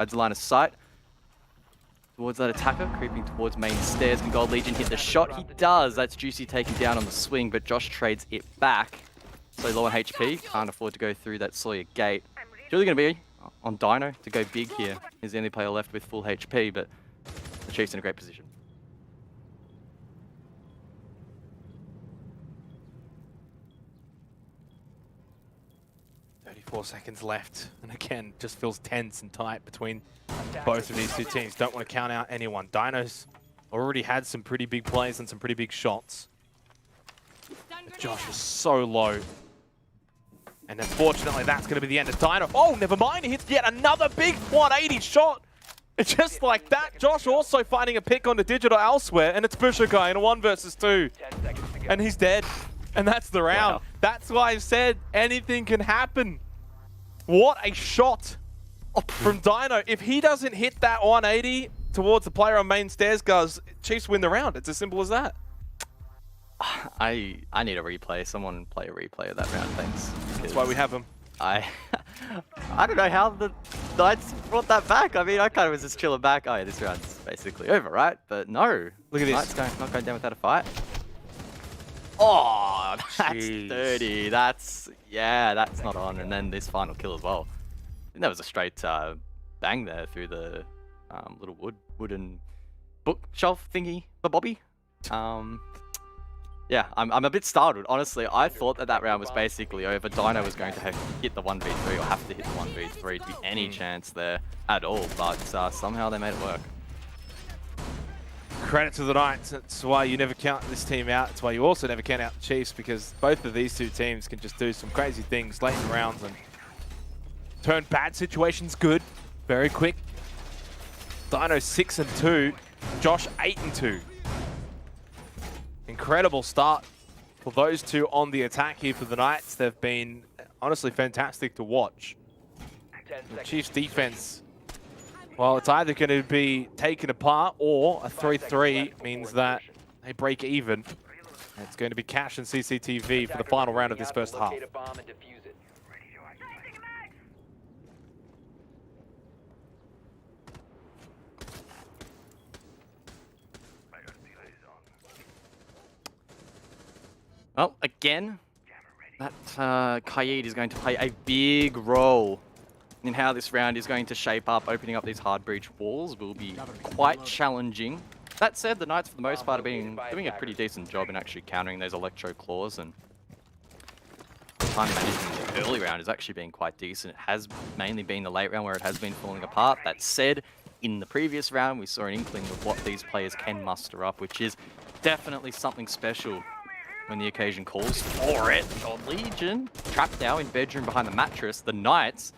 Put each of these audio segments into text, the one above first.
Adds a line of sight towards that attacker, creeping towards main stairs. Can Gold Legion hit the shot? He does. That's Juicy taken down on the swing, but Josh trades it back. So low on HP, can't afford to go through that Sawyer gate. It's really going to be on Dino to go big here. He's the only player left with full HP, but the Chiefs in a great position. 34 seconds left, and again, just feels tense and tight between both of these two teams. Don't want to count out anyone. Dino's already had some pretty big plays and some pretty big shots. But Josh is so low. And unfortunately, that's going to be the end of Dino. Oh, never mind. He hits yet another big 180 shot. It's just like that. Josh also finding a pick on the digital elsewhere, and it's Busher guy in a 1 versus 2. And he's dead. And that's the round. Wow. That's why I've said anything can happen. What a shot from Dino. If he doesn't hit that 180 towards the player on main stairs, guys, Chiefs win the round. It's as simple as that. I need a replay. Someone play a replay of that round, thanks. That's why we have him. I don't know how the Knights brought that back. I mean, I kind of was just chilling back. Oh yeah, this round's basically over, right? But no. Look at this. Knights not going down without a fight. Oh, that's Jeez. dirty. That's not on. And then this final kill as well. I think that was a straight bang there through the little wooden bookshelf thingy for Bobby. Yeah, I'm a bit startled. Honestly, I thought that round was basically over. Dino was going to hit the 1v3 or have to hit the 1v3 to be any chance there at all. But somehow they made it work. Credit to the Knights. That's why you never count this team out. That's why you also never count out the Chiefs, because both of these two teams can just do some crazy things late in rounds and turn bad situations good very quick. Dino 6-2, Josh 8-2. Incredible start for those two on the attack here for the Knights. They've been honestly fantastic to watch. The Chiefs defense, well, it's either going to be taken apart or a 3-3 means that they break even. It's going to be cash and CCTV for the final round of this first half. Well, again, that Kaid is going to play a big role in how this round is going to shape up. Opening up these hard breach walls will be quite challenging. That said, the Knights, for the most part, are doing a pretty decent job in actually countering those electro claws, and time management in the early round has actually been quite decent. It has mainly been the late round where it has been falling apart. That said, in the previous round, we saw an inkling of what these players can muster up, which is definitely something special when the occasion calls for it. Gold Legion trapped now in bedroom behind the mattress. The Knights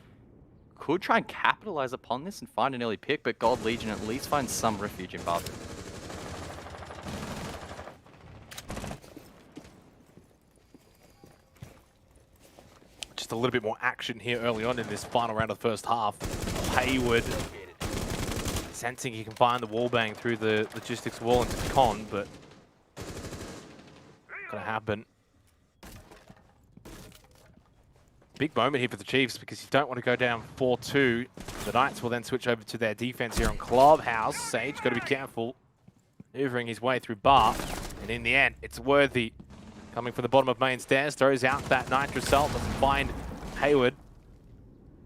could try and capitalize upon this and find an early pick, but Gold Legion at least finds some refuge in Barton. Just a little bit more action here early on in this final round of the first half. Hayward sensing he can find the wall bang through the logistics wall into the con, but going to happen. Big moment here for the Chiefs, because you don't want to go down 4-2. The Knights will then switch over to their defense here on Clubhouse. Sage got to be careful, maneuvering his way through Bar, and in the end, it's Worthy coming from the bottom of main stairs, throws out that Nitro Cell, doesn't find Hayward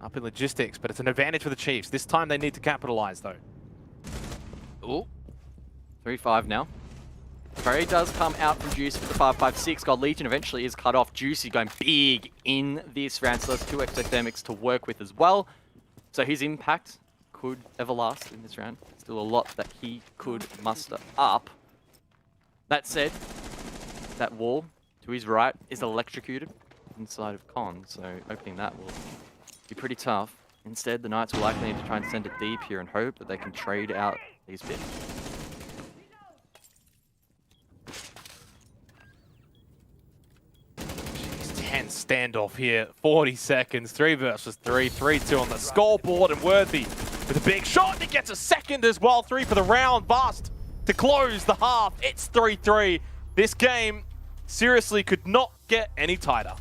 up in logistics, but it's an advantage for the Chiefs. This time they need to capitalize though. Ooh, 3-5 now. Prey does come out from Juicy for the 5-5-6. Gold Legion eventually is cut off. Juicy going big in this round, so that's 2 extra thermics to work with as well. So his impact could everlast in this round. Still a lot that he could muster up. That said, that wall to his right is electrocuted inside of Con, so opening that will be pretty tough. Instead, the Knights will likely need to try and send it deep here and hope that they can trade out these bits. Standoff here, 40 seconds, 3 versus 3, 3-2 on the scoreboard, and Worthy with a big shot, and he gets a second as well, 3 for the round. Vast to close the half, it's 3-3. This game seriously could not get any tighter.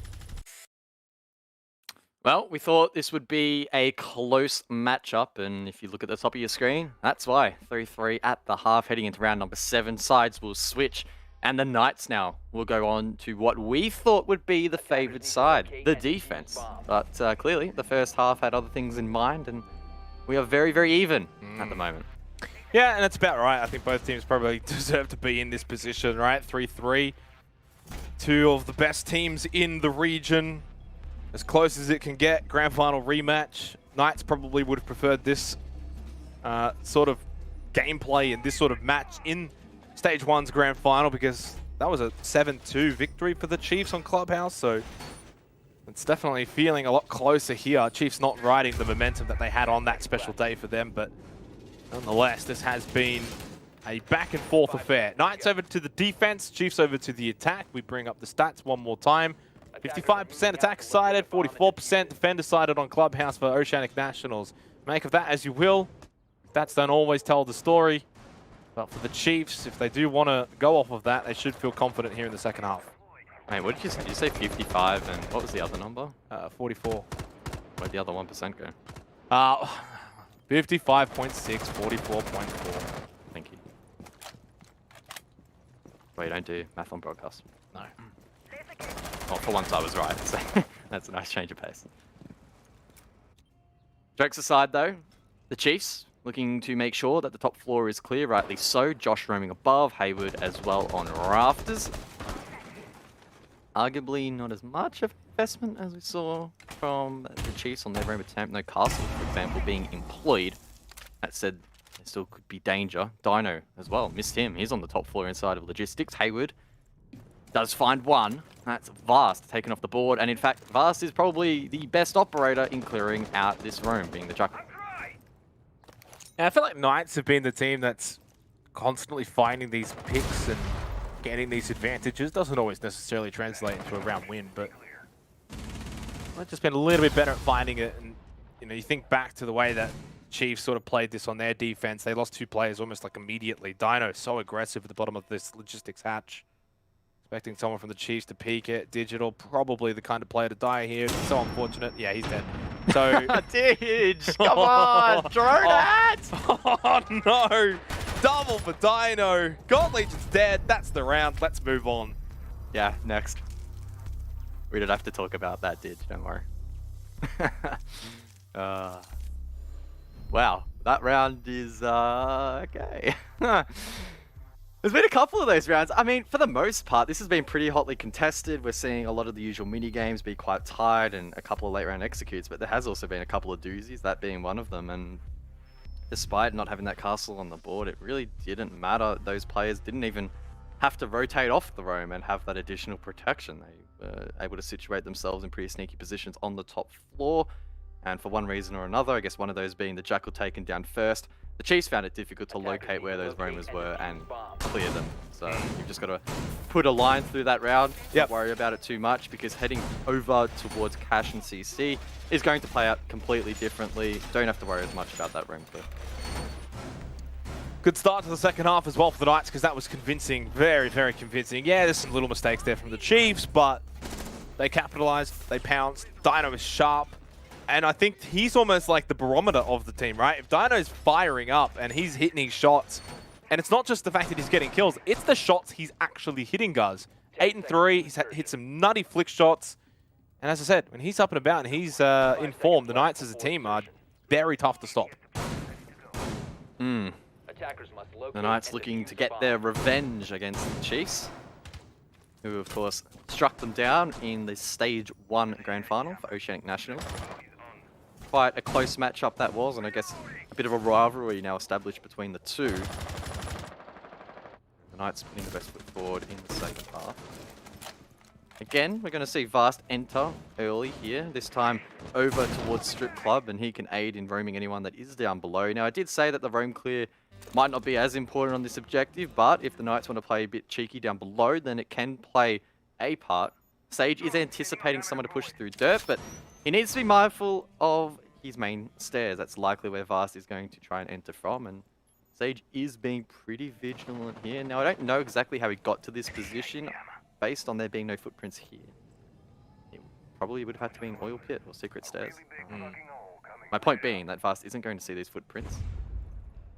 Well, we thought this would be a close matchup, and if you look at the top of your screen, that's why. 3-3 at the half, heading into round number 7. Sides will switch, and the Knights now will go on to what we thought would be the favoured side, the defense. But clearly, the first half had other things in mind, and we are very, very even at the moment. Yeah, and that's about right. I think both teams probably deserve to be in this position, right? 3-3. Two of the best teams in the region. As close as it can get. Grand final rematch. Knights probably would have preferred this sort of gameplay and this sort of match in Stage 1's grand final, because that was a 7-2 victory for the Chiefs on Clubhouse. So it's definitely feeling a lot closer here. Chiefs not riding the momentum that they had on that special day for them, but nonetheless, this has been a back and forth affair. Knights over to the defense, Chiefs over to the attack. We bring up the stats one more time. 55% attack sided, 44% defender sided on Clubhouse for Oceanic Nationals. Make of that as you will. Stats don't always tell the story. But for the Chiefs, if they do want to go off of that, they should feel confident here in the second half. Hey, what did you say? Did you say 55 and what was the other number? 44. Where'd the other 1% go? 55.6, 44.4. Thank you. Well, you don't do math on broadcast. No. Well, for once I was right, so that's a nice change of pace. Jokes aside though, the Chiefs looking to make sure that the top floor is clear, rightly so. Josh roaming above, Hayward as well on rafters. Arguably not as much of an investment as we saw from the Chiefs on their roam attempt. No castle, for example, being employed. That said, there still could be danger. Dino as well, missed him. He's on the top floor inside of logistics. Hayward does find one. That's Vast taken off the board. And in fact, Vast is probably the best operator in clearing out this room, being the Jackal. Yeah, I feel like Knights have been the team that's constantly finding these picks and getting these advantages. Doesn't always necessarily translate into a round win, but they've just been a little bit better at finding it. And you know, you think back to the way that Chiefs sort of played this on their defense. They lost 2 players almost like immediately. Dino so aggressive at the bottom of this logistics hatch. Expecting someone from the Chiefs to peek it. Digital, probably the kind of player to die here. It's so unfortunate. Yeah, he's dead. So, Dig, come on, drone it! Oh no! Double for Dino. God Legion's dead. That's the round. Let's move on. Yeah, next. We don't have to talk about that, Dig. Don't worry. Wow, that round is okay. There's been a couple of those rounds. I mean, for the most part, this has been pretty hotly contested. We're seeing a lot of the usual mini games be quite tight and a couple of late round executes, but there has also been a couple of doozies, that being one of them. And despite not having that castle on the board, it really didn't matter. Those players didn't even have to rotate off the roam and have that additional protection. They were able to situate themselves in pretty sneaky positions on the top floor. And for one reason or another, I guess one of those being the Jackal taken down first, the Chiefs found it difficult to locate where those roamers were and clear them. So you've just got to put a line through that round. Don't worry about it too much, because heading over towards Cash and CC is going to play out completely differently. Don't have to worry as much about that roam clear. Good start to the second half as well for the Knights, because that was convincing. Very, very convincing. Yeah, there's some little mistakes there from the Chiefs, but they capitalized, they pounced. Dino is sharp. And I think he's almost like the barometer of the team, right? If Dino's firing up and he's hitting his shots, and it's not just the fact that he's getting kills, it's the shots he's actually hitting, guys. 8 and 3, he's hit some nutty flick shots. And as I said, when he's up and about and he's in form, the Knights as a team are very tough to stop. The Knights looking to get their revenge against the Chiefs, who of course struck them down in the Stage 1 Grand Final for Oceanic Nationals. Quite a close matchup that was, and I guess a bit of a rivalry now established between the two. The Knights putting the best foot forward in the second half. Again, we're going to see Vast enter early here, this time over towards Strip Club, and he can aid in roaming anyone that is down below. Now, I did say that the roam clear might not be as important on this objective, but if the Knights want to play a bit cheeky down below, then it can play a part. Sage is anticipating someone to push through dirt, but he needs to be mindful of his main stairs. That's likely where Vast is going to try and enter from, and Sage is being pretty vigilant here. Now, I don't know exactly how he got to this position based on there being no footprints here. He probably would have had to be an oil pit or secret stairs. My point being that Vast isn't going to see these footprints.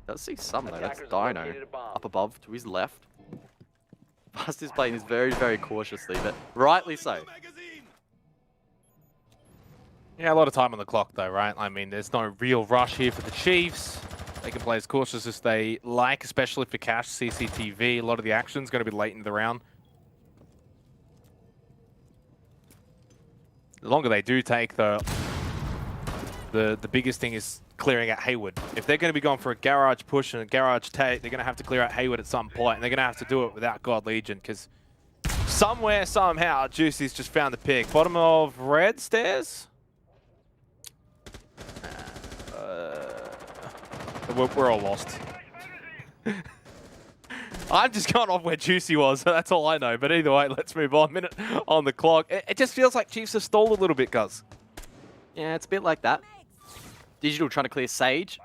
Does see some though. That's Dino up above to his left. Vast is playing this very, very cautiously, but rightly so. Yeah, a lot of time on the clock though, right? I mean, there's no real rush here for the Chiefs. They can play as cautious as they like, especially for cash CCTV. A lot of the action's going to be late in the round. The longer they do take, the biggest thing is clearing out Hayward. If they're going to be going for a garage push and a garage take, they're going to have to clear out Hayward at some point, and they're going to have to do it without God Legion, because somewhere, somehow, Juicy's just found the pick. Bottom of red stairs? We're all lost. I'm just going off where Juicy was, that's all I know. But either way, let's move on. Minute on the clock. It just feels like Chiefs have stalled a little bit, Guz. Yeah, it's a bit like that. Digital trying to clear Sage.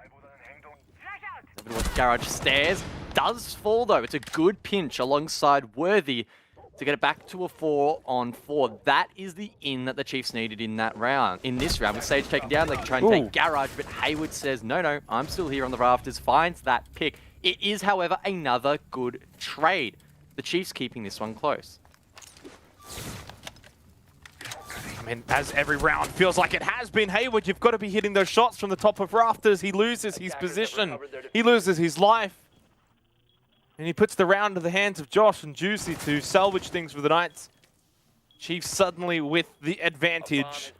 Garage stairs. Does fall, though. It's a good pinch alongside Worthy to get it back to a 4-on-4. That is the in that the Chiefs needed in that round. In this round, with Sage taken down, they can try and take Garage, but Hayward says, no, I'm still here on the rafters, finds that pick. It is, however, another good trade. The Chiefs keeping this one close. I mean, as every round feels like it has been, Hayward, you've got to be hitting those shots from the top of rafters. He loses his position. He loses his life. And he puts the round in the hands of Josh and Juicy to salvage things for the Knights. Chiefs suddenly with the advantage.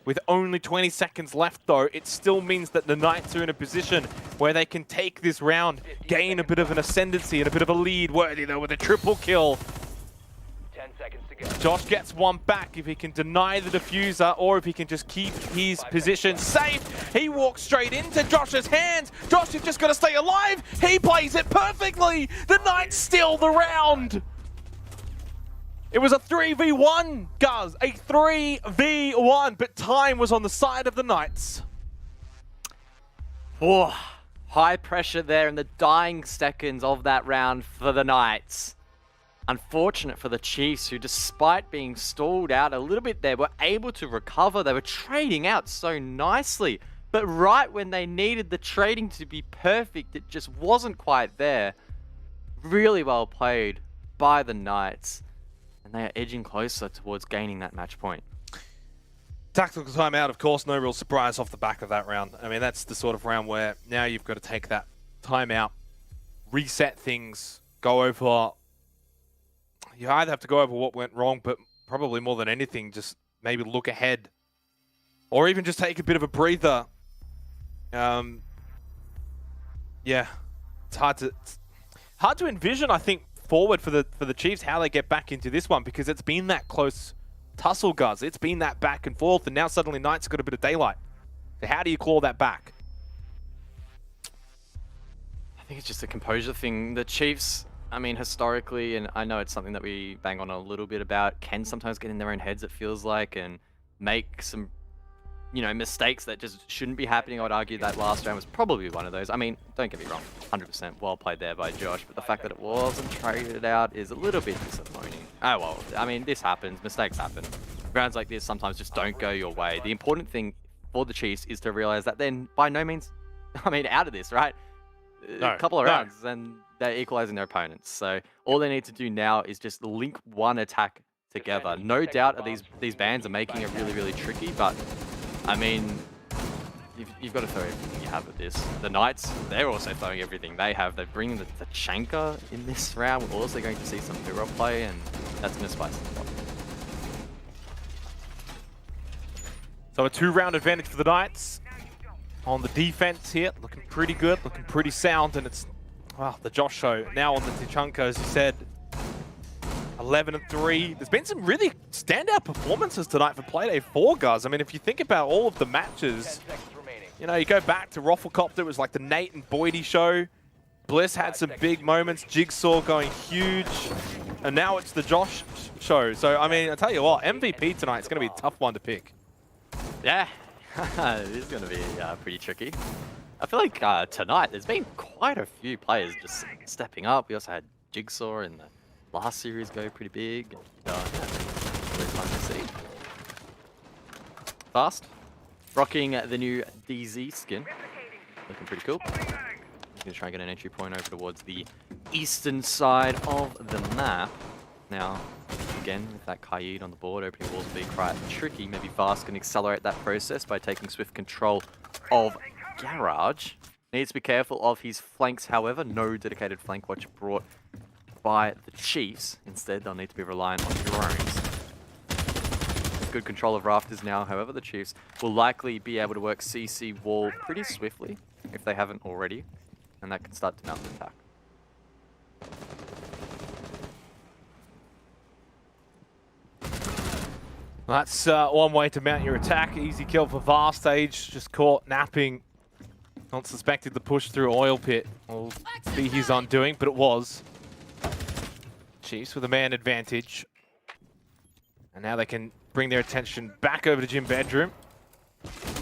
With only 20 seconds left, though, it still means that the Knights are in a position where they can take this round, gain a bit of an ascendancy and a bit of a lead. Worthy, though, with a triple kill. 10 seconds to go. Josh gets one back if he can deny the diffuser or if he can just keep his position safe. He walks straight into Josh's hands. Josh, you've just got to stay alive. He plays it perfectly. The Knights steal the round. It was a 3v1, Guz. A 3v1, but time was on the side of the Knights. Oh, high pressure there in the dying seconds of that round for the Knights. Unfortunate for the Chiefs, who despite being stalled out a little bit there, were able to recover. They were trading out so nicely. But right when they needed the trading to be perfect, it just wasn't quite there. Really well played by the Knights. And they are edging closer towards gaining that match point. Tactical timeout, of course, no real surprise off the back of that round. I mean, that's the sort of round where now you've got to take that timeout, reset things, go over... You either have to go over what went wrong, but probably more than anything, just maybe look ahead. Or even just take a bit of a breather. Yeah, it's hard to envision, I think, forward for the Chiefs, how they get back into this one, because it's been that close tussle, Guz. It's been that back and forth, and now suddenly Knights got a bit of daylight. So how do you claw that back? I think it's just a composure thing. The Chiefs, I mean, historically, and I know it's something that we bang on a little bit about, can sometimes get in their own heads, it feels like, and make some, mistakes that just shouldn't be happening. I would argue that last round was probably one of those. I mean, don't get me wrong, 100% well played there by Josh, but the fact that it wasn't traded out is a little bit disappointing. Oh, well, I mean, this happens. Mistakes happen. Rounds like this sometimes just don't go your way. The important thing for the Chiefs is to realize that then, by no means, out of this, right? A couple of rounds, and they're equalizing their opponents. So all they need to do now is just link one attack together. No doubt these bans are making it really, really tricky, but I mean, you've got to throw everything you have at this. The Knights, they're also throwing everything they have. They're bringing the Chanka in this round. We're also going to see some hero play, and that's going to spice things up. So a 2-round advantage for the Knights. On the defense here, looking pretty good, looking pretty sound, and it's, well, the Josh show now on the Tachanka, as you said. 11-3. There's been some really standout performances tonight for Playday 4, guys. I mean, if you think about all of the matches, you go back to Rafflecopter, it was like the Nate and Boydie show. Bliss had some big moments, Jigsaw going huge, and now it's the Josh show. So, I mean, I tell you what, MVP tonight is going to be a tough one to pick. Yeah, it is going to be pretty tricky. I feel like tonight there's been quite a few players just stepping up. We also had Jigsaw in the last series go pretty big. Really fun to see. Fast. Rocking the new DZ skin. Looking pretty cool. He's going to try and get an entry point over towards the eastern side of the map. Now, again, with that Kaid on the board, opening walls will be quite tricky. Maybe Vast can accelerate that process by taking swift control of Garage. Needs to be careful of his flanks, however. No dedicated flank watch brought by the Chiefs. Instead, they'll need to be reliant on drones. With good control of rafters now, however, the Chiefs will likely be able to work CC wall pretty swiftly, if they haven't already, and that can start to mount the attack. That's one way to mount your attack. Easy kill for Vast. Stage just caught napping. Not suspected the push through oil pit will be his undoing, but it was. Chiefs with a man advantage. And now they can bring their attention back over to Gym Bedroom.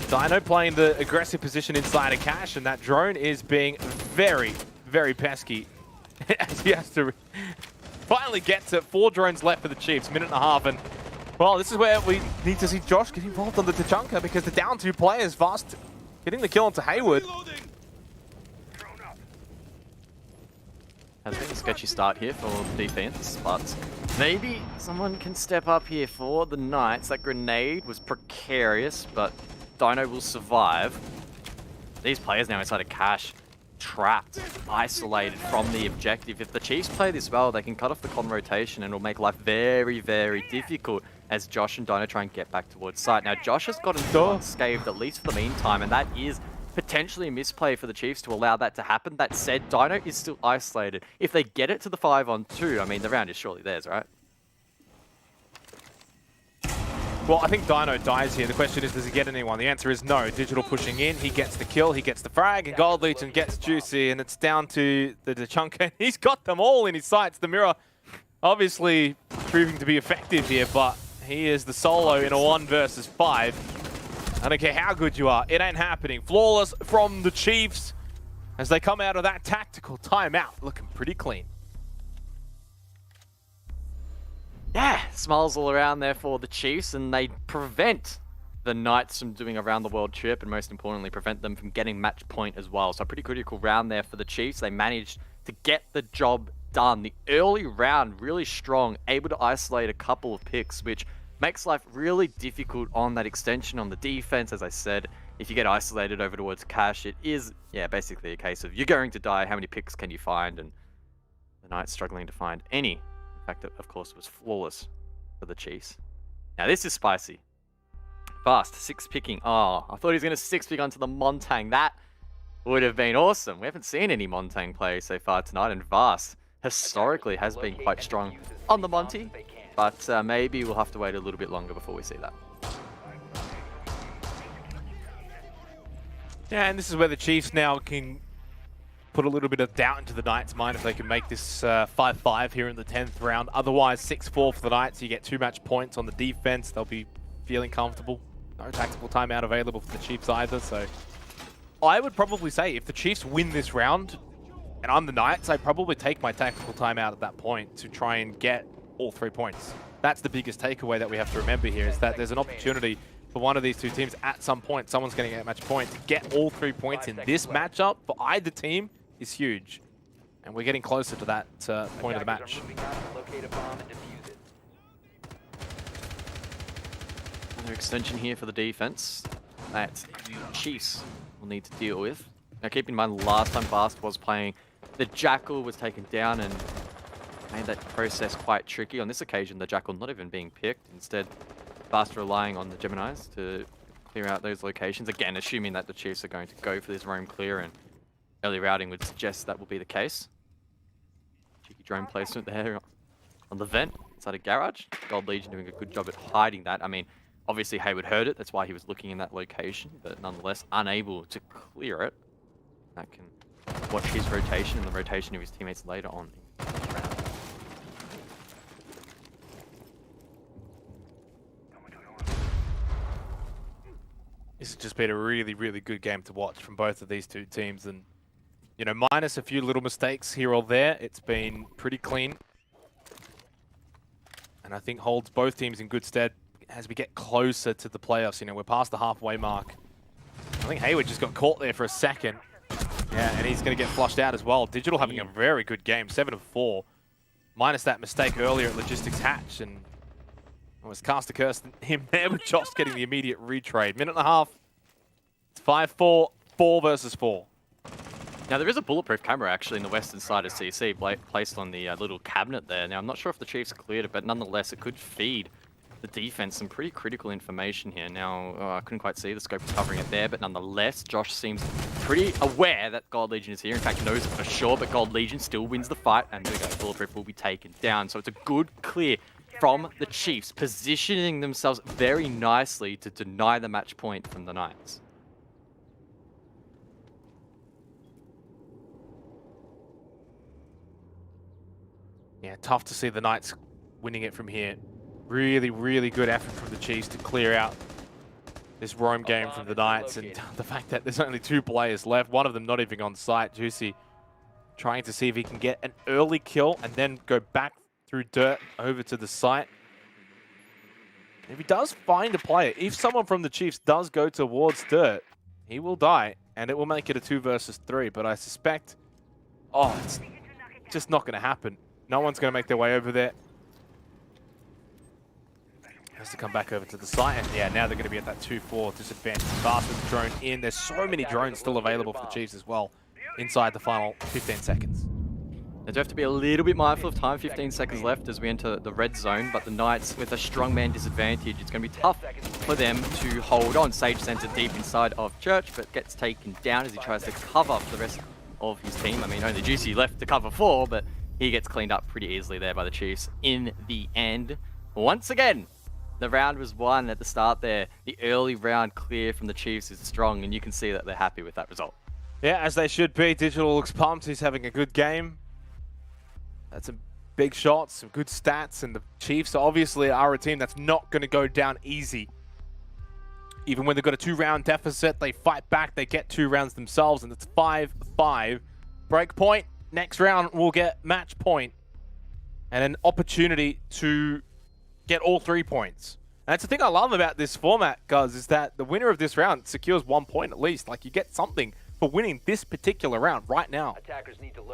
Dino playing the aggressive position inside a cache, and that drone is being very, very pesky. As he has to finally get to 4 drones left for the Chiefs, minute and a half, and well, this is where we need to see Josh get involved on the Tachanka because the down 2 players, Vast getting the kill onto Hayward. Has been a sketchy start here for the defense, but maybe someone can step up here for the Knights. That grenade was precarious, but Dino will survive. These players now inside a cache, trapped, isolated from the objective. If the Chiefs play this well, they can cut off the con rotation and it'll make life very, very difficult as Josh and Dino try and get back towards site. Now, Josh has gotten unscathed, at least for the meantime, and that is potentially a misplay for the Chiefs to allow that to happen. That said, Dino is still isolated. If they get it to the 5-on-2, I mean, the round is surely theirs, right? Well, I think Dino dies here. The question is, does he get anyone? The answer is no. Digital pushing in, he gets the kill, he gets the frag, and Gold Legion gets juicy, and it's down to the Tachanka. He's got them all in his sights. The mirror obviously proving to be effective here, but he is the solo in a 1 versus 5. I don't care how good you are, it ain't happening. Flawless from the Chiefs as they come out of that tactical timeout, looking pretty clean. Yeah, smiles all around there for the Chiefs, and they prevent the Knights from doing a round-the-world trip, and most importantly, prevent them from getting match point as well. So a pretty critical round there for the Chiefs. They managed to get the job done. The early round, really strong, able to isolate a couple of picks, which makes life really difficult on that extension on the defense. As I said, if you get isolated over towards cache, it is, yeah, basically a case of you're going to die. How many picks can you find? And the Knights struggling to find any. In fact, of course, it was flawless for the Chiefs. Now, this is spicy. Fast, 6 picking. Oh, I thought he was going to 6 pick onto the Montang. That would have been awesome. We haven't seen any Montang play so far tonight, and Vast historically has been quite strong on the Monty, but maybe we'll have to wait a little bit longer before we see that. Yeah, and this is where the Chiefs now can put a little bit of doubt into the Knights' mind if they can make this 5-5 here in the 10th round. Otherwise, 6-4 for the Knights. You get 2 match points on the defense. They'll be feeling comfortable. No tactical timeout available for the Chiefs either, so I would probably say if the Chiefs win this round, and I'm the Knights, I'd probably take my tactical timeout at that point to try and get all 3 points. That's the biggest takeaway that we have to remember here, is that there's an opportunity for one of these 2 teams at some point. Someone's going to get a match point. To get all 3 points in this matchup for either team is huge. And we're getting closer to that point of the match. Another extension here for the defense that the Chiefs will need to deal with. Now, keep in mind, last time Vast was playing, the Jackal was taken down and made that process quite tricky. On this occasion, the Jackal not even being picked. Instead, Vast relying on the Geminis to clear out those locations. Again, assuming that the Chiefs are going to go for this roam clear, and early routing would suggest that will be the case. Cheeky drone placement there on the vent inside a garage. Gold Legion doing a good job at hiding that. I mean, obviously Hayward heard it. That's why he was looking in that location, but nonetheless unable to clear it. That can watch his rotation and the rotation of his teammates later on. This has just been a really, really good game to watch from both of these 2 teams, and you know, minus a few little mistakes here or there, it's been pretty clean. And I think holds both teams in good stead as we get closer to the playoffs. You know, we're past the halfway mark. I think Hayward just got caught there for a second. Yeah, and he's going to get flushed out as well. Digital having a very good game, 7 of 4. Minus that mistake earlier at Logistics Hatch, and it was Caster Curse him there with Josh getting the immediate retrade. Minute and a half. It's 5-4, 4 versus 4. Now, there is a bulletproof camera actually in the western side of CC placed on the little cabinet there. Now, I'm not sure if the Chiefs cleared it, but nonetheless, it could feed the defense some pretty critical information here. Now, I couldn't quite see the scope covering it there, but nonetheless, Josh seems pretty aware that Gold Legion is here. In fact, knows it for sure, but Gold Legion still wins the fight, and there we go, bulletproof will be taken down. So it's a good clear from the Chiefs, positioning themselves very nicely to deny the match point from the Knights. Yeah, tough to see the Knights winning it from here. Really, really good effort from the Chiefs to clear out this roam game from the Knights. And the fact that there's only 2 players left, one of them not even on site. Juicy trying to see if he can get an early kill and then go back through dirt over to the site. If he does find a player, if someone from the Chiefs does go towards dirt, he will die, and it will make it a 2 versus 3. But I suspect, it's just not going to happen. No one's going to make their way over there. Has to come back over to the site, and yeah, now they're going to be at that 2-4 disadvantage. Fast with the drone in. There's so many drones still available for the Chiefs as well inside the final 15 seconds. They do have to be a little bit mindful of time. 15 seconds left as we enter the red zone, but the Knights with a strongman disadvantage, it's going to be tough for them to hold on. Sage sends it deep inside of Church, but gets taken down as he tries to cover for the rest of his team. I mean, only Juicy left to cover 4, but he gets cleaned up pretty easily there by the Chiefs in the end. Once again, the round was won at the start there. The early round clear from the Chiefs is strong, and you can see that they're happy with that result. Yeah, as they should be. Digital looks pumped. He's having a good game. That's some big shots, some good stats, and the Chiefs obviously are a team that's not going to go down easy. Even when they've got a 2-round deficit, they fight back, they get 2 rounds themselves, and it's 5-5. Break point, next round we'll get match point, and an opportunity to get all 3 points. And that's the thing I love about this format, guys, is that the winner of this round secures 1 point at least. Like, you get something for winning this particular round right now,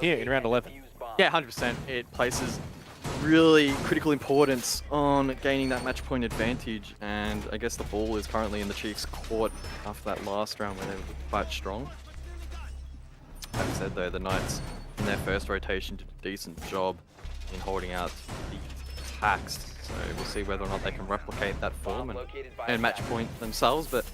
here in round 11. Yeah, 100%. It places really critical importance on gaining that match point advantage, and I guess the ball is currently in the Chiefs' court after that last round where they were quite strong. That said, though, the Knights in their first rotation did a decent job in holding out the attacks, so we'll see whether or not they can replicate that form and match point themselves, but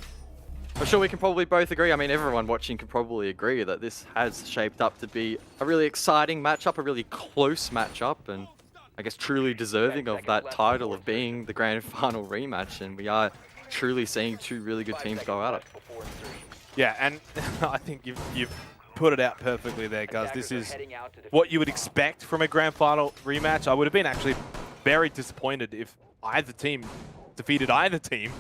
I'm sure we can probably both agree. I mean, everyone watching can probably agree that this has shaped up to be a really exciting matchup, a really close matchup, and I guess truly deserving of that title of being the grand final rematch. And we are truly seeing 2 really good teams go at it. Yeah, and I think you've put it out perfectly there, guys. This is what you would expect from a grand final rematch. I would have been actually very disappointed if either team defeated either team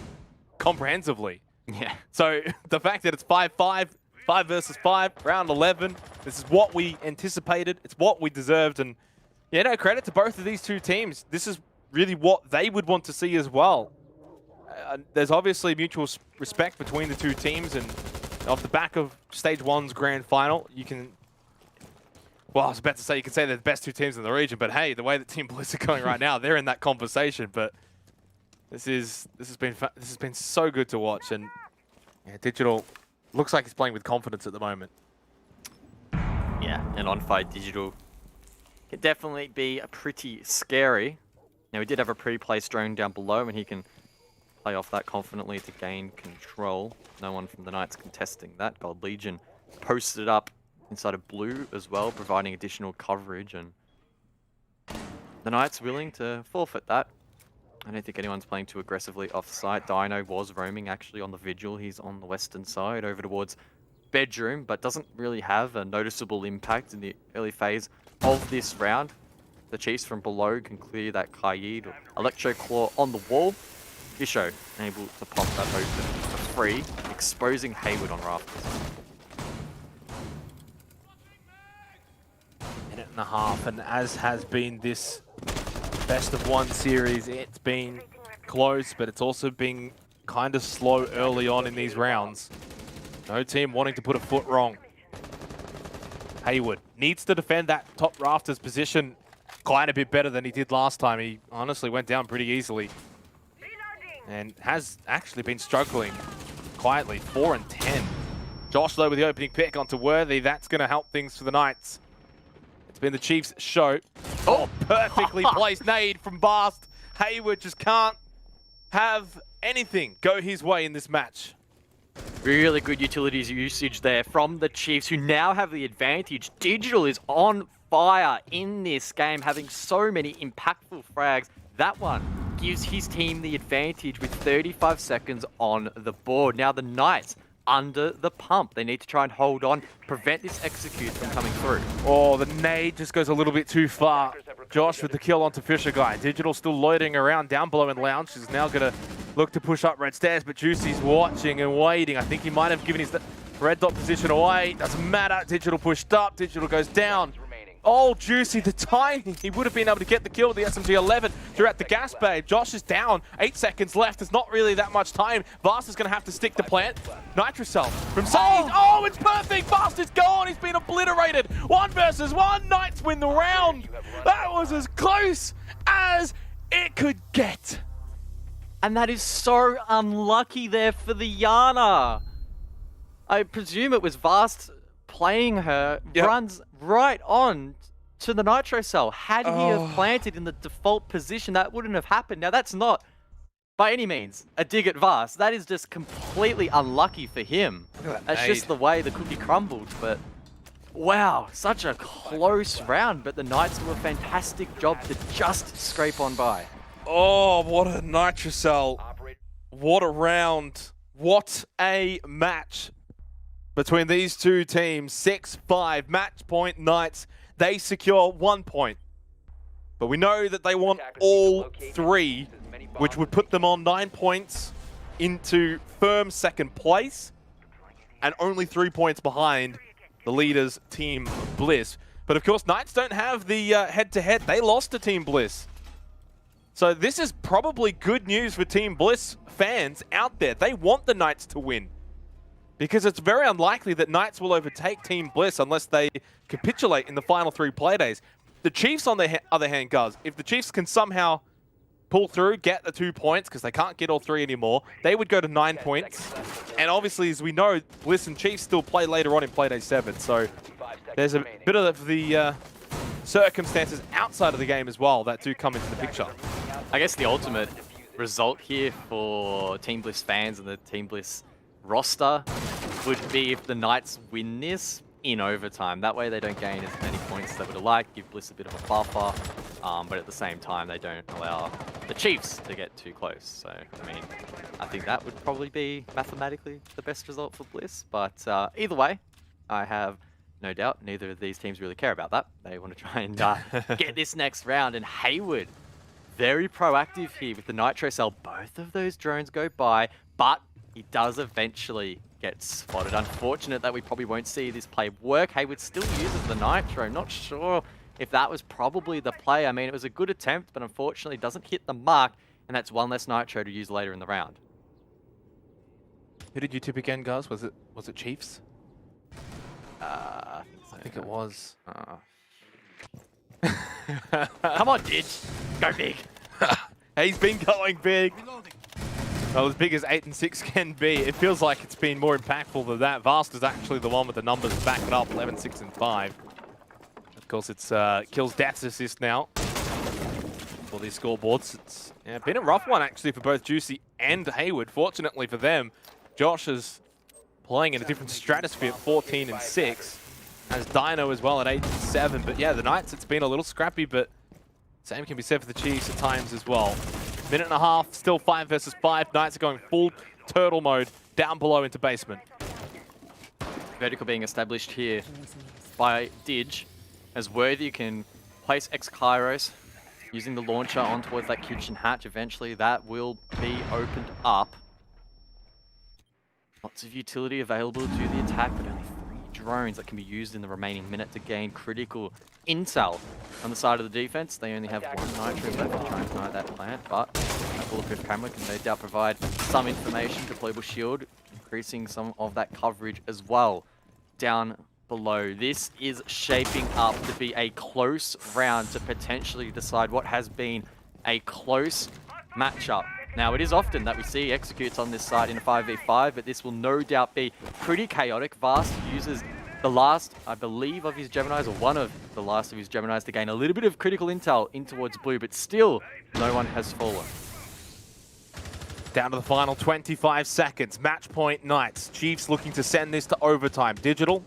comprehensively. Yeah. So the fact that it's 5-5, 5 versus 5, round 11, this is what we anticipated. It's what we deserved. And, yeah, no, credit to both of these 2 teams. This is really what they would want to see as well. There's obviously mutual respect between the 2 teams. And off the back of Stage 1's grand final, you can... Well, I was about to say you can say they're the best 2 teams in the region. But, hey, the way that Team Bliss are going right now, they're in that conversation. But... This has been so good to watch, and yeah, Digital looks like he's playing with confidence at the moment. Yeah, and on-fight Digital can definitely be pretty scary. Now, we did have a pre-placed drone down below, and he can play off that confidently to gain control. No one from the Knights contesting that. Gold Legion posted up inside of blue as well, providing additional coverage, and the Knights willing to forfeit that. I don't think anyone's playing too aggressively off-site. Dino was roaming actually on the Vigil. He's on the western side over towards Bedroom, but doesn't really have a noticeable impact in the early phase of this round. The Chiefs from below can clear that Kaid. Electro Claw on the wall. Isho able to pop that open for free, exposing Hayward on rafters. Minute and a half, and as has been this best of 1 series, it's been close, but it's also been kind of slow early on in these rounds. No team wanting to put a foot wrong. Haywood needs to defend that top rafters position quite a bit better than he did last time. He honestly went down pretty easily and has actually been struggling quietly. 4 and 10. Josh, though, with the opening pick onto Worthy. That's going to help things for the Knights. It's been the Chiefs' show. Oh, perfectly placed nade from Vast. Haywood just can't have anything go his way in this match. Really good utilities usage there from the Chiefs, who now have the advantage. Digital is on fire in this game, having so many impactful frags. That one gives his team the advantage with 35 seconds on the board. Now the Knights under the pump. They need to try and hold on, prevent this execute from coming through. Oh, the nade just goes a little bit too far. Josh with the kill onto Fisher Guy. Digital still loitering around down below in lounge. He's now going to look to push up red stairs, but Juicy's watching and waiting. I think he might have given his red dot position away. Doesn't matter. Digital pushed up. Digital goes down. Oh, Juicy, the timing. He would have been able to get the kill with the SMG-11 throughout the gas bay. Josh is down. 8 seconds left. There's not really that much time. Vast is going to have to stick to plant. Nitrocell from Sage. Oh, it's perfect. Vast is gone. He's been obliterated. 1 versus 1. Knights win the round. That was as close as it could get. And that is so unlucky there for the Yana. I presume it was Vast playing her, runs right on to the Nitro Cell. Had he have planted in the default position, that wouldn't have happened. Now, that's not, by any means, a dig at Vast. That is just completely unlucky for him. That's just the way the cookie crumbled, but wow, such a close round, but the Knights do a fantastic job to just scrape on by. Oh, what a Nitrocell. What a round. What a match between these two teams. 6-5, match point Knights. They secure 1 point. But we know that they want all 3, which would put them on 9 points into firm second place, and only 3 points behind the leaders, Team Bliss. But of course, Knights don't have the head-to-head. They lost to Team Bliss. So this is probably good news for Team Bliss fans out there. They want the Knights to win, because it's very unlikely that Knights will overtake Team Bliss unless they capitulate in the final 3 playdays. The Chiefs, on the other hand, guys, if the Chiefs can somehow pull through, get the 2 points, because they can't get all 3 anymore, they would go to 9 points. And obviously, as we know, Bliss and Chiefs still play later on in Playday 7. So there's a bit of the circumstances outside of the game as well that do come into the picture. I guess the ultimate result here for Team Bliss fans and the Team Bliss roster would be if the Knights win this in overtime. That way they don't gain as many points as they would have liked, give Bliss a bit of a buffer, but at the same time they don't allow the Chiefs to get too close. So, I mean, I think that would probably be mathematically the best result for Bliss, but either way, I have no doubt neither of these teams really care about that. They want to try and get this next round, and Haywood, very proactive here with the Nitro Cell. Both of those drones go by, but he does eventually get spotted. Unfortunate that we probably won't see this play work. Haywood still uses the Nitro. Not sure if that was probably the play. I mean, it was a good attempt, but unfortunately doesn't hit the mark, and that's 1 less Nitro to use later in the round. Who did you tip again, guys? Was it Chiefs? I think it was. Come on, Didge. Go big. He's been going big. Well, as big as 8 and 6 can be. It feels like it's been more impactful than that. Vast is actually the one with the numbers to back it up. 11, 6, and 5. Of course, it's kills, deaths, assist now for these scoreboards. It's been a rough one, actually, for both Juicy and Haywood. Fortunately for them, Josh is playing in a different stratosphere at 14 and 6. As Dino as well at 8 and 7. But yeah, the Knights, it's been a little scrappy, but same can be said for the Chiefs at times as well. Minute and a half, still 5 versus 5. Knights are going full turtle mode down below into basement. Vertical being established here by Didge, as Worthy can place X-Kairos using the launcher on towards that kitchen hatch. Eventually that will be opened up. Lots of utility available to the attack, but only 3 drones that can be used in the remaining minute to gain critical intel. On the side of the defense, they only have one nitro left to try and ignite that plant, but that bulletproof camera can no doubt provide some information. Deployable shield, increasing some of that coverage as well down below. This is shaping up to be a close round to potentially decide what has been a close matchup. Now, it is often that we see executes on this side in a 5v5, but this will no doubt be pretty chaotic. Vast uses the last, I believe, of his Geminis, or one of the last of his Geminis, to gain a little bit of critical intel in towards blue, but still, no one has fallen. Down to the final 25 seconds. Match point Knights. Chiefs looking to send this to overtime. Digital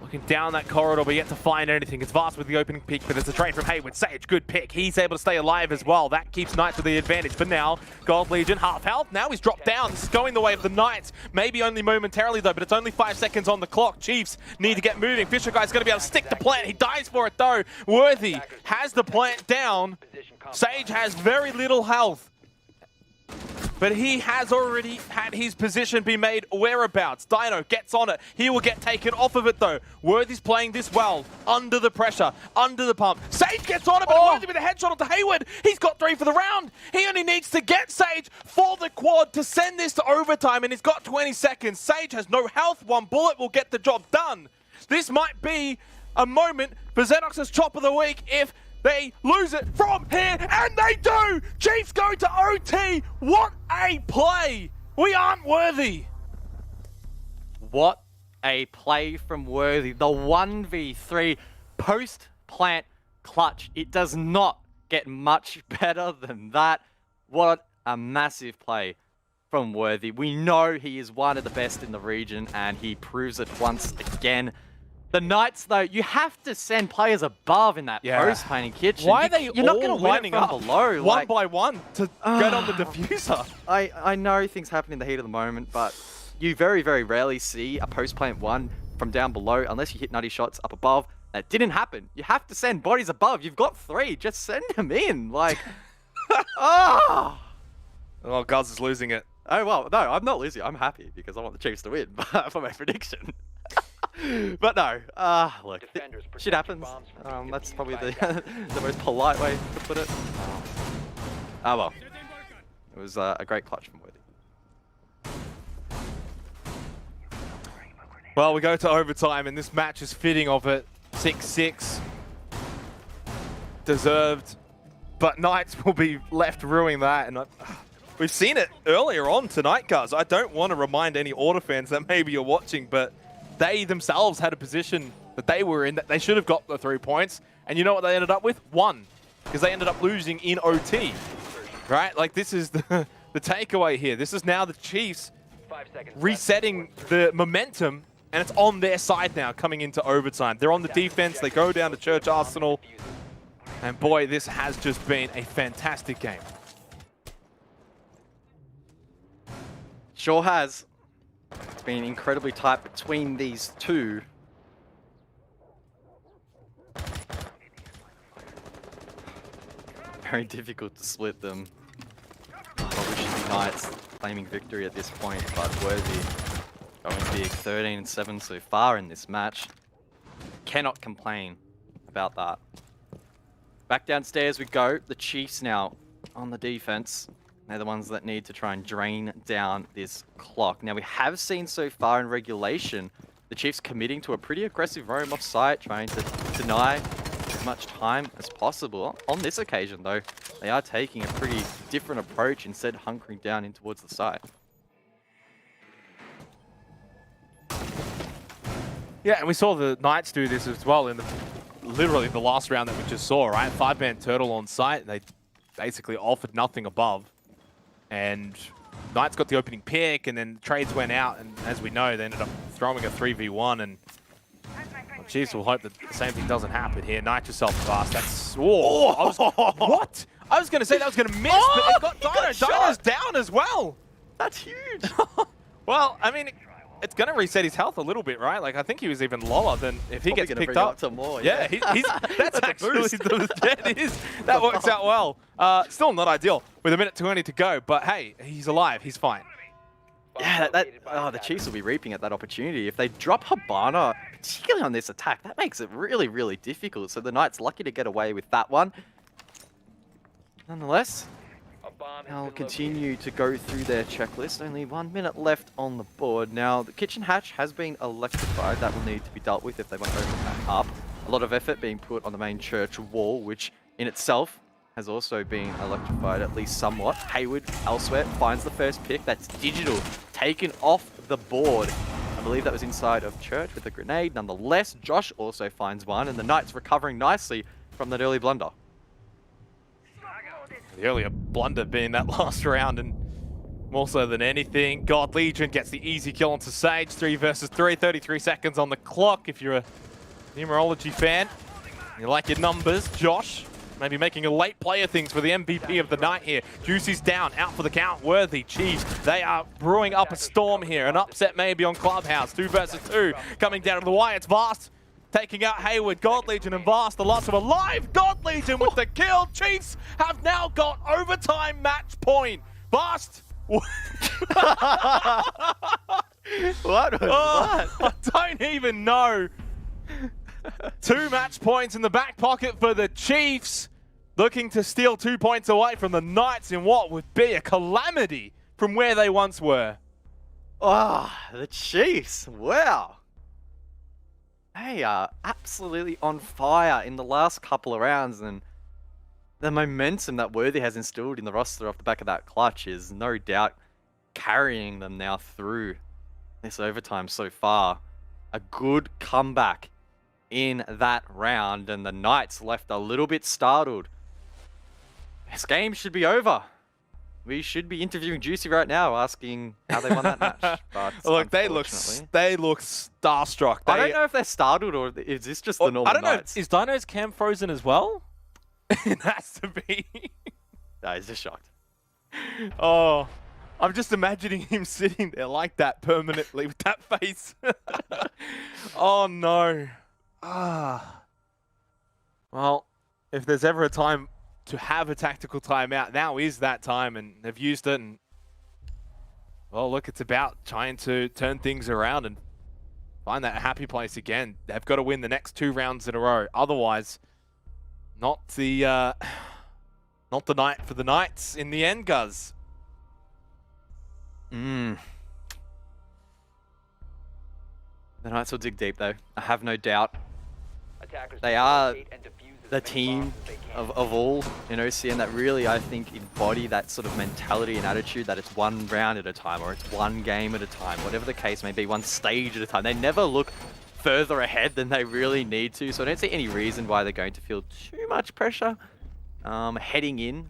looking down that corridor, but yet to find anything. It's Vast with the opening pick, but it's a trade from Hayward. Sage, good pick. He's able to stay alive as well. That keeps Knights with the advantage. But now, Gold Legion, half health. Now he's dropped down. This is going the way of the Knights. Maybe only momentarily, though, but it's only 5 seconds on the clock. Chiefs need to get moving. Fisher Guy's going to be able to stick the plant. He dies for it, though. Worthy has the plant down. Sage has very little health, but he has already had his position be made whereabouts. Dino gets on it. He will get taken off of it, though. Worthy's playing this well. Under the pressure, under the pump. Sage gets on it, but Worthy with a headshot onto Hayward. He's got 3 for the round. He only needs to get Sage for the quad to send this to overtime, and he's got 20 seconds. Sage has no health. 1 bullet will get the job done. This might be a moment for Xenox's chop of the week if they lose it from here, and they do! Chiefs go to OT. What a play! We aren't Worthy. What a play from Worthy. The 1v3 post-plant clutch. It does not get much better than that. What a massive play from Worthy. We know he is one of the best in the region, and he proves it once again. The Knights, though, you have to send players above in that post-painting kitchen. Why are they You're not all going to lining win it up from below. one by one to get on the diffuser? I know things happen in the heat of the moment, but you very, very rarely see a post-plant one from down below unless you hit nutty shots up above. That didn't happen. You have to send bodies above. You've got 3. Just send them in. Like, oh, Guz is losing it. Oh, well, no, I'm not losing. I'm happy because I want the Chiefs to win for my prediction. But no, look, shit happens. That's probably the most polite way to put it. Oh well, it was a great clutch from Worthy. Well, we go to overtime, and this match is fitting of it. 6-6. Deserved. But Knights will be left ruining that. And we've seen it earlier on tonight, guys. I don't want to remind any Order fans that maybe you're watching, but they themselves had a position that they were in that they should have got the 3 points. And you know what they ended up with? 1. Because they ended up losing in OT. Right? Like, this is the takeaway here. This is now the Chiefs resetting the momentum, and it's on their side now coming into overtime. They're on the defense. They go down to Church Arsenal. And boy, this has just been a fantastic game. Sure has. It's been incredibly tight between these two. Very difficult to split them. Probably should be Knights claiming victory at this point, but Worthy going big. 13-7 so far in this match. Cannot complain about that. Back downstairs we go. The Chiefs now on the defense. They're the ones that need to try and drain down this clock. Now, we have seen so far in regulation, the Chiefs committing to a pretty aggressive roam off site, trying to deny as much time as possible. On this occasion, though, they are taking a pretty different approach, instead hunkering down in towards the site. Yeah, and we saw the Knights do this as well in literally the last round that we just saw, right? 5-man turtle on site. They basically offered nothing above. And Knights got the opening pick, and then trades went out, and as we know, they ended up throwing a 3v1, and Chiefs will hope that the same thing doesn't happen here. Knight yourself fast. That's... what? I was going to say that was going to miss, but it got Dino. Dino's down as well. That's huge. Well, I mean, it's going to reset his health a little bit, right? Like, I think he was even lower than if he gets picked up. To more, yeah, that's actually that works out well. Still not ideal with 1:20 to go, but hey, he's alive. He's fine. Yeah, the Chiefs will be reaping at that opportunity. If they drop Habana, particularly on this attack, that makes it really, really difficult. So the Knights lucky to get away with that one. Nonetheless, they'll continue to go through their checklist. Only 1 minute left on the board. Now, the kitchen hatch has been electrified. That will need to be dealt with if they want to open that up. A lot of effort being put on the main church wall, which in itself has also been electrified, at least somewhat. Hayward, elsewhere, finds the first pick. That's Digital, taken off the board. I believe that was inside of church with a grenade. Nonetheless, Josh also finds one, and the Knights recovering nicely from that early blunder. The earlier blunder being that last round, and more so than anything, God Legion gets the easy kill onto Sage. 3 versus 3, 33 seconds on the clock. If you're a numerology fan, you like your numbers, Josh. Maybe making a late play of things for the MVP of the night here. Juicy's down, out for the count. Worthy, Chiefs, they are brewing up a storm here. An upset maybe on Clubhouse. 2 versus 2 coming down to the wire. It's Vast taking out Hayward. God Legion and Vast, the last of alive. God Legion with the kill. Chiefs have now got overtime match point. Vast. What was that? I don't even know. 2 match points in the back pocket for the Chiefs, looking to steal 2 points away from the Knights in what would be a calamity from where they once were. Oh, the Chiefs, wow. They are absolutely on fire in the last couple of rounds, and the momentum that Worthy has instilled in the roster off the back of that clutch is no doubt carrying them now through this overtime so far. A good comeback in that round, and the Knights left a little bit startled. This game should be over. We should be interviewing Juicy right now, asking how they won that match. But look, they look starstruck. I don't know if they're startled or is this just the normal I don't Knights? know. Is Dino's cam frozen as well? It has to be. No, he's just shocked. Oh, I'm just imagining him sitting there like that permanently with that face. Oh no. Well, if there's ever a time to have a tactical timeout, now is that time, and they've used it. And well, look, it's about trying to turn things around and find that happy place again. They've got to win the next 2 rounds in a row. Otherwise, not the night for the Knights in the end, Guz. The Knights will dig deep, though. I have no doubt. They are the team of all in OCN that really, I think, embody that sort of mentality and attitude that it's 1 round at a time, or it's 1 game at a time, whatever the case may be, 1 stage at a time. They never look further ahead than they really need to, so I don't see any reason why they're going to feel too much pressure heading in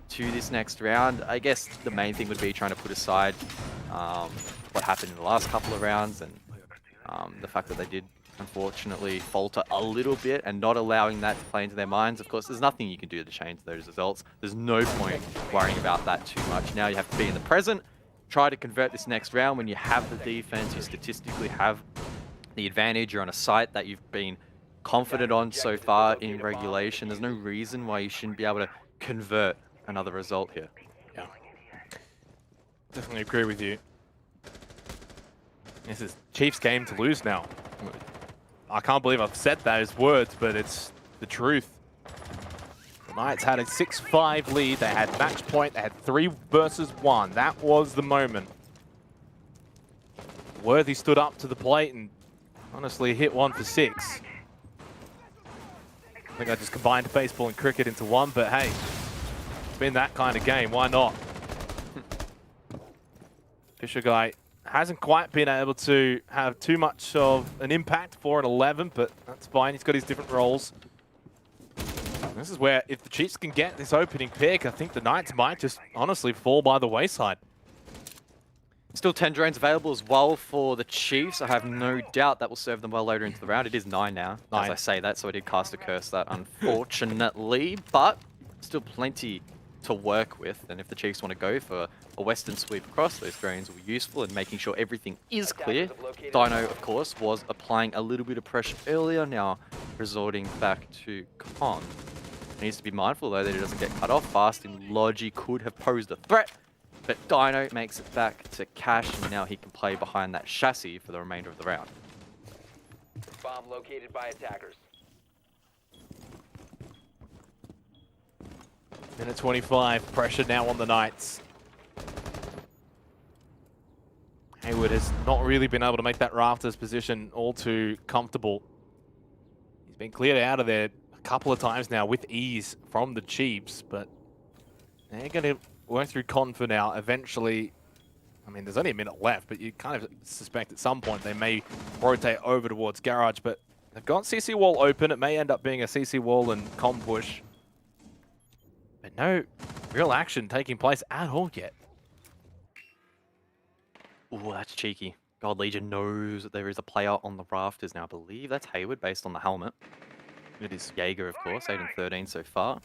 to this next round. I guess the main thing would be trying to put aside what happened in the last couple of rounds, and the fact that they did unfortunately falter a little bit and not allowing that to play into their minds. Of course, there's nothing you can do to change those results. There's no point worrying about that too much. Now you have to be in the present, try to convert this next round. When you have the defense, you statistically have the advantage. You're on a site that you've been confident on so far in regulation. There's no reason why you shouldn't be able to convert another result here. Yeah, definitely agree with you. This is Chiefs' game to lose now. I can't believe I've said those words, but it's the truth. The Knights had a 6-5 lead. They had match point. They had 3 versus 1. That was the moment. Worthy stood up to the plate and honestly hit 1 for 6. I think I just combined baseball and cricket into one, but hey, it's been that kind of game. Why not? Fisher guy hasn't quite been able to have too much of an impact, 4 and 11, but that's fine. He's got his different roles. This is where, if the Chiefs can get this opening pick, I think the Knights might just honestly fall by the wayside. Still 10 drones available as well for the Chiefs. I have no doubt that will serve them well later into the round. It is 9 now, 9. as I say that, so I did cast a curse that, unfortunately, but still plenty to work with. And if the Chiefs want to go for a western sweep across, those drones will be useful in making sure everything is clear. Dino, of course, was applying a little bit of pressure earlier, now resorting back to Con. Needs to be mindful, though, that he doesn't get cut off fast, and Logi could have posed a threat. But Dino makes it back to Cash, and now he can play behind that chassis for the remainder of the round. Bomb located by attackers. Minute 25, pressure now on the Knights. Hayward has not really been able to make that rafters position all too comfortable. He's been cleared out of there a couple of times now with ease from the Chiefs, but they're going to work through Con for now. Eventually, I mean, there's only a minute left, but you kind of suspect at some point they may rotate over towards Garage, but they've got CC wall open. It may end up being a CC wall and Con push, but no real action taking place at all yet. Ooh, that's cheeky. God Legion knows that there is a player on the rafters now. I believe that's Hayward based on the helmet. It is Jaeger, of course, 8 and 13 so far.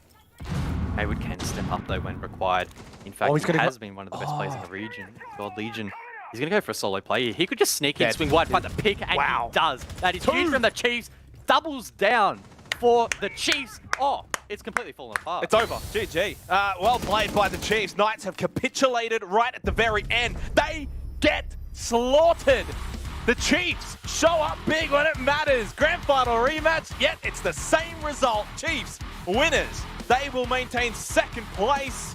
Hayward can step up though when required. In fact, he has been one of the best players in the region. God Legion, he's going to go for a solo play here. He could just sneak in, swing wide, find the pick, and he does. That is huge from the Chiefs. Doubles down for the Chiefs. Oh, it's completely fallen apart. It's over. GG. Well played by the Chiefs. Knights have capitulated right at the very end. They get slaughtered. The Chiefs show up big when it matters. Grand final rematch, yet it's the same result. Chiefs winners. They will maintain second place.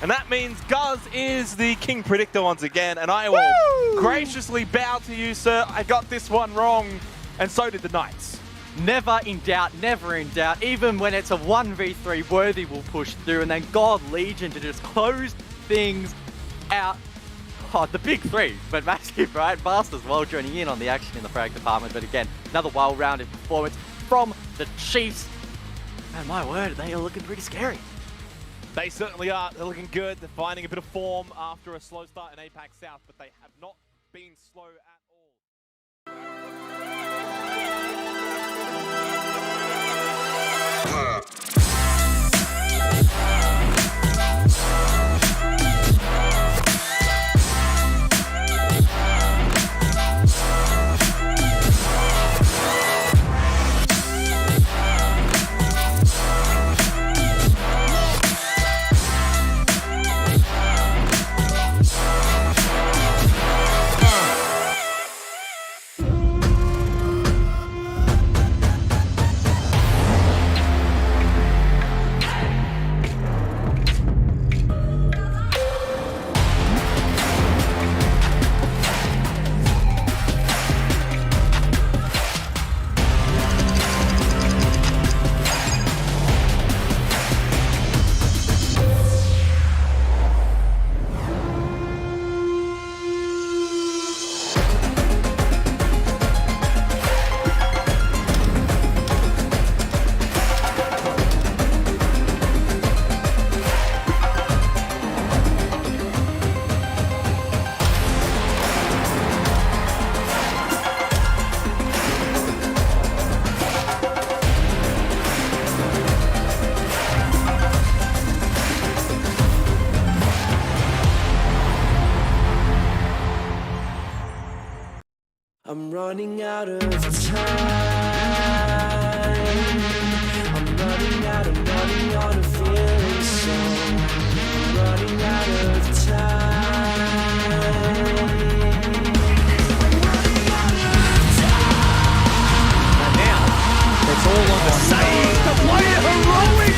And that means Guz is the king predictor once again. And I will graciously bow to you, sir. I got this one wrong. And so did the Knights. Never in doubt, never in doubt. Even when it's a 1v3, Worthy will push through. And then God Legion to just close things out. Oh, the big three, but massive, right? Fast as well, joining in on the action in the frag department. But again, another well-rounded performance from the Chiefs. And my word, they are looking pretty scary. They certainly are. They're looking good. They're finding a bit of form after a slow start in APAC South, but they have not been slow at all. I'm running out of time. I'm running out of feelings, so I'm running out of time. And now, it's all on the same. The player heroic.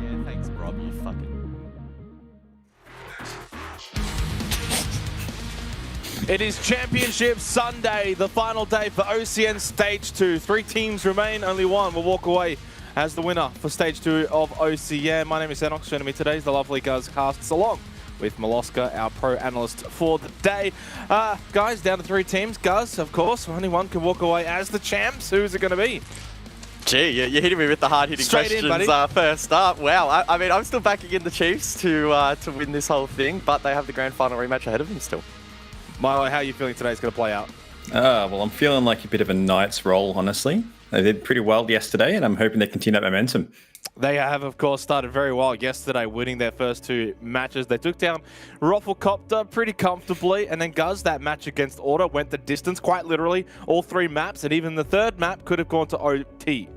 Yeah, thanks, Rob, you fucking... It is Championship Sunday, the final day for OCN Stage 2. 3 teams remain, only one will walk away as the winner for Stage 2 of OCN. My name is Enox, joining me today is the lovely Guz Casts, along with Moloska, our pro analyst for the day. Guys, down to 3 teams. Guz, of course, only one can walk away as the champs. Who is it going to be? Gee, you're hitting me with the hard-hitting Straight in, questions first up. Wow, I mean, I'm still backing in the Chiefs to win this whole thing, but they have the grand final rematch ahead of them still. Milo, how are you feeling today's going to play out? Well, I'm feeling like a bit of a Knights roll, honestly. They did pretty well yesterday, and I'm hoping they continue that momentum. They have, of course, started very well yesterday, winning their first 2 matches. They took down Rafflecopter pretty comfortably, and then Guz, that match against Order, went the distance, quite literally, all 3 maps, and even the 3rd map could have gone to OT.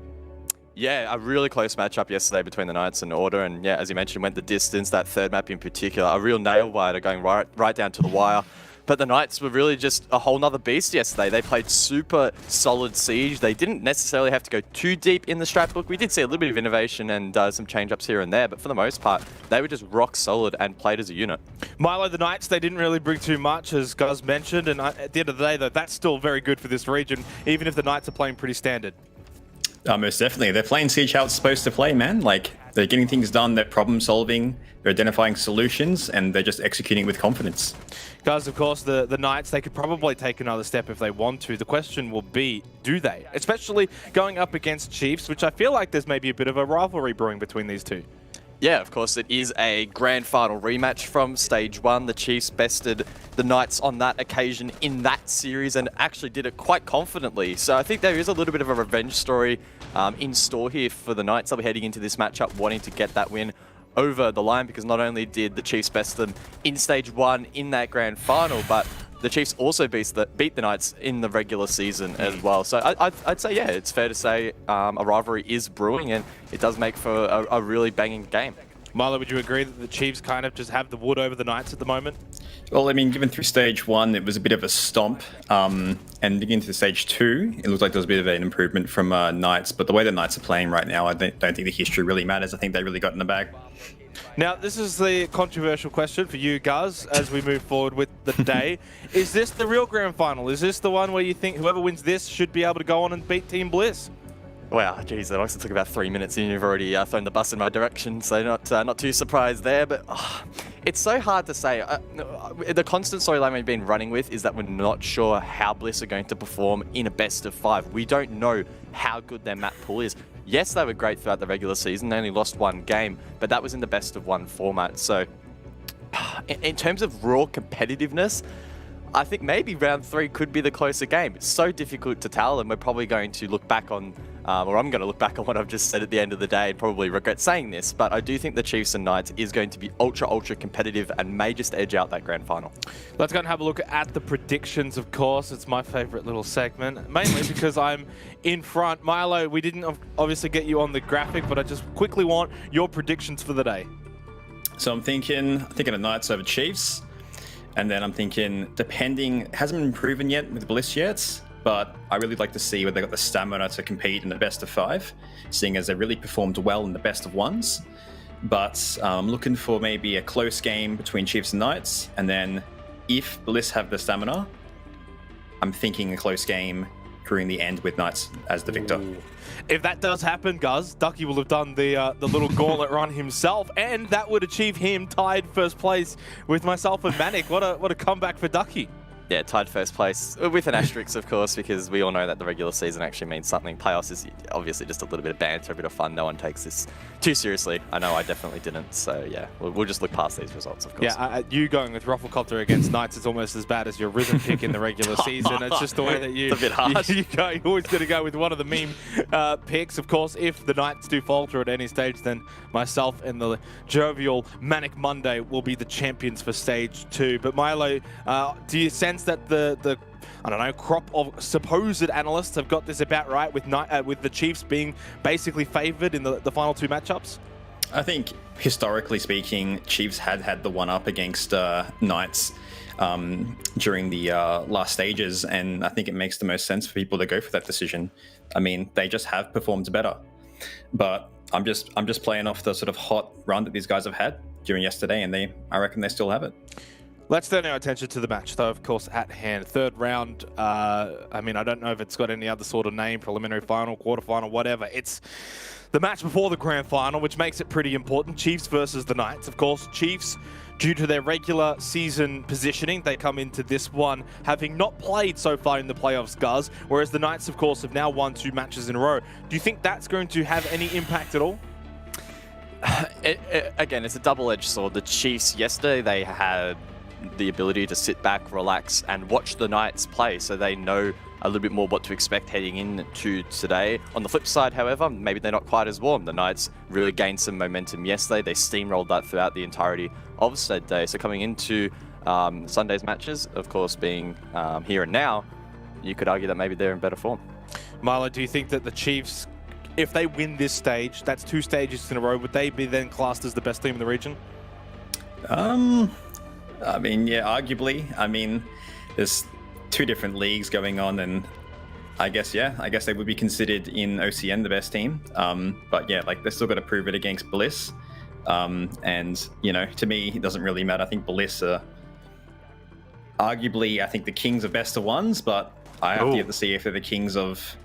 Yeah, a really close matchup yesterday between the Knights and Order, and yeah, as you mentioned, went the distance, that 3rd map in particular, a real nail-biter going right down to the wire. But the Knights were really just a whole nother beast yesterday. They played super solid siege. They didn't necessarily have to go too deep in the strat book. We did see a little bit of innovation and some change-ups here and there, but for the most part, they were just rock solid and played as a unit. Milo, the Knights, they didn't really bring too much, as Guz mentioned, and at the end of the day, though, that's still very good for this region, even if the Knights are playing pretty standard. Most definitely. They're playing Siege how it's supposed to play, man. Like, they're getting things done, they're problem solving, they're identifying solutions, and they're just executing with confidence. Guys, of course, the Knights, they could probably take another step if they want to. The question will be, do they? Especially going up against Chiefs, which I feel like there's maybe a bit of a rivalry brewing between these two. Yeah, of course, it is a grand final rematch from Stage 1. The Chiefs bested the Knights on that occasion in that series and actually did it quite confidently. So I think there is a little bit of a revenge story in store here for the Knights. They'll be heading into this matchup wanting to get that win over the line, because not only did the Chiefs best them in Stage 1 in that grand final, but the Chiefs also beat the Knights in the regular season as well. So I'd say, yeah, it's fair to say a rivalry is brewing, and it does make for a really banging game. Milo, would you agree that the Chiefs kind of just have the wood over the Knights at the moment? Well, I mean, given through Stage 1, it was a bit of a stomp. And digging into Stage 2, it looks like there was a bit of an improvement from Knights. But the way the Knights are playing right now, I don't think the history really matters. I think they really got in the bag. Now, this is the controversial question for you, Guz, as we move forward with the day. Is this the real grand final? Is this the one where you think whoever wins this should be able to go on and beat Team Bliss? Wow, geez, that also took about 3 minutes and you've already thrown the bus in my direction, so not too surprised there, but it's so hard to say. The constant storyline we've been running with is that we're not sure how Bliss are going to perform in a best of 5. We don't know how good their map pool is. Yes, they were great throughout the regular season. They only lost 1 game, but that was in the best of 1 format. So in terms of raw competitiveness, I think maybe round 3 could be the closer game. It's so difficult to tell, and we're probably going to look back on, or I'm going to look back on what I've just said at the end of the day and probably regret saying this, but I do think the Chiefs and Knights is going to be ultra competitive and may just edge out that grand final. Let's go and have a look at the predictions, of course. It's my favorite little segment, mainly because I'm in front. Milo, we didn't obviously get you on the graphic, but I just quickly want your predictions for the day. So I'm thinking of Knights over Chiefs. And then I'm thinking, depending, hasn't been proven yet with Bliss yet, but I really like to see whether they got the stamina to compete in the best of 5, seeing as they really performed well in the best of 1s. But I'm looking for maybe a close game between Chiefs and Knights, and then if Bliss have the stamina, I'm thinking a close game during the end with Knights as the victor. Ooh. If that does happen, Guz, Ducky will have done the little gauntlet run himself, and that would achieve him tied first place with myself and Manic. What a comeback for Ducky. Yeah, tied first place with an asterisk, of course, because we all know that the regular season actually means something. Playoffs is obviously just a little bit of banter, a bit of fun. No one takes this too seriously. I know I definitely didn't. So yeah, we'll just look past these results, of course. Yeah, you going with Rafflecopter against Knights is almost as bad as your rhythm pick in the regular season. It's just the way that you, it's a bit harsh. You're always going to go with one of the meme picks. Of course, if the Knights do falter at any stage, then myself and the jovial Manic Monday will be the champions for Stage 2. But Milo, do you sense that the I don't know, crop of supposed analysts have got this about right with the Chiefs being basically favored in the final 2 matchups? I think, historically speaking, Chiefs had the one-up against Knights during the last stages, and I think it makes the most sense for people to go for that decision. I mean, they just have performed better. But I'm just playing off the sort of hot run that these guys have had during yesterday, and I reckon they still have it. Let's turn our attention to the match, though, of course, at hand. Third round, I mean, I don't know if it's got any other sort of name, preliminary final, quarterfinal, whatever. It's the match before the grand final, which makes it pretty important. Chiefs versus the Knights. Of course, Chiefs, due to their regular season positioning, they come into this one having not played so far in the playoffs, Guz, whereas the Knights, of course, have now won 2 matches in a row. Do you think that's going to have any impact at all? Again, it's a double-edged sword. The Chiefs, yesterday, they had the ability to sit back, relax, and watch the Knights play, so they know a little bit more what to expect heading into today. On the flip side, however, maybe they're not quite as warm. The Knights really gained some momentum yesterday. They steamrolled that throughout the entirety of said day. So coming into Sunday's matches, of course, being here and now, you could argue that maybe they're in better form. Milo, do you think that the Chiefs, if they win this stage, that's 2 stages in a row, would they be then classed as the best team in the region? I mean, yeah, arguably. I mean, there's 2 different leagues going on, and I guess they would be considered in OCN the best team. But yeah, like, they're still got to prove it against Bliss. And, you know, to me, it doesn't really matter. I think Bliss are arguably, I think the kings of best of ones, but I have to get to see if they're the kings of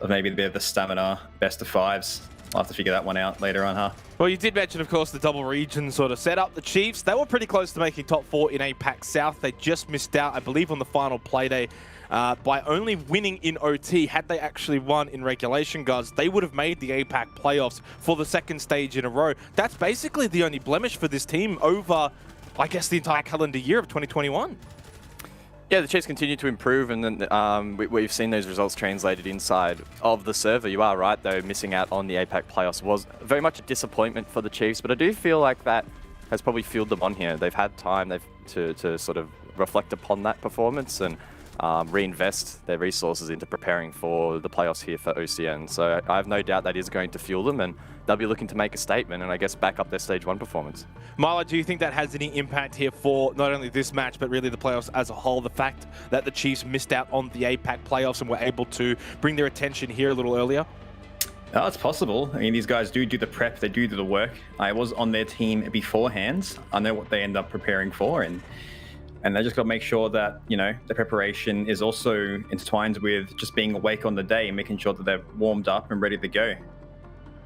maybe they're the stamina best of 5s. I'll have to figure that one out later on, huh? Well, you did mention, of course, the double region sort of setup. The Chiefs, they were pretty close to making top 4 in APAC South. They just missed out, I believe, on the final play day by only winning in OT. Had they actually won in regulation, guys, they would have made the APAC playoffs for the 2nd stage in a row. That's basically the only blemish for this team over, I guess, the entire calendar year of 2021. Yeah, the Chiefs continue to improve, and then we've seen those results translated inside of the server. You are right, though, missing out on the APAC playoffs was very much a disappointment for the Chiefs, but I do feel like that has probably fueled them on here. They've had time to sort of reflect upon that performance and reinvest their resources into preparing for the playoffs here for OCN. So I have no doubt that is going to fuel them, and they'll be looking to make a statement and I guess back up their Stage 1 performance. Milo, do you think that has any impact here for not only this match, but really the playoffs as a whole? The fact that the Chiefs missed out on the APAC playoffs and were able to bring their attention here a little earlier? Oh, it's possible. I mean, these guys do the prep, they do the work. I was on their team beforehand. I know what they end up preparing for, and they just got to make sure that, you know, the preparation is also intertwined with just being awake on the day and making sure that they're warmed up and ready to go.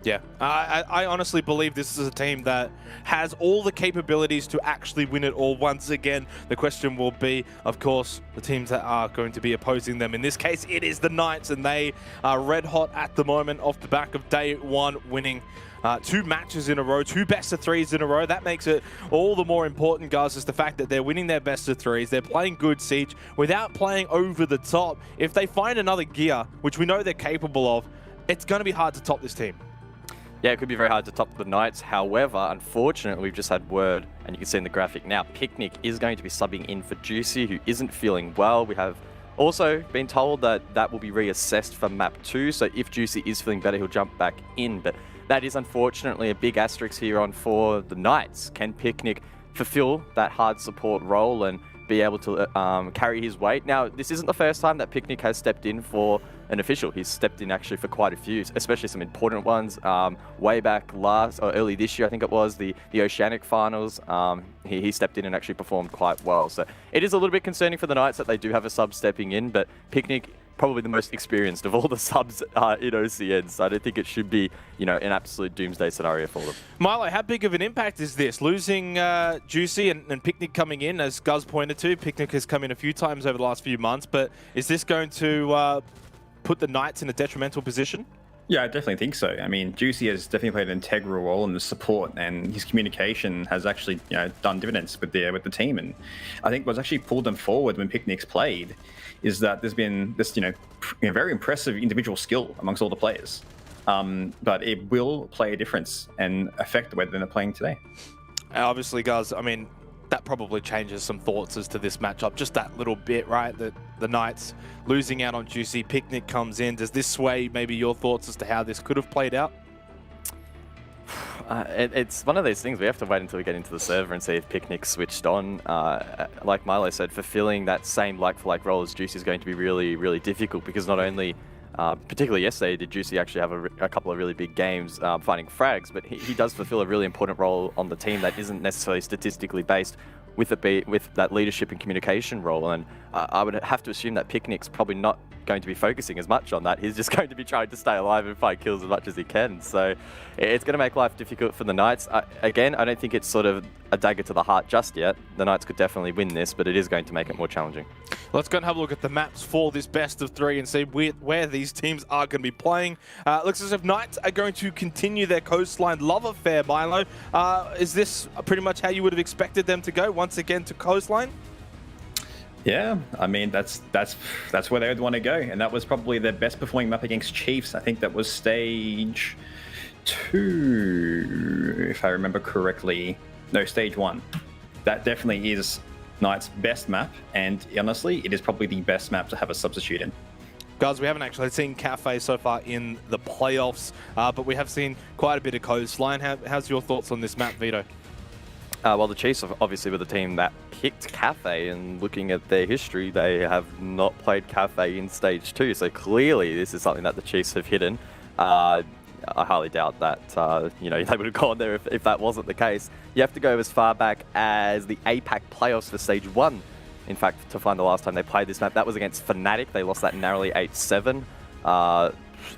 Yeah, I honestly believe this is a team that has all the capabilities to actually win it all. Once again, the question will be, of course, the teams that are going to be opposing them. In this case, it is the Knights, and they are red hot at the moment off the back of day 1, winning 2 matches in a row, 2 best of 3s in a row. That makes it all the more important, guys, is the fact that they're winning their best of 3s. They're playing good Siege without playing over the top. If they find another gear, which we know they're capable of, it's going to be hard to top this team. Yeah, it could be very hard to top the Knights. However, unfortunately, we've just had word, and you can see in the graphic now, Picnic is going to be subbing in for Juicy, who isn't feeling well. We have also been told that that will be reassessed for map 2, so if Juicy is feeling better, he'll jump back in. But that is unfortunately a big asterisk here on for the Knights. Can Picnic fulfill that hard support role and be able to carry his weight? Now, this isn't the first time that Picnic has stepped in for an official. He's stepped in actually for quite a few, especially some important ones. Way back early this year, I think it was, the Oceanic finals, he stepped in and actually performed quite well. So it is a little bit concerning for the Knights that they do have a sub stepping in, but Picnic, probably the most experienced of all the subs in OCN, so I don't think it should be, you know, an absolute doomsday scenario for them. Milo, how big of an impact is this? Losing Juicy and Picnic coming in, as Guz pointed to. Picnic has come in a few times over the last few months, but is this going to put the Knights in a detrimental position? Yeah, I definitely think so. I mean, Juicy has definitely played an integral role in the support, and his communication has actually, you know, done dividends with the team. And I think what's actually pulled them forward when Picnic's played is that there's been this, you know, very impressive individual skill amongst all the players. But it will play a difference and affect the way they're playing today. Obviously, guys, I mean, that probably changes some thoughts as to this matchup, just that little bit, right? That the Knights losing out on Juicy, Picnic comes in. Does this sway maybe your thoughts as to how this could have played out? It's one of those things, we have to wait until we get into the server and see if Picnic switched on. Like Milo said, fulfilling that same like-for-like role as Juicy is going to be really, really difficult, because not only, particularly yesterday, did Juicy actually have a couple of really big games finding frags, but he does fulfill a really important role on the team that isn't necessarily statistically based with that leadership and communication role. And I would have to assume that Picnic's probably not going to be focusing as much on that. He's just going to be trying to stay alive and find kills as much as he can. So it's going to make life difficult for the Knights. Again, I don't think it's sort of a dagger to the heart just yet. The Knights could definitely win this, but it is going to make it more challenging. Let's go and have a look at the maps for this best of 3 and see where these teams are going to be playing. Looks as if Knights are going to continue their coastline love affair, Milo. Is this pretty much how you would have expected them to go once again to coastline? Yeah, I mean, that's where they would want to go. And that was probably their best performing map against Chiefs. I think that was stage 2, if I remember correctly. No, stage 1. That definitely is Knight's best map. And honestly, it is probably the best map to have a substitute in. Guys, we haven't actually seen Cafe so far in the playoffs, but we have seen quite a bit of coastline. How's your thoughts on this map, Veto? Well, the Chiefs obviously were the team that picked Cafe, and looking at their history, they have not played Cafe in Stage 2, so clearly this is something that the Chiefs have hidden. I highly doubt that they would have gone there if that wasn't the case. You have to go as far back as the APAC playoffs for Stage 1. In fact, to find the last time they played this map, that was against Fnatic. They lost that narrowly 8-7.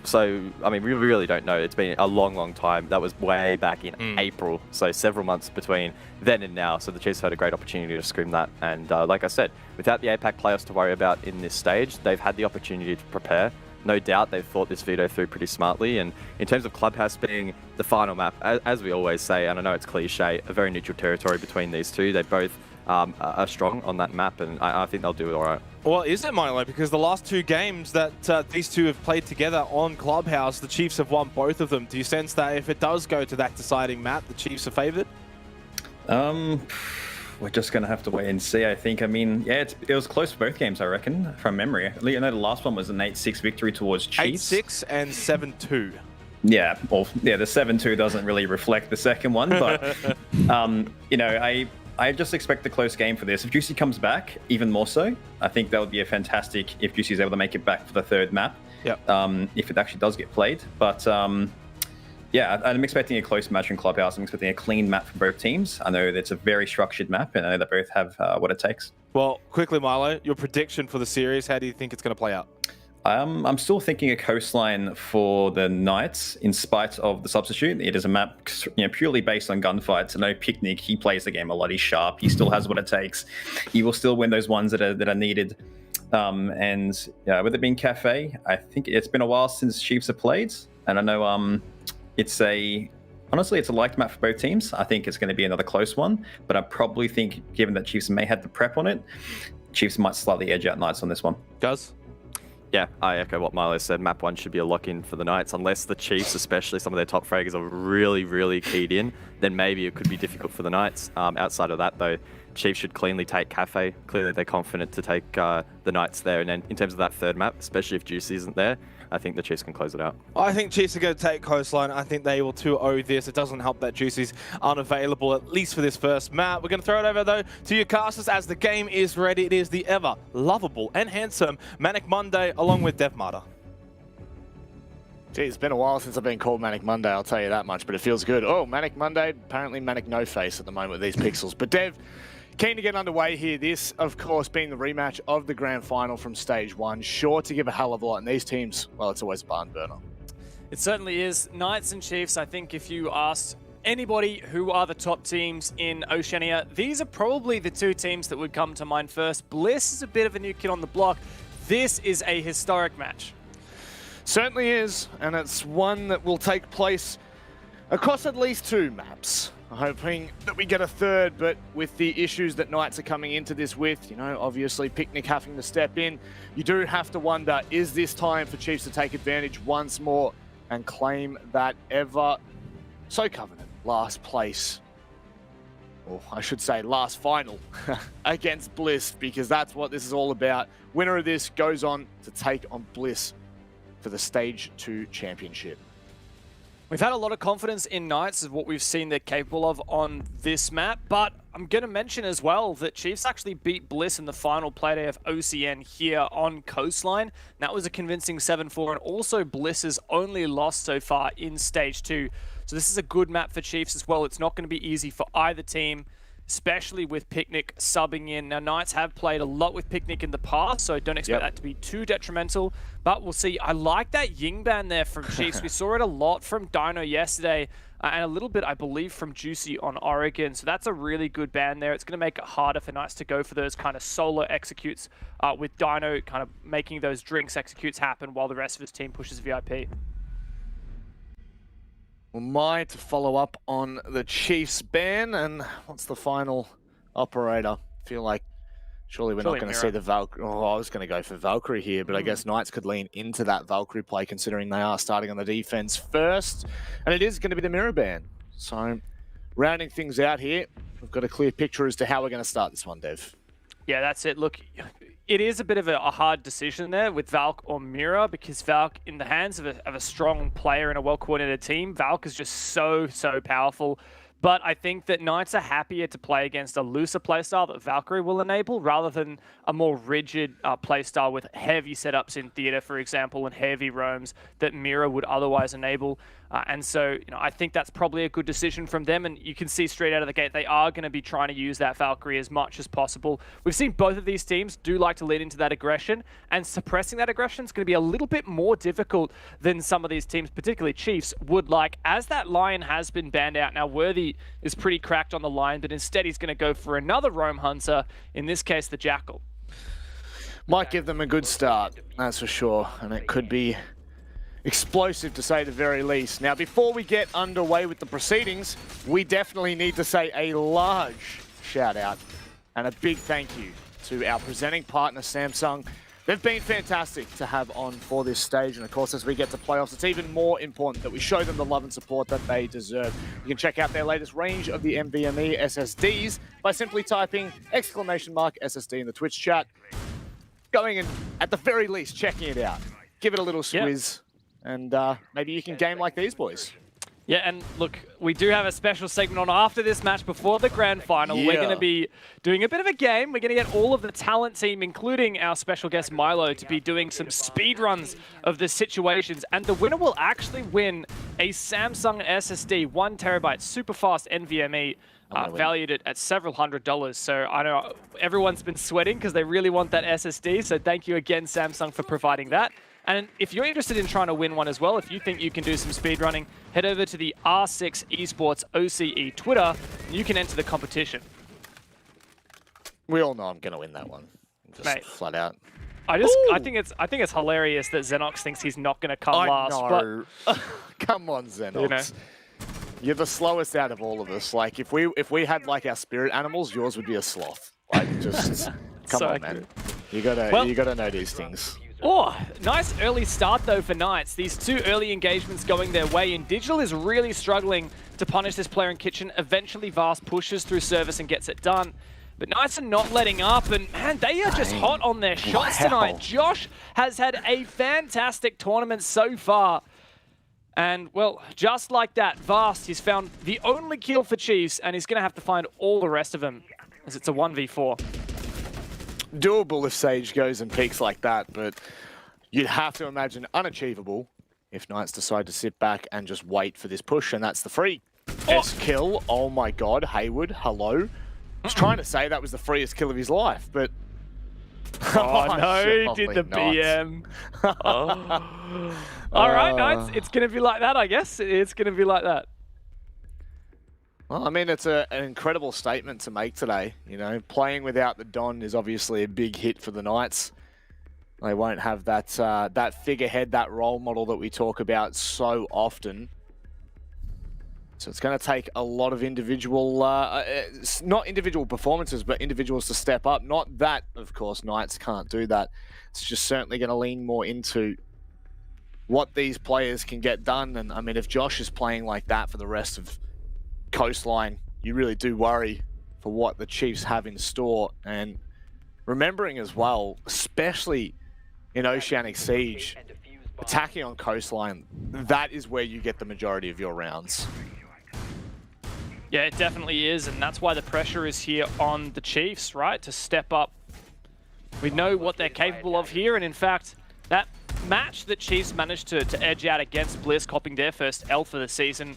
So, I mean, we really don't know. It's been a long, long time. That was way back in April, so several months between then and now. So the Chiefs had a great opportunity to scream that. And like I said, without the APAC playoffs to worry about in this stage, they've had the opportunity to prepare. No doubt they've thought this veto through pretty smartly. And in terms of Clubhouse being the final map, as we always say, and I know it's cliche, a very neutral territory between these two. They both are strong on that map, and I think they'll do it all right. Well, is it, Milo? Because the last 2 games that these two have played together on Clubhouse, the Chiefs have won both of them. Do you sense that if it does go to that deciding map, the Chiefs are favoured? We're just going to have to wait and see, I think. I mean, yeah, it was close for both games, I reckon, from memory. I know the last one was an 8-6 victory towards Chiefs. 8-6 and 7-2. Yeah, well, yeah, the 7-2 doesn't really reflect the second one, but, I just expect a close game for this. If Juicy comes back, even more so, I think that would be a fantastic if Juicy's able to make it back for the 3rd map. Yep. If it actually does get played. But yeah, I'm expecting a close match in Clubhouse. I'm expecting a clean map for both teams. I know it's a very structured map, and I know they both have what it takes. Well, quickly, Milo, your prediction for the series, how do you think it's going to play out? I'm still thinking a coastline for the Knights, in spite of the substitute. It is a map purely based on gunfights. I know Picnic, he plays the game a lot. He's sharp. He still has what it takes. He will still win those ones that are needed. And yeah, with it being Cafe, I think it's been a while since Chiefs have played. And I know honestly, it's a liked map for both teams. I think it's going to be another close one. But I probably think, given that Chiefs may have the prep on it, Chiefs might slightly edge out Knights on this one. Gus? Yeah, I echo what Milo said. Map 1 should be a lock-in for the Knights. Unless the Chiefs, especially some of their top fraggers, are really, really keyed in, then maybe it could be difficult for the Knights. Outside of that, though, Chiefs should cleanly take Cafe. Clearly, they're confident to take the Knights there. And then in terms of that 3rd map, especially if Juicy isn't there, I think the Chiefs can close it out. I think Chiefs are going to take coastline. I think they will 2-0 this. It doesn't help that Juicy's unavailable, at least for this first map. We're going to throw it over, though, to your casters as the game is ready. It is the ever lovable and handsome Manic Monday, along with Dev Marta. Gee, it's been a while since I've been called Manic Monday, I'll tell you that much, but it feels good. Oh, Manic Monday, apparently Manic No Face at the moment with these pixels. But Dev, keen to get underway here. This, of course, being the rematch of the grand final from Stage 1. Sure to give a hell of a lot. And these teams, well, it's always a barn burner. It certainly is. Knights and Chiefs, I think if you asked anybody who are the top teams in Oceania, these are probably the 2 teams that would come to mind first. Bliss is a bit of a new kid on the block. This is a historic match. Certainly is, and it's one that will take place across at least 2 maps. Hoping that we get a 3rd, but with the issues that Knights are coming into this with, obviously Picnic having to step in, you do have to wonder, is this time for Chiefs to take advantage once more and claim that ever so coveted last place, or I should say last final against Bliss, because that's what this is all about. Winner of this goes on to take on Bliss for the Stage 2 championship. We've had a lot of confidence in Knights of what we've seen they're capable of on this map, but I'm going to mention as well that Chiefs actually beat Bliss in the final playday of OCN here on Coastline. That was a convincing 7-4, and also Bliss's only loss so far in Stage 2. So this is a good map for Chiefs as well. It's not going to be easy for either team, especially with Picnic subbing in. Now, Knights have played a lot with Picnic in the past, so don't expect that to be too detrimental, but we'll see. I like that Ying ban there from Chiefs. We saw it a lot from Dino yesterday, and a little bit, I believe, from Juicy on Oregon. So that's a really good ban there. It's going to make it harder for Knights to go for those kind of solo executes with Dino kind of making those drinks executes happen while the rest of his team pushes VIP. Well, Mai to follow up on the Chiefs ban, and what's the final operator? Feel like surely we're not going to see the Valkyrie. Oh, I was going to go for Valkyrie here, but I guess Knights could lean into that Valkyrie play considering they are starting on the defense first, and it is going to be the mirror ban. So rounding things out here, we've got a clear picture as to how we're going to start this one, Dev. Yeah, that's it. Look, it is a bit of a hard decision there with Valk or Mira, because Valk, in the hands of a strong player and a well-coordinated team, Valk is just so powerful. But I think that Knights are happier to play against a looser playstyle that Valkyrie will enable, rather than a more rigid playstyle with heavy setups in theater, for example, and heavy roams that Mira would otherwise enable. And so, I think that's probably a good decision from them. And you can see straight out of the gate, they are going to be trying to use that Valkyrie as much as possible. We've seen both of these teams do like to lead into that aggression, and suppressing that aggression is going to be a little bit more difficult than some of these teams, particularly Chiefs, would like, as that Lion has been banned out. Now, Worthy is pretty cracked on the line, but instead he's going to go for another roam hunter, in this case, the Jackal. Might give them a good start, that's for sure, and it could be explosive to say the very least. Now, before we get underway with the proceedings, we definitely need to say a large shout out and a big thank you to our presenting partner, Samsung. They've been fantastic to have on for this stage, and of course, as we get to playoffs, it's even more important that we show them the love and support that they deserve. You can check out their latest range of the NVMe SSDs by simply typing !SSD in the Twitch chat, going and at the very least checking it out. Give it a little squiz. And maybe you can game like these boys. Yeah, and look, we do have a special segment on after this match before the grand final. We're going to be doing a bit of a game. We're going to get all of the talent team, including our special guest Milo, to be doing some speed runs of the situations. And the winner will actually win a Samsung SSD, 1 terabyte, super fast NVMe, valued at several $100s. So I know everyone's been sweating because they really want that SSD. So thank you again, Samsung, for providing that. And if you're interested in trying to win one as well, if you think you can do some speedrunning, head over to the R6 Esports OCE Twitter, and you can enter the competition. We all know I'm going to win that one. Just Mate, flat out. I think it's hilarious that Xenox thinks he's not going to come last. Know. But come on, Xenox. You're the slowest out of all of us. Like, if we had like our spirit animals, yours would be a sloth. Like, just come on, man. You gotta know these things. Oh, nice early start though for Knights. These two early engagements going their way, and Digital is really struggling to punish this player in Kitchen. Eventually Vast pushes through service and gets it done. But Knights are not letting up, and man, they are just hot on their shots tonight. Josh has had a fantastic tournament so far. And, well, just like that, Vast, he's found the only kill for Chiefs, and he's going to have to find all the rest of them, as it's a 1v4. Doable if Sage goes and peaks like that, but you'd have to imagine unachievable if Knights decide to sit back and just wait for this push, and that's the free S-kill. Oh my god, Hayward, hello. I was trying to say that was the freest kill of his life, but... Oh no, he did the BM. All right, Knights, it's going to be like that, I guess. It's going to be like that. Well, I mean, it's an incredible statement to make today. You know, playing without the Don is obviously a big hit for the Knights. They won't have that that figurehead, that role model that we talk about so often. So it's going to take a lot of individual, not individual performances, but individuals to step up. Not that, of course, Knights can't do that. It's just certainly going to lean more into what these players can get done. And I mean, if Josh is playing like that for the rest of Coastline, you really do worry for what the Chiefs have in store. And remembering as well, especially in Oceanic Siege, attacking on Coastline, that is where you get the majority of your rounds. Yeah, it definitely is, and that's why the pressure is here on the Chiefs, right? To step up. We know what they're capable of here, and in fact, that match that Chiefs managed to edge out against Bliss, copping their first L for the season,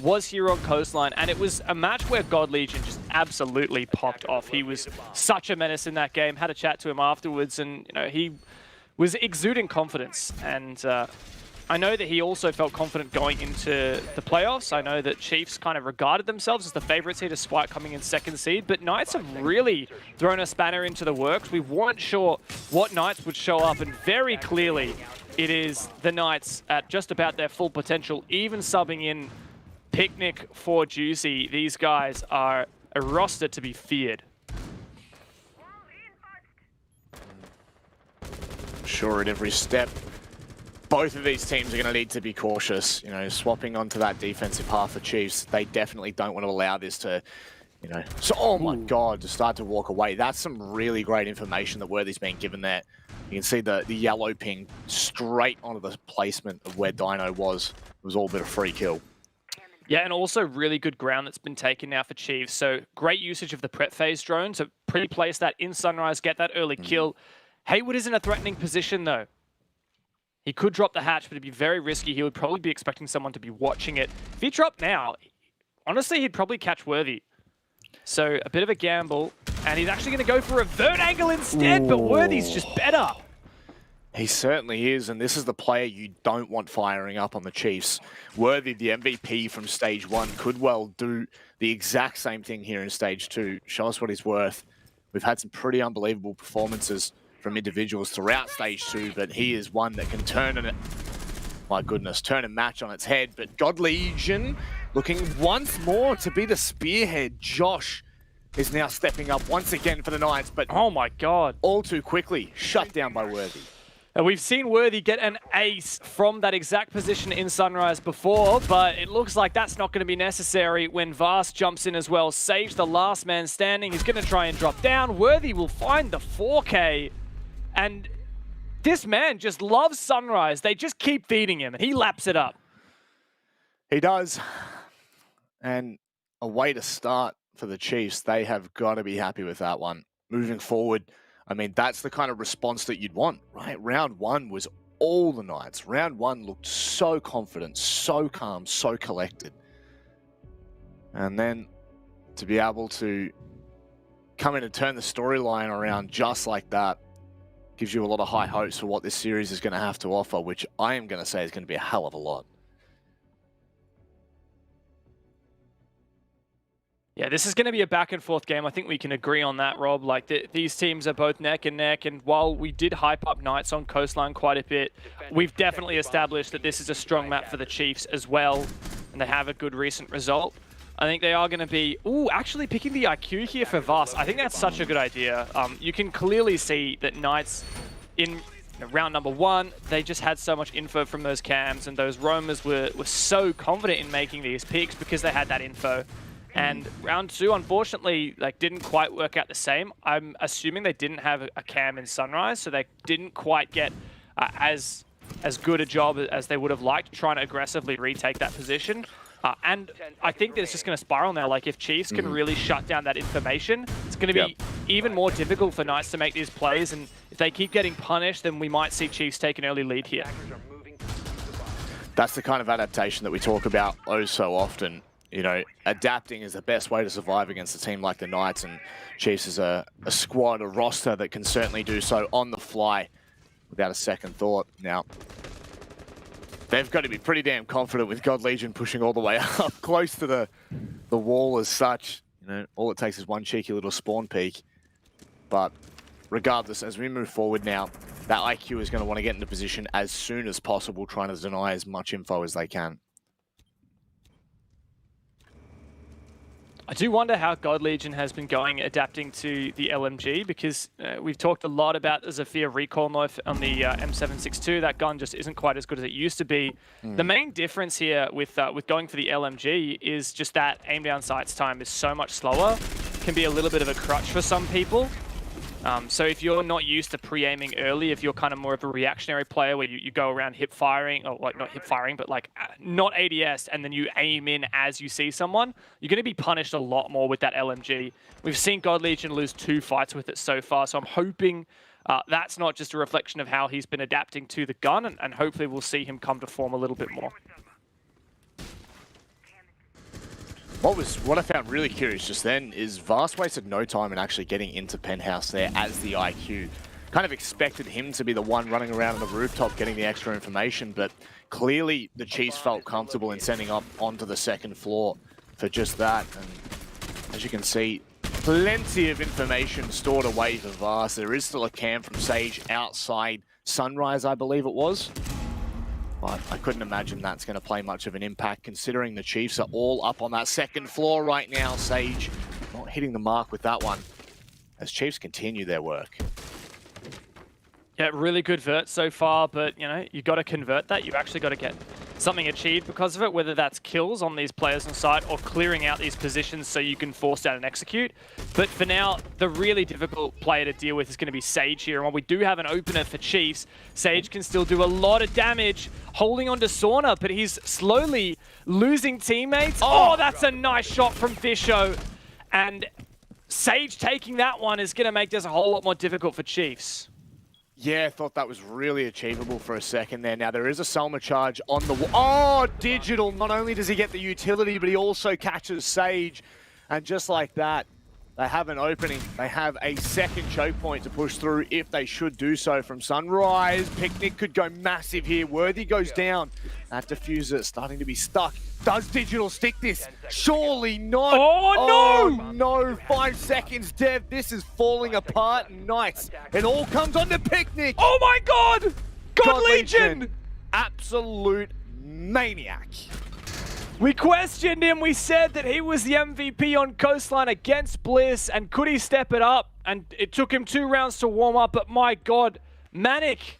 was here on Coastline, and it was a match where God Legion just absolutely popped off. He was such a menace in that game. Had a chat to him afterwards, and he was exuding confidence. And I know that he also felt confident going into the playoffs. I know that Chiefs kind of regarded themselves as the favorites here despite coming in second seed, but Knights have really thrown a spanner into the works. We weren't sure what Knights would show up, and very clearly it is the Knights at just about their full potential, even subbing in Picnic for Juicy. These guys are a roster to be feared. Sure, at every step, both of these teams are going to need to be cautious. Swapping onto that defensive half for Chiefs, they definitely don't want to allow this to, So, oh my God, to start to walk away. That's some really great information that Worthy's been given there. You can see the yellow ping straight onto the placement of where Dino was. It was all a bit of free kill. Yeah, and also really good ground that's been taken now for Chiefs. So great usage of the prep phase drone to pre-place that in Sunrise, get that early kill. Haywood is in a threatening position though. He could drop the hatch, but it'd be very risky. He would probably be expecting someone to be watching it. If he dropped now, honestly, he'd probably catch Worthy. So a bit of a gamble, and he's actually going to go for a vert angle instead, but Worthy's just better. He certainly is, and this is the player you don't want firing up on the Chiefs. Worthy, the MVP from Stage 1, could well do the exact same thing here in Stage 2. Show us what he's worth. We've had some pretty unbelievable performances from individuals throughout Stage 2, but he is one that can turn a match on its head. But God Legion looking once more to be the spearhead. Josh is now stepping up once again for the Knights, but oh my God, all too quickly shut down by Worthy. And we've seen Worthy get an ace from that exact position in Sunrise before, but it looks like that's not going to be necessary when Vast jumps in as well. Sage, the last man standing, he's going to try and drop down. Worthy will find the 4K, and this man just loves Sunrise. They just keep feeding him, and he laps it up. He does. And a way to start for the Chiefs. They have got to be happy with that one. Moving forward, I mean, that's the kind of response that you'd want, right? Round one was all the Knights. Round one looked so confident, so calm, so collected. And then to be able to come in and turn the storyline around just like that gives you a lot of high hopes for what this series is going to have to offer, which I am going to say is going to be a hell of a lot. Yeah, this is going to be a back and forth game. I think we can agree on that, Rob. Like, these teams are both neck and neck, and while we did hype up Knights on Coastline quite a bit, we've definitely established that this is a strong map for the Chiefs as well, and they have a good recent result. I think they are going to be... Ooh, actually picking the IQ here for Vast. I think that's such a good idea. You can clearly see that Knights in round number one, they just had so much info from those cams, and those roamers were so confident in making these picks because they had that info. And round two, unfortunately, didn't quite work out the same. I'm assuming they didn't have a cam in Sunrise, so they didn't quite get as good a job as they would have liked, trying to aggressively retake that position. And I think that it's just going to spiral now. Like, if Chiefs can really shut down that information, it's going to be even more difficult for Knights to make these plays. And if they keep getting punished, then we might see Chiefs take an early lead here. That's the kind of adaptation that we talk about oh so often. You know, adapting is the best way to survive against a team like the Knights, and Chiefs is a squad, a roster that can certainly do so on the fly without a second thought. Now, they've got to be pretty damn confident with God Legion pushing all the way up close to the wall as such. You know, all it takes is one cheeky little spawn peek. But regardless, as we move forward now, that IQ is going to want to get into position as soon as possible, trying to deny as much info as they can. I do wonder how God Legion has been going adapting to the LMG, because we've talked a lot about the Zephyr recoil knife on the M762. That gun just isn't quite as good as it used to be. The main difference here with going for the LMG is just that aim down sights time is so much slower. Can be a little bit of a crutch for some people. So if you're not used to pre-aiming early, if you're kind of more of a reactionary player where you go around hip firing, or like not hip firing, but like not ADS, and then you aim in as you see someone, you're going to be punished a lot more with that LMG. We've seen God Legion lose 2 fights with it so far, so I'm hoping that's not just a reflection of how he's been adapting to the gun, and hopefully we'll see him come to form a little bit more. What I found really curious just then is Vast wasted no time in actually getting into Penthouse there as the IQ. Kind of expected him to be the one running around on the rooftop getting the extra information, but clearly the Chiefs felt comfortable in sending up onto the second floor for just that. And as you can see, plenty of information stored away for Vast. There is still a cam from Sage outside Sunrise, I believe it was. But I couldn't imagine that's going to play much of an impact considering the Chiefs are all up on that second floor right now. Sage not hitting the mark with that one as Chiefs continue their work. Yeah, really good vert so far, but you know, you got to convert that. You've actually got to get something achieved because of it, whether that's kills on these players on site or clearing out these positions so you can force out and execute. But for now, the really difficult player to deal with is going to be Sage here. And while we do have an opener for Chiefs, Sage can still do a lot of damage holding on to Sauna, but he's slowly losing teammates. Oh, that's a nice shot from Fisho. And Sage taking that one is going to make this a whole lot more difficult for Chiefs. Yeah, I thought that was really achievable for a second there. Now, there is a Selma charge on the wall. Oh, Digital. Not only does he get the utility, but he also catches Sage. And just like that, they have an opening. They have a second choke point to push through if they should do so from Sunrise. Picnic could go massive here. Worthy goes down. That diffuser starting to be stuck. Does Digital stick this? Surely not. Oh, no! Oh, no. 5 seconds, Dev. This is falling apart. Nice. It all comes on to Picnic. Oh, my God! God Legion! Absolute maniac. We questioned him. We said that he was the MVP on Coastline against Bliss, and could he step it up? And it took him 2 rounds to warm up, but my God, Manic.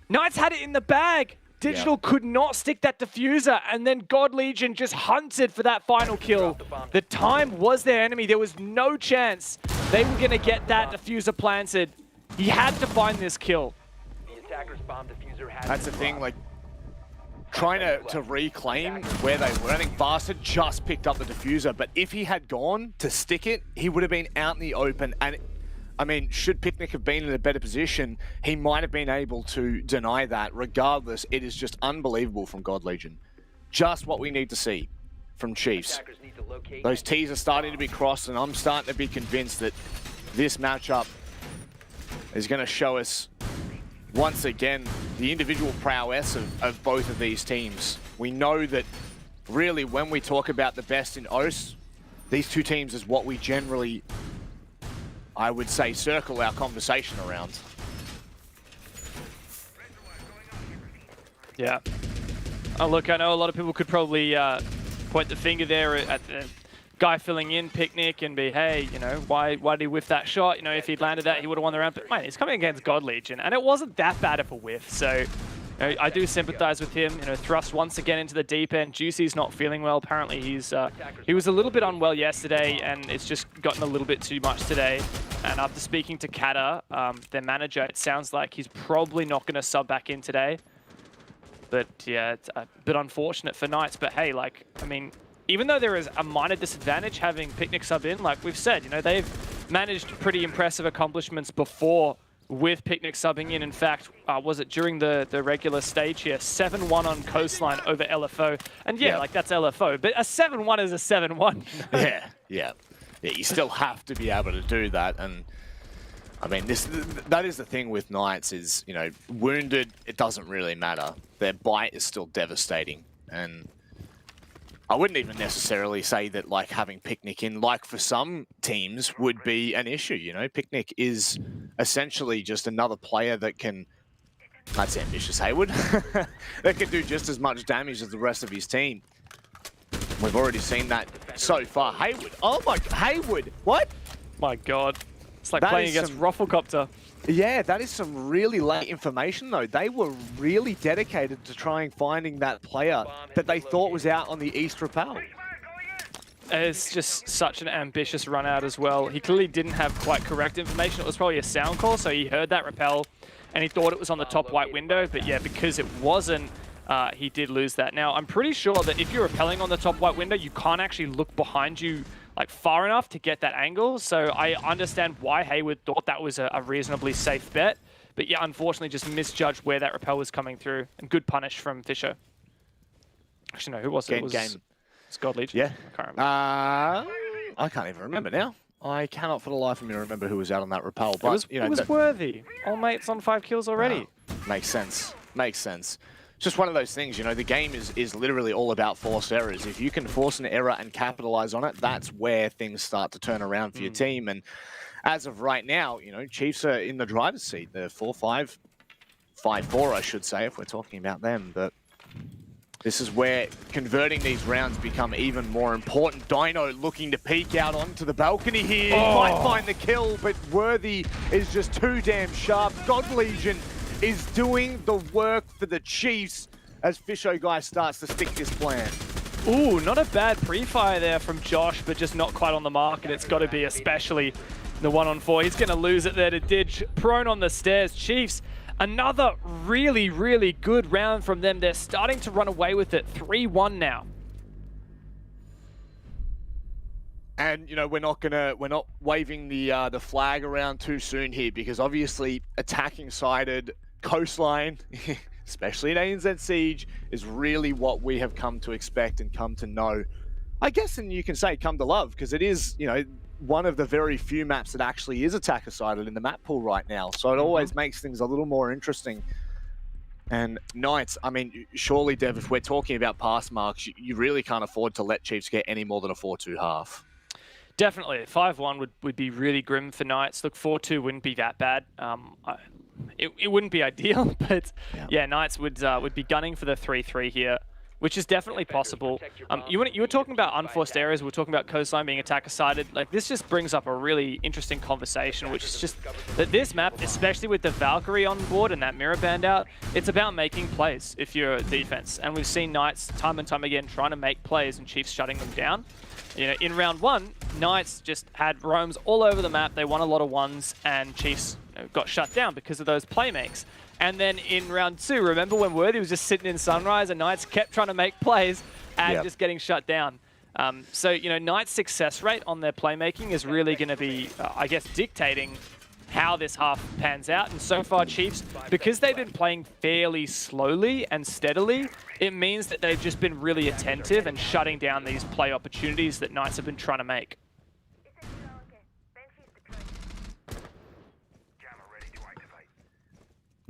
Knights had it in the bag. Digital could not stick that diffuser, and then God Legion just hunted for that final kill. The time was their enemy. There was no chance they were going to get that diffuser planted. He had to find this kill. The attacker's bomb diffuser has That's the thing, like, trying to reclaim where they were. I think Vast had just picked up the diffuser, but if he had gone to stick it, he would have been out in the open. And I mean, should Picnic have been in a better position, he might have been able to deny that. Regardless, it is just unbelievable from God Legion. Just what we need to see from Chiefs. Those T's are starting to be crossed, and I'm starting to be convinced that this matchup is going to show us once again the individual prowess of both of these teams. We know that really when we talk about the best in OCE, these two teams is what we generally, I would say, circle our conversation around. Yeah. Oh, look, I know a lot of people could probably point the finger there at the guy filling in Picnic and be, hey, you know, why did he whiff that shot? You know, if he'd landed that, he would have won the round. But, man, he's coming against God Legion, and it wasn't that bad of a whiff. So, you know, I do sympathize with him. You know, thrust once again into the deep end. Juicy's not feeling well. Apparently, he was a little bit unwell yesterday, and it's just gotten a little bit too much today. And after speaking to Kata, their manager, it sounds like he's probably not going to sub back in today. But yeah, it's a bit unfortunate for Knights. But hey, like, I mean, even though there is a minor disadvantage having Picnic sub in, like we've said, you know, they've managed pretty impressive accomplishments before with Picnic subbing in. In fact, was it during the regular stage here, 7-1 on Coastline over LFO. And yeah, like that's LFO, but a 7-1 is a 7-1. Yeah, you still have to be able to do that. And I mean, that is the thing with Knights is, you know, wounded, it doesn't really matter. Their bite is still devastating. And I wouldn't even necessarily say that like having Picnic in, like for some teams, would be an issue. You know, Picnic is essentially just another player that can, that's ambitious, Haywood, that can do just as much damage as the rest of his team. We've already seen that so far. Haywood, oh my, Haywood, what? My God, it's like That playing is against some- Rufflecopter. Yeah, that is some really late information though. They were really dedicated to trying finding that player that they thought was out on the East Rappel. It's just such an ambitious run out as well. He clearly didn't have quite correct information. It was probably a sound call, so he heard that rappel and he thought it was on the top white window. But yeah, because it wasn't, he did lose that. Now, I'm pretty sure that if you're rappelling on the top white window, you can't actually look behind you like far enough to get that angle. So I understand why Hayward thought that was a reasonably safe bet. But yeah, unfortunately just misjudged where that rappel was coming through. And good punish from Fisher. Actually, no, who was it? It was God Legion. Yeah. I can't remember. I can't even remember now. I cannot for the life of me remember who was out on that rappel. But, It was Worthy. All mates on 5 kills already. Makes sense. Makes sense. It's just one of those things, you know, the game is literally all about forced errors. If you can force an error and capitalize on it, that's where things start to turn around for your team. And as of right now, you know, Chiefs are in the driver's seat. They're 4-5, 5-4, I should say, if we're talking about them. But this is where converting these rounds become even more important. Dino looking to peek out onto the balcony here. He might find the kill, but Worthy is just too damn sharp. God Legion is doing the work for the Chiefs as Fisho Guy starts to stick this plan. Ooh, not a bad pre-fire there from Josh, but just not quite on the mark, and it's got to be especially the 1-on-4. He's going to lose it there to Didge. Prone on the stairs. Chiefs, another really, really good round from them. They're starting to run away with it. 3-1 now. And you know, we're not waving the flag around too soon here, because obviously attacking sided coastline, especially in ANZ Siege, is really what we have come to expect and come to know. I guess, and you can say come to love, because it is, you know, one of the very few maps that actually is attacker sided in the map pool right now. So it always makes things a little more interesting. And Knights, I mean, surely, Dev, if we're talking about pass marks, you really can't afford to let Chiefs get any more than a 4-2 half. Definitely. 5-1 would be really grim for Knights. Look, 4-2 wouldn't be that bad. It wouldn't be ideal, but yeah, Knights would be gunning for the 3-3 here, which is definitely possible. You were talking about unforced errors. We were talking about coastline being attacker-sided. Like, this just brings up a really interesting conversation, which is just that this map, especially with the Valkyrie on board and that mirror band out, it's about making plays if you're a defense. And we've seen Knights time and time again trying to make plays and Chiefs shutting them down. You know, in round 1, Knights just had roams all over the map. They won a lot of ones, and Chiefs got shut down because of those play makes. And then in round 2, remember when Worthy was just sitting in Sunrise and Knights kept trying to make plays and just getting shut down. So, you know, Knights' success rate on their playmaking is really going to be, I guess, dictating how this half pans out. And so far, Chiefs, because they've been playing fairly slowly and steadily, it means that they've just been really attentive and shutting down these play opportunities that Knights have been trying to make.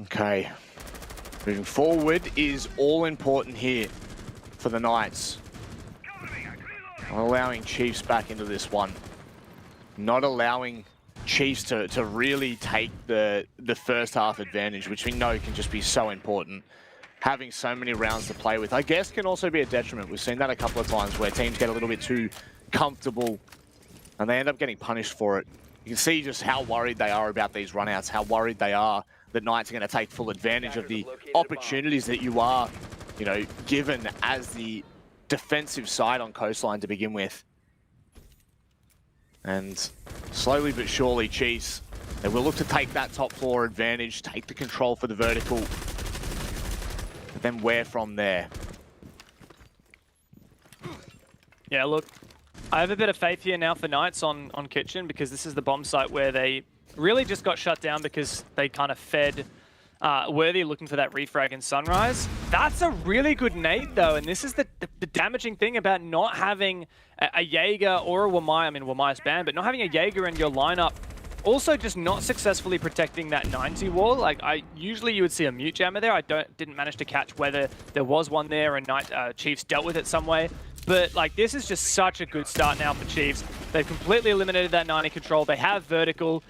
Okay. Moving forward is all important here for the Knights. Not allowing Chiefs back into this one. Not allowing Chiefs to really take the first half advantage, which we know can just be so important. Having so many rounds to play with, I guess, can also be a detriment. We've seen that a couple of times where teams get a little bit too comfortable and they end up getting punished for it. You can see just how worried they are about these runouts, how worried they are that Knights are going to take full advantage of the opportunities that you are, you know, given as the defensive side on coastline to begin with. And slowly but surely, Chiefs, they will look to take that top floor advantage, take the control for the vertical, but then where from there? Yeah, look, I have a bit of faith here now for Knights on Kitchen, because this is the bomb site where they really just got shut down because they kind of fed Worthy looking for that refrag in Sunrise. That's a really good nade, though, and this is the damaging thing about not having a Jaeger or a Wamai. I mean, Wamai's banned, but not having a Jaeger in your lineup. Also, just not successfully protecting that 90 wall. Like, usually you would see a mute jammer there. I didn't manage to catch whether there was one there and Chiefs dealt with it some way. But like, this is just such a good start now for Chiefs. They've completely eliminated that 90 control. They have vertical.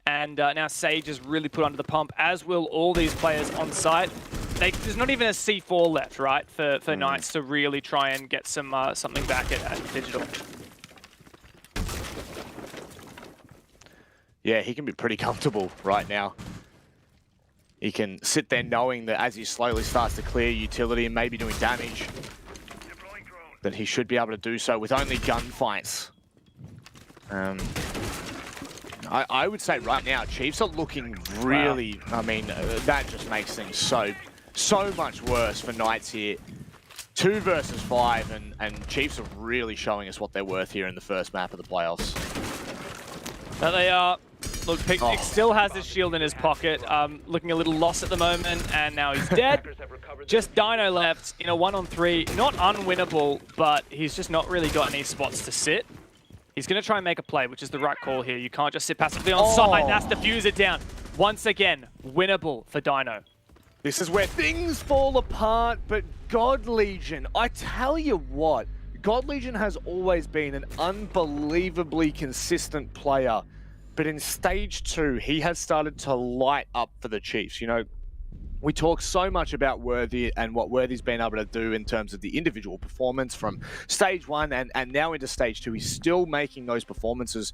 And now Sage is really put under the pump, as will all these players on site. There's not even a C4 left, right, for Knights to really try and get some something back at Digital. Yeah, he can be pretty comfortable right now. He can sit there knowing that as he slowly starts to clear utility and maybe doing damage, that he should be able to do so with only gunfights. I would say right now, Chiefs are looking really, I mean, that just makes things so so much worse for Knights here. 2 versus 5, and Chiefs are really showing us what they're worth here in the first map of the playoffs. There they are. Look, Picnic still has his shield in his pocket, looking a little lost at the moment, and now he's dead. Just Dino left in a 1-on-3. Not unwinnable, but he's just not really got any spots to sit. He's going to try and make a play, which is the right call here. You can't just sit passively on side. That's to fuse it down. Once again, winnable for Dino. This is where things fall apart, but God Legion, I tell you what, God Legion has always been an unbelievably consistent player, but in Stage 2, he has started to light up for the Chiefs. You know, we talk so much about Worthy and what Worthy's been able to do in terms of the individual performance from Stage 1 and now into Stage 2. He's still making those performances,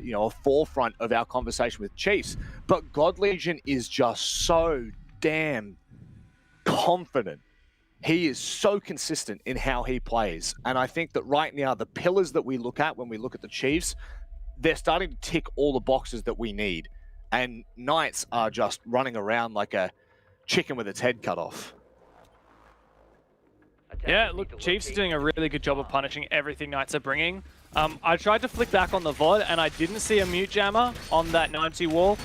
you know, a forefront of our conversation with Chiefs. But God Legion is just so damn confident. He is so consistent in how he plays. And I think that right now, the pillars that we look at when we look at the Chiefs, they're starting to tick all the boxes that we need. And Knights are just running around like a chicken with its head cut off. Yeah, look, Chiefs are doing a really good job of punishing everything Knights are bringing. I tried to flick back on the VOD and I didn't see a mute jammer on that 90 wall,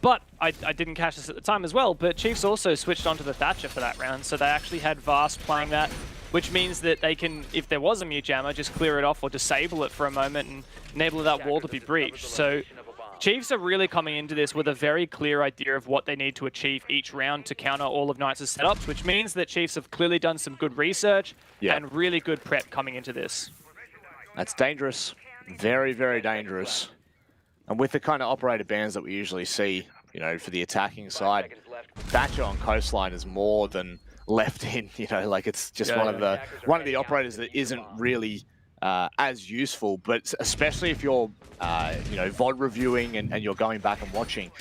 but I didn't catch this at the time as well, but Chiefs also switched onto the Thatcher for that round, so they actually had Vast playing that, which means that they can, if there was a mute jammer, just clear it off or disable it for a moment and enable that wall to be breached. So Chiefs are really coming into this with a very clear idea of what they need to achieve each round to counter all of Knights' setups, which means that Chiefs have clearly done some good research and really good prep coming into this. That's dangerous. Very, very dangerous. And with the kind of operator bans that we usually see, you know, for the attacking side, Thatcher on Coastline is more than left in, you know, like it's just one of the operators that isn't really as useful, but especially if you're, you know, VOD reviewing and you're going back and watching.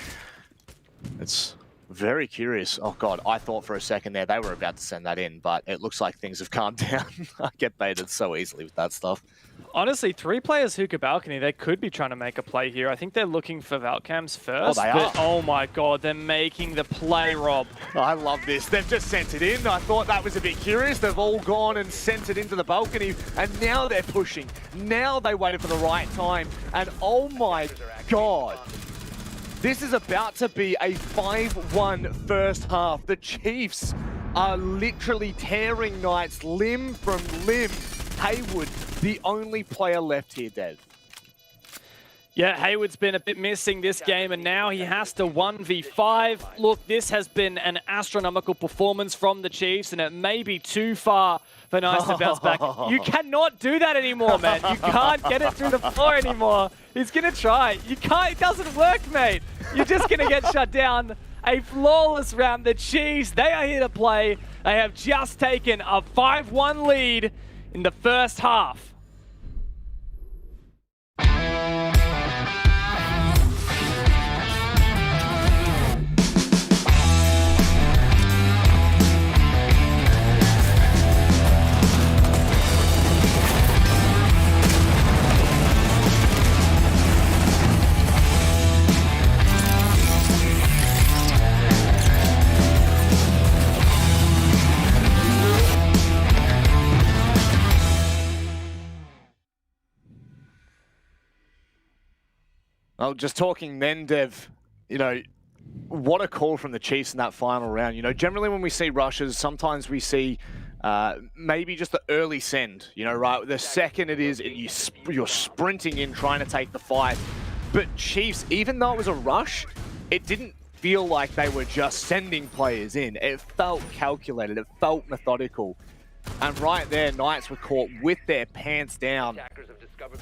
It's very curious. Oh God, I thought for a second there they were about to send that in, but it looks like things have calmed down. I get baited so easily with that stuff. Honestly, 3 players hookah balcony, they could be trying to make a play here. I think they're looking for Valcams first. Oh, they are. Oh my God, they're making the play, Rob. I love this. They've just sent it in. I thought that was a bit curious. They've all gone and sent it into the balcony, and now they're pushing. Now they waited for the right time, and oh my God. This is about to be a 5-1 first half. The Chiefs are literally tearing Knights limb from limb. Haywood, the only player left here, Dev. Yeah, Haywood's been a bit missing this game, and now he has to 1v5. Look, this has been an astronomical performance from the Chiefs, and it may be too far for Knights to bounce back. You cannot do that anymore, man. You can't get it through the floor anymore. He's going to try. You can't. It doesn't work, mate. You're just going to get shut down. A flawless round. The Chiefs, they are here to play. They have just taken a 5-1 lead in the first half. Well, just talking then, Dev, you know, what a call from the Chiefs in that final round. You know, generally when we see rushes, sometimes we see maybe just the early send, you know, right? The second it is, you're sprinting in trying to take the fight. But Chiefs, even though it was a rush, it didn't feel like they were just sending players in. It felt calculated. It felt methodical. And right there, Knights were caught with their pants down.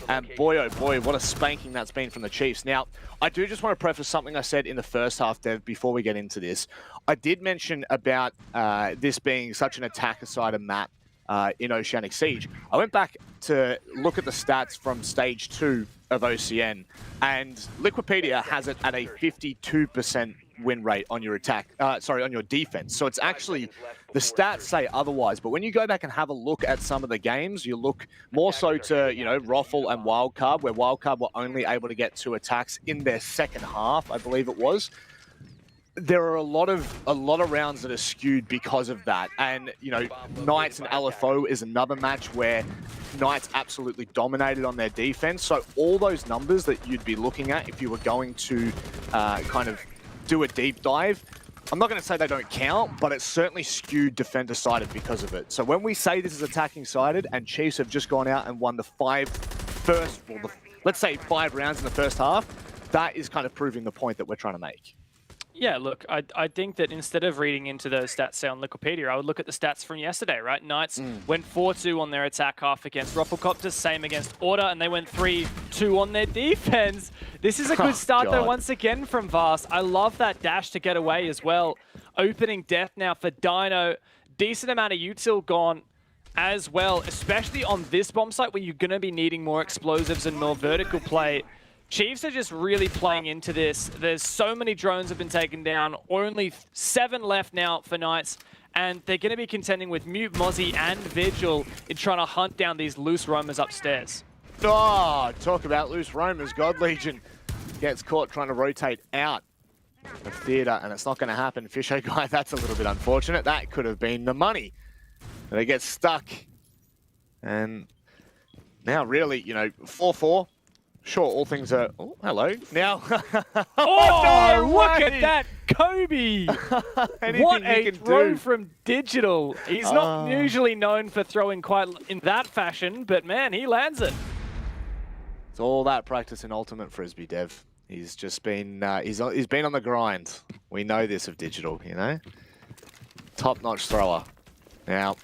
And boy, oh boy, what a spanking that's been from the Chiefs. Now, I do just want to preface something I said in the first half, Dev, before we get into this. I did mention about this being such an attacker-sided map in Oceanic Siege. I went back to look at the stats from Stage 2 of OCN, and Liquipedia has it at a 52% win rate on your attack, on your defense. So it's actually, the stats say otherwise, but when you go back and have a look at some of the games, you look more so to, you know, Roffle and Wildcard, where Wildcard were only able to get 2 attacks in their second half, I believe it was. there are a lot of rounds that are skewed because of that. And, you know, Knights and LFO is another match where Knights absolutely dominated on their defense. So all those numbers that you'd be looking at if you were going to kind of do a deep dive, I'm not going to say they don't count, but it's certainly skewed defender-sided because of it. So when we say this is attacking-sided and Chiefs have just gone out and won let's say 5 rounds in the first half, that is kind of proving the point that we're trying to make. Yeah, look, I think that instead of reading into those stats, say, on Wikipedia, I would look at the stats from yesterday, right? Knights went 4-2 on their attack half against Rufflecopters, same against Order, and they went 3-2 on their defense. This is a good start, though, once again, from Vast. I love that dash to get away as well. Opening death now for Dino. Decent amount of util gone as well, especially on this bomb site where you're going to be needing more explosives and more vertical play. Chiefs are just really playing into this. There's so many drones have been taken down. Only 7 left now for Knights. And they're going to be contending with Mute, Mozzie, and Vigil in trying to hunt down these loose roamers upstairs. Oh, talk about loose roamers. God Legion gets caught trying to rotate out of theater, and it's not going to happen. Fisher guy, that's a little bit unfortunate. That could have been the money. They get stuck. And now really, you know, 4-4. Sure, all things are... Oh, hello. Now... oh, no, look at that, Kobe! What a can throw do. from Digital. He's not usually known for throwing quite in that fashion, but man, he lands it. It's all that practice in Ultimate Frisbee, Dev. He's just been... he's been on the grind. We know this of Digital, you know? Top-notch thrower. Now,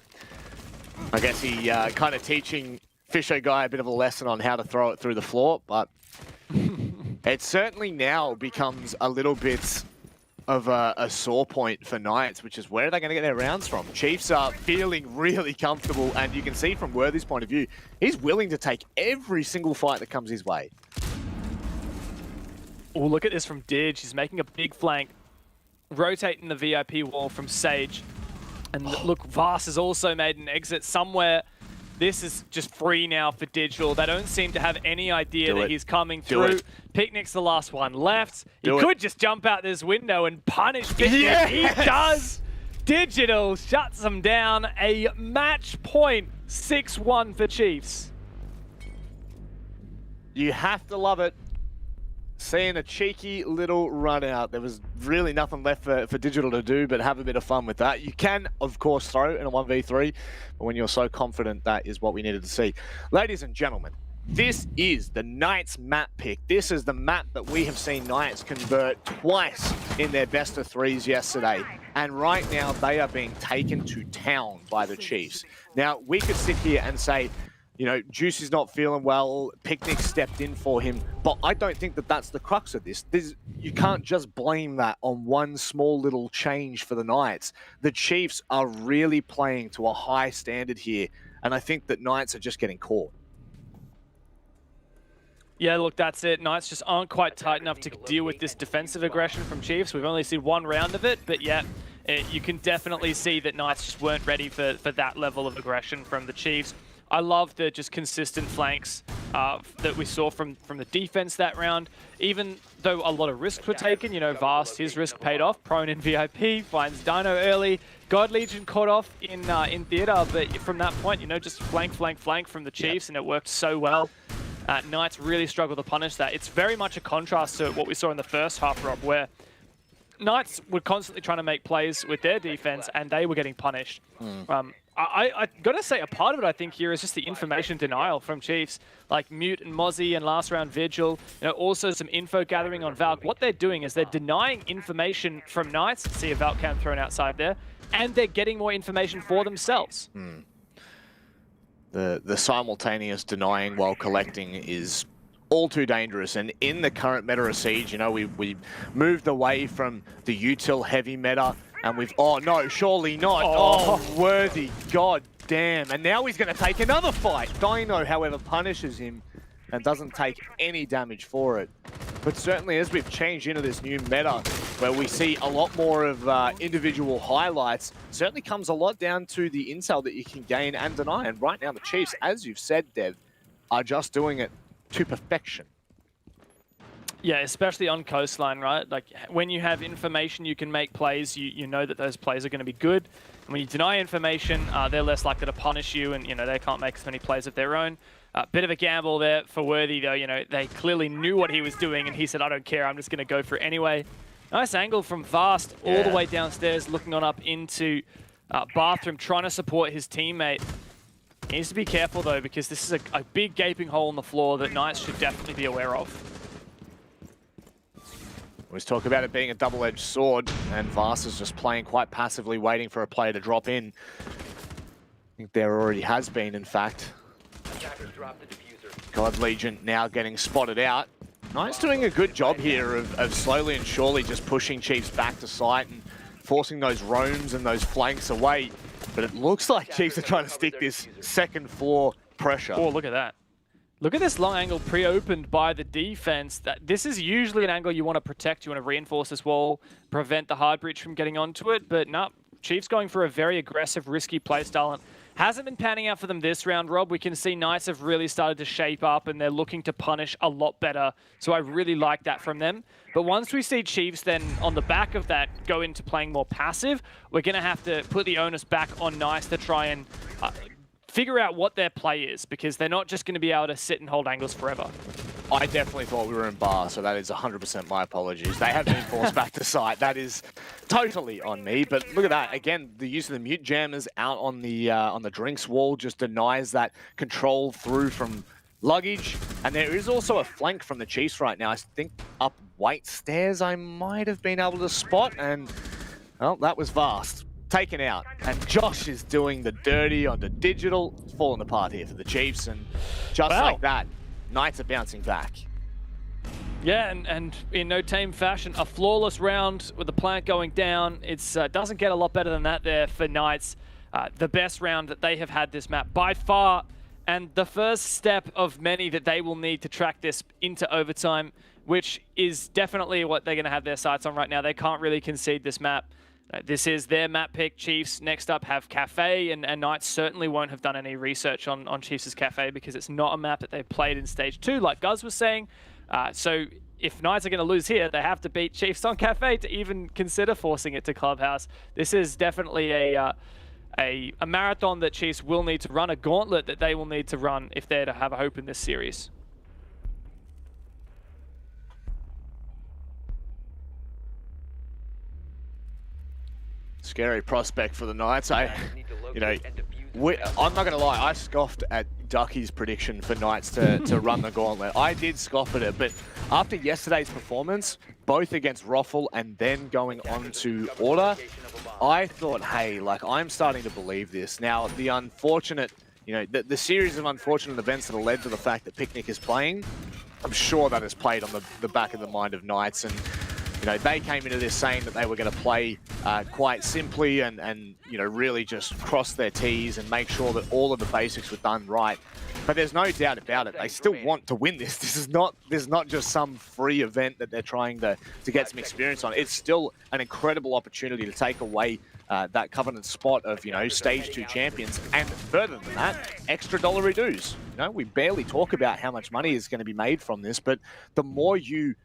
I guess he kind of teaching... Fisher guy a bit of a lesson on how to throw it through the floor, but it certainly now becomes a little bit of a sore point for Knights, which is where are they going to get their rounds from? Chiefs are feeling really comfortable, and you can see from Worthy's point of view, he's willing to take every single fight that comes his way. Oh, look at this from Dig. He's making a big flank, rotating the VIP wall from Sage. And look, Vast has also made an exit somewhere. This is just free now for Digital. They don't seem to have any idea that he's coming through. Picnic's the last one left. He could just jump out this window and punish Picnic. Yes! He does. Digital shuts them down. A match point, 6-1 for Chiefs. You have to love it. Seeing a cheeky little run out. There was really nothing left for Digital to do but have a bit of fun with that. You can, of course, throw in a 1v3, but when you're so confident, that is what we needed to see. Ladies and gentlemen, this is the Knights map pick. This is the map that we have seen Knights convert twice in their best of 3s yesterday. And right now, they are being taken to town by the Chiefs. Now, we could sit here and say, you know, Juicy's not feeling well, Picnic stepped in for him, but I don't think that that's the crux of this. You can't just blame that on one small little change for the Knights. The Chiefs are really playing to a high standard here, and I think that Knights are just getting caught. Yeah, look, that's it. Knights just aren't quite tight enough to deal with this defensive aggression from Chiefs. We've only seen 1 round of it, but yeah, you can definitely see that Knights just weren't ready for that level of aggression from the Chiefs. I love the just consistent flanks that we saw from the defense that round. Even though a lot of risks were taken, you know, Vast, his risk paid off. Prone in VIP, finds Dino early. God Legion caught off in theater, but from that point, you know, just flank from the Chiefs, and it worked so well. Knights really struggled to punish that. It's very much a contrast to what we saw in the first half, Rob, where Knights were constantly trying to make plays with their defense, and they were getting punished. I gotta say, a part of it I think here is just the information denial from Chiefs, like Mute and Mozzie and last round Vigil. You know, also some info gathering on Valk. What they're doing is they're denying information from Knights. See a Valk cam thrown outside there, and they're getting more information for themselves. The simultaneous denying while collecting is all too dangerous, and in the current meta of Siege, you know, we moved away from the util heavy meta. And we've... Oh, no, surely not. Oh, Worthy. God damn. And now he's going to take another fight. Dino, however, punishes him and doesn't take any damage for it. But certainly, as we've changed into this new meta, where we see a lot more of individual highlights, certainly comes a lot down to the intel that you can gain and deny. And right now, the Chiefs, as you've said, Dev, are just doing it to perfection. Yeah, especially on coastline, right? Like when you have information, you can make plays. You know that those plays are going to be good. And when you deny information, they're less likely to punish you, and they can't make as many plays of their own. Bit of a gamble there for Worthy, though. They clearly knew what he was doing, and he said, "I don't care. I'm just going to go for it anyway." Nice angle from Vast all the way downstairs, looking on up into bathroom, trying to support his teammate. He needs to be careful, though, because this is a big gaping hole in the floor that Knights should definitely be aware of. Always talk about it being a double-edged sword, and Vast is just playing quite passively, waiting for a player to drop in. I think there already has been, in fact. God Legion now getting spotted out. Knights doing a good job here of slowly and surely just pushing Chiefs back to site and forcing those roams and those flanks away. But it looks like Chiefs are trying to stick this second floor pressure. Oh, look at that. Look at this long angle pre-opened by the defense. This is usually an angle you want to protect. You want to reinforce this wall, prevent the hard breach from getting onto it. But no, Chiefs going for a very aggressive, risky playstyle. And hasn't been panning out for them this round, Rob. We can see Knights have really started to shape up and they're looking to punish a lot better. So I really like that from them. But once we see Chiefs then on the back of that go into playing more passive, we're going to have to put the onus back on Knights to try and figure out what their play is, because they're not just going to be able to sit and hold angles forever. I definitely thought we were in bar, so that is 100% my apologies. They have been forced back to site. That is totally on me. But look at that. Again, the use of the mute jammers out on the drinks wall just denies that control through from luggage. And there is also a flank from the Chiefs right now. I think up White Stairs I might have been able to spot. And, well, that was Vast. Taken out, and Josh is doing the dirty onto Digital. It's falling apart here for the Chiefs, and just like that, Knights are bouncing back. Yeah, and in no tame fashion, a flawless round with the plant going down. It doesn't get a lot better than that there for Knights. The best round that they have had this map by far, and the first step of many that they will need to track this into overtime, which is definitely what they're going to have their sights on right now. They can't really concede this map. This is their map pick. Chiefs next up have Cafe, and Knights certainly won't have done any research on Chiefs' Cafe because it's not a map that they've played in Stage 2, like Guz was saying. So if Knights are going to lose here, they have to beat Chiefs on Cafe to even consider forcing it to Clubhouse. This is definitely a marathon that Chiefs will need to run, a gauntlet that they will need to run if they're to have a hope in this series. Scary prospect for the Knights. I'm not going to lie, I scoffed at Ducky's prediction for Knights to run the gauntlet. I did scoff at it, but after yesterday's performance, both against Roffle and then going on to Order, I thought, hey, I'm starting to believe this. Now, the unfortunate, the series of unfortunate events that have led to the fact that Picnic is playing, I'm sure that has played on the back of the mind of Knights, and they came into this saying that they were going to play quite simply and really just cross their T's and make sure that all of the basics were done right. But there's no doubt about it. They still want to win this. This is not just some free event that they're trying to get some experience on. It's still an incredible opportunity to take away that covenant spot of, Stage 2 champions. And further than that, extra $1 dues. We barely talk about how much money is going to be made from this, but the more you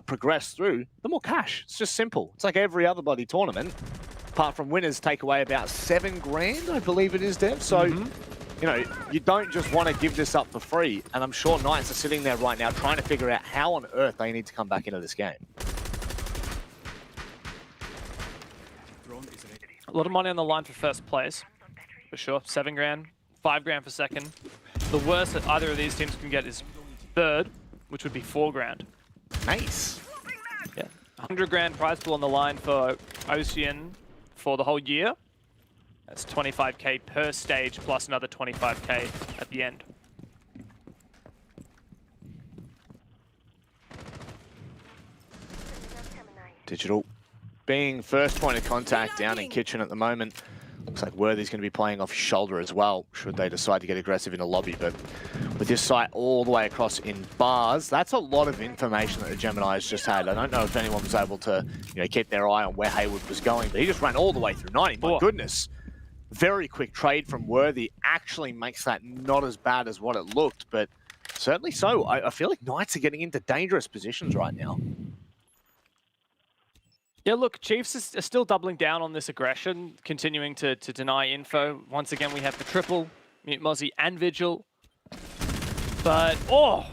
progress through, the more cash. It's just simple. It's like every other bloody tournament, apart from winners take away about $7 grand, I believe it is, Dev. So, you don't just want to give this up for free. And I'm sure Knights are sitting there right now trying to figure out how on earth they need to come back into this game. A lot of money on the line for first place, for sure. 7 grand, 5 grand for second. The worst that either of these teams can get is third, which would be 4 grand. Nice. Yeah, 100 grand prize pool on the line for OCN for the whole year. That's 25k per stage plus another 25k at the end. Digital being first point of contact down in kitchen at the moment. Looks like Worthy's going to be playing off his shoulder as well, should they decide to get aggressive in the lobby. But with this site all the way across in bars, that's a lot of information that the Gemini's just had. I don't know if anyone was able to keep their eye on where Hayward was going, but he just ran all the way through 90. My goodness. Very quick trade from Worthy actually makes that not as bad as what it looked, but certainly so. I feel like Knights are getting into dangerous positions right now. Yeah, look, Chiefs are still doubling down on this aggression, continuing to deny info. Once again, we have the triple, Mute Mozzie and Vigil. But, oh,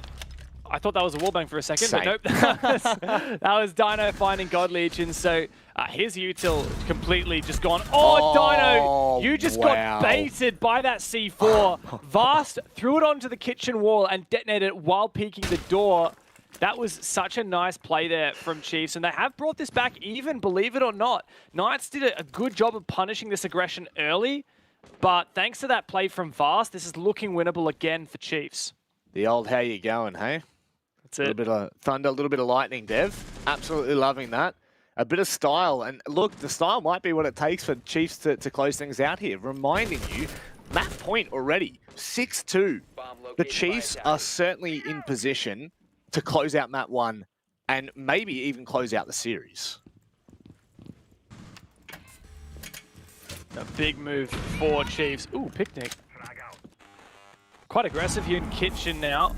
I thought that was a wallbang for a second, Same. but nope. that was Dino finding God Legion. So his util completely just gone. Oh, Dino, you just got baited by that C4. Vast threw it onto the kitchen wall and detonated it while peeking the door. That was such a nice play there from Chiefs, and they have brought this back even, believe it or not. Knights did a good job of punishing this aggression early, but thanks to that play from Vast, this is looking winnable again for Chiefs. The old how you going, hey? That's A little bit of thunder, a little bit of lightning, Dev. Absolutely loving that. A bit of style, and look, the style might be what it takes for Chiefs to close things out here. Reminding you, map point already, 6-2. The Chiefs are certainly in position to close out map 1 and maybe even close out the series. A big move for Chiefs. Ooh, Picnic. Quite aggressive here in Kitchen now.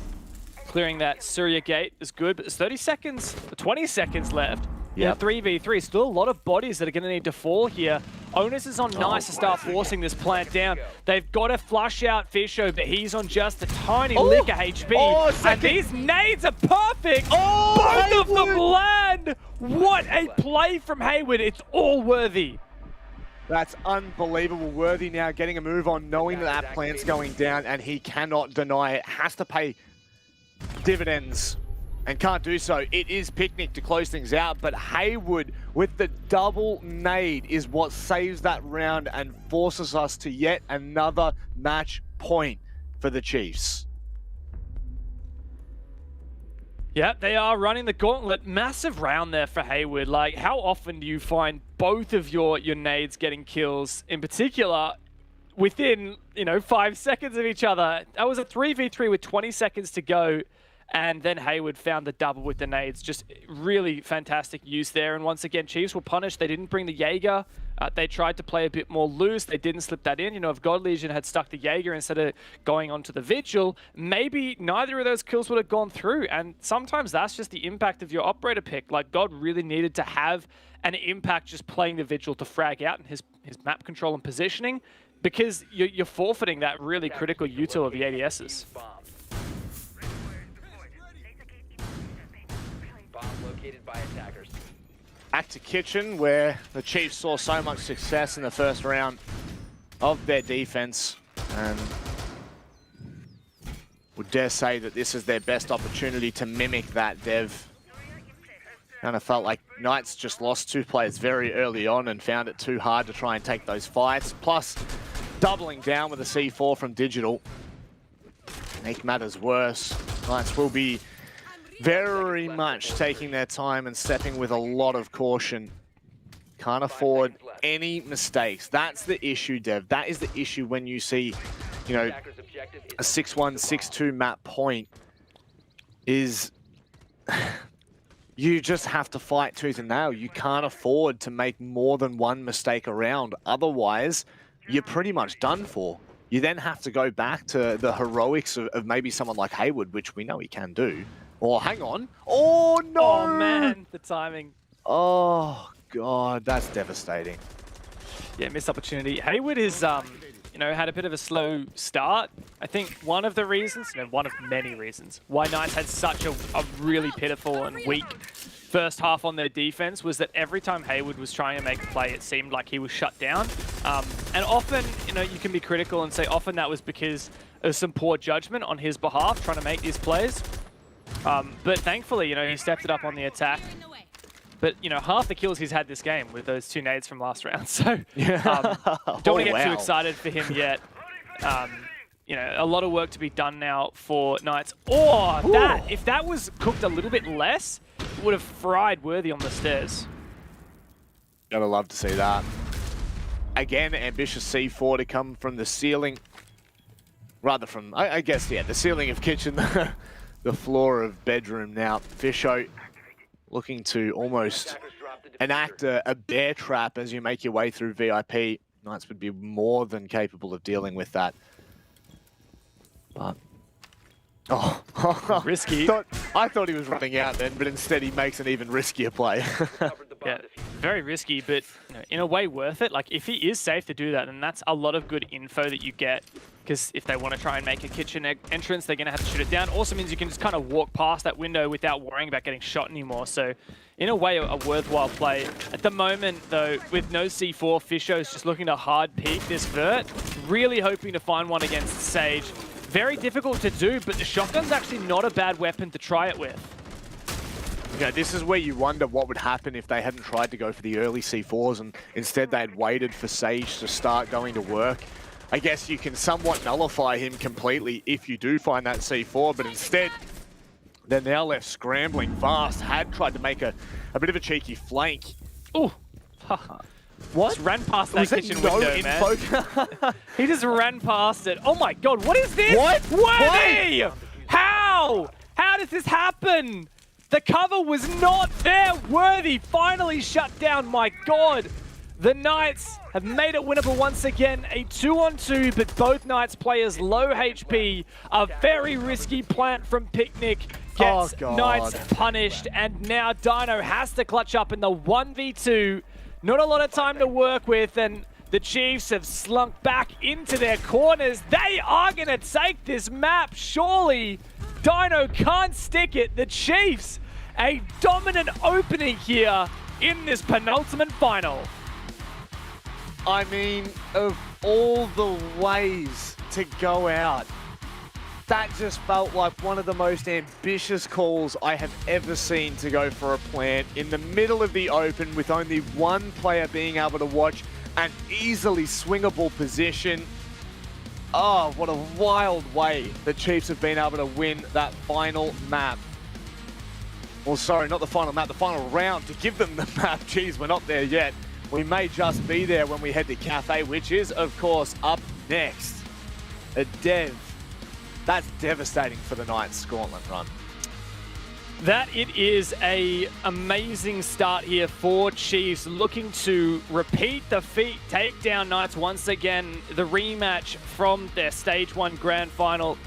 Clearing that Surya gate is good, but there's 30 seconds, 20 seconds left. Yeah, 3v3. Still a lot of bodies that are going to need to fall here. Onus is on Nice to start forcing this plant down. They've got to flush out Fisho, but he's on just a tiny lick of HP. And these nades are perfect. Both of them land. What a play from Hayward. It's all worthy. That's unbelievable. Worthy now getting a move on, knowing that plant's going down, and he cannot deny it. Has to pay dividends and can't do so. It is Picnic to close things out, but Hayward with the double nade is what saves that round and forces us to yet another match point for the Chiefs. Yeah, they are running the gauntlet. Massive round there for Hayward. Like, how often do you find both of your nades getting kills, in particular, within, 5 seconds of each other? That was a 3v3 with 20 seconds to go. And then Hayward found the double with the nades. Just really fantastic use there. And once again, Chiefs were punished. They didn't bring the Jaeger. They tried to play a bit more loose. They didn't slip that in. If God Legion had stuck the Jaeger instead of going onto the Vigil, maybe neither of those kills would have gone through. And sometimes that's just the impact of your operator pick. Like, God really needed to have an impact just playing the Vigil to frag out in his map control and positioning, because you're forfeiting that really critical util of the ADSs. Located by attackers. Back to Kitchen, where the Chiefs saw so much success in the first round of their defense, and would dare say that this is their best opportunity to mimic that, Dev. Kind of felt like Knights just lost 2 players very early on and found it too hard to try and take those fights. Plus, doubling down with a C4 from Digital. Make matters worse. Knights will be very much taking their time and stepping with a lot of caution. Can't afford any mistakes. That's the issue, Dev. That is the issue when you see, a 6-1, 6-2 map point is you just have to fight tooth and nail. You can't afford to make more than one mistake around. Otherwise, you're pretty much done for. You then have to go back to the heroics of maybe someone like Hayward, which we know he can do. Oh, hang on. Oh, no! Oh, man, the timing. Oh, God, that's devastating. Yeah, missed opportunity. Hayward is, had a bit of a slow start. I think one of the reasons, one of many reasons, why Knights had such a really pitiful and weak first half on their defense was that every time Hayward was trying to make a play, it seemed like he was shut down. And often, you can be critical and say often that was because of some poor judgment on his behalf, trying to make these plays. But thankfully, he stepped it up on the attack. But, half the kills he's had this game with those 2 nades from last round. So, don't want to get too excited for him yet. A lot of work to be done now for Knights. Oh, if that was cooked a little bit less, it would have fried Worthy on the stairs. Gotta love to see that. Again, ambitious C4 to come from the ceiling. Rather from, I guess, the ceiling of Kitchen, the floor of bedroom now. Fisho looking to almost enact a bear trap as you make your way through VIP. Knights would be more than capable of dealing with that. But, Risky. I thought he was running out then, but instead he makes an even riskier play. Yeah, very risky, but in a way worth it. Like, if he is safe to do that, then that's a lot of good info that you get. Because if they want to try and make a kitchen entrance, they're going to have to shoot it down. Also means you can just kind of walk past that window without worrying about getting shot anymore. So, in a way, a worthwhile play. At the moment, though, with no C4, Fisho's just looking to hard peek this vert. Really hoping to find one against Sage. Very difficult to do, but the shotgun's actually not a bad weapon to try it with. Yeah, this is where you wonder what would happen if they hadn't tried to go for the early C4s and instead they had waited for Sage to start going to work. I guess you can somewhat nullify him completely if you do find that C4, but instead they're now left scrambling fast. Had tried to make a bit of a cheeky flank. Ooh. What? Just ran past that kitchen window, man. He just ran past it. Oh my god, what is this? What? Worthy! How? How does this happen? The cover was not there. Worthy finally shut down. My god. The Knights have made it winnable once again. A 2-on-2, but both Knights players low HP. A very risky plant from Picnic gets Knights punished. And now Dino has to clutch up in the 1v2. Not a lot of time to work with, and the Chiefs have slunk back into their corners. They are going to take this map, surely. Dino can't stick it. The Chiefs, a dominant opening here in this penultimate final. I mean, of all the ways to go out, that just felt like one of the most ambitious calls I have ever seen to go for a plant in the middle of the open with only one player being able to watch an easily swingable position. Oh, what a wild way the Chiefs have been able to win that final map. Well, sorry, not the final map, the final round to give them the map. Jeez, we're not there yet. We may just be there when we head to Cafe, which is, of course, up next. A Dev. That's devastating for the Knights' Gauntlet run. That it is a amazing start here for Chiefs, looking to repeat the feat, take down Knights once again, the rematch from their Stage 1 Grand Final.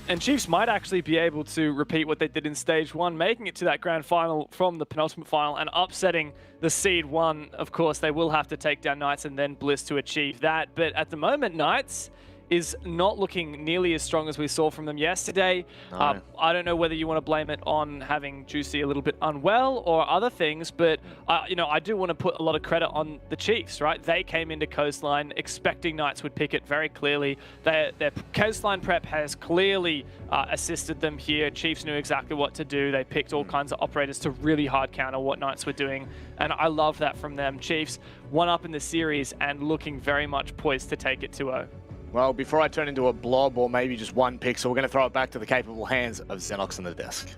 And Chiefs might actually be able to repeat what they did in Stage 1, making it to that Grand Final from the penultimate final and upsetting the Seed 1. Of course, they will have to take down Knights and then Bliss to achieve that. But at the moment, Knights is not looking nearly as strong as we saw from them yesterday. No. I don't know whether you want to blame it on having Juicy a little bit unwell or other things, but I do want to put a lot of credit on the Chiefs, right? They came into Coastline expecting Knights would pick it very clearly. Their Coastline prep has clearly assisted them here. Chiefs knew exactly what to do. They picked all kinds of operators to really hard counter what Knights were doing, and I love that from them. Chiefs one up in the series and looking very much poised to take it 2-0. Well, before I turn into a blob or maybe just one pixel, we're going to throw it back to the capable hands of Xenox on the desk.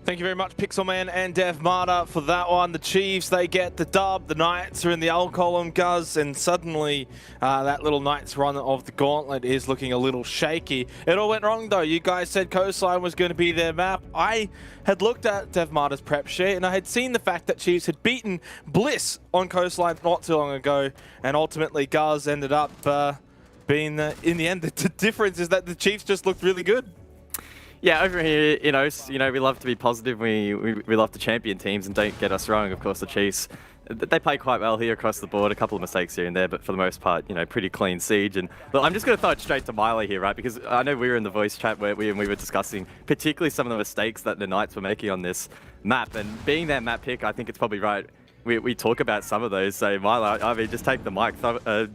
Thank you very much, Pixelman and Dev Marta, for that one. The Chiefs, they get the dub. The Knights are in the old column, Guz, and suddenly that little Knights run of the Gauntlet is looking a little shaky. It all went wrong, though. You guys said Coastline was going to be their map. I had looked at Dev Marta's prep sheet, and I had seen the fact that Chiefs had beaten Bliss on Coastline not too long ago, and ultimately Guz ended up being, in the end, the difference is that the Chiefs just looked really good. Yeah, over here in OCE, we love to be positive. We love to champion teams, and don't get us wrong. Of course, the Chiefs, they play quite well here across the board. A couple of mistakes here and there, but for the most part, pretty clean siege. And look, I'm just going to throw it straight to Miley here, right? Because I know we were in the voice chat where we were discussing particularly some of the mistakes that the Knights were making on this map. And being their map pick, I think it's probably right. We talk about some of those. So, Miley, I mean, just take the mic.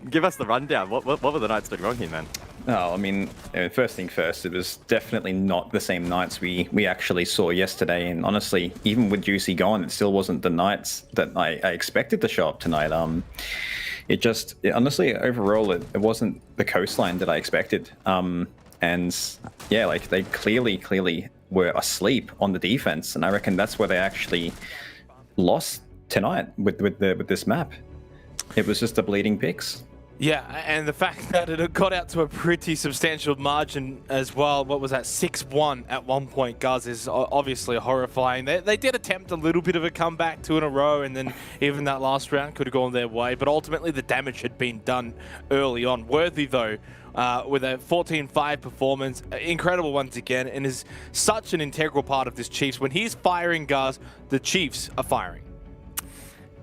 Give us the rundown. What were the Knights doing wrong here, man? Oh, I mean, first thing first, it was definitely not the same Knights we actually saw yesterday. And honestly, even with Juicy gone, it still wasn't the Knights that I expected to show up tonight. Honestly, overall, it wasn't the Coastline that I expected. And yeah, like they clearly were asleep on the defense. And I reckon that's where they actually lost tonight with this map. It was just the bleeding picks. Yeah, and the fact that it got out to a pretty substantial margin as well. What was that, 6-1 at one point, Guz, is obviously horrifying. They did attempt a little bit of a comeback, 2 in a row, and then even that last round could have gone their way. But ultimately, the damage had been done early on. Worthy, though, with a 14-5 performance. Incredible once again, and is such an integral part of this Chiefs. When he's firing, guys, the Chiefs are firing.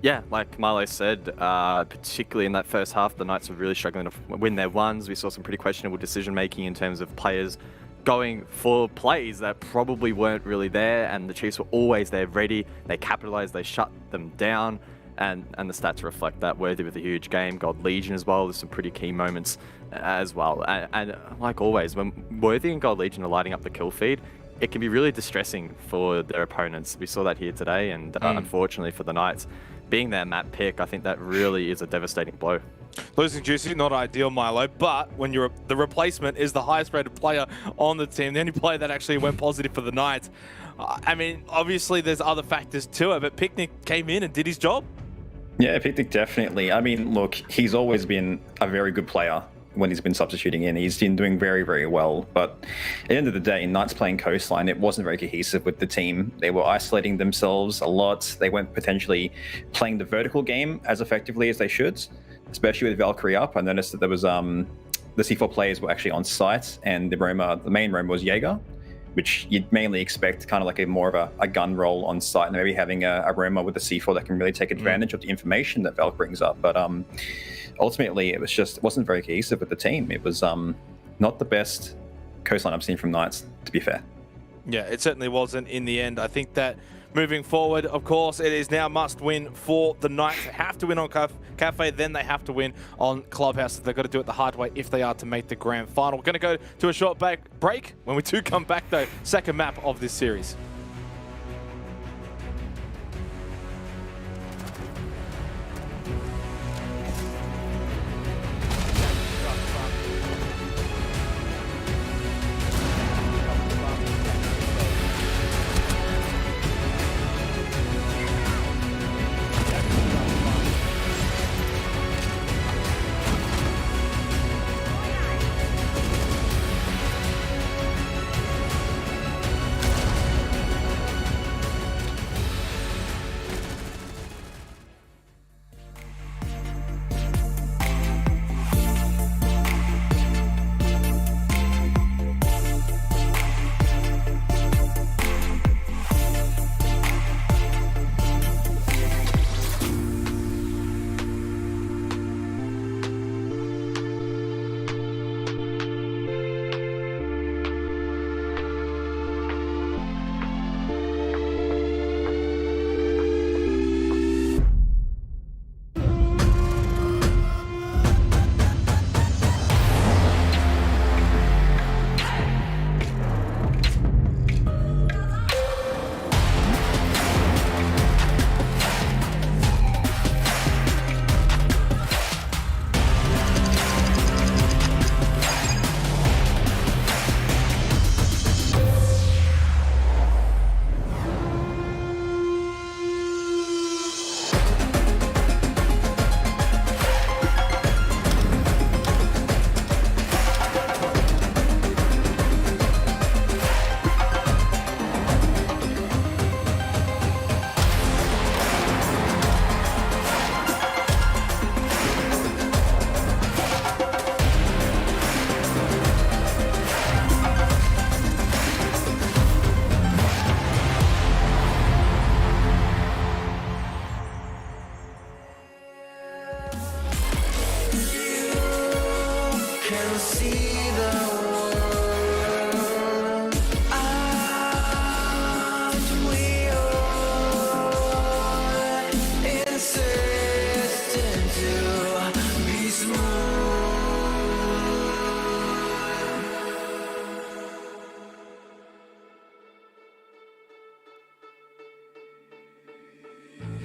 Yeah, like Milo said, particularly in that first half, the Knights were really struggling to win their ones. We saw some pretty questionable decision-making in terms of players going for plays that probably weren't really there, and the Chiefs were always there ready. They capitalized, they shut them down, and the stats reflect that. Worthy with a huge game. God Legion as well. There's some pretty key moments as well. And like always, when Worthy and God Legion are lighting up the kill feed, it can be really distressing for their opponents. We saw that here today, and unfortunately for the Knights, being their map pick, I think that really is a devastating blow. Losing Juicy, not ideal, Milo, but when the replacement is the highest rated player on the team, the only player that actually went positive for the Knights. I mean, obviously there's other factors to it, but Picnic came in and did his job. Yeah, Picnic definitely. I mean, look, he's always been a very good player when he's been substituting in. He's been doing very, very well. But at the end of the day, Knights playing Coastline, it wasn't very cohesive with the team. They were isolating themselves a lot. They weren't potentially playing the vertical game as effectively as they should, especially with Valkyrie up. I noticed that there was the C4 players were actually on site, and the main roamer was Jaeger, which you'd mainly expect kind of like more of a gun roll on site, and maybe having a roamer with a C4 that can really take advantage of the information that Valk brings up. But ultimately, it wasn't very cohesive with the team. It was not the best Coastline I've seen from Knights, to be fair. Yeah, it certainly wasn't in the end. I think that moving forward, of course, it is now must win for the Knights. They have to win on Cafe, then they have to win on Clubhouse. They've got to do it the hard way if they are to make the grand final. We're going to go to a short break. When we do come back, though, second map of this series.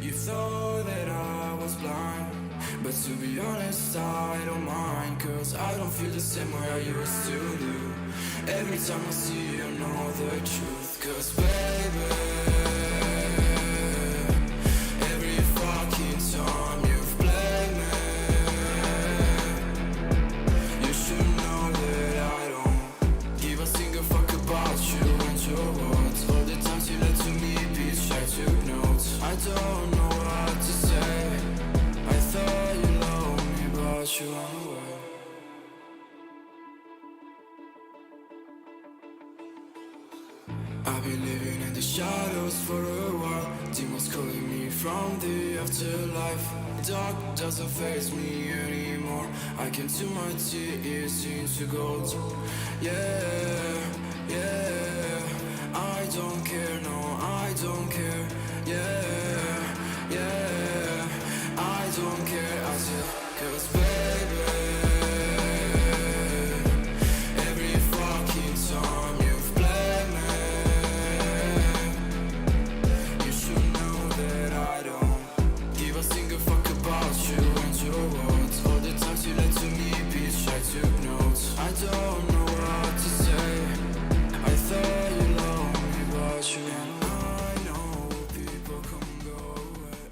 You thought that I was blind, but to be honest, I don't mind, cause I don't feel the same way I used to do. Every time I see you, I know the truth, cause baby, every fucking time you've played me, you should know that I don't give a single fuck about you and your words. All the times you lied to me, bitch, I took notes. I don't know what to say. I thought you loved me, but you are away. the shadows for a while. Demons calling me from the afterlife. Dark doesn't face me anymore. I can to my tears into gold. Yeah, yeah. I don't care, no, I don't care. Yeah, yeah. I don't care, I said, 'cause baby, every fucking time you've played me, you should know that I don't give a single fuck about you and your words. All the times you lied to me, bitch, I took notes. I don't know what to say. I thought you loved me, but you I know people come and go away.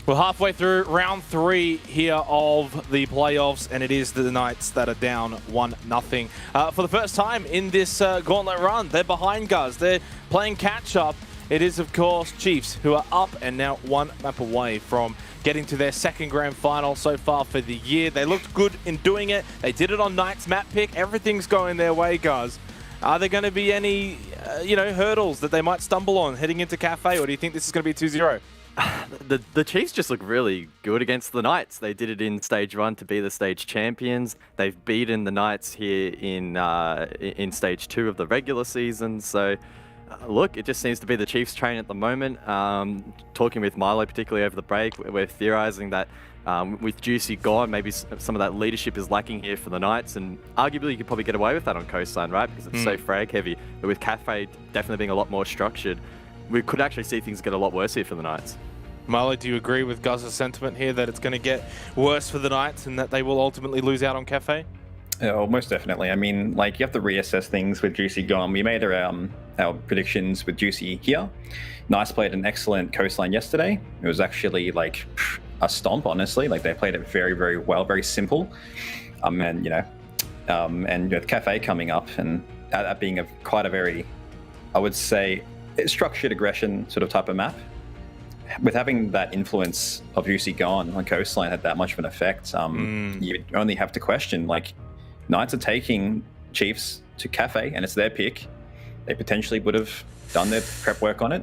We're halfway through round 3 here of the playoffs, and it is the Knights that are down 1-0. For the first time in this gauntlet run, they're behind Guz. They're playing catch-up. It is, of course, Chiefs, who are up and now 1 map away from getting to their second grand final so far for the year. They looked good in doing it. They did it on Knights map pick. Everything's going their way, Guz. Are there going to be any, hurdles that they might stumble on heading into Cafe, or do you think this is going to be 2-0? The Chiefs just look really good against the Knights. They did it in Stage 1 to be the Stage champions. They've beaten the Knights here in Stage 2 of the regular season. So, look, it just seems to be the Chiefs' train at the moment. Talking with Milo, particularly over the break, we're theorizing that with Juicy gone, maybe some of that leadership is lacking here for the Knights. And arguably, you could probably get away with that on Coastline, right? Because it's so frag heavy. But with Cafe definitely being a lot more structured, we could actually see things get a lot worse here for the Knights. Milo, do you agree with Guz's sentiment here that it's going to get worse for the Knights and that they will ultimately lose out on Cafe? Oh, most definitely. I mean, you have to reassess things with Juicy gone. We made our predictions with Juicy here. Nice played an excellent Coastline yesterday. It was actually a stomp, honestly. They played it very, very well, very simple. And with Cafe coming up and that being quite a very, I would say, structured aggression sort of type of map. With having that influence of Juicy gone on Coastline had that much of an effect, you only have to question, Knights are taking Chiefs to Cafe and it's their pick. They potentially would have done their prep work on it.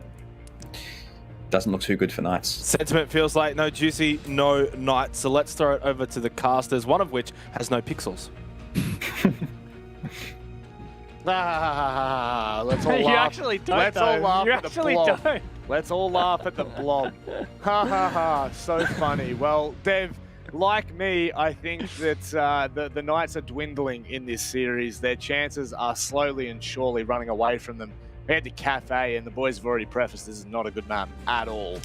Doesn't look too good for Knights. Sentiment feels like no Juicy, no Knights. So let's throw it over to the casters, one of which has no pixels. Let's all laugh. You actually don't. Let's all laugh You at the actually blob. don't. Let's all laugh at the blob. Ha ha ha! So funny. Well, Dev, like me, I think that the Knights are dwindling in this series. Their chances are slowly and surely running away from them. We head to Cafe, and the boys have already prefaced this is not a good map at all.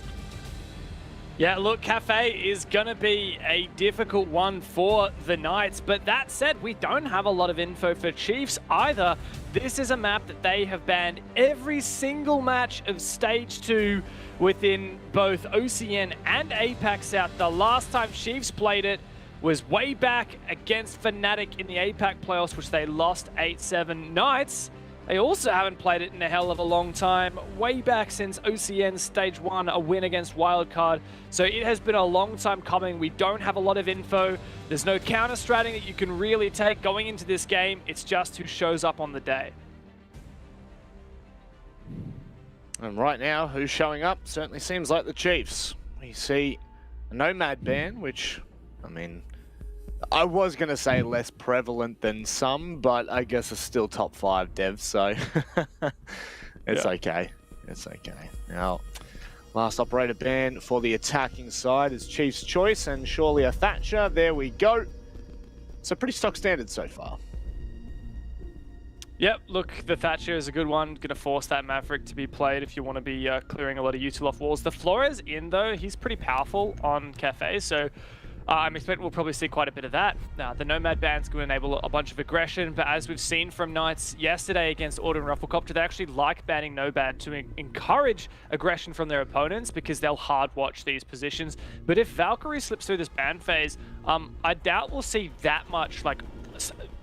Yeah, look, Cafe is going to be a difficult one for the Knights, but that said, we don't have a lot of info for Chiefs either. This is a map that they have banned every single match of Stage 2 within both OCN and APAC South. The last time Chiefs played it was way back against Fnatic in the APAC playoffs, which they lost 8-7. Knights, they also haven't played it in a hell of a long time, way back since OCN Stage 1, a win against Wildcard. So it has been a long time coming. We don't have a lot of info. There's no counter-stratting that you can really take going into this game. It's just who shows up on the day. And right now, who's showing up certainly seems like the Chiefs. We see a Nomad ban, which, I mean, I was going to say less prevalent than some, but I guess it's still top 5 devs, so it's okay. It's okay. Now, last operator ban for the attacking side is Chief's choice, and surely a Thatcher. There we go. So pretty stock standard so far. Yep, look, the Thatcher is a good one. Going to force that Maverick to be played if you want to be clearing a lot of util off walls. The Flores in, though, he's pretty powerful on Cafe, so I'm expecting we'll probably see quite a bit of that. The Nomad ban's going to enable a bunch of aggression, but as we've seen from Knights yesterday against Order and Rufflecopter, they actually like banning Nomad to encourage aggression from their opponents because they'll hard watch these positions. But if Valkyrie slips through this ban phase, I doubt we'll see that much, like,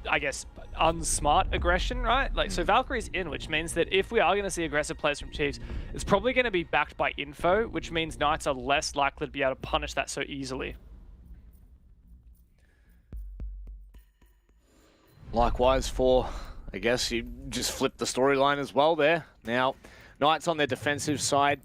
I guess, unsmart aggression, right? Like, so Valkyrie's in, which means that if we are going to see aggressive plays from Chiefs, it's probably going to be backed by info, which means Knights are less likely to be able to punish that so easily. Likewise for, I guess, you just flipped the storyline as well there. Now, Knights on their defensive side,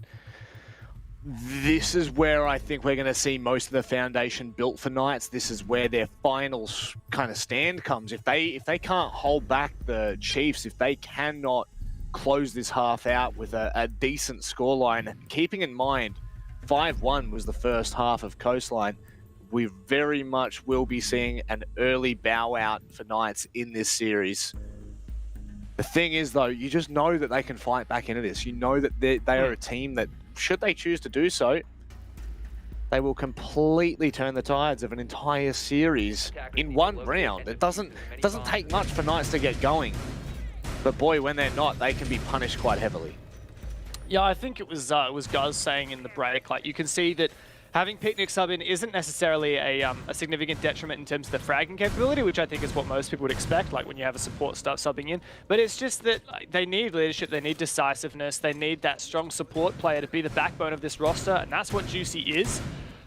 this is where I think we're going to see most of the foundation built for Knights. This is where their final kind of stand comes. If they can't hold back the Chiefs, if they cannot close this half out with a decent scoreline, keeping in mind 5-1 was the first half of Coastline, we very much will be seeing an early bow out for Knights in this series. The thing is, though, you just know that they can fight back into this. You know that they are a team that, should they choose to do so, they will completely turn the tides of an entire series in one round. It doesn't take much for Knights to get going. But boy, when they're not, they can be punished quite heavily. Yeah, I think it was Guz saying in the break, like, you can see that having Picnic sub in isn't necessarily a significant detriment in terms of the fragging capability, which I think is what most people would expect, like when you have a support start subbing in. But it's just that they need leadership, they need decisiveness, they need that strong support player to be the backbone of this roster, and that's what Juicy is,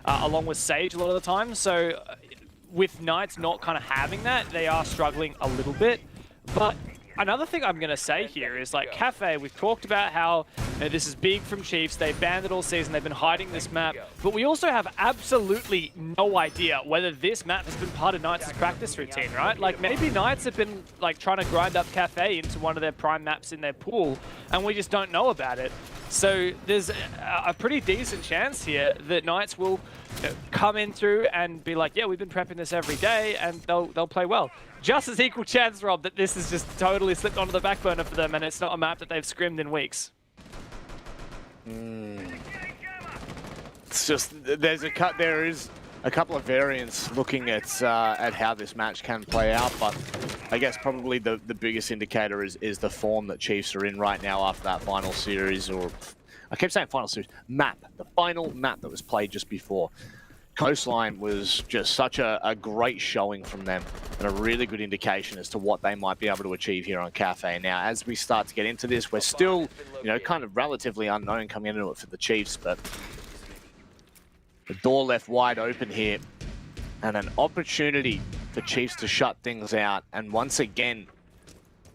along with Sage a lot of the time. So with Knights not kind of having that, they are struggling a little bit. But another thing I'm going to say here is, like, Cafe, we've talked about how this is big from Chiefs. They've banned it all season. They've been hiding this map. But we also have absolutely no idea whether this map has been part of Knights' practice routine, right? Like, maybe Knights have been, like, trying to grind up Cafe into one of their prime maps in their pool, and we just don't know about it. So there's a pretty decent chance here that Knights will come in through and be like, yeah, we've been prepping this every day, and they'll play well. Just as equal chance, Rob, that this has just totally slipped onto the back burner for them, and it's not a map that they've scrimmed in weeks. It's just, there is a couple of variants looking at how this match can play out, but I guess probably the biggest indicator is the form that Chiefs are in right now after that final series, or I keep saying final series, map, the final map that was played just before. Coastline was just such a great showing from them, and a really good indication as to what they might be able to achieve here on Cafe. Now, as we start to get into this, we're still, kind of relatively unknown coming into it for the Chiefs, but the door left wide open here, and an opportunity for Chiefs to shut things out, and once again,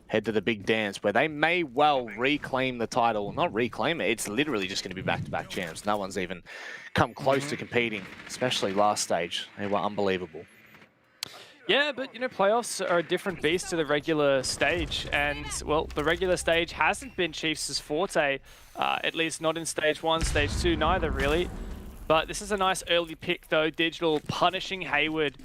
head to the big dance where they may well reclaim the title. Not reclaim it, it's literally just going to be back-to-back champs. No one's even come close to competing, especially last stage. They were unbelievable. Yeah, but, playoffs are a different beast to the regular stage. And, well, the regular stage hasn't been Chiefs' forte, at least not in stage 1, stage 2, neither really. But this is a nice early pick, though. Digital punishing Hayward.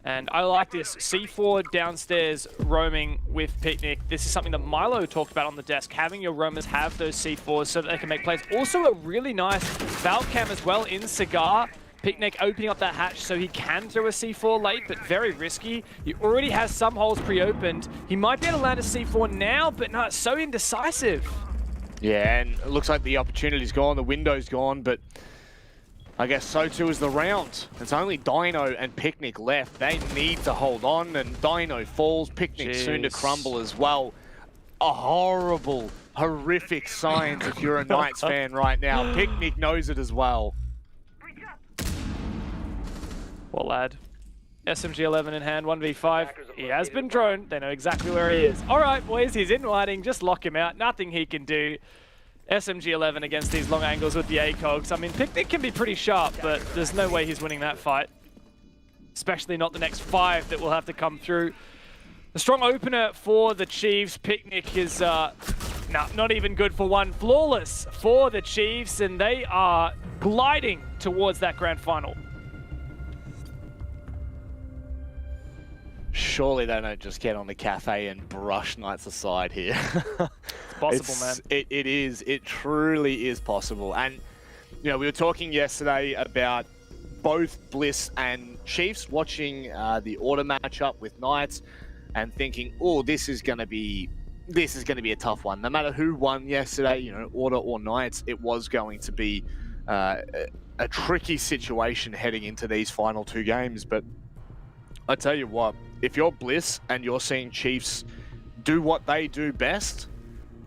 And I like this. C4 downstairs roaming with Picnic. This is something that Milo talked about on the desk. Having your roamers have those C4s so that they can make plays. Also a really nice valve cam as well in Cigar. Picnic opening up that hatch so he can throw a C4 late, but very risky. He already has some holes pre-opened. He might be able to land a C4 now, but no, it's so indecisive. Yeah, and it looks like the opportunity's gone, the window's gone, but I guess so too is the round. It's only Dino and Picnic left. They need to hold on, and Dino falls. Picnic soon to crumble as well. A horrible, horrific signs if you're a Knights fan right now. Picnic knows it as well. Well, lad. SMG-11 in hand, 1v5. He has been droned. They know exactly where he is. All right, boys, he's in lighting. Just lock him out. Nothing he can do. SMG-11 against these long angles with the ACOGs. I mean, Picnic can be pretty sharp, but there's no way he's winning that fight. Especially not the next 5 that will have to come through. A strong opener for the Chiefs. Picnic is not even good for one. Flawless for the Chiefs, and they are gliding towards that grand final. Surely they don't just get on the Cafe and brush Knights aside here. It's possible, man. It is. It truly is possible. And, we were talking yesterday about both Bliss and Chiefs watching the order matchup with Knights and thinking, oh, this is going to be a tough one. No matter who won yesterday, you know, Order or Knights, it was going to be a tricky situation heading into these final 2 games. But I tell you what, if you're Bliss and you're seeing Chiefs do what they do best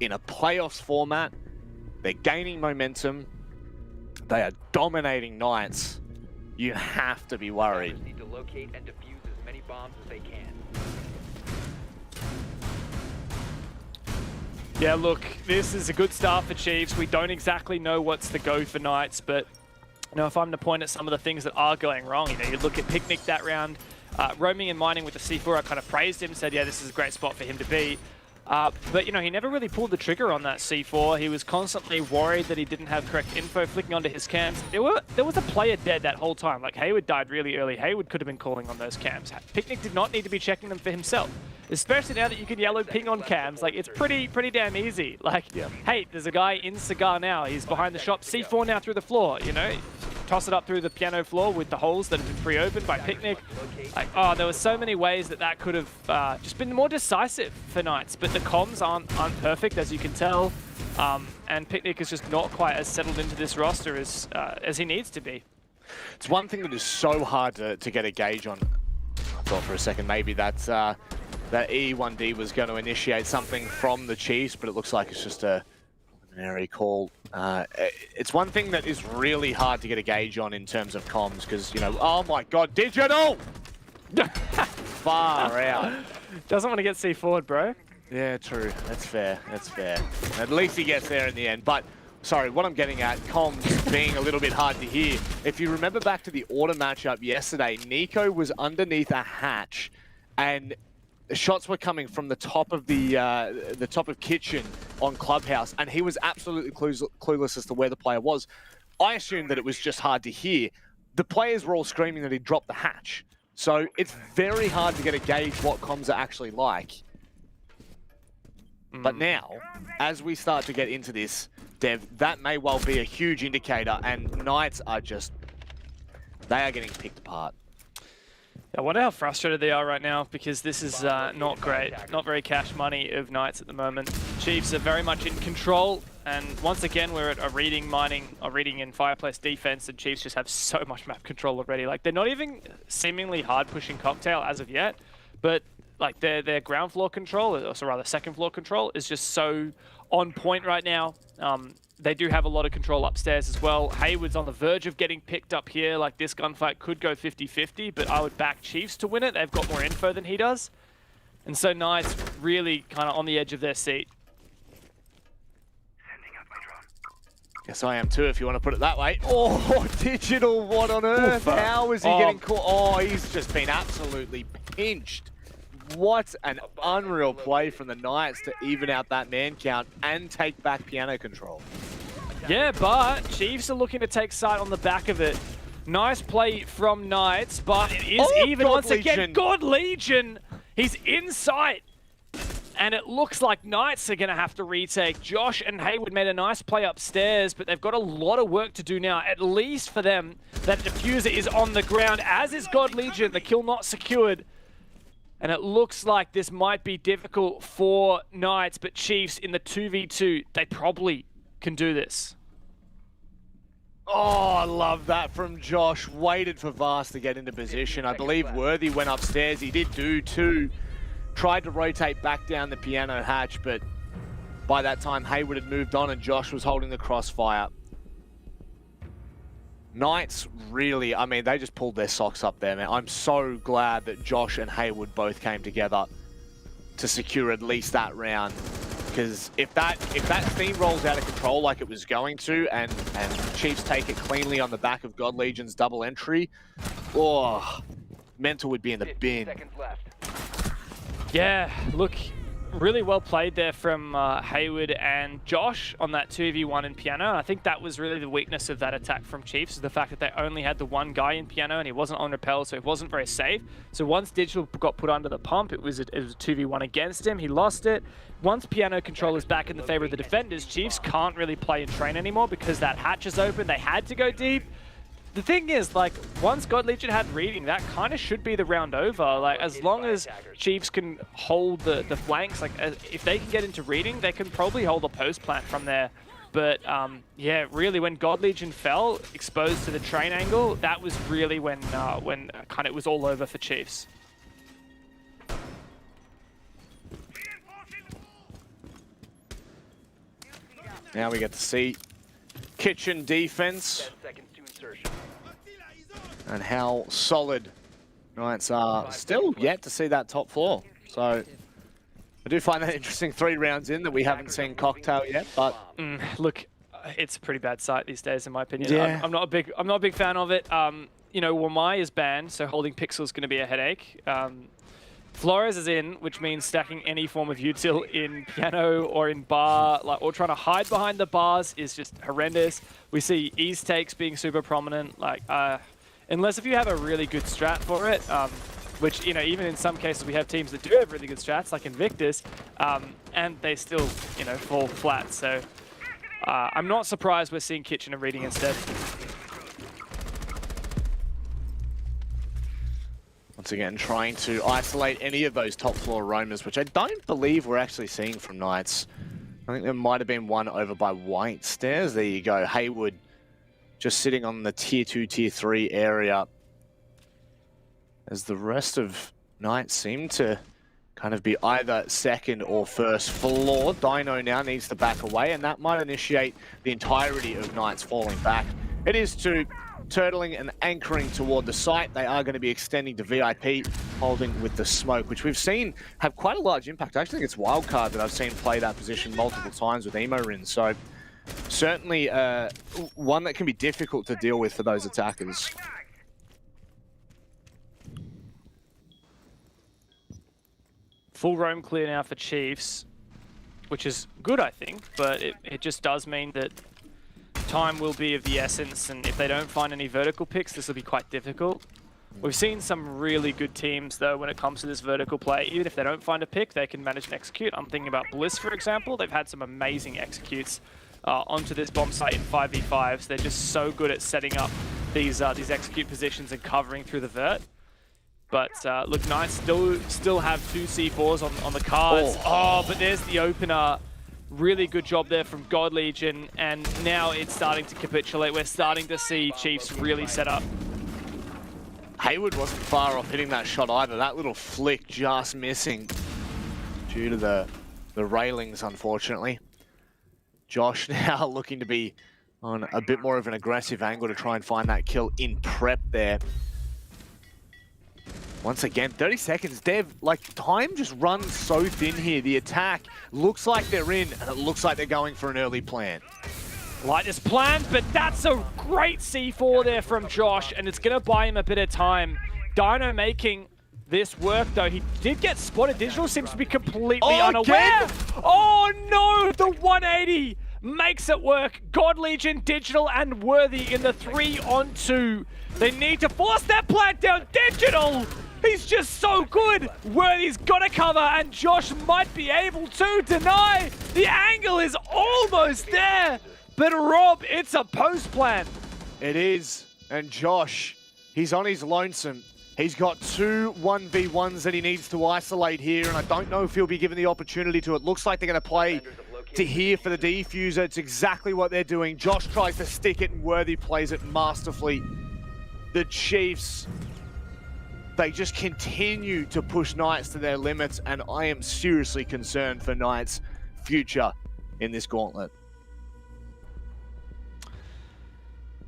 in a playoffs format, they're gaining momentum, they are dominating Knights, you have to be worried. Attackers need to locate and defuse as many bombs as they can. Yeah, look, this is a good start for Chiefs. We don't exactly know what's the go for Knights, but you know, if I'm to point at some of the things that are going wrong, you know, you look at Picnic that round, roaming and mining with the C4, I kind of praised him, said, yeah, this is a great spot for him to be. But, you know, he never really pulled the trigger on that C4. He was constantly worried that he didn't have correct info flicking onto his cams. There was a player dead that whole time. Like, Hayward died really early. Hayward could have been calling on those cams. Picnic did not need to be checking them for himself. Especially now that you can yellow ping on cams. Like, it's pretty damn easy. Like, hey, there's a guy in Cigar now. He's behind the shop. C4 now through the floor, you know? Toss it up through the piano floor with the holes that have been pre-opened by Picnic. Like, oh, there were so many ways that could have just been more decisive for Knights, but the comms aren't perfect, as you can tell, and Picnic is just not quite as settled into this roster as he needs to be. It's one thing that is so hard to get a gauge on. I thought for a second maybe that E1D was going to initiate something from the Chiefs, but it looks like it's just a preliminary call. It's one thing that is really hard to get a gauge on in terms of comms, because, you know, oh my god, digital! Far out. Doesn't want to get C4'd, bro. Yeah, true. That's fair. That's fair. At least he gets there in the end. But, sorry, what I'm getting at, comms being a little bit hard to hear. If you remember back to the order matchup yesterday, Nico was underneath a hatch, and the shots were coming from the top of the top of kitchen on Clubhouse, and he was absolutely clueless as to where the player was. I assumed that it was just hard to hear. The players were all screaming that he dropped the hatch. So it's very hard to get a gauge what comms are actually like. But now, as we start to get into this, Dev, that may well be a huge indicator, and Knights are just, they are getting picked apart. I wonder how frustrated they are right now, because this is not great. Not very cash money of Knights at the moment. Chiefs are very much in control, and once again we're at a reading, mining, or reading in Fireplace defense, and Chiefs just have so much map control already. Like, they're not even seemingly hard pushing Cocktail as of yet, but like their ground floor control, or rather second floor control, is just so on point right now. They do have a lot of control upstairs as well. Hayward's on the verge of getting picked up here. Like, this gunfight could go 50-50, but I would back Chiefs to win it. They've got more info than he does. And so Knights really kind of on the edge of their seat. Yes, I am too, if you want to put it that way. Oh, Digital, what on earth? How is he getting caught? Oh, he's just been absolutely pinched. What an unreal play from the Knights to even out that man count and take back piano control. Yeah, but Chiefs are looking to take sight on the back of it. Nice play from Knights, but it is even God once Legion. again. God Legion, he's in sight. And it looks like Knights are going to have to retake. Josh and Hayward made a nice play upstairs, but they've got a lot of work to do now, at least for them. That diffuser is on the ground, as is God Legion. The kill not secured. And it looks like this might be difficult for Knights, but Chiefs in the 2v2, they probably can do this. Oh, I love that from Josh. Waited for Vast to get into position. I believe Worthy went upstairs. He did do too. Tried to rotate back down the piano hatch, but by that time Hayward had moved on and Josh was holding the crossfire. Knights really, I mean, they just pulled their socks up there, man. I'm so glad that Josh and Hayward both came together to secure at least that round. Because if that theme rolls out of control like it was going to, and Chiefs take it cleanly on the back of God Legion's double entry, oh, Mental would be in the bin. 15 seconds left. Yeah, look, really well played there from Hayward and Josh on that 2v1 in piano. I think that was really the weakness of that attack from Chiefs, is the fact that they only had the one guy in piano and he wasn't on rappel, so it wasn't very safe. So once Digital got put under the pump, it was a 2v1 against him. He lost it. Once piano control is back in the favor of the defenders, Chiefs can't really play and train anymore because that hatch is open. They had to go deep. the thing is, like, once God Legion had reading, that kind of should be the round over. Like, as long as Chiefs can hold the flanks, like, if they can get into reading, they can probably hold a post plant from there. But yeah, really, when God Legion fell, exposed to the train angle, that was really when kind of it was all over for Chiefs. Now we get to see Kitchen defense 10 seconds to insertion. and how solid Knights are. Still yet to see that top floor. So I do find that interesting 3 rounds in that we haven't seen Cocktail yet, but Look, it's a pretty bad sight these days, in my opinion. Yeah. I'm not a big fan of it. You know, Wamai is banned, so holding Pixel is going to be a headache. Flores is in, which means stacking any form of util in piano or in bar, like, or trying to hide behind the bars is just horrendous. We see ease takes being super prominent, like, unless if you have a really good strat for it, which, you know, even in some cases we have teams that do have really good strats, like Invictus, and they still, you know, fall flat. So I'm not surprised we're seeing Kitchen and reading instead. once again trying to isolate any of those top floor roamers, which I don't believe we're actually seeing from Knights. I think there might have been one over by White Stairs. There you go. Haywood just sitting on the tier 2, tier 3 area, as the rest of Knights seem to kind of be either second or first floor. Dino now needs to back away, and that might initiate the entirety of Knights falling back. It is to turtling and anchoring toward the site. They are going to be extending to VIP, holding with the smoke, which we've seen have quite a large impact. I actually think it's Wildcard that I've seen play that position multiple times with Emo Rin. So certainly one that can be difficult to deal with for those attackers. Full roam clear now for Chiefs, which is good, I think, but it just does mean that time will be of the essence, and if they don't find any vertical picks, this will be quite difficult. We've seen some really good teams, though, when it comes to this vertical play. Even if they don't find a pick, they can manage and execute. I'm thinking about Bliss, for example. They've had some amazing executes onto this bomb site in 5v5s. They're just so good at setting up these execute positions and covering through the vert. But look, Knights still have 2 C4s on the cards. Oh, but there's the opener. Really good job there from God Legion, and now it's starting to capitulate. We're starting to see Chiefs really set up. Haywood wasn't far off hitting that shot either. That little flick just missing due to the railings, unfortunately. Josh now looking to be on a bit more of an aggressive angle to try and find that kill in prep there. Once again, 30 seconds. Dev, like, time just runs so thin here. The attack looks like they're in, and it looks like they're going for an early plant. Light is planned, but that's a great C4 there from Josh, and it's going to buy him a bit of time. Dino making this work, though. He did get spotted. Digital seems to be completely unaware. Again? Oh, no! The 180 makes it work. God Legion, Digital, and Worthy in the 3-on-2. They need to force that plant down. Digital! He's just so good. Worthy's got to cover, and Josh might be able to deny. The angle is almost there. But Rob, it's a post plant. It is. And Josh, he's on his lonesome. He's got 2 1v1s that he needs to isolate here, and I don't know if he'll be given the opportunity to. It looks like they're going to play to here for the defuser. It's exactly what they're doing. Josh tries to stick it, and Worthy plays it masterfully. The Chiefs, they just continue to push Knights to their limits, and I am seriously concerned for Knights' future in this gauntlet.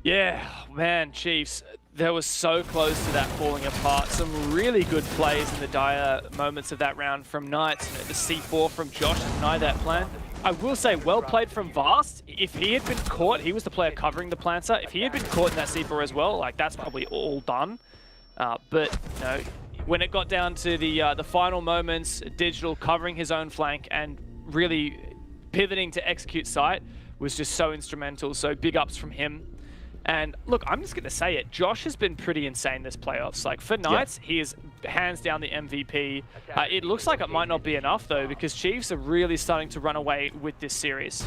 Yeah, man, Chiefs, they were so close to that falling apart. Some really good plays in the dire moments of that round from Knights. You know, the C4 from Josh to deny that plan. I will say, well played from Vast. If he had been caught, he was the player covering the planter. If he had been caught in that C4 as well, like, that's probably all done. But, you know, when it got down to the final moments, Digital covering his own flank and really pivoting to execute site was just so instrumental. So big ups from him. And look, I'm just going to say it. Josh has been pretty insane this playoffs. Like, for Knights, he is hands down the MVP. It looks like it might not be enough, though, because Chiefs are really starting to run away with this series.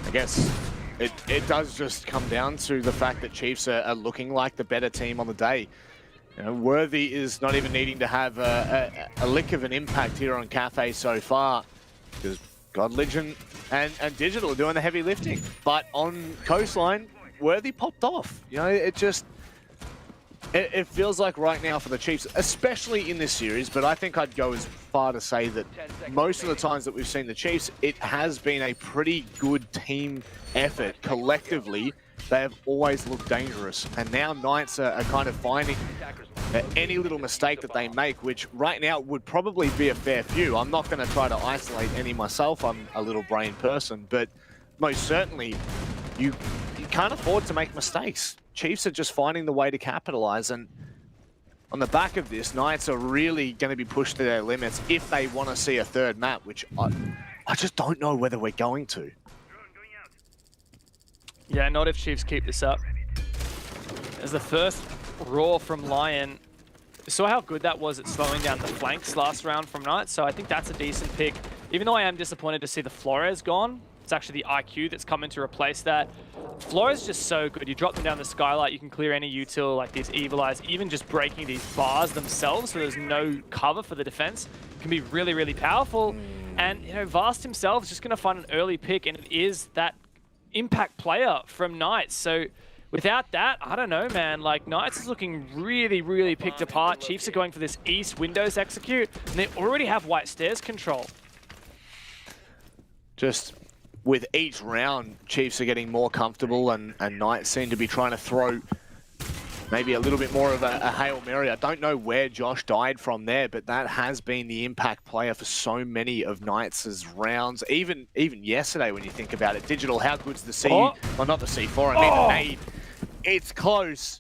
I guess it does just come down to the fact that Chiefs are looking like the better team on the day. You know, Worthy is not even needing to have a lick of an impact here on Cafe so far, because Godledge and Digital are doing the heavy lifting. But on Coastline, Worthy popped off. You know, it feels like right now for the Chiefs, especially in this series, but I think I'd go as far to say that most of the times that we've seen the Chiefs, it has been a pretty good team effort. Collectively, they have always looked dangerous. And now Knights are kind of finding that any little mistake that they make, which right now would probably be a fair few. I'm not going to try to isolate any myself. I'm a little brain person, but most certainly you can't afford to make mistakes. Chiefs are just finding the way to capitalize, and on the back of this, Knights are really going to be pushed to their limits if they want to see a third map, which I just don't know whether we're going to. Yeah, not if Chiefs keep this up. As the first roar from Lion, we saw how good that was at slowing down the flanks last round from Knights, so I think that's a decent pick. Even though I am disappointed to see the Flores gone, it's actually the IQ that's come in to replace that. Flores is just so good. You drop them down the skylight, you can clear any util like these Evil Eyes, even just breaking these bars themselves so there's no cover for the defense can be really, really powerful. And, you know, Vast himself is just going to find an early pick, and it is that impact player from Knights. So without that, I don't know, man. Like, Knights is looking really, really picked apart. Chiefs are going for this East Windows execute, and they already have White Stairs control. Just with each round, Chiefs are getting more comfortable, and Knights seem to be trying to throw maybe a little bit more of a Hail Mary. I don't know where Josh died from there, but that has been the impact player for so many of Knights' rounds. Even yesterday, when you think about it. Digital, how good's the C? Well, not the C4, I mean the nade. It's close,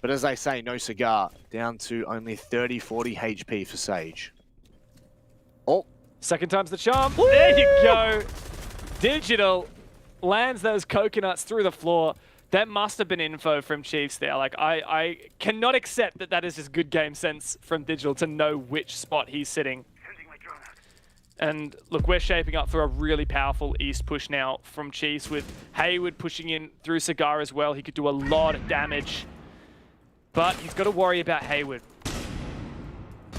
but as they say, no cigar. Down to only 30-40 HP for Sage. Oh. Second time's the charm. Woo! There you go. Digital lands those coconuts through the floor. That must have been info from Chiefs there. Like, I cannot accept that that is just good game sense from Digital to know which spot he's sitting. And look, we're shaping up for a really powerful East push now from Chiefs, with Hayward pushing in through Cigar as well. He could do a lot of damage, but he's got to worry about Hayward.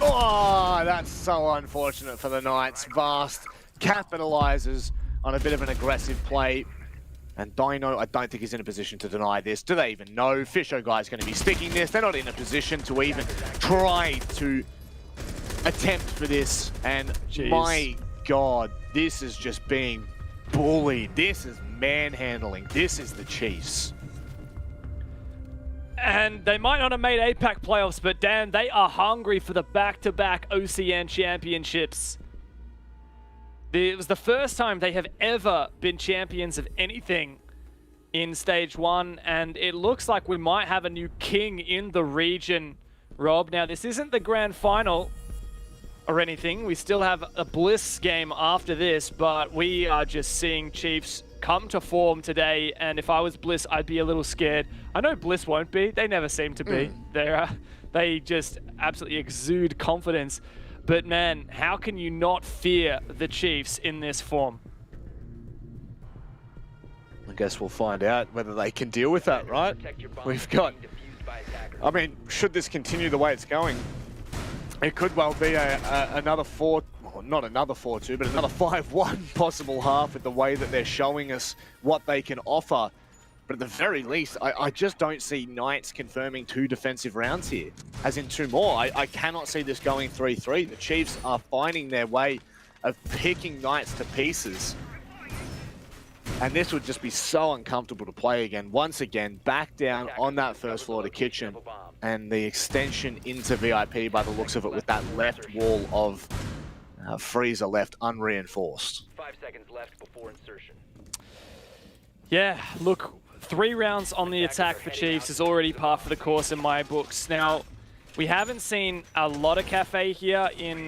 Oh, that's so unfortunate for the Knights. Vast capitalizes on a bit of an aggressive play. And Dino, I don't think he's in a position to deny this. Do they even know? Fisho Guy's going to be sticking this. They're not in a position to even try to attempt for this. And jeez, my God, this is just being bullied. This is manhandling. This is the Chiefs. And they might not have made APAC playoffs, but damn, they are hungry for the back-to-back OCN championships. It was the first time they have ever been champions of anything in Stage 1, and it looks like we might have a new king in the region, Rob. Now, this isn't the grand final or anything. We still have a Bliss game after this, but we are just seeing Chiefs come to form today, and if I was Bliss, I'd be a little scared. I know Bliss won't be. They never seem to be. They just absolutely exude confidence. But man, how can you not fear the Chiefs in this form? I guess we'll find out whether they can deal with that, right? We've got, I mean, should this continue the way it's going, it could well be another not another 4-2, but another 5-1 possible half with the way that they're showing us what they can offer. But at the very least, I just don't see Knights confirming 2 defensive rounds here, as in 2 more. I cannot see this going 3-3. The Chiefs are finding their way of picking Knights to pieces. And this would just be so uncomfortable to play again. Once again, back down on that first floor to Kitchen, and the extension into VIP by the looks of it, with that left wall of freezer left unreinforced. 5 seconds left before insertion. Yeah, look, 3 rounds on the attack for Chiefs is already par for the course in my books. Now, we haven't seen a lot of Cafe here in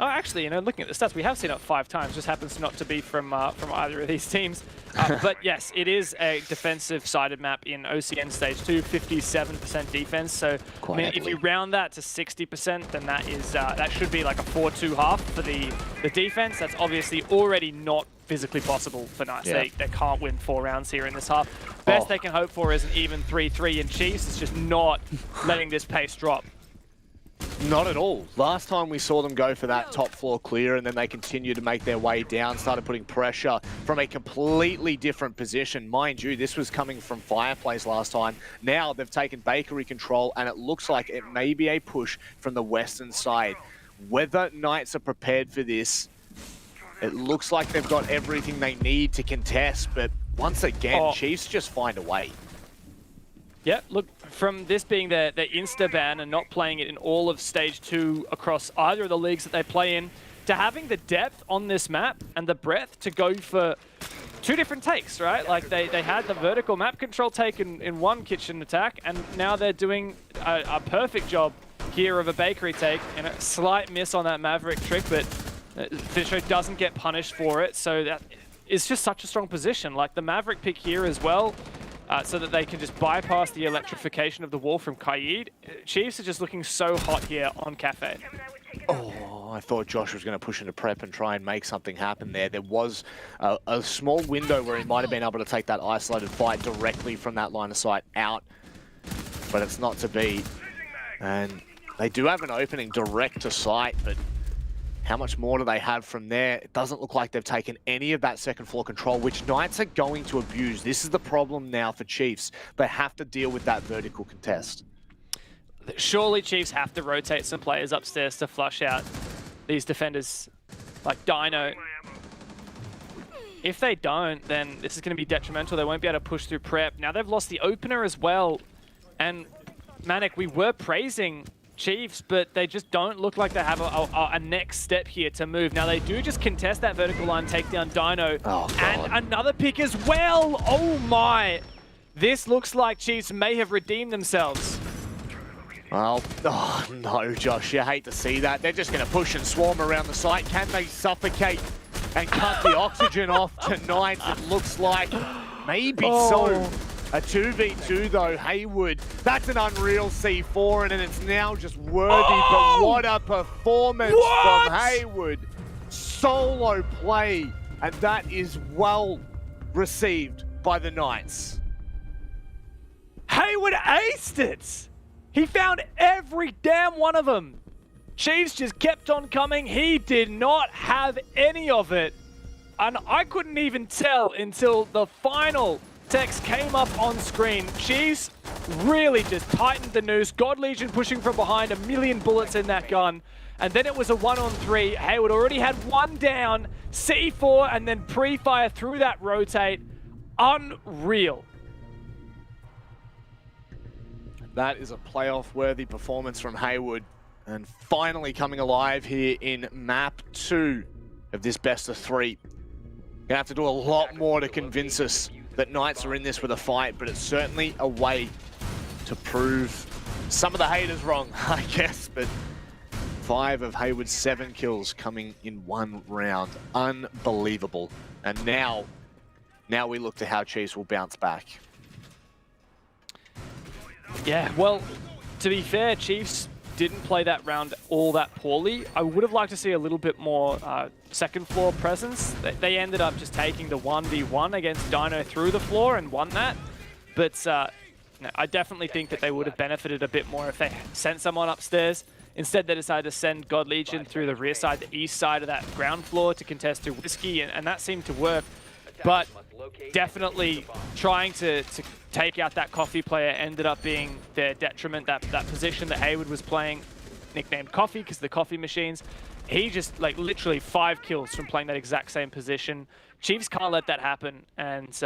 Oh, actually, you know, looking at the stats, we have seen it 5 times. Just happens not to be from either of these teams. But yes, it is a defensive-sided map in OCN Stage 2, 57% defense. So I mean, if you round that to 60%, then that is that should be like a 4-2 half for the defense. That's obviously already not physically possible for Knights. Yeah. They can't win 4 rounds here in this half. Best they can hope for is an even 3-3, and Chiefs is just not letting this pace drop. Not at all. Last time we saw them go for that top floor clear, and then they continued to make their way down, started putting pressure from a completely different position. Mind you, this was coming from Fireplace last time. Now they've taken bakery control, and it looks like it may be a push from the western side. Whether Knights are prepared for this, it looks like they've got everything they need to contest, but once again, Chiefs just find a way. Yeah, look, from this being the insta-ban and not playing it in all of Stage 2 across either of the leagues that they play in, to having the depth on this map and the breadth to go for 2 different takes, right? Like, they had the vertical map control take in one kitchen attack, and now they're doing a perfect job here of a bakery take, and a slight miss on that Maverick trick, but Fisher doesn't get punished for it, so that is just such a strong position. Like, the Maverick pick here as well, so that they can just bypass the electrification of the wall from Kaid. Chiefs are just looking so hot here on Cafe. Oh, I thought Josh was going to push into prep and try and make something happen there. There was a small window where he might have been able to take that isolated fight directly from that line of sight out, but it's not to be. And they do have an opening direct to sight, but how much more do they have from there? It doesn't look like they've taken any of that second floor control, which Knights are going to abuse. This is the problem now for Chiefs. They have to deal with that vertical contest. Surely Chiefs have to rotate some players upstairs to flush out these defenders like Dino. If they don't, then this is going to be detrimental. They won't be able to push through prep. Now they've lost the opener as well. And Manic, we were praising Chiefs, but they just don't look like they have a next step here to move. Now they do just contest that vertical line, take down Dino, and another pick as well. Oh my! This looks like Chiefs may have redeemed themselves. Well, oh no, Josh, you hate to see that. They're just going to push and swarm around the site. Can they suffocate and cut the oxygen off tonight? It looks like maybe so. A 2v2 though, Haywood, that's an unreal C4 and it's now just worthy, but what a performance from Haywood. Solo play, and that is well received by the Knights. Haywood aced it! He found every damn one of them. Chiefs just kept on coming. He did not have any of it. And I couldn't even tell until the final text came up on screen. Chiefs really just tightened the noose. God Legion pushing from behind, 1,000,000 bullets in that gun. And then it was a 1-on-3. Haywood already had one down, C4, and then pre-fire through that rotate. Unreal. That is a playoff-worthy performance from Haywood. And finally coming alive here in map 2 of this best of 3. Gonna have to do a lot more to convince us that Knights are in this with a fight, but it's certainly a way to prove some of the haters wrong, I guess. But 5 of Haywood's 7 kills coming in one round. Unbelievable. And now we look to how Chiefs will bounce back. Yeah, well, to be fair, Chiefs didn't play that round all that poorly. I would have liked to see a little bit more second floor presence. They ended up just taking the 1v1 against Dino through the floor and won that. But no, I definitely think that they would have benefited a bit more if they sent someone upstairs. Instead, they decided to send God Legion through the rear side, the east side of that ground floor to contest to Whiskey, and that seemed to work. But definitely trying to take out that Coffee player ended up being their detriment. That position that Haywood was playing, nicknamed Coffee because of the coffee machines, he just like literally 5 kills from playing that exact same position. Chiefs can't let that happen, and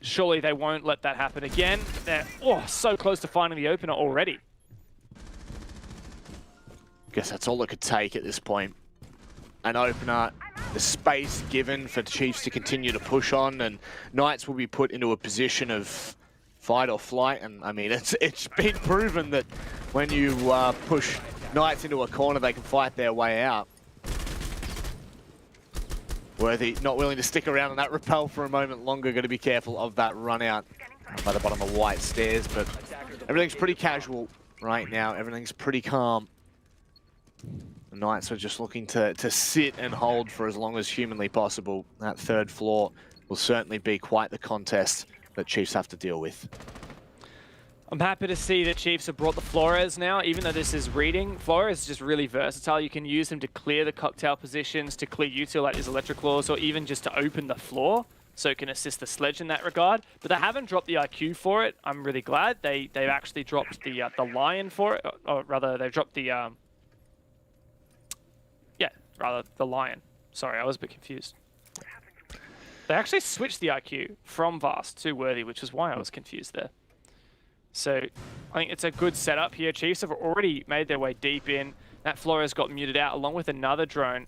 surely they won't let that happen again. They're so close to finding the opener already. Guess that's all it could take at this point. An opener, the space given for Chiefs to continue to push on, and Knights will be put into a position of fight or flight. And I mean, it's been proven that when you push Knights into a corner, they can fight their way out. Worthy not willing to stick around on that rappel for a moment longer. Got to be careful of that run out by the bottom of white stairs, but everything's pretty casual right now. Everything's pretty calm. The Knights are just looking to sit and hold for as long as humanly possible. That third floor will certainly be quite the contest that Chiefs have to deal with. I'm happy to see that Chiefs have brought the Flores now, even though this is reading. Flores is just really versatile. You can use him to clear the cocktail positions, to clear util like his electric claws, or even just to open the floor, so it can assist the sledge in that regard. But they haven't dropped the IQ for it. I'm really glad. They've actually dropped the lion for it, or rather they've dropped the the lion. Sorry, I was a bit confused. They actually switched the IQ from Vast to Worthy, which is why I was confused there. So I think it's a good setup here. Chiefs have already made their way deep in. That Flores got muted out along with another drone.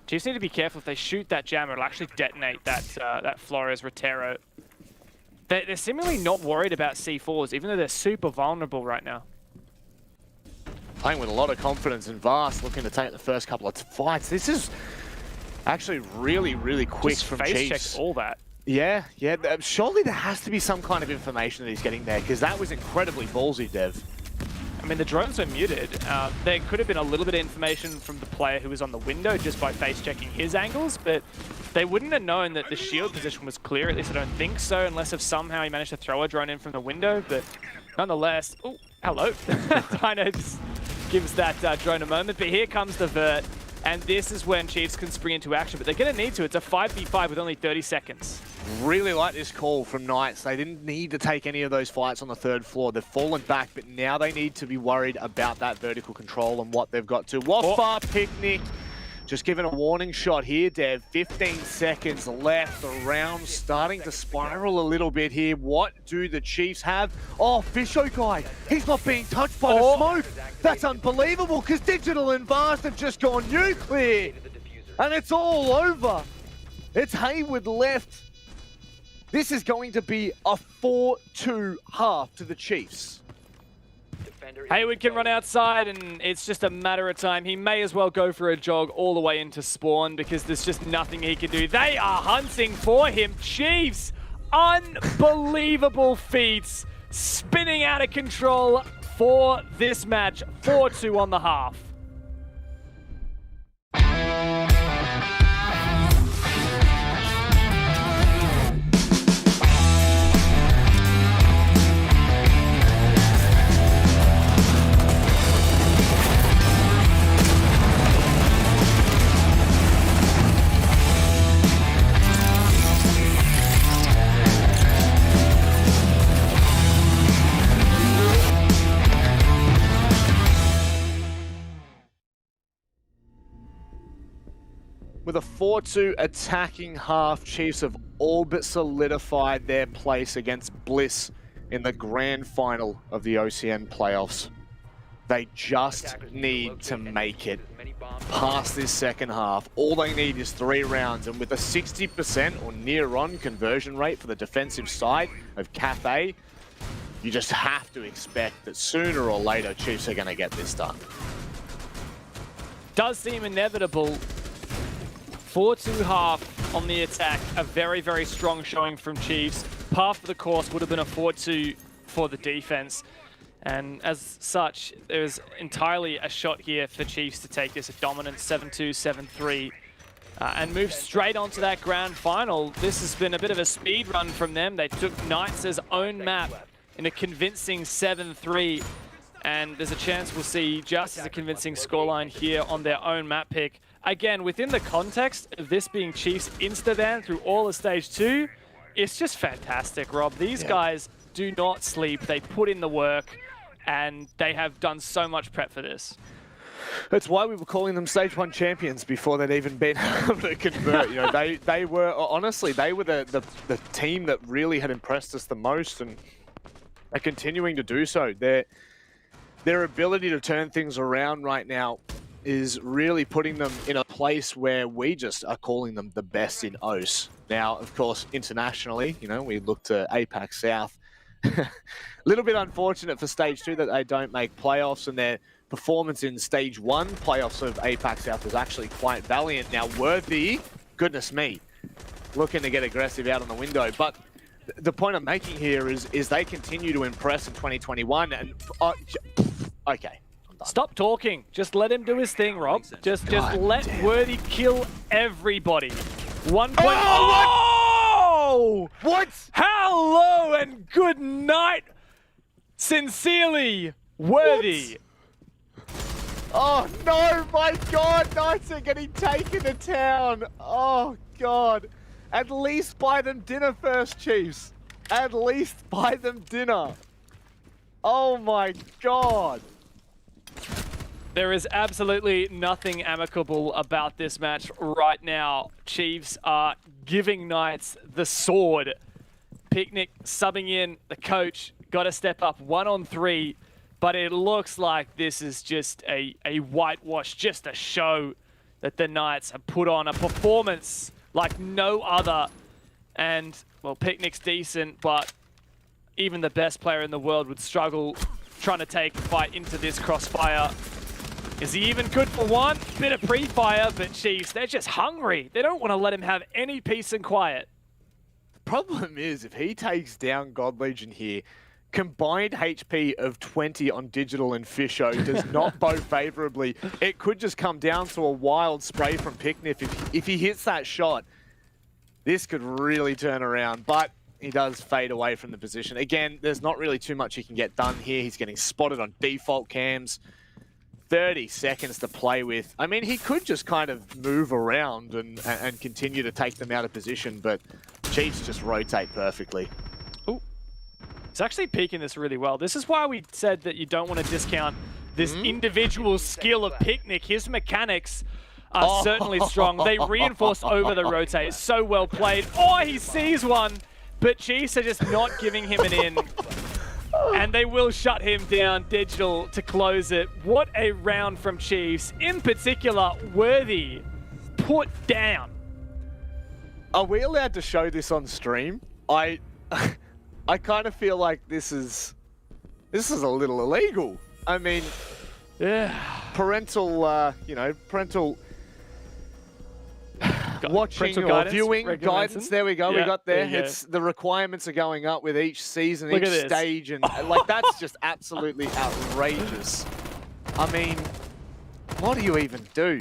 Chiefs need to be careful. If they shoot that jammer, it'll actually detonate that Flores Rotero. They're seemingly not worried about C4s, even though they're super vulnerable right now. Playing with a lot of confidence in Vast, looking to take the first couple of fights. This is actually really, really quick Just from face Chiefs. checked all that. Yeah. Surely there has to be some kind of information that he's getting there, because that was incredibly ballsy, Dev. I mean, the drones were muted. There could have been a little bit of information from the player who was on the window just by face checking his angles, but they wouldn't have known that the shield position was clear. At least I don't think so, unless if somehow he managed to throw a drone in from the window. But nonetheless, oh, hello. Dino just gives that drone a moment, but here comes the vert. And this is when Chiefs can spring into action, but they're going to need to. It's a 5v5 with only 30 seconds. Really like this call from Knights. They didn't need to take any of those fights on the third floor. They've fallen back, but now they need to be worried about that vertical control and what they've got to. Waffar Picnic just given a warning shot here, Dev. 15 seconds left. The round starting to spiral a little bit here. What do the Chiefs have? Oh, Fisho guy, he's not being touched by the smoke. That's unbelievable, because Digital and Vast have just gone nuclear. And it's all over. It's Hayward left. This is going to be a 4-2 half to the Chiefs. Hayward can run outside, and it's just a matter of time. He may as well go for a jog all the way into spawn, because there's just nothing he can do. They are hunting for him. Chiefs, unbelievable feats, spinning out of control for this match. 4-2 on the half. With a 4-2 attacking half, Chiefs have all but solidified their place against Bliss in the grand final of the OCN playoffs. They just need to make it past this second half. All they need is 3 rounds, and with a 60% or near-on conversion rate for the defensive side of Cafe, you just have to expect that sooner or later Chiefs are going to get this done. Does seem inevitable. 4-2 half on the attack. A very, very strong showing from Chiefs. Par for the course would have been a 4-2 for the defense. And as such, there's entirely a shot here for Chiefs to take this a dominant 7-2, 7-3 and move straight onto that grand final. This has been a bit of a speed run from them. They took Knights' own map in a convincing 7-3. And there's a chance we'll see just as a convincing scoreline here on their own map pick. Again, within the context of this being Chiefs insta-ban through all of Stage 2, it's just fantastic, Rob. These guys do not sleep. They put in the work, and they have done so much prep for this. That's why we were calling them Stage 1 champions before they'd even been able to convert. You know, they were, honestly, they were the team that really had impressed us the most, and are continuing to do so. Their ability to turn things around right now is really putting them in a place where we just are calling them the best in OCE. Now, of course, internationally, you know, we look to APAC South. A little bit unfortunate for Stage 2 that they don't make playoffs, and their performance in Stage 1 playoffs of APAC South was actually quite valiant. Now, Worthy goodness me, looking to get aggressive out on the window. But the point I'm making here is they continue to impress in 2021. And okay. Stop talking. Just let him do his thing, Rob. Just let Worthy kill everybody. 1 point. Oh! What? Hello and good night. Sincerely, Worthy. Oh no, my God, Knights are getting taken to town. Oh God. At least buy them dinner first, Chiefs. At least buy them dinner. Oh my God. There is absolutely nothing amicable about this match right now. Chiefs are giving Knights the sword. Picnic subbing in, the coach got to step up 1-on-3, but it looks like this is just a whitewash, just a show that the Knights have put on, a performance like no other. And, well, Picnic's decent, but even the best player in the world would struggle trying to take a fight into this crossfire. Is he even good for one? Bit of pre-fire, but Chiefs, they're just hungry. They don't want to let him have any peace and quiet. The problem is, if he takes down God Legion here, combined HP of 20 on Digital and Fisho does not bode favorably. It could just come down to a wild spray from Picnic. If he hits that shot, this could really turn around, but he does fade away from the position. Again, there's not really too much he can get done here. He's getting spotted on default cams. 30 seconds to play with. I mean, he could just kind of move around and continue to take them out of position, but Chiefs just rotate perfectly. Ooh. He's actually peeking this really well. This is why we said that you don't want to discount this individual skill of Picnic. His mechanics are certainly strong. They reinforce over the rotate. It's so well played. Oh, he sees one, but Chiefs are just not giving him an in. And they will shut him down, Digital, to close it. What a round from Chiefs. In particular, Worthy put down. Are we allowed to show this on stream? I kind of feel like this is a little illegal. I mean, yeah, parental, parental watching or guidance, viewing guidance. There we go. Yeah, we got there. there you It's the requirements are going up with each season, Look each at this. stage, and like that's just absolutely outrageous. I mean, what do you even do?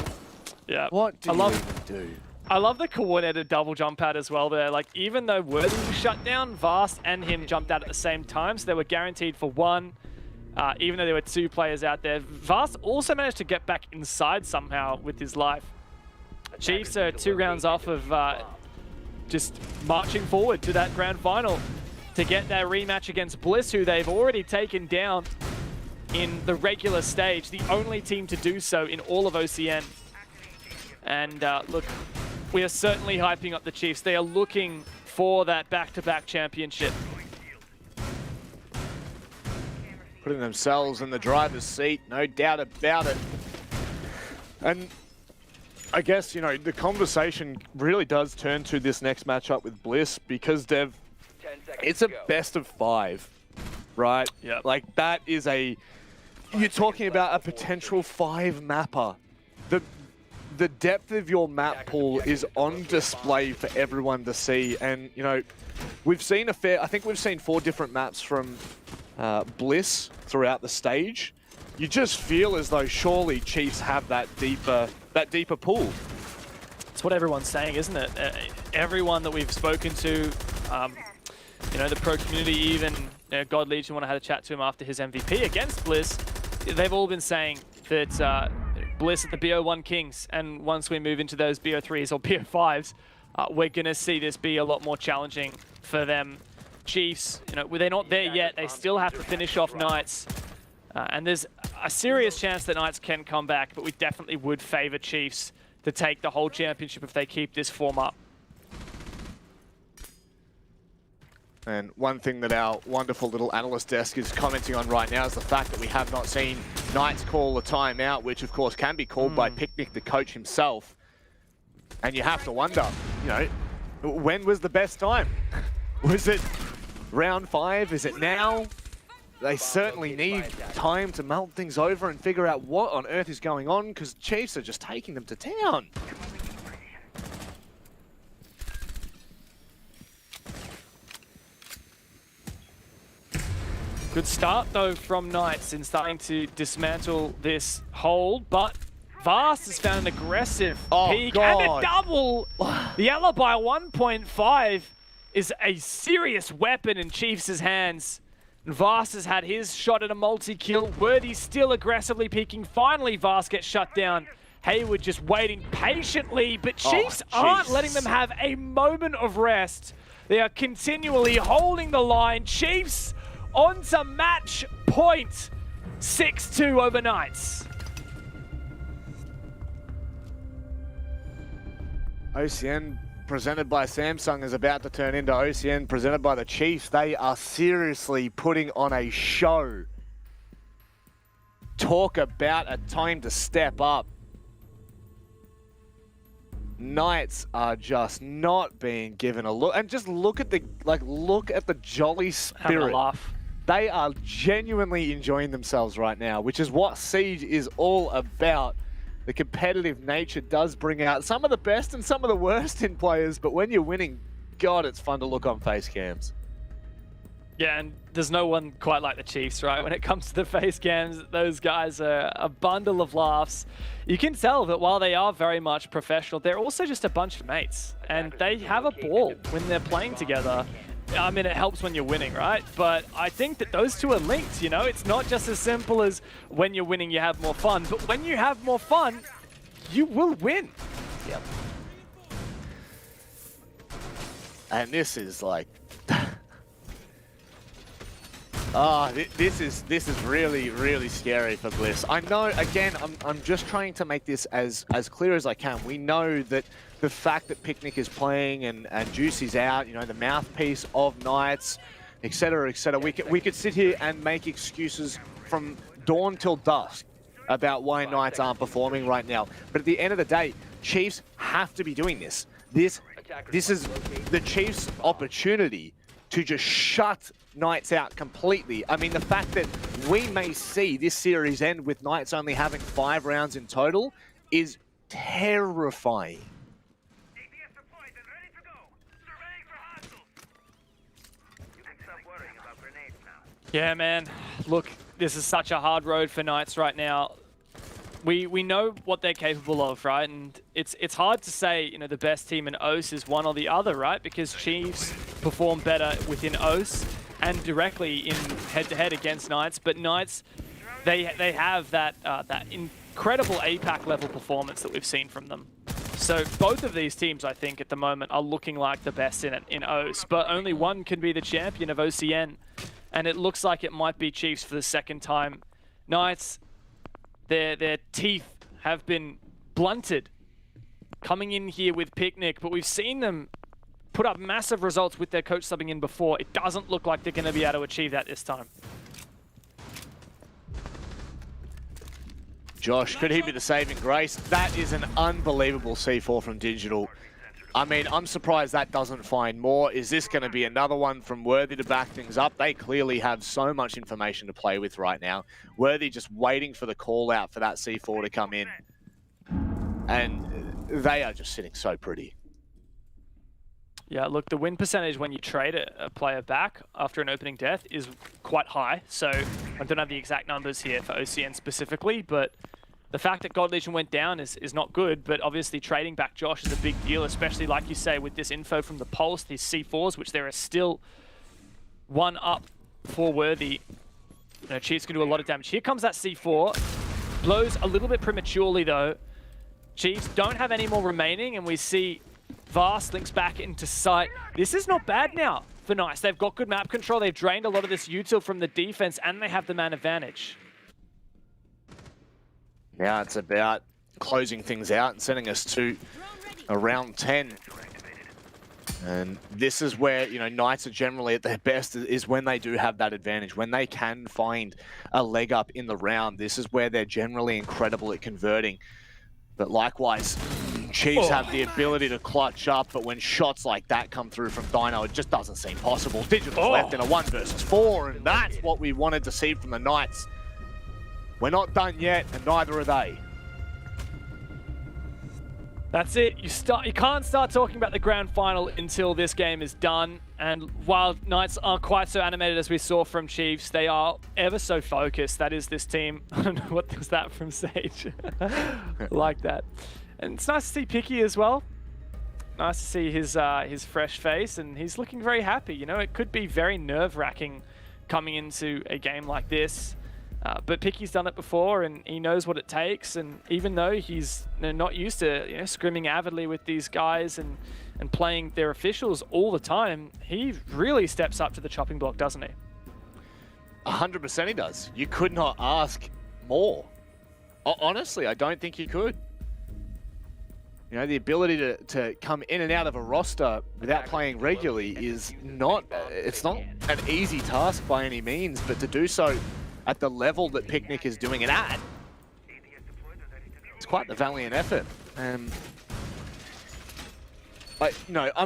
Yeah. What do you even do? I love the coordinated double jump out as well there. Like, even though Worthy was shut down, Vast and him jumped out at the same time, so they were guaranteed for one. Even though there were two players out there. Vast also managed to get back inside somehow with his life. Chiefs are 2 rounds off of just marching forward to that grand final to get their rematch against Bliss, who they've already taken down in the regular stage, the only team to do so in all of OCN. And look, we are certainly hyping up the Chiefs. They are looking for that back-to-back championship. Putting themselves in the driver's seat, no doubt about it. And I guess, the conversation really does turn to this next matchup with Bliss because it's a best of 5, right? Yep. Like that is you're talking about a potential 5 mapper. The depth of your map pool is on display for everyone to see. And, we've seen I think we've seen 4 different maps from Bliss throughout the stage. You just feel as though surely Chiefs have that deeper pool. It's what everyone's saying, isn't it? Everyone that we've spoken to, the pro community, even God Legion, when I had a chat to him after his MVP against Bliss, they've all been saying that Bliss at the BO1 Kings, and once we move into those BO3s or BO5s, we're going to see this be a lot more challenging for them. Chiefs, they're not there yet. They still have to finish off Knights. And there's a serious chance that Knights can come back, but we definitely would favor Chiefs to take the whole championship if they keep this form up. And one thing that our wonderful little analyst desk is commenting on right now is the fact that we have not seen Knights call a timeout, which of course can be called by Picnic, the coach himself. And you have to wonder, when was the best time? Was it round 5? Is it now? They certainly need time to melt things over and figure out what on earth is going on, because Chiefs are just taking them to town. Good start, though, from Knights in starting to dismantle this hold, but Vast has found an aggressive peak and a double. The alibi 1.5 is a serious weapon in Chiefs' hands. And Vast has had his shot at a multi-kill. Worthy still aggressively peeking. Finally, Vast gets shut down. Hayward just waiting patiently, but Chiefs aren't letting them have a moment of rest. They are continually holding the line. Chiefs on to match point. 6-2 over Knights. OCN presented by Samsung is about to turn into OCN presented by the Chiefs. They are seriously putting on a show. Talk about a time to step up. Knights are just not being given a look, and just look at the jolly spirit. Having a laugh. They are genuinely enjoying themselves right now, which is what Siege is all about. The competitive nature does bring out some of the best and some of the worst in players, but when you're winning, God, it's fun to look on face cams. Yeah, and there's no one quite like the Chiefs, right? When it comes to the face cams, those guys are a bundle of laughs. You can tell that while they are very much professional, they're also just a bunch of mates, and they have a ball when they're playing together. I mean, it helps when you're winning, right? But I think that those two are linked, you know? It's not just as simple as when you're winning, you have more fun. But when you have more fun, you will win. Yep. And this is like... this is really, really scary for Bliss. I know, again, I'm just trying to make this as clear as I can. We know that the fact that Picnic is playing and Juicy's out, you know, the mouthpiece of Knights, etc., we could sit here and make excuses from dawn till dusk about why Knights aren't performing right now. But at the end of the day, Chiefs have to be doing this. This is the Chiefs' opportunity to just shut Knights out completely. I mean, the fact that we may see this series end with Knights only having 5 rounds in total is terrifying. Yeah, man. Look, this is such a hard road for Knights right now. We know what they're capable of, right? And it's hard to say, you know, the best team in OCE is one or the other, right? Because Chiefs perform better within OCE and directly in head-to-head against Knights. But Knights, they have that incredible APAC level performance that we've seen from them. So both of these teams, I think, at the moment are looking like the best in OCE. But only one can be the champion of OCN. And it looks like it might be Chiefs for the second time. Knights, their teeth have been blunted coming in here with Picnic, but we've seen them put up massive results with their coach subbing in before. It doesn't look like they're going to be able to achieve that this time. Josh, could he be the saving grace? That is an unbelievable C4 from Digital. I mean, I'm surprised that doesn't find more. Is this going to be another one from Worthy to back things up? They clearly have so much information to play with right now. Worthy just waiting for the call out for that C4 to come in. And they are just sitting so pretty. Yeah, look, the win percentage when you trade a player back after an opening death is quite high. So I don't have the exact numbers here for OCN specifically, but the fact that God Legion went down is not good, but obviously trading back Josh is a big deal, especially like you say with this info from the Pulse, these C4s, which there are still one up for Worthy. You know, Chiefs can do a lot of damage. Here comes that C4. Blows a little bit prematurely though. Chiefs don't have any more remaining, and we see Vast links back into sight. This is not bad now for Knights. They've got good map control. They've drained a lot of this util from the defense, and they have the man advantage. Now it's about closing things out and sending us to around 10. And this is where, you know, Knights are generally at their best, is when they do have that advantage. When they can find a leg up in the round, this is where they're generally incredible at converting. But likewise, Chiefs have the ability to clutch up, but when shots like that come through from Dino, it just doesn't seem possible. Digital's left in a 1 versus 4, and that's what we wanted to see from the Knights. We're not done yet, and neither are they. That's it. You can't start talking about the grand final until this game is done. And while Knights aren't quite so animated as we saw from Chiefs, they are ever so focused. That is this team. I don't know what was that from Sage. Like that. And it's nice to see Picky as well. Nice to see his fresh face, and he's looking very happy. You know, it could be very nerve-wracking coming into a game like this. But Picky's done it before, and he knows what it takes. And even though he's not used to scrimming avidly with these guys and playing their officials all the time, he really steps up to the chopping block, doesn't he? 100% he does. You could not ask more. Honestly, I don't think you could. You know, the ability to come in and out of a roster without playing regularly is not, it's not an easy task by any means, but to do so at the level that Picnic is doing it at, it's quite the valiant effort. I'm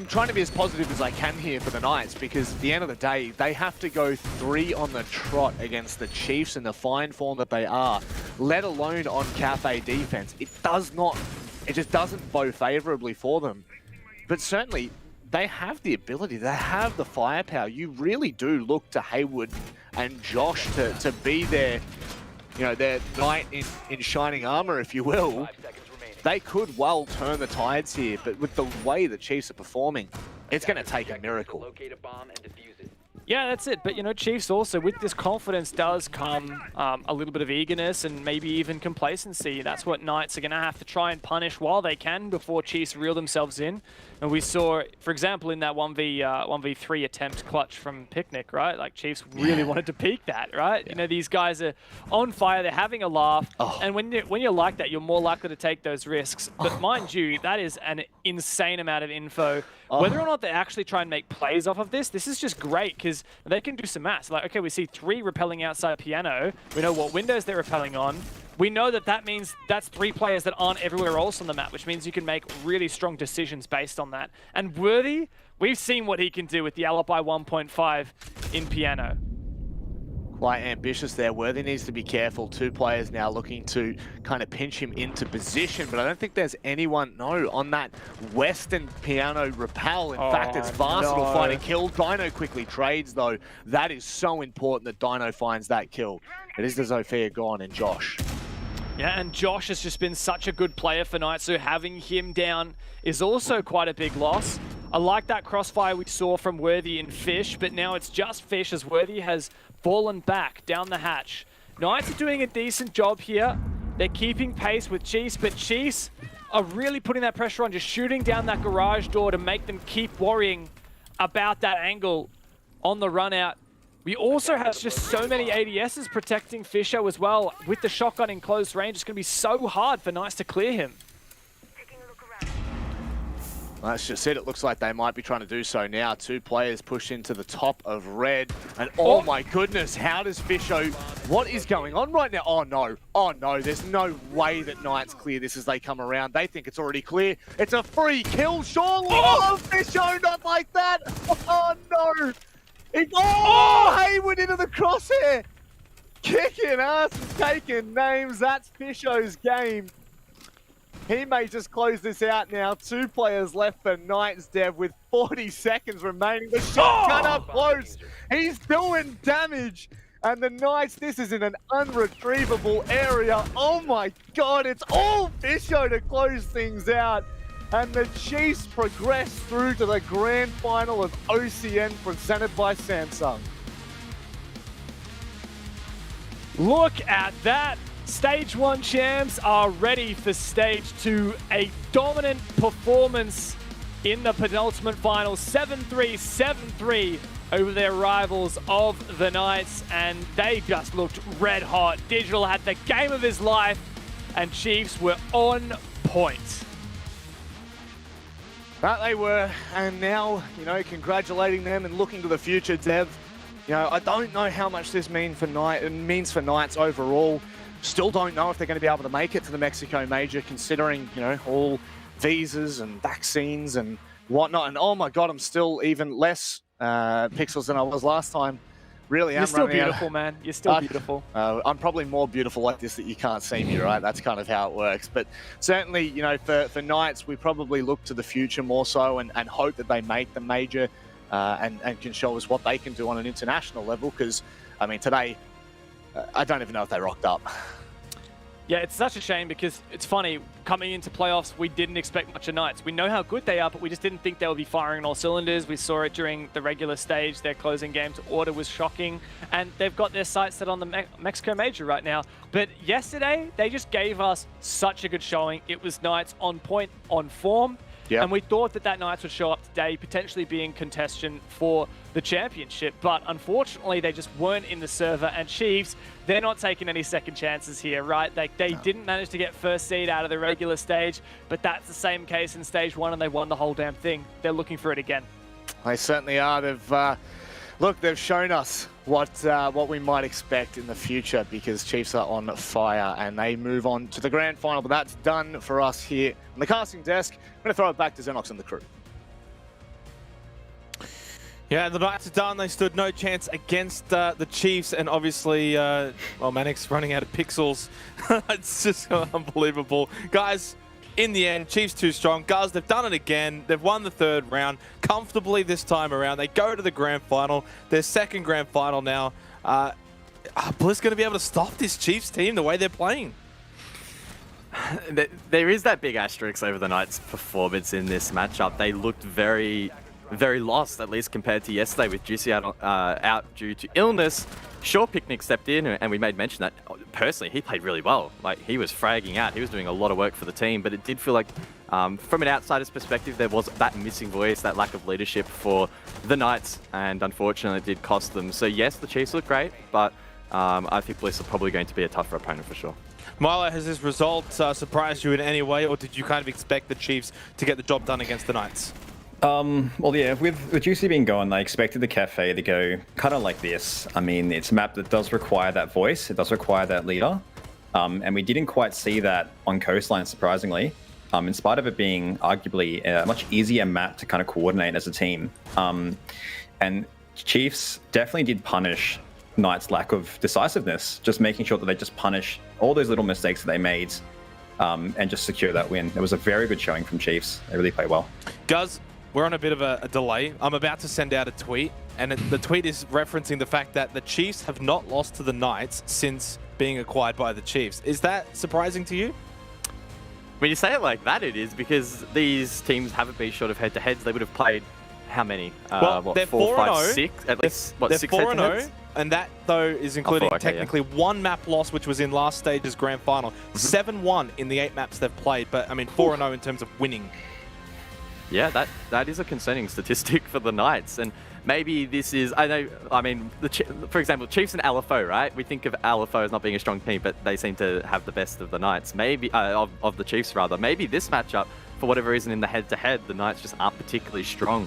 trying to be as positive as I can here for the Knights, because at the end of the day, they have to go 3 on the trot against the Chiefs in the fine form that they are, let alone on Cafe defense. It just doesn't bow favorably for them. But certainly, they have the ability, they have the firepower. You really do look to Haywood and Josh to be their knight in shining armor, if you will. They could well turn the tides here, but with the way the Chiefs are performing, it's going to take a miracle. Yeah, that's it. But, Chiefs also, with this confidence does come a little bit of eagerness and maybe even complacency. That's what Knights are going to have to try and punish while they can before Chiefs reel themselves in. And we saw, for example, in that 1v3 attempt clutch from Picnic, right? Like, Chiefs really wanted to peak that, right? Yeah. These guys are on fire. They're having a laugh. Oh. And when you're like that, you're more likely to take those risks. But mind you, that is an insane amount of info. Whether or not they actually try and make plays off of this is just great, because they can do some maths. Like, okay, we see 3 repelling outside piano. We know what windows they're repelling on. We know that means that's 3 players that aren't everywhere else on the map, which means you can make really strong decisions based on that. And Worthy, we've seen what he can do with the Alibi 1.5 in piano. Quite ambitious there. Worthy needs to be careful. 2 players now looking to kind of pinch him into position, but I don't think there's anyone, on that Western piano repel. In fact, it's Vast will find a kill. Dino quickly trades, though. That is so important that Dino finds that kill. It is the Zofia gone and Josh. Yeah, and Josh has just been such a good player for Knights, so having him down is also quite a big loss. I like that crossfire we saw from Worthy and Fish, but now it's just Fish as Worthy has fallen back down the hatch. Knights are doing a decent job here. They're keeping pace with Chiefs, but Chiefs are really putting that pressure on, just shooting down that garage door to make them keep worrying about that angle on the run out. We also have just so many ADSs protecting Fisher as well. With the shotgun in close range, it's going to be so hard for Knights to clear him. That's just it. It looks like they might be trying to do so now. 2 players push into the top of red. And oh my goodness, how does Fisho... What is going on right now? Oh no, there's no way that Knights clear this as they come around. They think it's already clear. It's a free kill, surely. Oh, Fisho, not like that. Oh no. Haywood into the crosshair. Kicking ass and taking names. That's Fisho's game. He may just close this out now. 2 players left for Knights, Dev, with 40 seconds remaining. The shotgun up close. He's doing damage. And the Knights, this is in an unretrievable area. Oh my God, it's all Fisho to close things out. And the Chiefs progress through to the grand final of OCN presented by Samsung. Look at that. Stage 1 champs are ready for Stage 2. A dominant performance in the penultimate final. 7-3, 7-3 over their rivals of the Knights. And they just looked red hot. Digital had the game of his life. And Chiefs were on point. That they were, and now, congratulating them and looking to the future, Dev. I don't know how much this means for Knights overall. Still don't know if they're going to be able to make it to the Mexico Major, considering, all visas and vaccines and whatnot. And oh my God, I'm still even less pixels than I was last time really am You're still running out. beautiful, man. You're still beautiful. I'm probably more beautiful like this that you can't see me, right? That's kind of how it works. But certainly, you know, for Knights, we probably look to the future more so and hope that they make the major and can show us what they can do on an international level. Because, I mean, today, I don't even know if they rocked up. Yeah, it's such a shame because it's funny, coming into playoffs, we didn't expect much of Knights. We know how good they are, but we just didn't think they would be firing on all cylinders. We saw it during the regular stage. Their closing game to order was shocking, and they've got their sights set on the Mexico Major right now. But yesterday, they just gave us such a good showing. It was Knights on point, on form. Yep. And we thought that Knights would show up today, potentially being contention for the championship. But unfortunately, they just weren't in the server. And Chiefs, they're not taking any second chances here, right? They didn't manage to get first seed out of the regular stage, but that's the same case in stage 1, and they won the whole damn thing. They're looking for it again. They certainly are. They've shown us what we might expect in the future because Chiefs are on fire and they move on to the grand final. But that's done for us here on the casting desk. I'm going to throw it back to Xenox and the crew. Yeah, the Knights are done. They stood no chance against the Chiefs, and obviously, well, Manic's running out of pixels. It's just unbelievable. Guys, in the end, Chiefs too strong. Guys, they've done it again. They've won the 3rd round comfortably this time around. They go to the grand final, their 2nd grand final now. Are Bliss going to be able to stop this Chiefs team the way they're playing? There is that big asterisk over the Knights' performance in this matchup. They looked very lost, at least compared to yesterday, with Juicy out due to illness. Sure, Picnic stepped in, and we made mention that, personally, he played really well. Like, he was fragging out. He was doing a lot of work for the team, but it did feel like, from an outsider's perspective, there was that missing voice, that lack of leadership for the Knights, and unfortunately, it did cost them. So, yes, the Chiefs look great, but I think Bliss are probably going to be a tougher opponent for sure. Milo, has this result surprised you in any way, or did you kind of expect the Chiefs to get the job done against the Knights? Well, yeah, with Juicy being gone, I expected the cafe to go kind of like this. I mean, it's a map that does require that voice. It does require that leader. And we didn't quite see that on Coastline, surprisingly, in spite of it being arguably a much easier map to kind of coordinate as a team. And Chiefs definitely did punish Knights' lack of decisiveness, just making sure that they just punish all those little mistakes that they made and just secure that win. It was a very good showing from Chiefs. They really played well. Guz, we're on a bit of a delay. I'm about to send out a tweet, and the tweet is referencing the fact that the Chiefs have not lost to the Knights since being acquired by the Chiefs. Is that surprising to you? When you say it like that, it is, because these teams haven't been short of head-to-heads. They would have played how many? Well, what, they're 4, 5, 4-0. 6? At least, what, They're 6 4-0, head-to-heads? and that, though, is including technically one map loss, which was in last stage's grand final. 7-1 in the 8 maps they've played, but, I mean, 4-0 in terms of winning. Yeah, that is a concerning statistic for the Knights, and maybe this is, I mean, for example, Chiefs and LFO, right? We think of LFO as not being a strong team, but they seem to have the best of the Knights, maybe, of the Chiefs rather. Maybe this matchup, for whatever reason in the head-to-head, the Knights just aren't particularly strong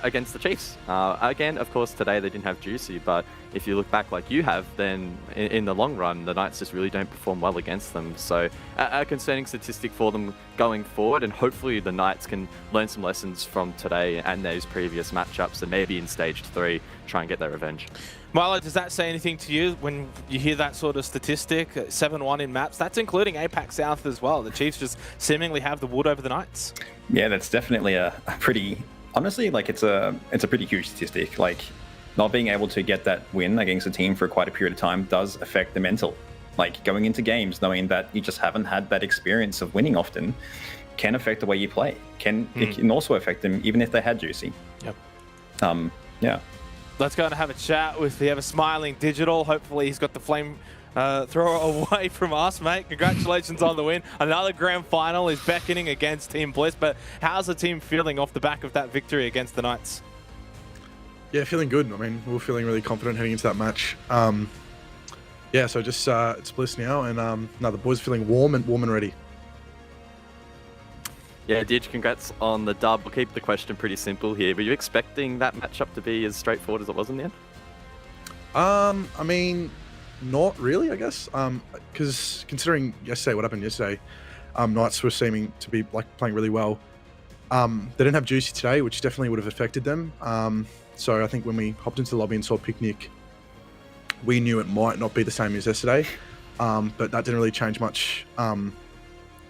against the Chiefs. Again, of course, today they didn't have Juicy, but if you look back like you have, then in the long run, the Knights just really don't perform well against them. So a concerning statistic for them going forward, and hopefully the Knights can learn some lessons from today and those previous matchups, and maybe in stage 3 try and get their revenge. Milo, does that say anything to you when you hear that sort of statistic? 7-1 in maps, that's including APAC South as well. The Chiefs just seemingly have the wood over the Knights. Yeah, that's definitely a pretty, honestly, like it's a pretty huge statistic. Like, not being able to get that win against a team for quite a period of time does affect the mental. Like, going into games knowing that you just haven't had that experience of winning often can affect the way you play. It can also affect them even if they had Juicy. Yep. Yeah. Let's go and have a chat with the ever-smiling Digital. Hopefully he's got the flame thrower away from us, mate. Congratulations on the win. Another grand final is beckoning against Team Bliss, but how's the team feeling off the back of that victory against the Knights? Yeah, feeling good. I mean, we're feeling really confident heading into that match. Yeah, so just it's Bliss now, and no, the boys feeling warm and ready. Yeah, Dig, congrats on the dub. We'll keep the question pretty simple here. Were you expecting that matchup to be as straightforward as it was in the end? I mean, not really, I guess. Because considering what happened yesterday, Knights were seeming to be playing really well. They didn't have Juicy today, which definitely would have affected them. So I think when we hopped into the lobby and saw Picnic we knew it might not be the same as yesterday, but that didn't really change much. That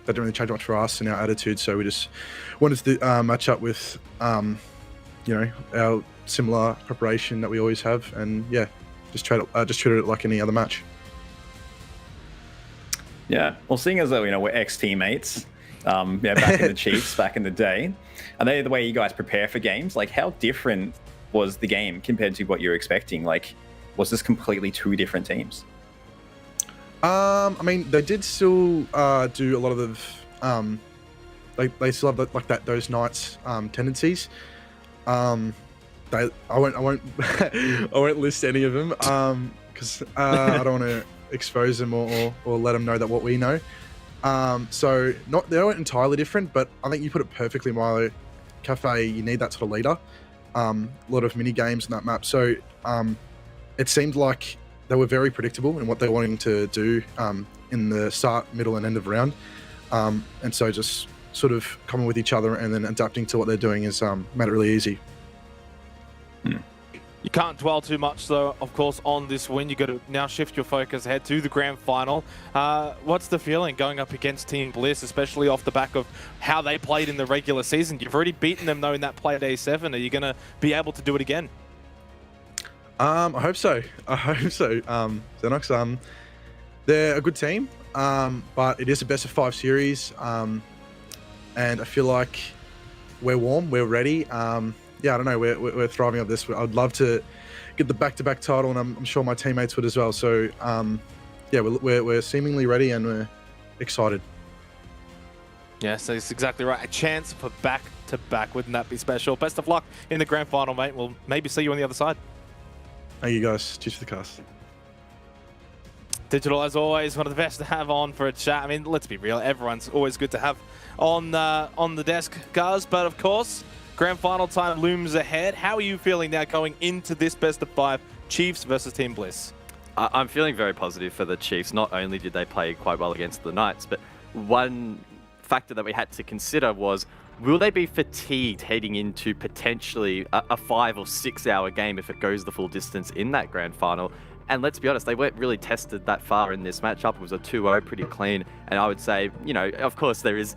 didn't really change much for us and our attitude. So we just wanted to match up with, you know, our similar preparation that we always have, and yeah, just treated it like any other match. Yeah, well, seeing as though, you know, we're ex-teammates, back in the Chiefs, back in the day, and the way you guys prepare for games, like, how different was the game compared to what you're expecting? Like, was this completely two different teams? I mean, they did still do a lot of they still have like those Knights tendencies. I won't I won't list any of them because I don't want to expose them or let them know that what we know. So they weren't entirely different, but I think you put it perfectly, Milo. Cafe, you need that sort of leader. A lot of mini games in that map, so it seemed like they were very predictable in what they're wanting to do in the start, middle, and end of round. And so just sort of coming with each other and then adapting to what they're doing has made it really easy. You can't dwell too much, though, of course, on this win. You've got to now shift your focus ahead to the grand final. What's the feeling going up against Team Bliss, especially off the back of how they played in the regular season? You've already beaten them, though, in that play day 7. Are you going to be able to do it again? I hope so. Xenox, they're a good team, but it is a best of 5 series, and I feel like we're warm, we're ready. Yeah, I don't know, we're thriving up this. I'd love to get the back-to-back title, and I'm sure my teammates would as well. So, yeah, we're seemingly ready and we're excited. Yes, that's exactly right. A chance for back-to-back. Wouldn't that be special? Best of luck in the grand final, mate. We'll maybe see you on the other side. Thank you, guys. Cheers for the cast. Digital, as always, one of the best to have on for a chat. I mean, let's be real. Everyone's always good to have on the desk, guys. But, of course, grand final time looms ahead. How are you feeling now going into this best of 5, Chiefs versus Team Bliss? I'm feeling very positive for the Chiefs. Not only did they play quite well against the Knights, but one factor that we had to consider was, will they be fatigued heading into potentially a 5 or 6 hour game if it goes the full distance in that grand final? And let's be honest, they weren't really tested that far in this matchup. It was a 2-0, pretty clean. And I would say, you know, of course there is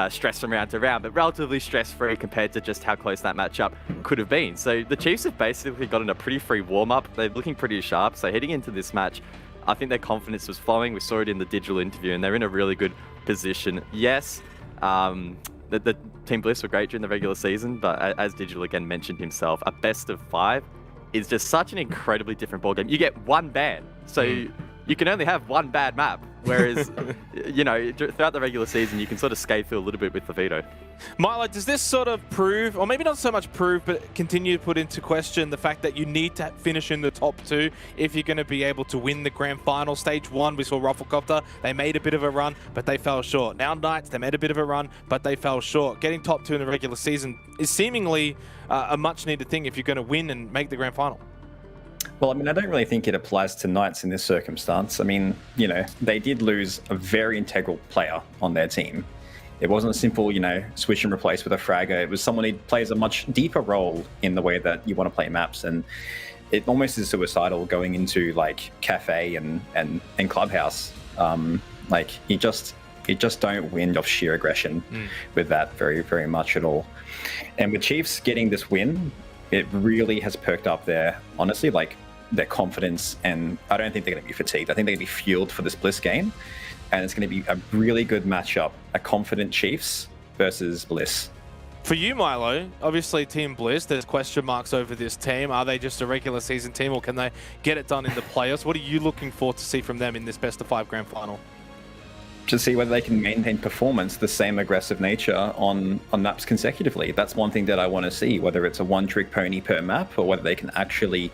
stress from round to round, but relatively stress-free compared to just how close that matchup could have been. So the Chiefs have basically gotten a pretty free warm-up. They're looking pretty sharp. So heading into this match, I think their confidence was flowing. We saw it in the digital interview, and they're in a really good position. Yes, the Team Bliss were great during the regular season, but as Digital again mentioned himself, a best of 5 is just such an incredibly different ballgame. You get one ban, so you can only have one bad map, whereas, you know, throughout the regular season, you can sort of skate through a little bit with the veto. Milo, does this sort of prove, or maybe not so much prove, but continue to put into question the fact that you need to finish in the top 2 if you're going to be able to win the grand final? Stage 1, we saw Rufflecopter. They made a bit of a run, but they fell short. Now Knights, they made a bit of a run, but they fell short. Getting top 2 in the regular season is seemingly a much-needed thing if you're going to win and make the grand final. Well, I mean, I don't really think it applies to Knights in this circumstance. I mean, you know, they did lose a very integral player on their team. It wasn't a simple, you know, switch and replace with a fragger. It was someone who plays a much deeper role in the way that you want to play maps. And it almost is suicidal going into, like, Cafe and Clubhouse. Like, you just don't win off sheer aggression with that very, very much at all. And with Chiefs getting this win, it really has perked up their, honestly, like, their confidence, and I don't think they're going to be fatigued. I think they're going to be fueled for this Bliss game, and it's going to be a really good matchup, a confident Chiefs versus Bliss. For you, Milo, obviously Team Bliss, there's question marks over this team. Are they just a regular season team, or can they get it done in the playoffs? What are you looking for to see from them in this best of 5 grand final? To see whether they can maintain performance, the same aggressive nature on maps consecutively. That's one thing that I want to see, whether it's a one-trick pony per map or whether they can actually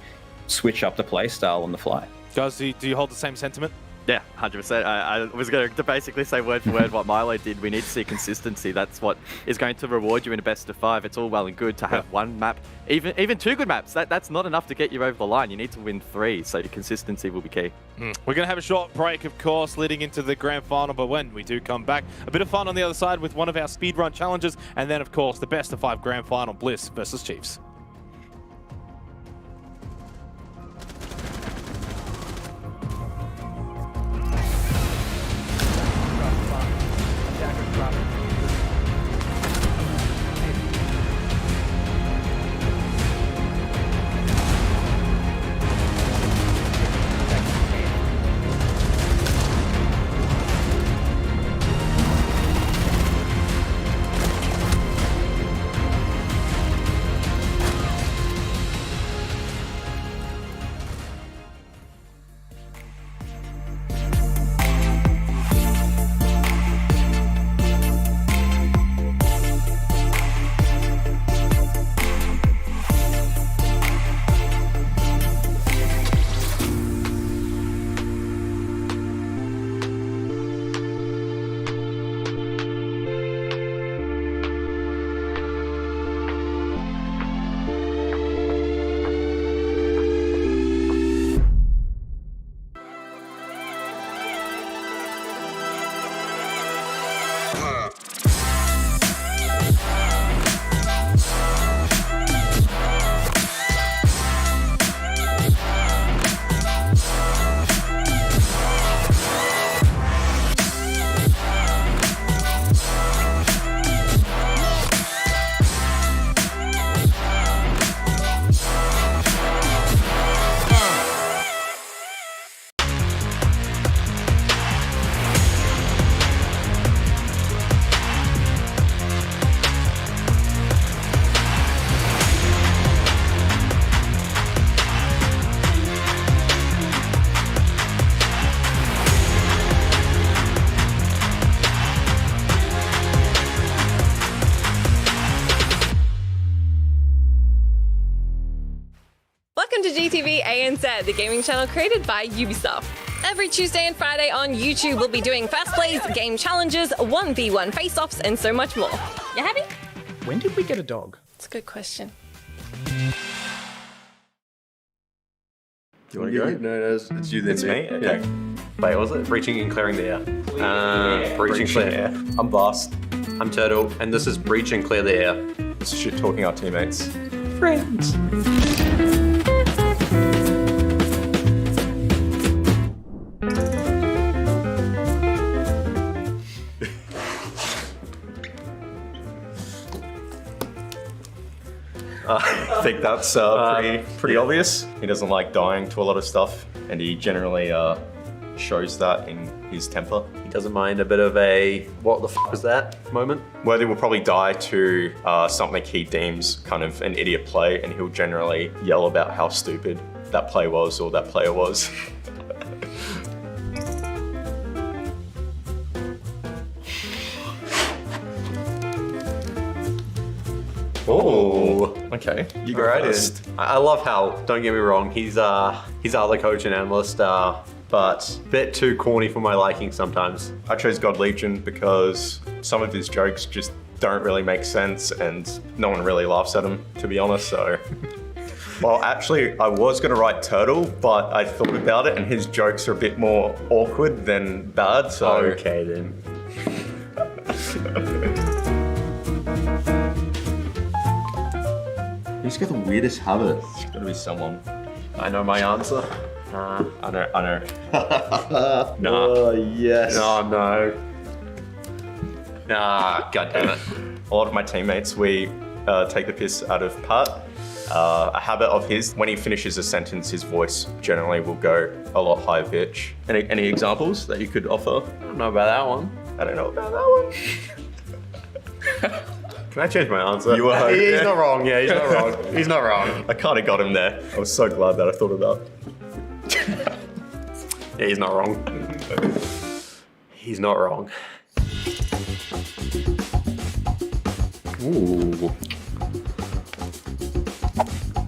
switch up the play style on the fly. Guys, do you hold the same sentiment? Yeah, 100%. I was going to basically say word for word what Milo did. We need to see consistency. That's what is going to reward you in a best of 5. It's all well and good to have one map, even 2 good maps. That's not enough to get you over the line. You need to win 3, so consistency will be key. We're going to have a short break, of course, leading into the grand final, but when we do come back, a bit of fun on the other side with one of our speedrun challenges, and then, of course, the best of 5 grand final, Bliss versus Chiefs. GTV ANZ, the gaming channel created by Ubisoft. Every Tuesday and Friday on YouTube, we'll be doing fast plays, game challenges, 1v1 face-offs, and so much more. You happy? When did we get a dog? That's a good question. Do you want to go? No, it's you then. It's me? Okay. Yeah. Wait, what was it? Breaching and clearing the air. Breaching, clear air. I'm Blast. I'm Turtle, and this is Breach and Clear the Air. It's shit talking our teammates. Friends. I think that's pretty obvious. He doesn't like dying to a lot of stuff, and he generally shows that in his temper. He doesn't mind a bit of a what the f was that moment. Worthy will probably die to something he deems kind of an idiot play, and he'll generally yell about how stupid that play was or that player was. Oh, okay. You go first. I love how, don't get me wrong, he's our other coach and analyst, but a bit too corny for my liking sometimes. I chose God Legion because some of his jokes just don't really make sense and no one really laughs at him, to be honest, so. Well, actually, I was gonna write Turtle, but I thought about it and his jokes are a bit more awkward than bad, so. Okay then. Who's got the weirdest habit? It's gotta be someone. I know my answer. I know. Nah. Oh, yes. No. Ah, God damn it. A lot of my teammates, we take the piss out of Pat. A habit of his, when he finishes a sentence, his voice generally will go a lot higher pitch. Any examples that you could offer? I don't know about that one. I don't know about that one. Can I change my answer? You were He's not wrong, yeah, he's not wrong. He's not wrong. I kind of got him there. I was so glad that I thought of that. Yeah, he's not wrong. He's not wrong. Ooh.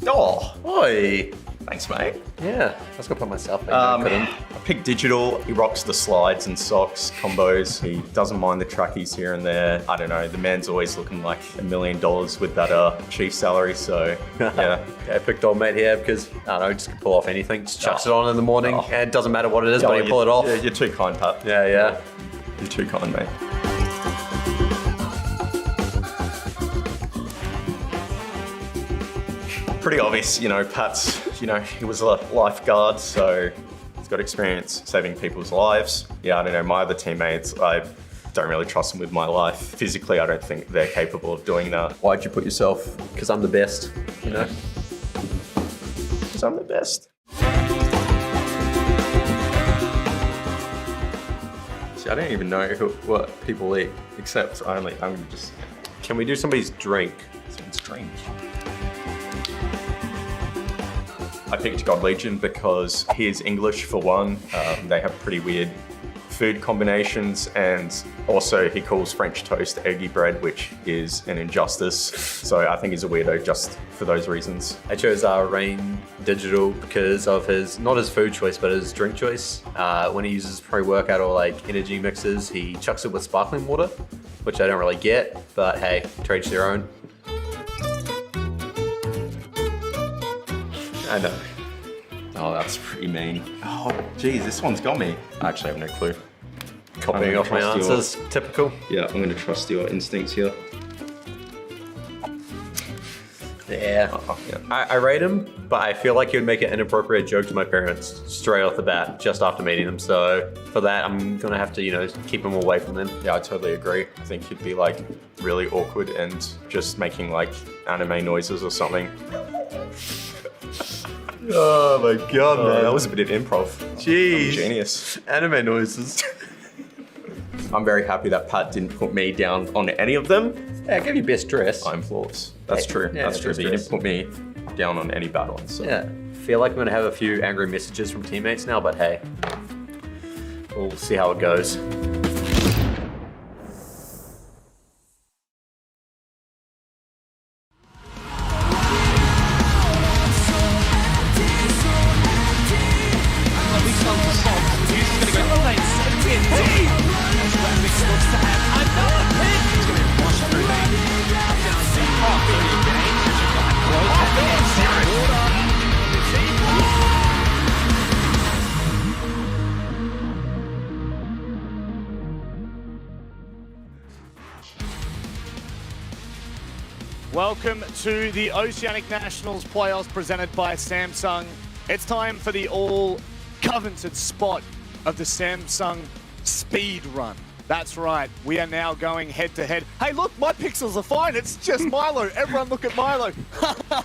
Oh, oi. Thanks, mate. Yeah, I was gonna put myself in. I picked Digital. He rocks the slides and socks combos. He doesn't mind the trackies here and there. I don't know, the man's always looking like $1 million with that chief salary, so yeah. I picked old mate here because, I don't know, just can pull off anything. Just chucks it on in the morning and it doesn't matter what it is, but you pull it off. Yeah, you're too kind, Pat. Yeah. You're too kind, mate. Pretty obvious, Pat's, he was a lifeguard, so he's got experience saving people's lives. Yeah, I don't know, my other teammates, I don't really trust them with my life. Physically, I don't think they're capable of doing that. Why'd you put yourself? Because I'm the best, Because I'm the best. See, I don't even know what people eat, except I'm gonna just... Can we do somebody's drink? Someone's drink. I picked God Legion because he is English for one. They have pretty weird food combinations, and also he calls French toast eggy bread, which is an injustice. So I think he's a weirdo just for those reasons. I chose Rain Digital because of not his food choice, but his drink choice. When he uses pre-workout or like energy mixes, he chucks it with sparkling water, which I don't really get, but hey, to each their own. I know. Oh, that's pretty mean. Oh, geez, this one's got me. I actually have no clue. Copying off my answers, typical. Yeah, I'm going to trust your instincts here. Yeah. I rate him, but I feel like he would make an inappropriate joke to my parents straight off the bat, just after meeting them. So for that, I'm going to have to, keep him away from them. Yeah, I totally agree. I think he'd be like really awkward and just making like anime noises or something. Oh my god, man. That was a bit of improv. Jeez. Genius. Anime noises. I'm very happy that Pat didn't put me down on any of them. Yeah, I gave you best dress. I'm flawless. That's true. Yeah, that's true. But you didn't put me down on any bad ones. So. Yeah. Feel like I'm going to have a few angry messages from teammates now, but hey. We'll see how it goes. welcome to the Oceanic Nationals playoffs presented by Samsung. It's time for the all-coveted spot of the Samsung speed run. That's right, we are now going head-to-head. Hey, look, my pixels are fine. It's just Milo. Everyone look at Milo.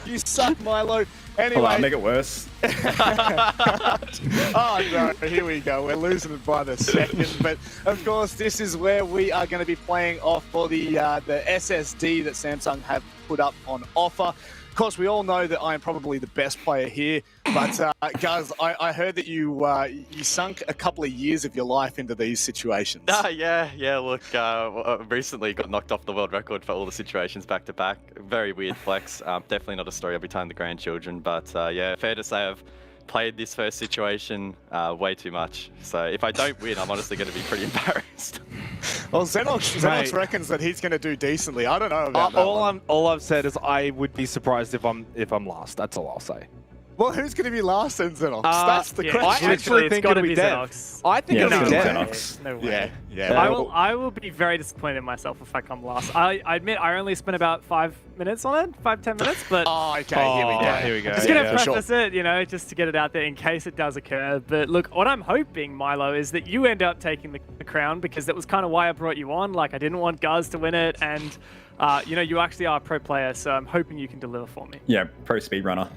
You suck, Milo. Anyway. Hold on, make it worse. Oh, no, here we go. We're losing it by the second. But, of course, this is where we are going to be playing off for the SSD that Samsung have put up on offer. Of course, we all know that I am probably the best player here, but Guz, I heard that you sunk a couple of years of your life into these situations. Yeah. Look, recently got knocked off the world record for all the situations back to back. Very weird flex. Definitely not a story I'll be telling the grandchildren, but yeah, fair to say I've played this first situation way too much. So if I don't win, I'm honestly going to be pretty embarrassed. Well, Xenox reckons that he's going to do decently. I don't know about that one. All I've said is I would be surprised if I'm last. That's all I'll say. Well, who's going to be last then, Xenox? That's the question. I actually think it'll be Dev. I think it'll be Dev. No way. Yeah. I will be very disappointed in myself if I come last. I admit I only spent about 5 minutes on it, 5-10 minutes, but Here we go. Just gonna preface it, just to get it out there in case it does occur. But look, what I'm hoping, Milo, is that you end up taking the crown, because that was kind of why I brought you on. Like, I didn't want Guz to win it, and you actually are a pro player, so I'm hoping you can deliver for me. Yeah, pro speedrunner.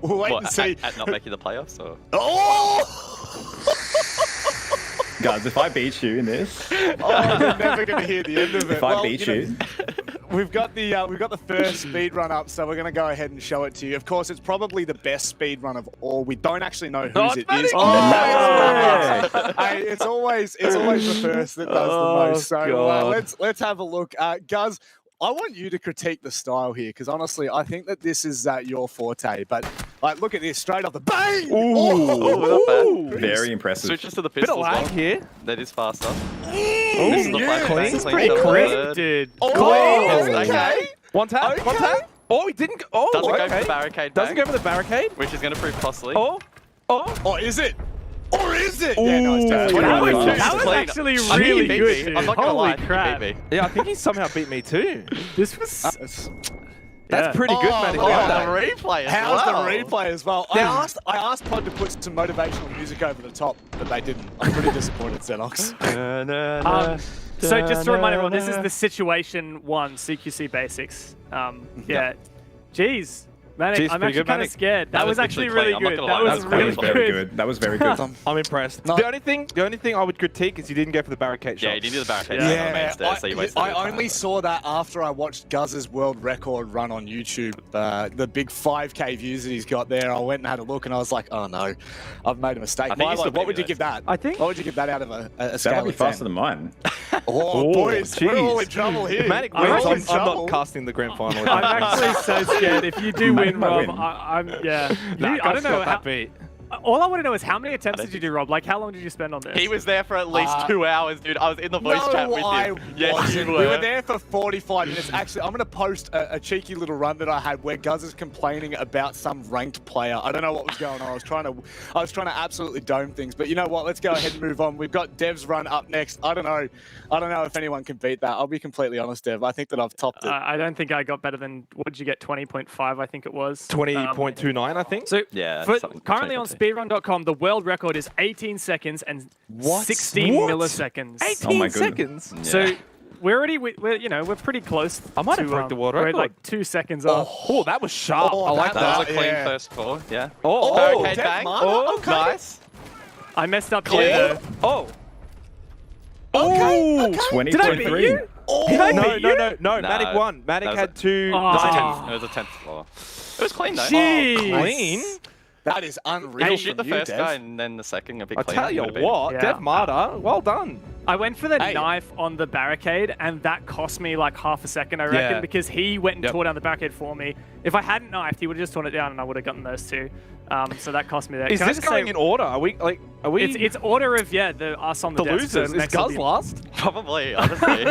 We'll wait and see. At not making the playoffs, or? Guys, if I beat you in this, you're never going to hear the end of it. If I beat you, we've got the first speed run up, so we're going to go ahead and show it to you. Of course, it's probably the best speed run of all. We don't actually know whose it is. Hey, it's always the first that does the most. So let's have a look. Guz, I want you to critique the style here, because honestly, I think that this is your forte. But look at this, straight off the bang! Not bad. Very impressive. Switches to the pistol. Bit of lag here. That is faster. This is the Clean. This is Pretty quick, dude. Okay. One tap. Oh, he didn't. Oh, Doesn't go for the barricade. Doesn't go for the barricade. Which is going to prove costly. Oh, is it? Or is it? Yeah, no, it's definitely That was actually really good, dude. I'm not gonna lie, Holy crap. he beat me. Yeah, I think he somehow beat me too. This was... That's pretty good, man. The replay as How's well. the replay as well? I asked Pod to put some motivational music over the top, but they didn't. I'm pretty disappointed, Xenox. So just to remind everyone, this is the Situation 1 CQC Basics. Yeah. Jeez. Manic, I'm actually kind of scared. That was actually really good. That was really good. That was very good. I'm impressed. The only thing I would critique is you didn't go for the barricade shot. Yeah, you didn't do the barricade. I only saw that after I watched Guz's world record run on YouTube. The big 5K views that he's got there. I went and had a look, and I was like, oh no, I've made a mistake. Milo, what would you give that? What would you give that out of a scale That'll be of 10? faster than mine. Oh, boys, we're all in trouble here. Manic We're all in wins. I'm trouble. not casting the grand final. I'm actually so scared. If you do win, Rob, I don't know how... All I want to know is how many attempts did you do, Rob? Like, how long did you spend on this? He was there for at least 2 hours, dude. I was in the voice chat with him. Yes, you were. We were there for 45 minutes. Actually, I'm going to post a cheeky little run that I had where Guz is complaining about some ranked player. I don't know what was going on. I was trying to absolutely dome things. But you know what? Let's go ahead and move on. We've got Dev's run up next. I don't know if anyone can beat that. I'll be completely honest, Dev. I think that I've topped it. I don't think I got better than, what did you get, 20.5, I think it was. 20.29, I think. So yeah, currently on speedrun.com, the world record is 18 seconds and 16 milliseconds. 18 seconds? Yeah. So we're pretty close. I might have broke the world record. We're like 2 seconds off. Oh, that was sharp. I like that. That was a clean first score. Yeah. Barricade bang. Okay. Nice. I messed up here. Okay. 20, Did I beat you? Did I beat you? No. Matic won. Matic had 2. It was a 10th floor. It was clean though. Jeez. Clean? That is unreal. He shoot the from you, first Dev. guy and then the second a bit I cleaner. tell you would have been. what, Yeah. Dev Marta, well done. I went for the knife on the barricade, and that cost me like half a second, I reckon, because he went and tore down the barricade for me. If I hadn't knifed, he would have just torn it down, and I would have gotten those two. So that cost me that. Is this going in order? Are we? It's order of us on the desk. losers. So Is Guz last? Probably, honestly.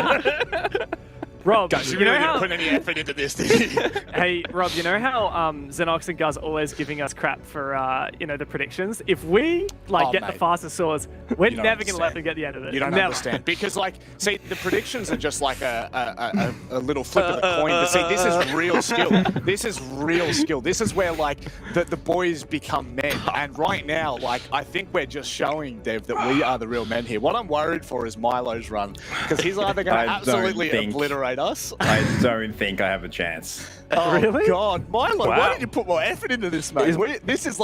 Rob, Guys, you you know really didn't how? put any effort into this, did you? Hey, Rob, you know how Xenox and Guz always giving us crap for the predictions? If we get the mate. fastest swords, we're You don't never going to let understand. them get the end of it. You don't Never. understand. Because, see, the predictions are just like a little flip of the coin. But see, this is real skill. This is real skill. This is where, the boys become men. And right now, I think we're just showing, Dev, that we are the real men here. What I'm worried for is Milo's run. Because he's either going to absolutely obliterate us. I don't think I have a chance. Oh, Really? God. Milo, Wow. why didn't you put more effort into this, mate? This is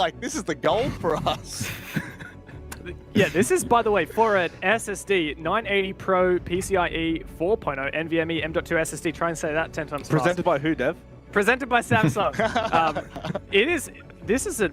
the goal for us. Yeah, this is, by the way, for an SSD 980 Pro PCIe 4.0 NVMe M.2 SSD. Try and say that 10 times fast. Presented by who, Dev? Presented by Samsung. This is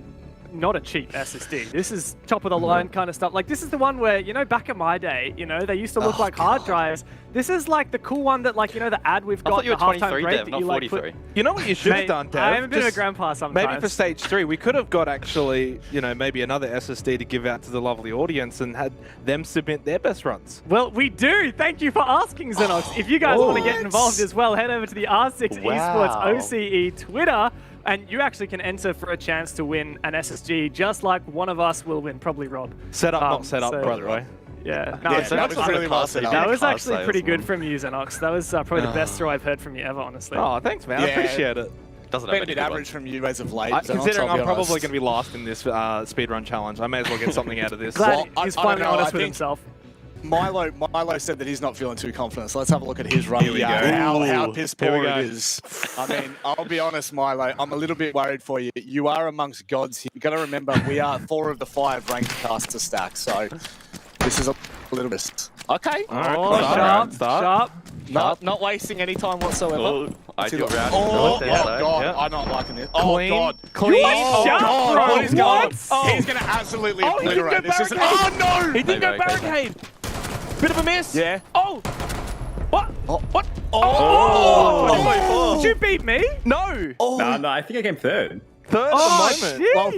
not a cheap SSD. This is top of the line kind of stuff. This is the one where, back in my day, they used to look like hard drives. This is the cool one that the ad we've I got, thought you were the halftime 23, break Dev, that not you 43. You know what you should have done, Dev? I'm a bit of a Just grandpa sometimes. Maybe for stage 3, we could have got actually, maybe another SSD to give out to the lovely audience and had them submit their best runs. Well, we do. Thank you for asking, Xenox. If you guys want to get involved as well, head over to the R6 Esports OCE Twitter, and you actually can enter for a chance to win an SSG, just like one of us will win, probably Rob. Set up, not set up, by the way. Yeah, that was really well set up. That was actually pretty good from you, Xenox. That was probably the best throw I've heard from you ever, honestly. Oh, thanks, man. I appreciate it. Doesn't Been have a bit any good average ones. from you as of late. Considering I'll be I'm probably honest. going to be last in this speedrun challenge, I may as well get something out of this. Glad Well, he's I don't finally know, honest I with think- himself. Milo said that he's not feeling too confident, so let's have a look at his run. Here we go. How piss Here we poor go. it is. I mean, I'll be honest, Milo, I'm a little bit worried for you. You are amongst gods here. You've got to remember, we are 4 of the 5 ranked caster stacks, so this is a little bit... Okay. Sharp. Not wasting any time whatsoever. Oh, ideal round. Oh, Right there, so, God, yeah. I'm not liking this. Oh, Clean. God. Clean. Oh, Shut God, up, what is bro. going on? What? He's going to absolutely Oh, he didn't obliterate go this. Isn't... barricade. Oh, no! He didn't go barricade. barricade. Bit of a miss. Yeah. Oh. What? What? Oh! Did you beat me? No. No, I think I came third. Third Oh, at the moment. jeez. Well,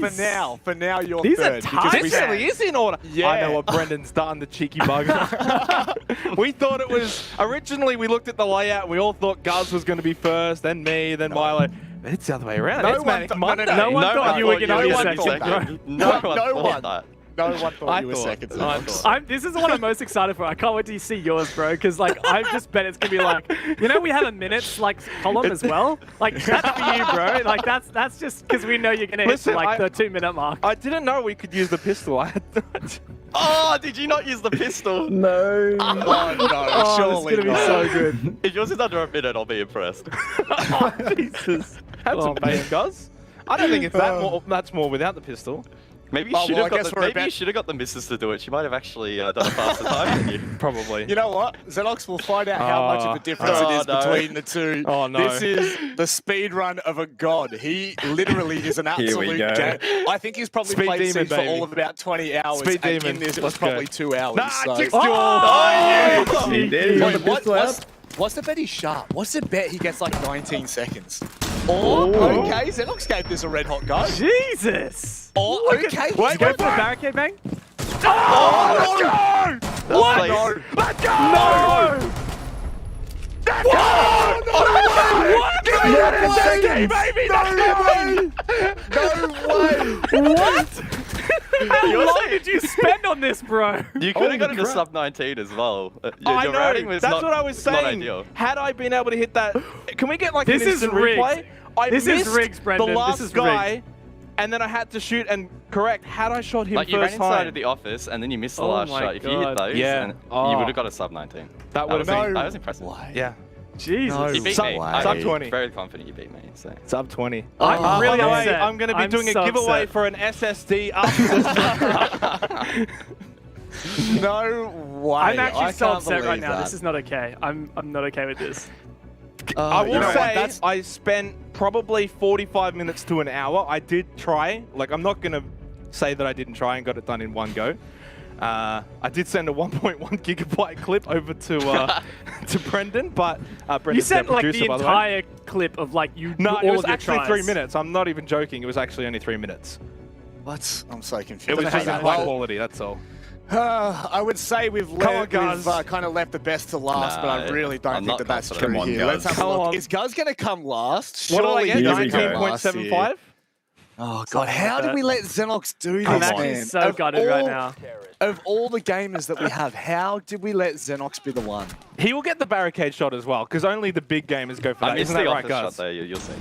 for now, you're These are third. tight. because This we- really is in order. Yeah. I know what Brendan's done, the cheeky bugger. We thought it was... Originally, we looked at the layout and we all thought Guz was going to be first, then me, then Milo. But it's the other way around. No It's one Manic thought- Monday. No one thought you were going to be no one second. thought that. bro. No one thought that. No one thought I you were thought. second. I Xenox. thought. This is the one I'm most excited for. I can't wait to see yours, bro. Because I just bet it's gonna be we have a minutes column as well. That's for you, bro. That's just because we know you're gonna hit Listen, the 2-minute mark. I didn't know we could use the pistol. I had Oh, did you not use the pistol? No. Oh, no, Oh, surely it's gonna be not. so good. If yours is under a minute, I'll be impressed. Jesus. Have some faith, Guz. I don't think it's that's more without the pistol. Maybe you Oh, should well, have I got guess the, we're maybe about- you should have got the missus to do it. She might have actually done a faster time than you. Probably. You know what? Xenox will find out how much of a difference it is no. between the two. Oh, no. This is the speed run of a god. He literally is an Here we absolute go. I think he's probably Speed played demon, Siege for baby. all of about 20 hours. Speed and demon. in this, it Let's was probably go. 2 hours. Nah, so. just He did. Wait, Got the pistol out. what's the bet he's sharp? What's the bet he gets 19 seconds? Or, okay, Xenox gave this a red hot go. Jesus. Or, okay, Did you go for the barricade bang? Oh, no! What? No! Let's go! No! What? How long did you spend on this, bro? You could have got into sub 19 as well. I Your know. routing was That's not, what I was not saying. ideal. Had I been able to hit that, can we get This an is instant rigged. replay? I This is missed rigged, Brendan. the This last is guy, rigged. and then I had to shoot and correct. Had I shot him Like you ran first inside time, of the office and then you missed the Oh last my shot. If you hit God. those, Yeah. and you Oh. would have got a sub 19. that would have was, been that was impressive. yeah. Jesus. You beat Sub- me. sub I'm 20. very confident you beat me. So. Sub 20. I'm really By the way, upset. I'm going to be I'm doing so a giveaway upset. for an SSD after this. No way. I'm actually I so can't upset right believe now. that. This is not okay. I'm not okay with this. I will you know what, say that's- I spent probably 45 minutes to an hour. I did try. I'm not going to say that I didn't try and got it done in one go. I did send a 1.1 gigabyte clip over to to Brendan, but You Brendan's sent their the producer, by the way. entire clip of you. No, all it was of your actually tries. 3 minutes. I'm not even joking. It was actually only 3 minutes. What? I'm so confused. It was Okay, just well, high quality, that's all. I would say we've kind of left the best to last, but I really don't think that's true Come on, here. Let's Guz. have a look. on. Is Guz going to come last? What did I Surely get? he doesn't come last here. 19.75? Oh, God. How did we let Xenox do this, I'm actually man? so gutted right now. Of all the gamers that we have, how did we let Xenox be the one? He will get the barricade shot as well, because only the big gamers go for that. Isn't that right, guys? Shot, you'll see.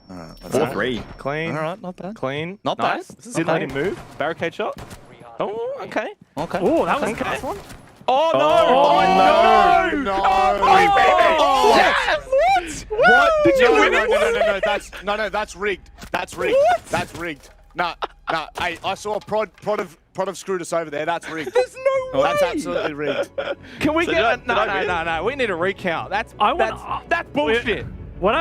All right, 4-3. Clean. All right, not bad. Clean. Not nice. bad. Didn't let him move. Barricade shot. Oh, okay. Okay. Oh, that was a nice one. Oh, no! Oh, no! What? Did you win it? No, that's rigged. That's rigged. What? That's rigged. No. Hey, I saw Prod have screwed us over there. That's rigged. There's no way. That's absolutely rigged. Can we So get did I win? No. We need a recount. That's bullshit. What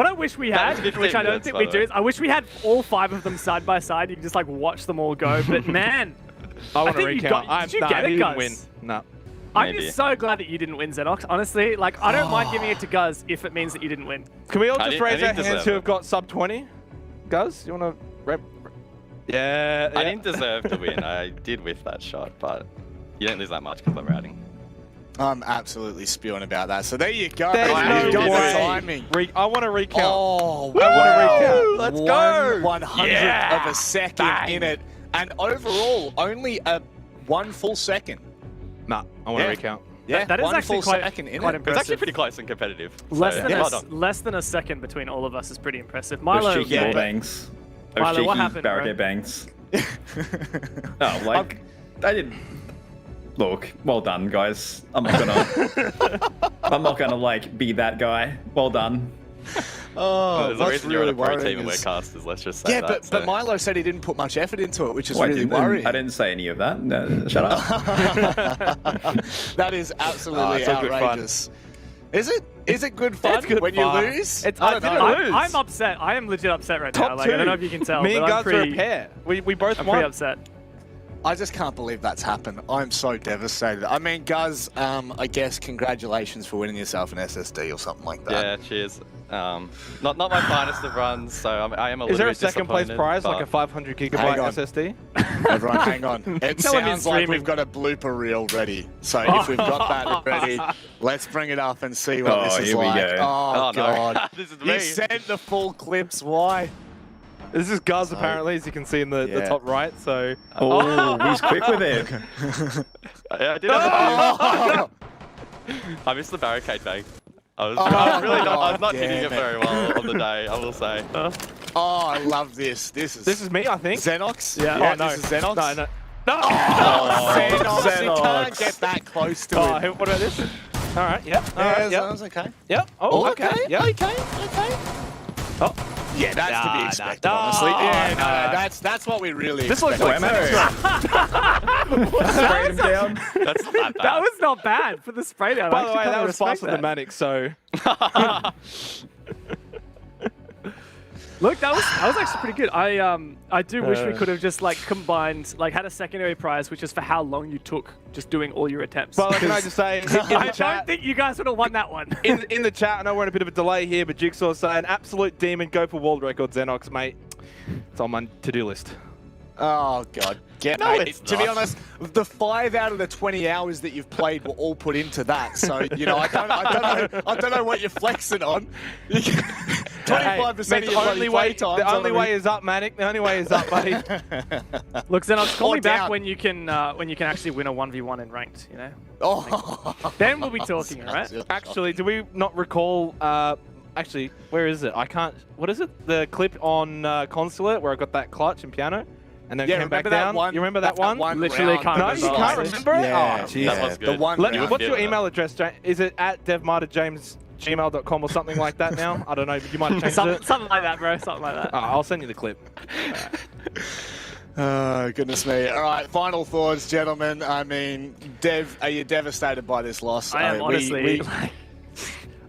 I wish we had, which I don't think we do, is I wish we had all 5 of them side by side. You can just like watch them all go. But man, I want to think you recount. got- did you get it, he didn't Guz? win. No. I'm Maybe. just so glad that you didn't win, Xenox. Honestly, like I don't mind giving it to Guz if it means that you didn't win. Can we all I just didn't- I raise our didn't hands deserve who it. have got sub 20? Guz, you want to rep? Yeah. I didn't deserve to win. I did whiff that shot, but you don't lose that much because I'm routing. I'm absolutely spewing about that. So there you go. There's You've no got way. the timing. I want to recount. Oh, I want to recount. Let's go. 1/100th of a second in it, and overall only a 1 full second. Nah, I want to recount. Yeah, That is 1 actually full quite second in impressive. it. It's actually pretty close and competitive. Less So, than a second between all of us is pretty impressive. Those Milo, cheeky wall bangs. Those Milo, what cheeky happened, barricade bro? bangs. Oh, like, I did. Look, well done, guys. I'm not gonna like be that guy. Well done. Oh, there's a that's reason you're on really a pro worrying. team and we're casters, let's just say Yeah, that. but Milo said he didn't put much effort into it, which is Oh, really worrying. I didn't say any of that. No, shut up. That is absolutely it's all good fun. outrageous. Is it? Is it good fun It's good when fun. you lose? It's- I I don't didn't know. lose. I'm upset. I am legit upset right now. Top Like, 2. I don't know if you can tell. Me and but I'm Guz are a pretty, pair. We both I'm won. pretty upset. I just can't believe that's happened. I'm so devastated. I mean, Guz, I guess congratulations for winning yourself an SSD or something like that. Yeah, cheers. Not my finest of runs, so I am a little Is there a bit second place disappointed, prize, like a but- 500 Hang gigabyte on. SSD? Everyone, hang on. It Tell him sounds he's like streaming. we've got a blooper reel ready. So if we've got that ready, let's bring it up and see what Oh, this is here we like. go. Oh, Oh, no. God. This is You me. sent the full clips. Why? This is Guz, apparently, as you can see in the Yeah. top right. So, Oh, he's quick with it. Yeah, I did have I missed the barricade bang. I was really not. I was not hitting it very well on the day, I will say. Oh, I love this. This this is me, I think. Xenox? Yeah. Oh, no. This is Xenox? No, no. No! Xenox. You can't Xenox. get that close to Oh, him. what about this? All right, yeah. All Yeah, right, yeah. Xenox, okay. Yep. Oh, Oh, okay. okay. Yeah. Okay. Oh. Yeah, that's to be Nah, expected, nah, honestly. nah, Yeah, nah. no, that's what we really This looks expect. like Sprayed him down. That's not that bad. That was not bad for the spray down. By the way, that was faster than Manic, so. Look, that was actually pretty good. I do wish we could have just like combined, like had a secondary prize, which is for how long you took just doing all your attempts. Well, can I Because just say, in I the don't chat, think you guys would have won that one. in the chat, I know we're in a bit of a delay here, but Jigsaw's saying, absolute demon, go for world record, Xenox, mate. It's on my to-do list. Oh God, mate, to be honest, the 5 out of the 20 hours that you've played were all put into that. So I don't know what you're flexing on. 25% of your bloody play time. The only way is up, Manic. The only way is up, buddy. Look, Xenox, call Or me back down. when you can actually win a 1v1 in ranked. You know, Oh. then we'll be talking, all right? Actually, do we not recall? Actually, where is it? I can't. What is it? The clip on Consulate where I got that clutch and piano, and then came back remember that down. one? You remember that one? Literally round can't No, that you was can't like- remember it? Yeah, Oh, yeah. That was good. The one Let me, round. what's your Yeah. email address, James? Is it at devmart@gmail.com or something like that now? I don't know. You might have changed it. Something like that, bro. Something like that. Oh, I'll send you the clip. Oh, goodness me. All right, final thoughts, gentlemen. I mean, Dev, are you devastated by this loss? I am mean, honestly. Like,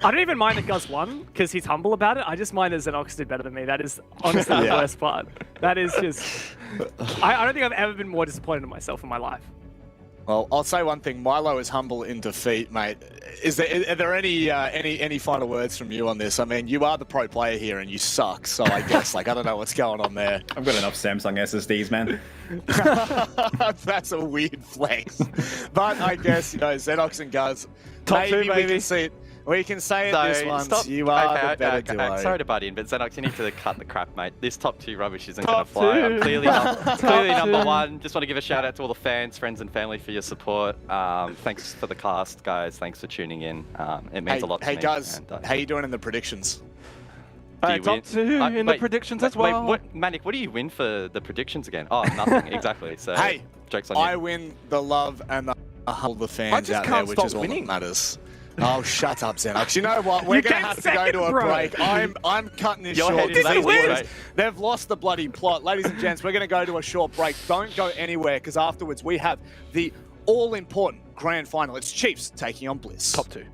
I don't even mind that Gus won because he's humble about it. I just mind that Xenox did better than me. That is honestly the Yeah. worst part. That is just. I don't think I've ever been more disappointed in myself in my life. Well, I'll say one thing. Milo is humble in defeat, mate. Are there any final words from you on this? I mean, you are the pro player here and you suck, so I guess, I don't know what's going on there. I've got enough Samsung SSDs, man. That's a weird flex. But I guess, Xenox and Guz, Top maybe two, we baby. can see it. We can say it So, this once. stop. You are Okay, the better okay, duo. sorry to butt in, but Xenox, you need to cut the crap, mate. This top 2 rubbish isn't Top going to fly. two. I'm clearly, clearly number 1. Just want to give a shout out to all the fans, friends, and family for your support. Thanks for the cast, guys. Thanks for tuning in. It means a lot to me. Hey, guys, and, how you doing in the predictions? do you Top 2 in the predictions as well. Wait, Manic, what do you win for the predictions again? Oh, nothing, exactly. So, Hey, joke's on you. I win the love and the humble the fans out there, which is all that matters. Oh, shut up, Xenox. You know what? We're going to have to go to a break. I'm cutting this Your short. head is These win. boys, they've lost the bloody plot. Ladies and gents, we're going to go to a short break. Don't go anywhere, because afterwards we have the all-important grand final. It's Chiefs taking on Bliss. Top 2.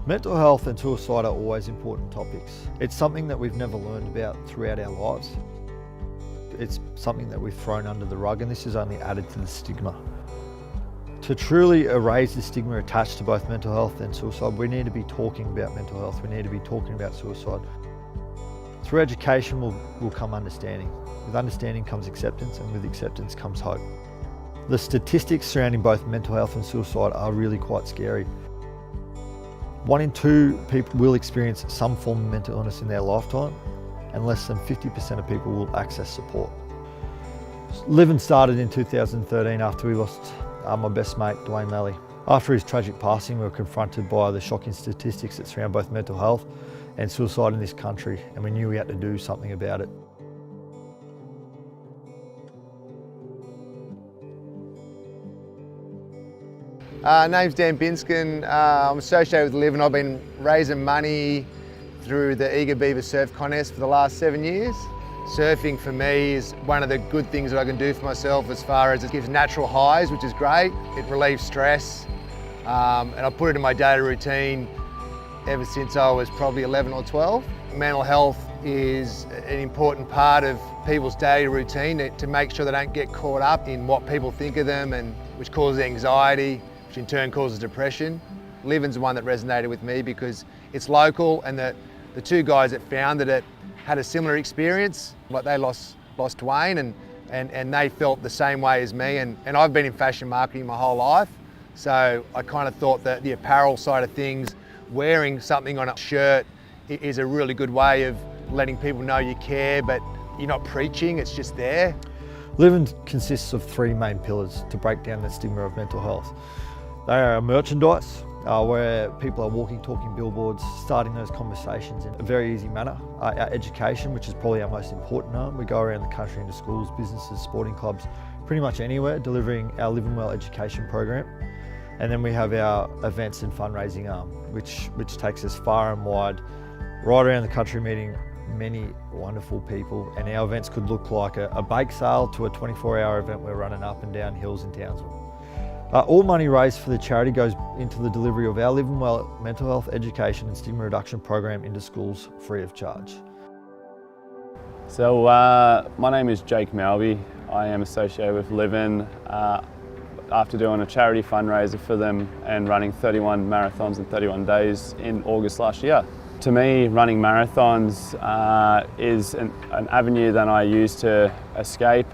Mental health and suicide are always important topics. It's something that we've never learned about throughout our lives. It's something that we've thrown under the rug, and this has only added to the stigma. To truly erase the stigma attached to both mental health and suicide, we need to be talking about mental health, we need to be talking about suicide. Through education will come understanding. With understanding comes acceptance, and with acceptance comes hope. The statistics surrounding both mental health and suicide are really quite scary. 1 in 2 people will experience some form of mental illness in their lifetime, and less than 50% of people will access support. Living started in 2013 after we lost my best mate, Dwayne Lally. After his tragic passing, we were confronted by the shocking statistics that surround both mental health and suicide in this country, and we knew we had to do something about it. Name's Dan Binskin. I'm associated with Liv, and I've been raising money through the Eager Beaver Surf Contest for the last 7 years. Surfing for me is one of the good things that I can do for myself, as far as it gives natural highs, which is great. It relieves stress, and I put it in my daily routine ever since I was probably 11 or 12. Mental health is an important part of people's daily routine to make sure they don't get caught up in what people think of them, and which causes anxiety, which in turn causes depression. Living's the one that resonated with me because it's local, and the 2 guys that founded it had a similar experience. Like, they lost Dwayne, and they felt the same way as me, and I've been in fashion marketing my whole life, so I kind of thought that the apparel side of things, wearing something on a shirt, is a really good way of letting people know you care, but you're not preaching, it's just there. Living consists of 3 main pillars to break down the stigma of mental health. They are merchandise, where people are walking, talking billboards, starting those conversations in a very easy manner. Our education, which is probably our most important arm. We go around the country into schools, businesses, sporting clubs, pretty much anywhere, delivering our Living Well education program. And then we have our events and fundraising arm, which takes us far and wide, right around the country, meeting many wonderful people, and our events could look like a bake sale to a 24-hour event we're running up and down hills in Townsville. All money raised for the charity goes into the delivery of our Living Well mental health education and stigma reduction program into schools free of charge. So my name is Jake Malby. I am associated with Livin after doing a charity fundraiser for them and running 31 marathons in 31 days in August last year. To me, running marathons is an avenue that I use to escape,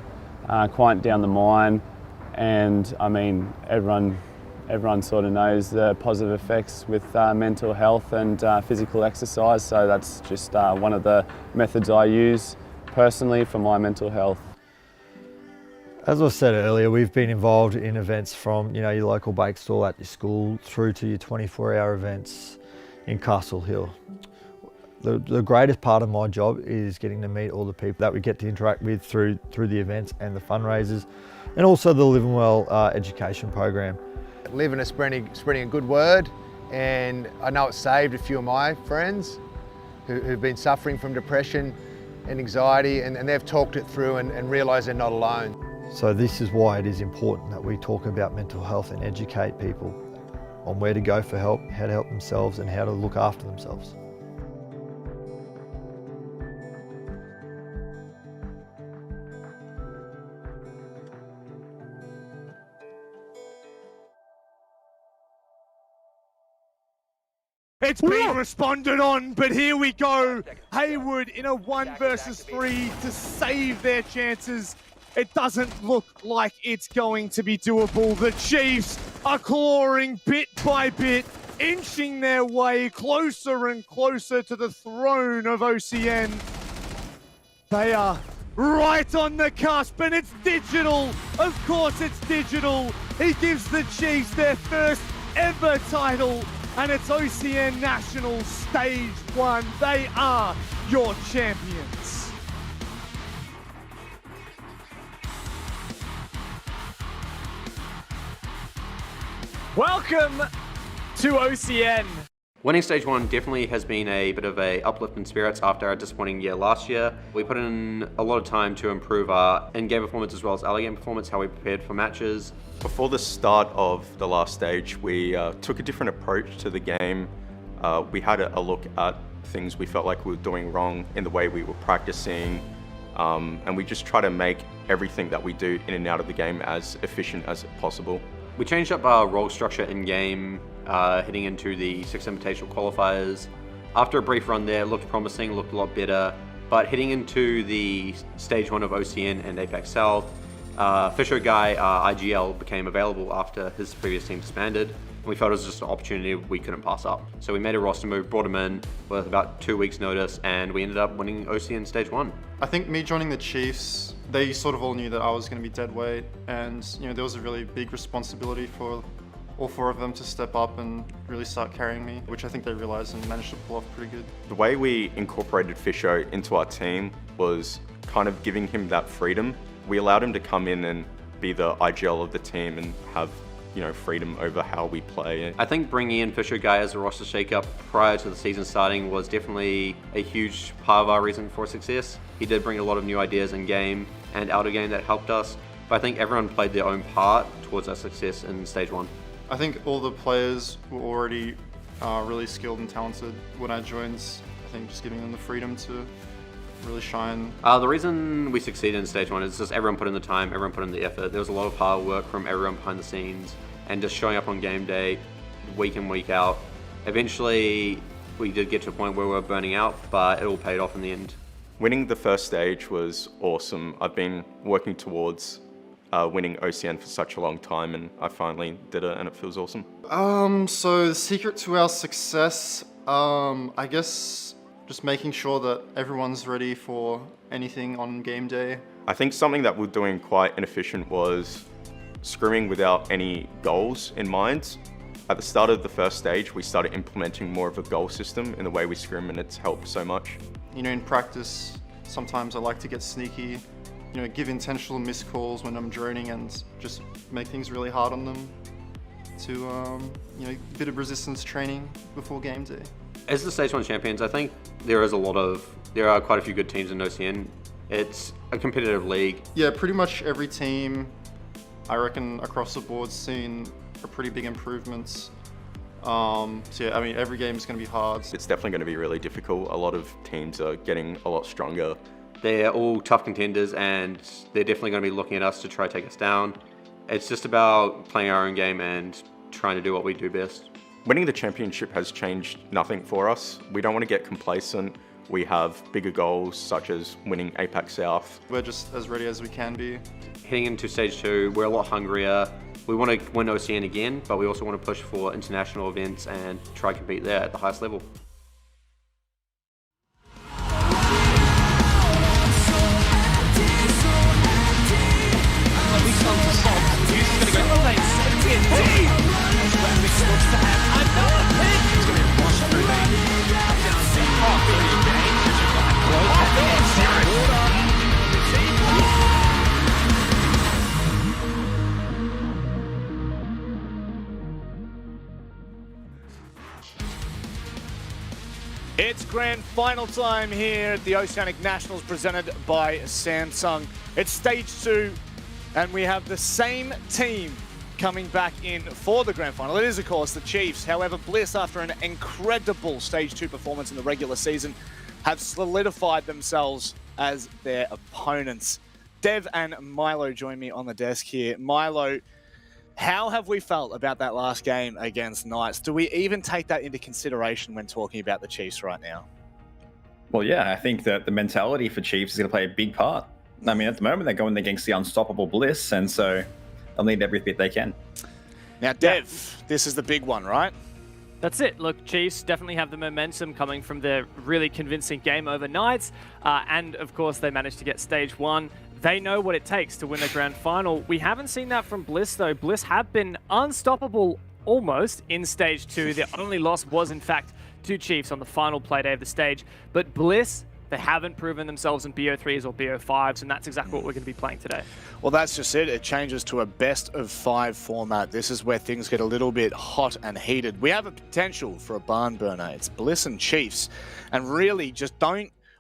quiet down the mind, and I mean, everyone sort of knows the positive effects with mental health and physical exercise, so that's just one of the methods I use personally for my mental health. As I said earlier, we've been involved in events from your local bake stall at your school through to your 24-hour events in Castle Hill. The greatest part of my job is getting to meet all the people that we get to interact with through the events and the fundraisers, and also the Living Well education program. Living is spreading a good word, and I know it's saved a few of my friends who've been suffering from depression and anxiety, and they've talked it through and realised they're not alone. So this is why it is important that we talk about mental health and educate people on where to go for help, how to help themselves, and how to look after themselves. It's been responded on, but here we go. Haywood in a 1 versus 3 to save their chances. It doesn't look like it's going to be doable. The Chiefs are clawing bit by bit, inching their way closer and closer to the throne of OCN. They are right on the cusp, and it's digital. Of course it's digital. He gives the Chiefs their first ever title, and it's OCN Nationals Stage 1. They are your champions. Welcome to OCN. Winning Stage 1 definitely has been a bit of a uplift in spirits after our disappointing year last year. We put in a lot of time to improve our in-game performance as well as early game performance, how we prepared for matches. Before the start of the last stage, we took a different approach to the game. We had a look at things we felt like we were doing wrong in the way we were practicing, and we just try to make everything that we do in and out of the game as efficient as possible. We changed up our role structure in-game, heading into the 6 Invitational qualifiers. After a brief run there, it looked promising, looked a lot better, but heading into the Stage 1 of OCN and Apex South, Fisher Guy, IGL, became available after his previous team disbanded, and we felt it was just an opportunity we couldn't pass up. So we made a roster move, brought him in with about 2 weeks notice, and we ended up winning OCN Stage 1. I think me joining the Chiefs, they sort of all knew that I was going to be dead weight, and there was a really big responsibility for all 4 of them to step up and really start carrying me, which I think they realized and managed to pull off pretty good. The way we incorporated Fisho into our team was kind of giving him that freedom. We allowed him to come in and be the IGL of the team and have freedom over how we play. I think bringing in Fisher Guy as a roster shakeup prior to the season starting was definitely a huge part of our reason for success. He did bring a lot of new ideas in game and out of game that helped us, but I think everyone played their own part towards our success in Stage 1. I think all the players were already really skilled and talented when I joined. I think just giving them the freedom to really shine. The reason we succeeded in Stage 1 is just everyone put in the time, everyone put in the effort. There was a lot of hard work from everyone behind the scenes and just showing up on game day, week in, week out. Eventually, we did get to a point where we were burning out, but it all paid off in the end. Winning the first stage was awesome. I've been working towards winning OCN for such a long time, and I finally did it, and it feels awesome. So the secret to our success, I guess just making sure that everyone's ready for anything on game day. I think something that we're doing quite inefficient was scrimming without any goals in mind. At the start of the first stage, we started implementing more of a goal system in the way we scrim, and it's helped so much. In practice, sometimes I like to get sneaky, give intentional missed calls when I'm droning and just make things really hard on them to, a bit of resistance training before game day. As the Stage 1 champions, I think there is a lot of there are quite a few good teams in OCN. It's a competitive league. Yeah, pretty much every team, I reckon, across the board seen a pretty big improvements. So yeah, I mean, every game is going to be hard. It's definitely going to be really difficult. A lot of teams are getting a lot stronger. They're all tough contenders, and they're definitely going to be looking at us to try to take us down. It's just about playing our own game and trying to do what we do best. Winning the championship has changed nothing for us. We don't want to get complacent. We have bigger goals, such as winning APAC South. We're just as ready as we can be. Heading into Stage 2, we're a lot hungrier. We want to win OCN again, but we also want to push for international events and try to compete there at the highest level. It's grand final time here at the Oceanic Nationals presented by Samsung. It's Stage 2, and we have the same team coming back in for the grand final. It is, of course, the Chiefs. However, Bliss, after an incredible Stage 2 performance in the regular season, have solidified themselves as their opponents. Dev and Milo join me on the desk here. Milo, how have we felt about that last game against Knights? Do we even take that into consideration when talking about the Chiefs right now? Well, yeah, I think that the mentality for Chiefs is going to play a big part. I mean, at the moment, they're going against the unstoppable Bliss, and so they'll need every bit they can. Now, Dev, this is the big one, right? That's it. Look, Chiefs definitely have the momentum coming from their really convincing game over Knights. And, of course, they managed to get Stage 1. They know what it takes to win the grand final. We haven't seen that from Bliss, though. Bliss have been unstoppable almost in Stage 2. Their only loss was, in fact, to Chiefs on the final play day of the stage. But Bliss, they haven't proven themselves in BO3s or BO5s, and that's exactly what we're going to be playing today. Well, that's just it. It changes to a best-of-5 format. This is where things get a little bit hot and heated. We have a potential for a barn burner. It's Bliss and Chiefs, and really just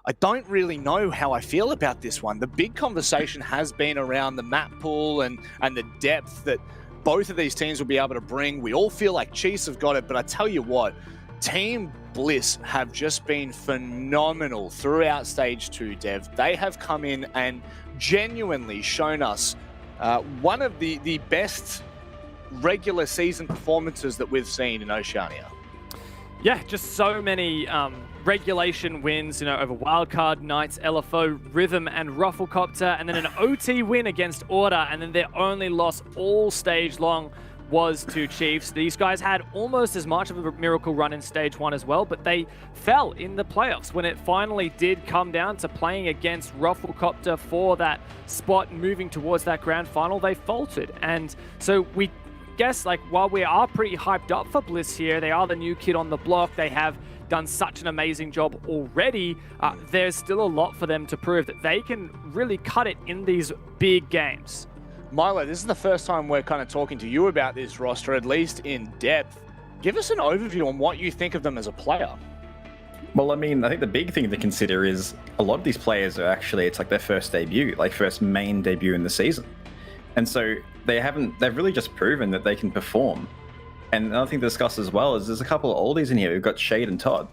I don't really know how I feel about this one. The big conversation has been around the map pool and the depth that both of these teams will be able to bring. We all feel like Chiefs have got it, but I tell you what, Team Bliss have just been phenomenal throughout Stage 2, Dev. They have come in and genuinely shown us one of the best regular season performances that we've seen in Oceania. Yeah, just so many regulation wins, you know, over Wildcard, Knights, LFO, Rhythm, and Rufflecopter, and then an OT win against Order, and then their only loss all stage long was to Chiefs. These guys had almost as much of a miracle run in Stage 1 as well, but they fell in the playoffs when it finally did come down to playing against Rufflecopter for that spot moving towards that grand final. They faltered, and so we guess, like, while we are pretty hyped up for Bliss here, they are the new kid on the block. They have done such an amazing job already. There's still a lot for them to prove that they can really cut it in these big games. Milo, this is the first time we're kind of talking to you about this roster, at least in depth. Give us an overview on what you think of them as a player. Well, I mean, I think the big thing to consider is a lot of these players are actually, it's like their first debut, like first main debut in the season. And so they've really just proven that they can perform. And another thing to discuss as well is there's a couple of oldies in here. We've got Shade and Todd.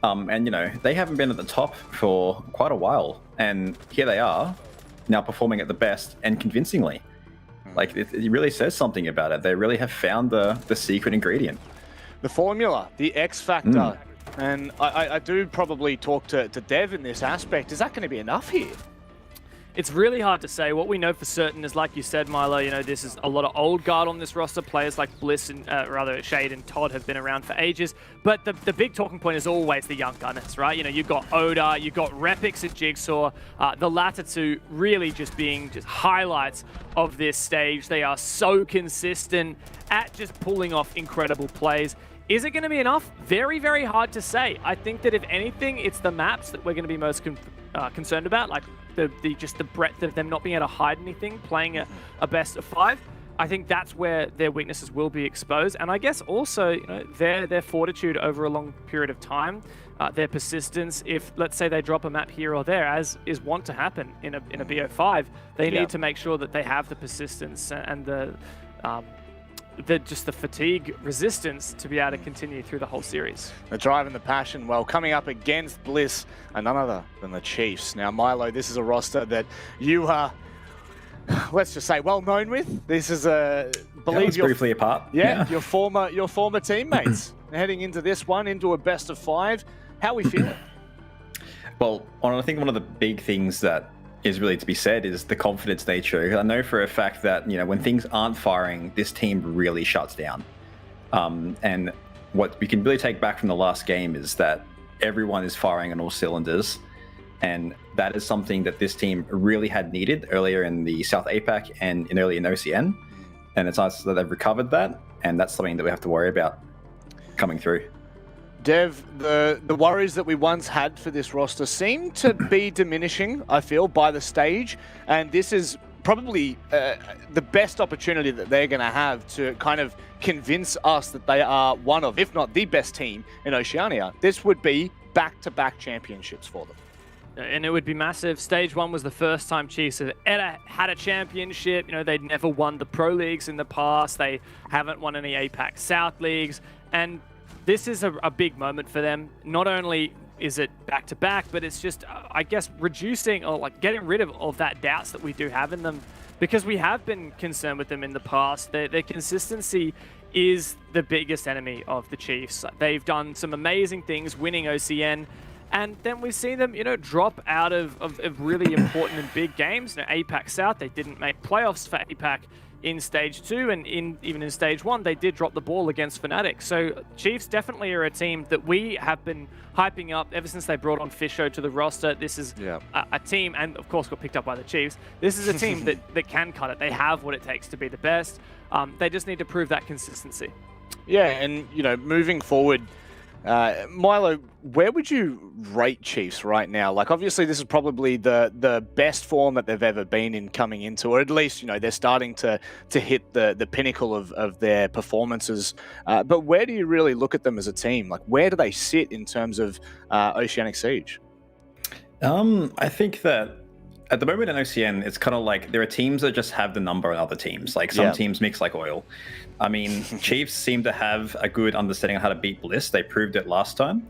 And, you know, they haven't been at the top for quite a while. And here they are, now performing at the best and convincingly. Like, it really says something about it. They really have found the secret ingredient. The formula, the X factor. And I do probably talk to Dev in this aspect. Is that going to be enough here? It's really hard to say. What we know for certain is, like you said, Milo, you know, this is a lot of old guard on this roster. Players like Bliss and, rather, Shade and Todd have been around for ages. But the big talking point is always the young gunners, right? You know, you've got Oda, you've got Repix at Jigsaw. The latter two really just being just highlights of this stage. They are so consistent at just pulling off incredible plays. Is it going to be enough? Very, very hard to say. I think that if anything, it's the maps that we're going to be most concerned about, like just the breadth of them not being able to hide anything, playing a best of 5. I think that's where their weaknesses will be exposed. And I guess also, you know, their fortitude over a long period of time, their persistence. If, let's say, they drop a map here or there, as is wont to happen in a BO5, they need to make sure that they have the persistence and the fatigue resistance to be able to continue through the whole series. The drive and the passion, well, coming up against Bliss, and none other than the Chiefs. Now, Milo, this is a roster that you are, let's just say, well known with. This is believe you're briefly apart. Yeah, your former teammates heading into this one, into a best of 5. How are we feeling? Well, I think one of the big things that is really to be said is the confidence nature. I know for a fact that, you know, when things aren't firing, this team really shuts down. And what we can really take back from the last game is that everyone is firing on all cylinders. And that is something that this team really had needed earlier in the South APAC and early in OCN. And it's nice that they've recovered that. And that's something that we have to worry about coming through. Dev, the worries that we once had for this roster seem to be diminishing, I feel, by the stage. And this is probably the best opportunity that they're going to have to kind of convince us that they are one of, if not the best team in Oceania. This would be back-to-back championships for them. And it would be massive. Stage 1 was the first time Chiefs had had a championship. You know, they'd never won the Pro Leagues in the past. They haven't won any APAC South Leagues. And this is a big moment for them. Not only is it back-to-back, but it's just, I guess, reducing or like getting rid of that doubts that we do have in them, because we have been concerned with them in the past. Their consistency is the biggest enemy of the Chiefs. They've done some amazing things winning OCN, and then we've seen them, you know, drop out of really important and big games. You know, APAC South, they didn't make playoffs for APAC in Stage 2, and even in Stage 1, they did drop the ball against Fnatic. So Chiefs definitely are a team that we have been hyping up ever since they brought on Fisho to the roster. This is a team, and of course got picked up by the Chiefs. This is a team that can cut it. They have what it takes to be the best. They just need to prove that consistency. Yeah, and, you know, moving forward, Milo, where would you rate Chiefs right now? Like, obviously, this is probably the best form that they've ever been in coming into, or at least, you know, they're starting to hit the pinnacle of their performances. But where do you really look at them as a team? Like, where do they sit in terms of Oceanic Siege? I think that at the moment in OCN, it's kind of like there are teams that just have the number on other teams. Like some teams mix like oil. I mean, Chiefs seem to have a good understanding of how to beat Bliss. They proved it last time.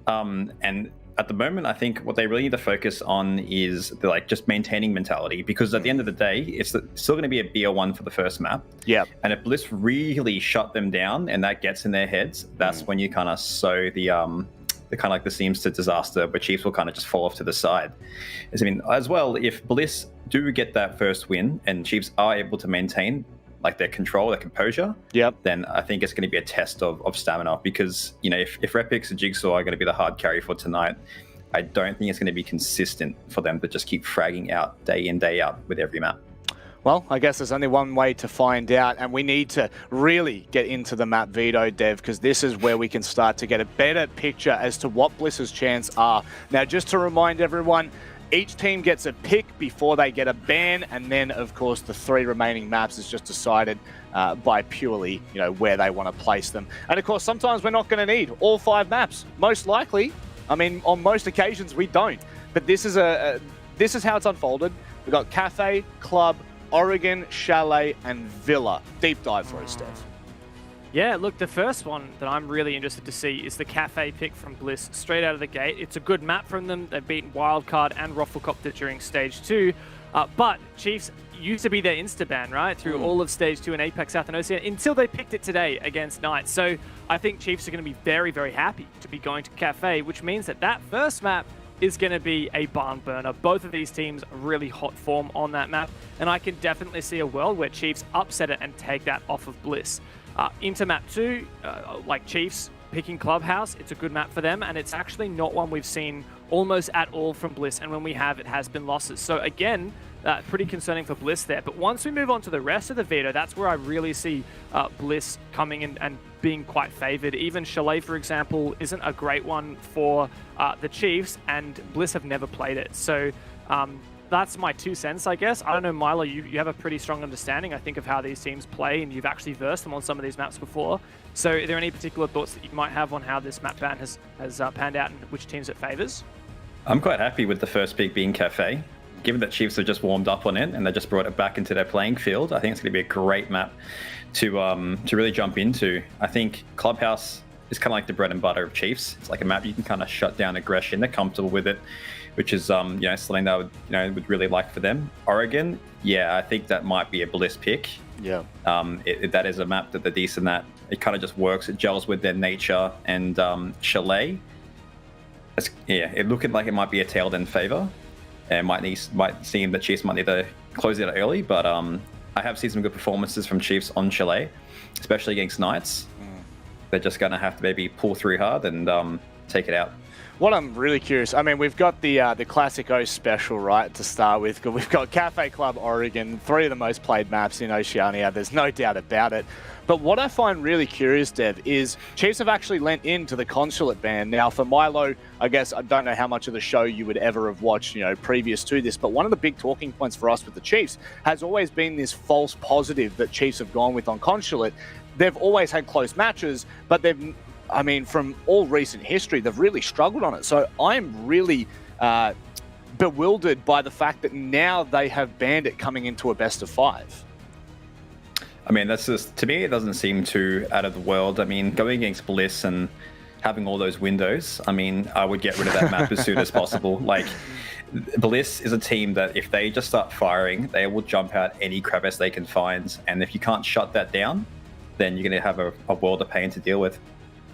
And at the moment, I think what they really need to focus on is the, like, just maintaining mentality, because at the end of the day, it's still going to be a BO1 for the first map. Yeah. And if Bliss really shut them down and that gets in their heads, that's when you kind of sow the kind of like the seams to disaster, where Chiefs will kind of just fall off to the side. I mean, as well, if Bliss do get that first win and Chiefs are able to maintain like their control, their composure, then I think it's going to be a test of stamina, because, you know, if Repix and Jigsaw are going to be the hard carry for tonight, I don't think it's going to be consistent for them to just keep fragging out day in, day out with every map. Well, I guess there's only one way to find out, and we need to really get into the map veto, Dev, because this is where we can start to get a better picture as to what Bliss's chance are. Now, just to remind everyone, each team gets a pick before they get a ban, and then, of course, the 3 remaining maps is just decided by purely, you know, where they want to place them. And, of course, sometimes we're not going to need all 5 maps. Most likely, I mean, on most occasions, we don't. But this is this is how it's unfolded. We've got Cafe, Club, Oregon, Chalet, and Villa. Deep dive for us, Steph. Yeah, look, the first one that I'm really interested to see is the Cafe pick from Bliss straight out of the gate. It's a good map from them. They've beaten Wildcard and Rufflecopter during Stage 2. But Chiefs used to be their insta-ban, right, through all of Stage 2 and APAC South and OCN until they picked it today against Knights. So I think Chiefs are going to be very, very happy to be going to Cafe, which means that that first map is going to be a barn burner. Both of these teams are really hot form on that map, and I can definitely see a world where Chiefs upset it and take that off of Bliss. Into map 2, like Chiefs picking Clubhouse, it's a good map for them, and it's actually not one we've seen almost at all from Bliss, and when we have, it has been losses. So again, pretty concerning for Bliss there. But once we move on to the rest of the veto, that's where I really see Bliss coming in and being quite favored. Even Chalet, for example, isn't a great one for the Chiefs, and Bliss have never played it. So that's my 2 cents, I guess. I don't know, Milo, you have a pretty strong understanding, I think, of how these teams play, and you've actually versed them on some of these maps before. So are there any particular thoughts that you might have on how this map ban has panned out and which teams it favors? I'm quite happy with the first pick being Cafe. Given that Chiefs have just warmed up on it and they just brought it back into their playing field, I think it's going to be a great map to really jump into. I think Clubhouse is kind of like the bread and butter of Chiefs. It's like a map you can kind of shut down aggression. They're comfortable with it, which is something that I would really like for them. Oregon, yeah, I think that might be a Bliss pick. Yeah. That is a map that they're decent at. It kind of just works. It gels with their nature. And Chalet, it looking like it might be a tailed end favor. And might seem that Chiefs might need to close it out early, but I have seen some good performances from Chiefs on Chalet, especially against Knights. They're just going to have to maybe pull through hard and take it out. What I'm really curious, I mean, we've got the Classic O special, right, to start with. We've got Cafe Club Oregon, 3 of the most played maps in Oceania. There's no doubt about it. But what I find really curious, Dev, is Chiefs have actually lent into the consulate ban. Now, for Milo, I guess I don't know how much of the show you would ever have watched, previous to this, but one of the big talking points for us with the Chiefs has always been this false positive that Chiefs have gone with on consulate. They've always had close matches, but from all recent history, they've really struggled on it. So I'm really bewildered by the fact that now they have banned it coming into a best of 5. I mean, that's just, to me, it doesn't seem too out of the world. I mean, going against Bliss and having all those windows, I mean, I would get rid of that map as soon as possible. Like, Bliss is a team that if they just start firing, they will jump out any crevice they can find. And if you can't shut that down, then you're going to have a world of pain to deal with.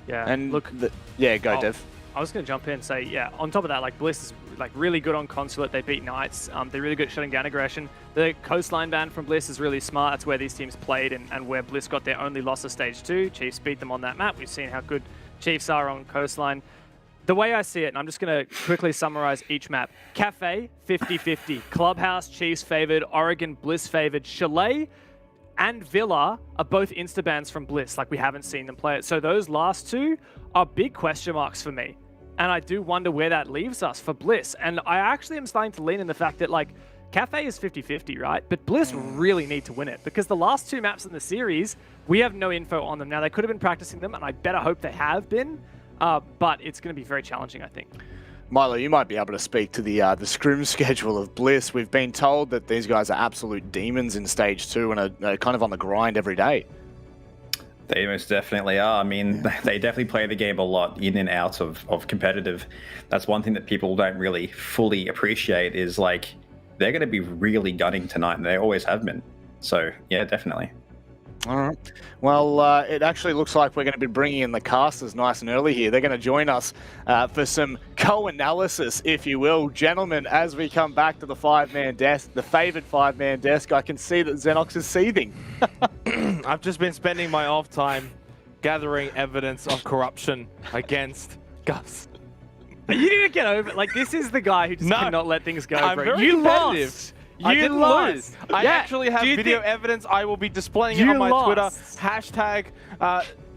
Yeah, and look, go, Dev. I was going to jump in and say, yeah, on top of that, like, Bliss is really good on consulate. They beat Knights. They're really good at shutting down aggression. The coastline ban from Bliss is really smart. That's where these teams played and where Bliss got their only loss of Stage 2. Chiefs beat them on that map. We've seen how good Chiefs are on coastline. The way I see it, and I'm just going to quickly summarize each map. Cafe, 50-50. Clubhouse, Chiefs favored. Oregon, Bliss favored. Chalet and Villa are both insta-bans from Bliss. Like, we haven't seen them play it. So those last 2 are big question marks for me. And I do wonder where that leaves us for Bliss. And I actually am starting to lean in the fact that, like, Cafe is 50-50, right? But Bliss really need to win it because the last 2 maps in the series, we have no info on them. Now, they could have been practicing them, and I better hope they have been. But it's going to be very challenging, I think. Milo, you might be able to speak to the scrim schedule of Bliss. We've been told that these guys are absolute demons in Stage 2 and are kind of on the grind every day. They most definitely are. I mean, they definitely play the game a lot in and out of competitive. That's one thing that people don't really fully appreciate is, like, they're going to be really gunning tonight, and they always have been. So, yeah, definitely. All right. Well, it actually looks like we're going to be bringing in the casters nice and early here. They're going to join us for some co-analysis, if you will. Gentlemen, as we come back to the 5-man desk, the favoured 5-man desk, I can see that Xenox is seething. I've just been spending my off time gathering evidence of corruption against Gus. You need to get over it. Like, this is the guy who just cannot let things go, I'm bro. very You competitive. lost. I didn't lose. I Yeah. actually have video evidence. I will be displaying it You on my lost. Twitter. Hashtag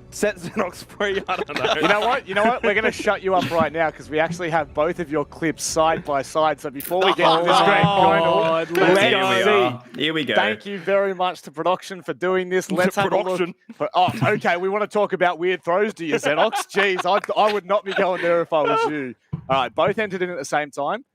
set Xenox free. I don't know. You know what? We're going to shut you up right now because we actually have both of your clips side by side. So before we get into this grand final, let's see. Here we go. Thank you very much to production for doing this. Let's have a look. Okay. We want to talk about weird throws, do you, Xenox? Jeez, I would not be going there if I was you. All right, both entered in at the same time.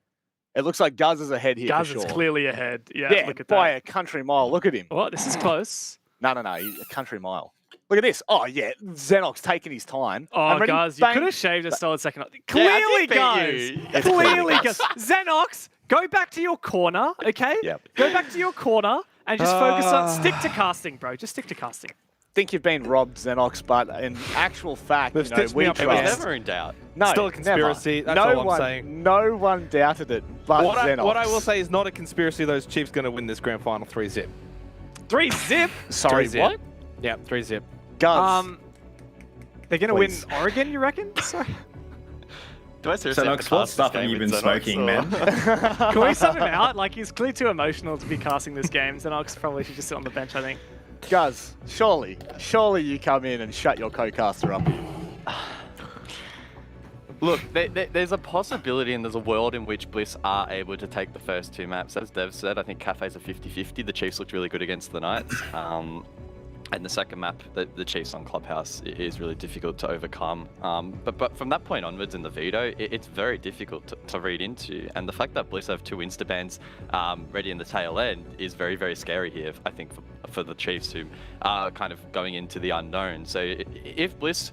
It looks like Guz is ahead here. Guz for is sure. clearly ahead. Yeah, look at by that. a country mile. Look at him. Oh, this is close. No, a country mile. Look at this. Oh, yeah. Xenox taking his time. Oh, ready, Guz, you bang. could have shaved a solid second. I Clearly, did beat Guz. Clearly, Guz. Xenox, go back to your corner, okay? Yep. Go back to your corner and just focus on... Stick to casting, bro. Just stick to casting. Think you've been robbed, Xenox, but in actual fact, They've stitched me up trust. again. Never in doubt. No, Still a conspiracy. Never. That's all I'm saying. No one doubted it, but Xenox. What I will say is not a conspiracy. Those Chiefs going to win this grand final 3-0. 3-0? Sorry, 3-0. what? Yeah, 3-0. Guz. They're going to win Oregon, you reckon? Sorry. Do I seriously have to Xenox, what cast stuff this have game you been with Xenox, smoking, or- man? Can we sub him out? Like, he's clearly too emotional to be casting this game. Xenox probably should just sit on the bench, I think. Guz, surely you come in and shut your co-caster up. Look, there's a possibility and there's a world in which Bliss are able to take the first 2 maps. As Dev said, I think Cafe's a 50-50. The Chiefs looked really good against the Knights. And the second map, the Chiefs on Clubhouse, is really difficult to overcome. But from that point onwards in the veto, it's very difficult to read into. And the fact that Bliss have 2 instabans ready in the tail end is very, very scary here, I think, for the Chiefs, who are kind of going into the unknown. So if Bliss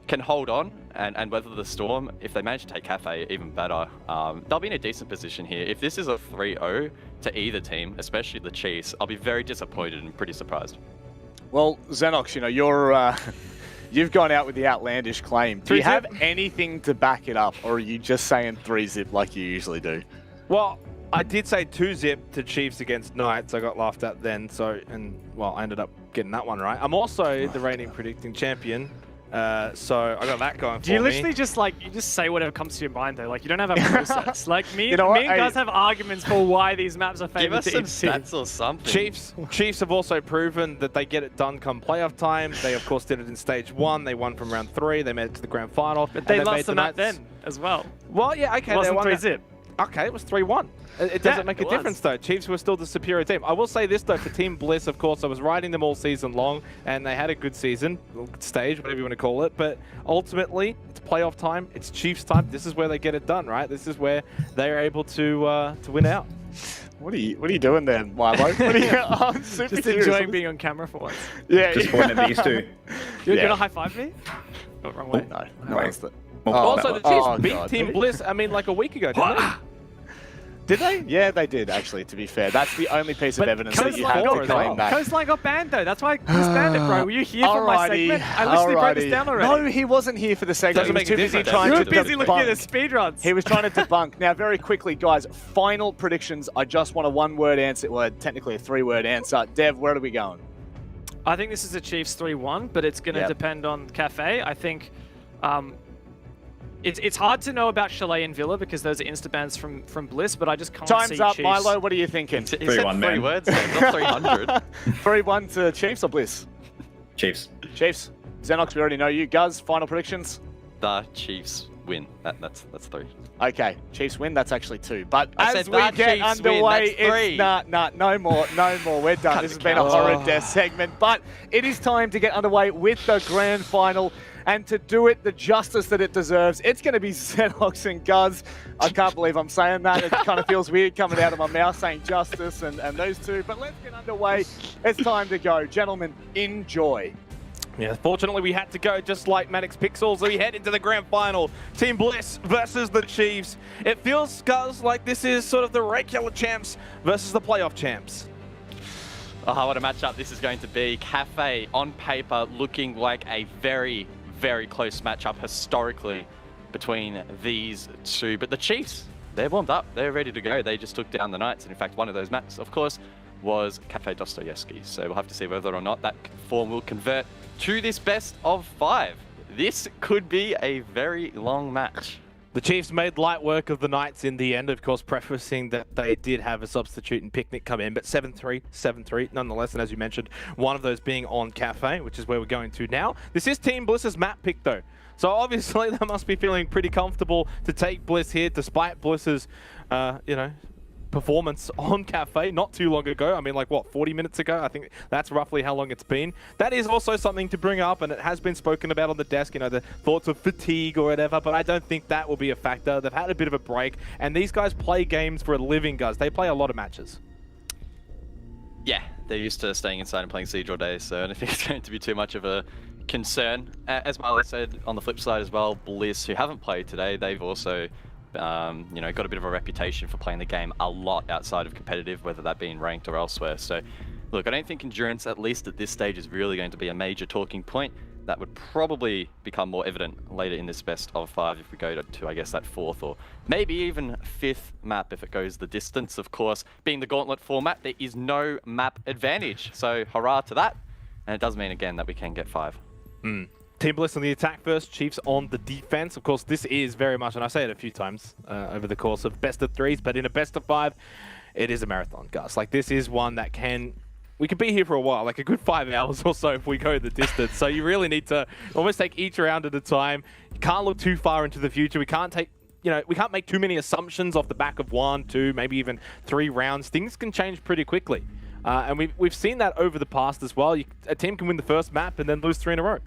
can hold on and weather the storm, if they manage to take Cafe, even better. They'll be in a decent position here. If this is a 3-0 to either team, especially the Chiefs, I'll be very disappointed and pretty surprised. Well, Xenox, you know, you've gone out with the outlandish claim. Do you have anything to back it up, or are you just saying 3-zip like you usually do? Well, I did say 2-zip to Chiefs against Knights. I got laughed at then, well, I ended up getting that one right. I'm also the reigning predicting champion. So I got that going for me. Do you literally just you just say whatever comes to your mind though? Like you don't have a process. Like me, you know me and Gus have arguments for why these maps are favored. Give us some stats or something. Chiefs have also proven that they get it done come playoff time. They of course did it in stage 1. They won from round 3. They made it to the grand final. But they lost the map then as well. Well, yeah, okay. It wasn't 3-zip. Okay, it was 3-1. It doesn't make a difference, though. Chiefs were still the superior team. I will say this, though, for Team Bliss, of course, I was riding them all season long, and they had a good season, stage, whatever you want to call it. But ultimately, it's playoff time. It's Chiefs time. This is where they get it done, right? This is where they are able to win out. What are you doing there, Milo? I'm super just enjoying being on camera for once. Yeah. Just pointing at these two. You're gonna high five me? Oh, wrong way. No. Also, the Chiefs beat Team Bliss, I mean, like a week ago, didn't they? Did they? Yeah, they did, actually, to be fair. That's the only piece of evidence that you have to claim back. Coastline got banned, though. That's why he's banned it, bro. Were you here for my segment? I literally broke this down already. No, he wasn't here for the segment. He was too busy trying to debunk. You were busy looking at the speedruns. He was trying to debunk. Now, very quickly, guys, final predictions. I just want a 1-word answer. Well, technically a 3-word answer. Dev, where are we going? I think this is a Chiefs 3-1, but it's going to depend on Cafe. I think it's hard to know about Chalet and Villa because those are instabans from Bliss, but I just can't see Time's up, Chiefs. Milo. What are you thinking? 3-1, man. 3 words, not 300. 3-1 to Chiefs or Bliss? Chiefs. Chiefs. Xenox, we already know you. Guz, final predictions? The Chiefs win. That's 3. Okay, Chiefs win. That's actually 2. But I as we get underway, it's no more. We're done. This has been a horrid death segment, but it is time to get underway with the grand final. And to do it the justice that it deserves, it's going to be Xenox and Guz. I can't believe I'm saying that. It kind of feels weird coming out of my mouth saying justice and those two. But let's get underway. It's time to go. Gentlemen, enjoy. Yeah, fortunately we had to go just like Maddox Pixels. We head into the grand final. Team Bliss versus the Chiefs. It feels, Guz, like this is sort of the regular champs versus the playoff champs. Oh, what a matchup this is going to be. Cafe, on paper, looking like a very, very close matchup historically between these two. But the Chiefs, they're warmed up. They're ready to go. They just took down the Knights. And in fact, one of those maps, of course, was Cafe Dostoyevsky. So we'll have to see whether or not that form will convert to this best of 5. This could be a very long match. The Chiefs made light work of the Knights in the end, of course, prefacing that they did have a substitute in Picnic come in, but 7-3, 7-3 nonetheless, and as you mentioned, one of those being on Cafe, which is where we're going to now. This is Team Bliss's map pick, though. So obviously, they must be feeling pretty comfortable to take Bliss here, despite Bliss's, performance on Cafe not too long ago. I mean, like, what, 40 minutes ago? I think that's roughly how long it's been. That is also something to bring up, and it has been spoken about on the desk, you know, the thoughts of fatigue or whatever, but I don't think that will be a factor. They've had a bit of a break, and these guys play games for a living, guys. They play a lot of matches. Yeah, they're used to staying inside and playing Siege all day, so I don't think it's going to be too much of a concern. As Marlo said, on the flip side as well, Bliss, who haven't played today, they've also you know, got a bit of a reputation for playing the game a lot outside of competitive, whether that be in ranked or elsewhere. So, look, I don't think endurance, at least at this stage, is really going to be a major talking point. That would probably become more evident later in this best of 5 if we go to I guess, that 4th or maybe even 5th map if it goes the distance. Of course, being the gauntlet format, there is no map advantage. So, hurrah to that. And it does mean, again, that we can get 5. Team Bliss on the attack first, Chiefs on the defense. Of course, this is very much, and I say it a few times over the course of best of 3s, but in a best of 5, it is a marathon, guys. Like, this is one that can we could be here for a while, like a good 5 hours or so if we go the distance. So you really need to almost take each round at a time. You can't look too far into the future. We can't take, we can't make too many assumptions off the back of 1, 2, maybe even 3 rounds. Things can change pretty quickly. And we've seen that over the past as well. A team can win the first map and then lose 3 in a row.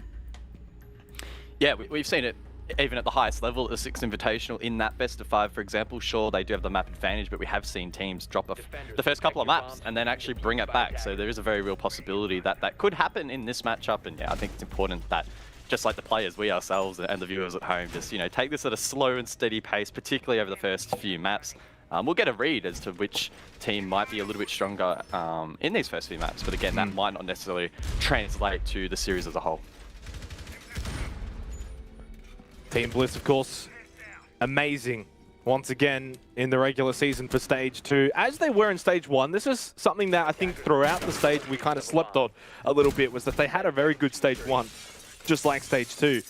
Yeah, we've seen it even at the highest level, at the 6th Invitational, in that best of 5, for example. Sure, they do have the map advantage, but we have seen teams drop off the first couple of maps and then actually bring it back. So there is a very real possibility that that could happen in this matchup. And yeah, I think it's important that, just like the players, we ourselves and the viewers at home, just take this at a slow and steady pace, particularly over the first few maps. We'll get a read as to which team might be a little bit stronger in these first few maps, but again, that might not necessarily translate to the series as a whole. Team Bliss, of course, amazing once again in the regular season for Stage 2. As they were in Stage 1, this is something that I think throughout the stage we kind of slept on a little bit, was that they had a very good Stage 1, just like Stage 2.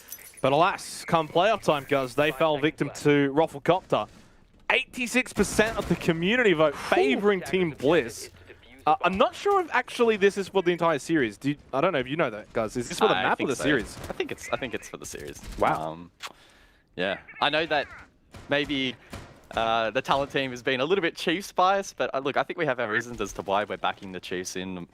But alas, come playoff time, guys, they fell victim to Rafflecopter. 86% of the community vote favoring Team Bliss. I'm not sure if actually this is for the entire series. I don't know if you know that, guys. Is this for the map or the series? I think it's for the series. Wow. Yeah, I know that maybe the talent team has been a little bit Chiefs biased, but look, I think we have our reasons as to why we're backing the Chiefs in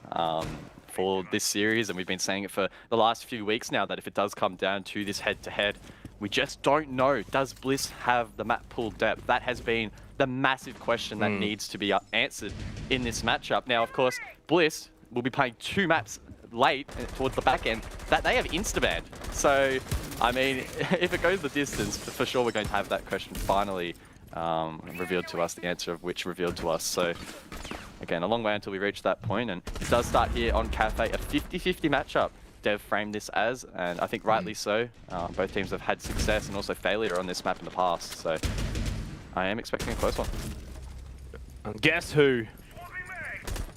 for this series, and we've been saying it for the last few weeks now, that if it does come down to this head-to-head, we just don't know. Does Bliss have the map pool depth? That has been the massive question that needs to be answered in this matchup. Now, of course, Bliss will be playing 2 maps late towards the back end that they have insta-banned. So, I mean, if it goes the distance, for sure we're going to have that question finally revealed to us, the answer of which revealed to us. So, again, a long way until we reach that point, and it does start here on Cafe, a 50-50 matchup. Dev framed this as, and I think rightly so. Both teams have had success and also failure on this map in the past, so I am expecting a close one. And guess who?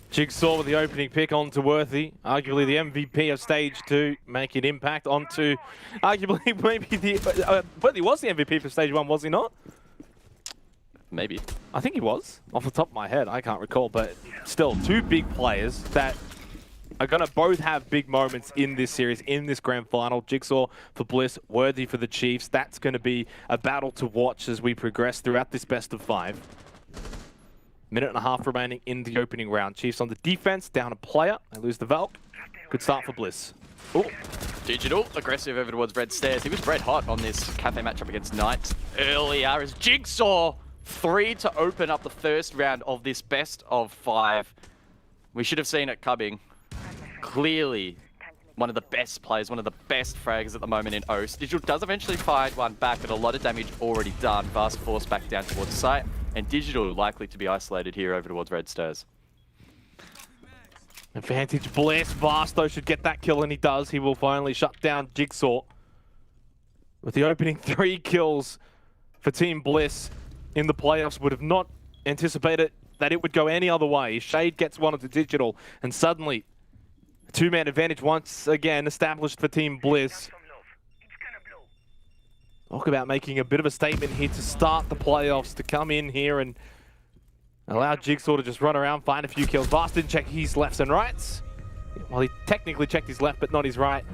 Jigsaw with the opening pick onto Worthy, arguably the MVP of Stage 2, making impact onto, arguably maybe the, Worthy was the MVP for Stage 1, was he not? Maybe. I think he was, off the top of my head, I can't recall, but still, 2 big players that are going to both have big moments in this series, in this grand final. Jigsaw for Bliss, Worthy for the Chiefs. That's going to be a battle to watch as we progress throughout this best of 5. Minute and a half remaining in the opening round. Chiefs on the defense, down a player. They lose the Valk. Good start for Bliss. Ooh. Digital, aggressive over towards Red Stairs. He was red hot on this Cafe matchup against Knights earlier as Jigsaw 3 to open up the first round of this best of 5. We should have seen it coming. Clearly one of the best players, one of the best frags at the moment in OCE. Digital does eventually find one back, but a lot of damage already done. Vast force back down towards site, and Digital likely to be isolated here over towards Red Stairs. Advantage Bliss. Vast though should get that kill, and he does. He will finally shut down Jigsaw. With the opening 3 kills for Team Bliss in the playoffs, would have not anticipated that it would go any other way. Shade gets one of the Digital, and suddenly 2-man advantage once again established for Team Bliss. Talk about making a bit of a statement here to start the playoffs, to come in here and allow Jigsaw to just run around, find a few kills. Vast didn't check his lefts and rights. Well, he technically checked his left, but not his right.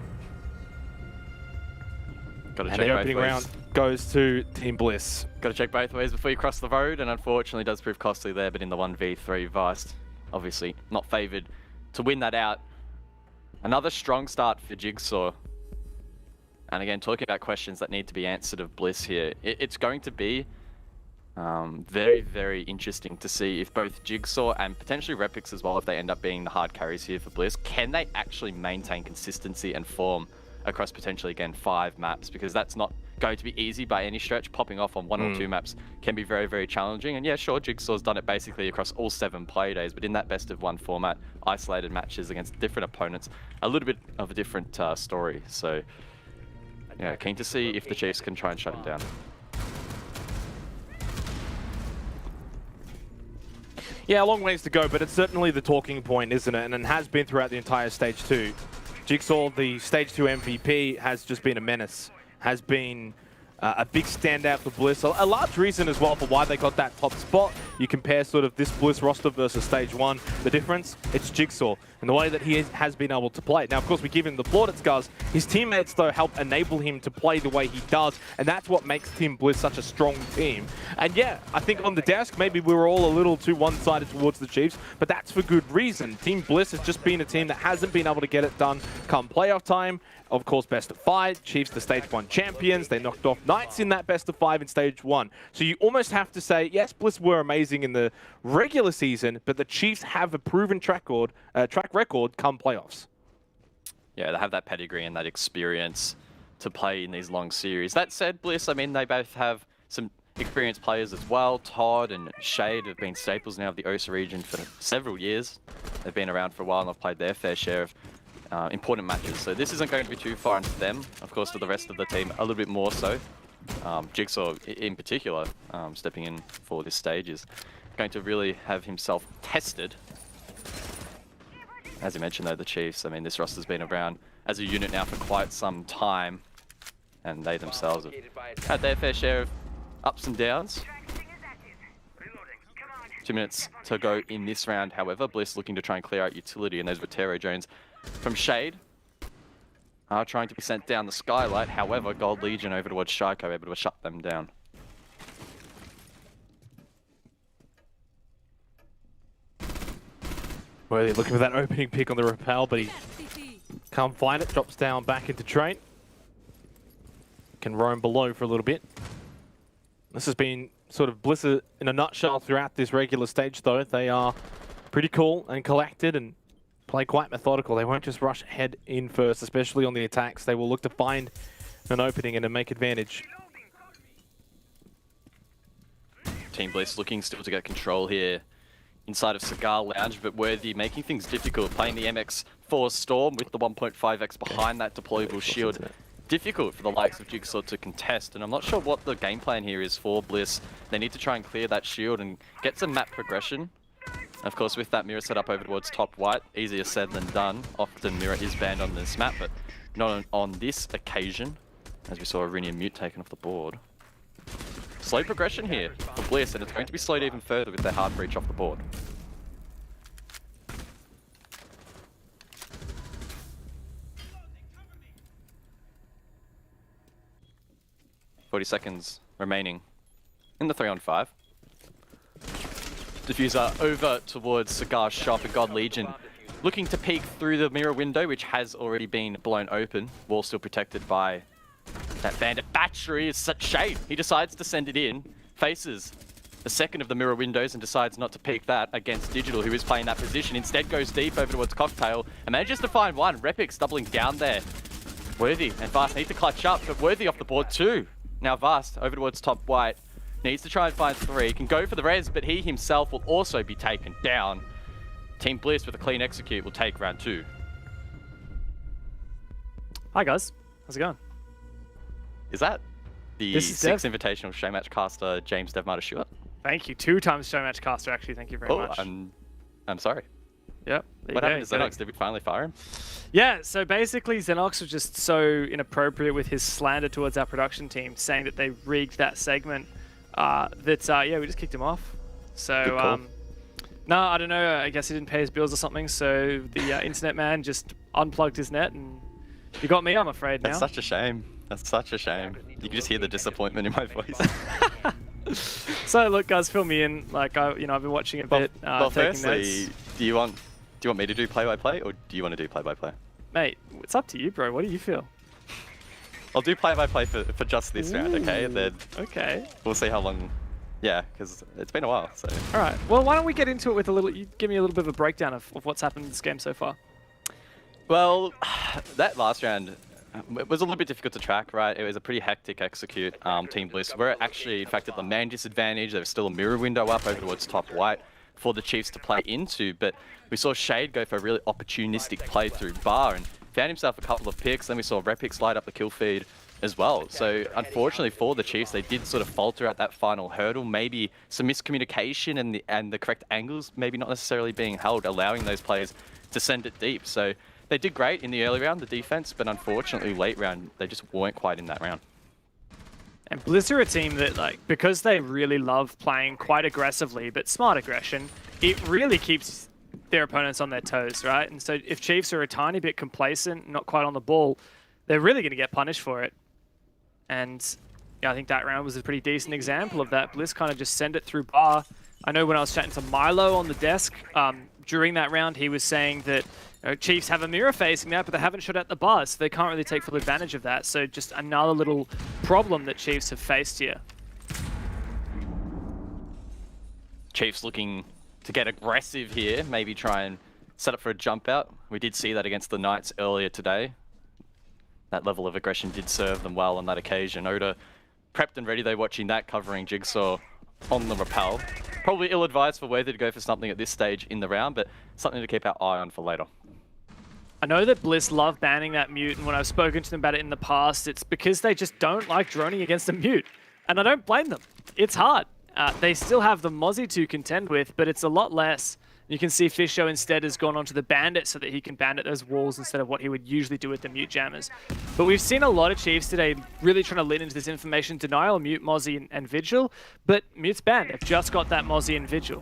Got to check the both opening ways. round goes to Team Bliss. Got to check both ways before you cross the road, and unfortunately does prove costly there, but in the 1v3, Vast obviously not favoured to win that out. Another strong start for Jigsaw. And again, talking about questions that need to be answered of Bliss here, it's going to be very, very interesting to see if both Jigsaw and potentially Repix as well, if they end up being the hard carries here for Bliss, can they actually maintain consistency and form across potentially, again, 5 maps? Because that's not going to be easy by any stretch. Popping off on 1 or 2 maps can be very, very challenging. And yeah, sure, Jigsaw's done it basically across all 7 play days, but in that best of 1 format, isolated matches against different opponents, a little bit of a different story. So yeah, keen to see if the Chiefs can try and shut him down. Yeah, a long ways to go, but it's certainly the talking point, isn't it? And it has been throughout the entire Stage 2. Jigsaw, the Stage 2 MVP, has just been a menace. Has been a big standout for Bliss. A large reason as well for why they got that top spot. You compare sort of this Bliss roster versus Stage 1. The difference, it's Jigsaw and the way that he has been able to play. Now, of course, we give him the plaudits, guys. His teammates, though, help enable him to play the way he does, and that's what makes Team Bliss such a strong team. And yeah, I think on the desk, maybe we were all a little too one-sided towards the Chiefs, but that's for good reason. Team Bliss has just been a team that hasn't been able to get it done come playoff time. Of course, best of 5. Chiefs, the Stage 1 champions. They knocked off Knights in that best of 5 in Stage 1. So you almost have to say, yes, Bliss were amazing in the regular season, but the Chiefs have a proven track record come playoffs. Yeah, they have that pedigree and that experience to play in these long series. That said, Bliss, I mean, they both have some experienced players as well. Todd and Shade have been staples now of the OSA region for several years. They've been around for a while and have played their fair share of important matches. So this isn't going to be too far into them. Of course, to the rest of the team, a little bit more so. Jigsaw, in particular, stepping in for this stage, is going to really have himself tested. As you mentioned, though, the Chiefs, I mean, this roster's been around as a unit now for quite some time, and they themselves have had their fair share of ups and downs. 2 minutes to go in this round, however. Bliss looking to try and clear out utility, and those Rotero drones from Shade are trying to be sent down the skylight. However, Gold Legion over towards Shaiko, able to shut them down. Well, they're looking for that opening pick on the rappel, but he can't find it. Drops down back into train. Can roam below for a little bit. This has been sort of Bliss in a nutshell throughout this regular stage, though. They are pretty cool and collected and play quite methodical. They won't just rush head in first, especially on the attacks. They will look to find an opening and to make advantage. Team Bliss looking still to get control here inside of Cigar Lounge, but Worthy making things difficult, playing the MX4 Storm with the 1.5x behind that deployable shield. Difficult for the likes of Jigsaw to contest, and I'm not sure what the game plan here is for Bliss. They need to try and clear that shield and get some map progression. Of course, with that mirror set up over towards top white, easier said than done. Often mirror is banned on this map, but not on this occasion, as we saw Irinian Mute taken off the board. Slow progression here for Bliss, and it's going to be slowed even further with their hard breach off the board. .40 seconds remaining in the 3-on-5. Diffuser over towards Cigar's shop, and God Legion looking to peek through the mirror window, which has already been blown open. Wall still protected by that bandit battery. Is such Shade. He decides to send it in, faces the second of the mirror windows and decides not to peek that against Digital, who is playing that position. Instead goes deep over towards Cocktail and manages to find one. Repix doubling down there. Worthy and Vast need to clutch up, but Worthy off the board too. Now Vast over towards top white. Needs to try and find 3. Can go for the res, but he himself will also be taken down. Team Bliss with a clean execute will take round 2. Hi guys, how's it going? Is that the 6th invitational showmatch caster James Devmarter Stewart? Thank you. 2 times showmatch caster, actually. Thank you very much. I'm sorry. Yep. What happened to Xenox? Did we finally fire him? Yeah, so basically Xenox was just so inappropriate with his slander towards our production team, saying that they rigged that segment. Yeah, we just kicked him off. So, no, I don't know. I guess he didn't pay his bills or something. So the internet man just unplugged his net, and you got me, I'm afraid. That's such a shame. That's such a shame. You can just hear the disappointment in my voice. So look, guys, fill me in. Like, I've been watching a bit. Well, firstly, do you want me to do play-by-play, or do you want to do play-by-play? Mate, it's up to you, bro. What do you feel? I'll do play-by-play for just this round, okay? And then we'll see how long. Yeah, because it's been a while. So. All right. Well, why don't we get into it with a little? You give me a little bit of a breakdown of what's happened in this game so far. Well, that last round it was a little bit difficult to track, right? It was a pretty hectic execute. Team Bliss were actually, in fact, at the man disadvantage. There was still a mirror window up over towards top white for the Chiefs to play into, but we saw Shade go for a really opportunistic play through bar and found himself a couple of picks. Then we saw Repix light up the kill feed as well. So unfortunately for the Chiefs, they did sort of falter at that final hurdle. Maybe some miscommunication and the correct angles maybe not necessarily being held, allowing those players to send it deep. So they did great in the early round, the defense, but unfortunately late round, they just weren't quite in that round. And Bliss are a team that, like, because they really love playing quite aggressively, but smart aggression, it really keeps their opponents on their toes, right? And so if Chiefs are a tiny bit complacent, not quite on the ball, they're really going to get punished for it. And yeah, I think that round was a pretty decent example of that. Bliss kind of just send it through bar. I know when I was chatting to Milo on the desk during that round, he was saying that Chiefs have a mirror facing that, but they haven't shot at the bar, so they can't really take full advantage of that. So just another little problem that Chiefs have faced here. Chiefs looking to get aggressive here, maybe try and set up for a jump out. We did see that against the Knights earlier today. That level of aggression did serve them well on that occasion. Oda prepped and ready though, watching that, covering Jigsaw on the rappel. Probably ill-advised for Worthy to go for something at this stage in the round, but something to keep our eye on for later. I know that Bliss love banning that mute, and when I've spoken to them about it in the past, it's because they just don't like droning against a mute. And I don't blame them. It's hard. They still have the Mozzie to contend with, but it's a lot less. You can see Fisho instead has gone onto the Bandit so that he can bandit those walls instead of what he would usually do with the mute jammers. But we've seen a lot of Chiefs today really trying to lean into this information denial, mute, Mozzie, and Vigil. But mute's banned. They've just got that Mozzie and Vigil.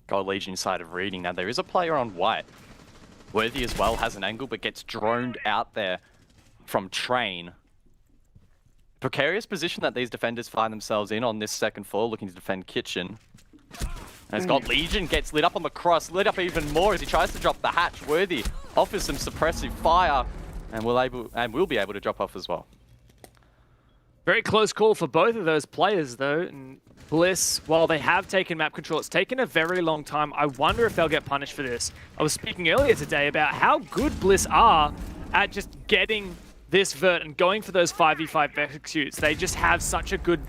Gold Legion side of reading. Now there is a player on white. Worthy as well has an angle, but gets droned out there from Train. Precarious position that these defenders find themselves in on this second floor, looking to defend Kitchen. And it's got Legion, gets lit up on the cross, lit up even more as he tries to drop the hatch. Worthy offers some suppressive fire, and will be able to drop off as well. Very close call for both of those players, though. And Bliss, while they have taken map control, it's taken a very long time. I wonder if they'll get punished for this. I was speaking earlier today about how good Bliss are at just getting this vert and going for those 5v5 executes. They just have such a good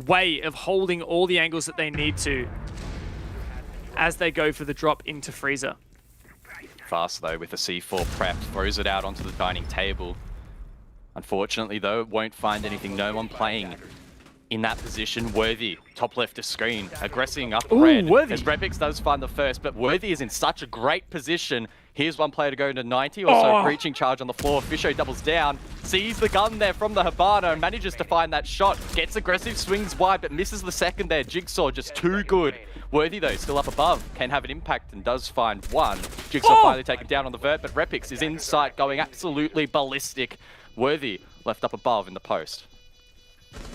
way of holding all the angles that they need to as they go for the drop into Freezer. Fast though with the C4 prepped, throws it out onto the dining table. Unfortunately though, it won't find anything. No one playing in that position. Worthy, top left of screen, aggressing up red. Worthy. As Redbix does find the first, but Worthy is in such a great position. Here's one player to go into 90, also breaching charge on the floor. Fisho doubles down, sees the gun there from the Habano and manages to find that shot. Gets aggressive, swings wide, but misses the second there. Jigsaw just too good. Worthy though, still up above, can have an impact and does find one. Jigsaw finally taken down on the vert, but Repix is in sight, going absolutely ballistic. Worthy left up above in the post.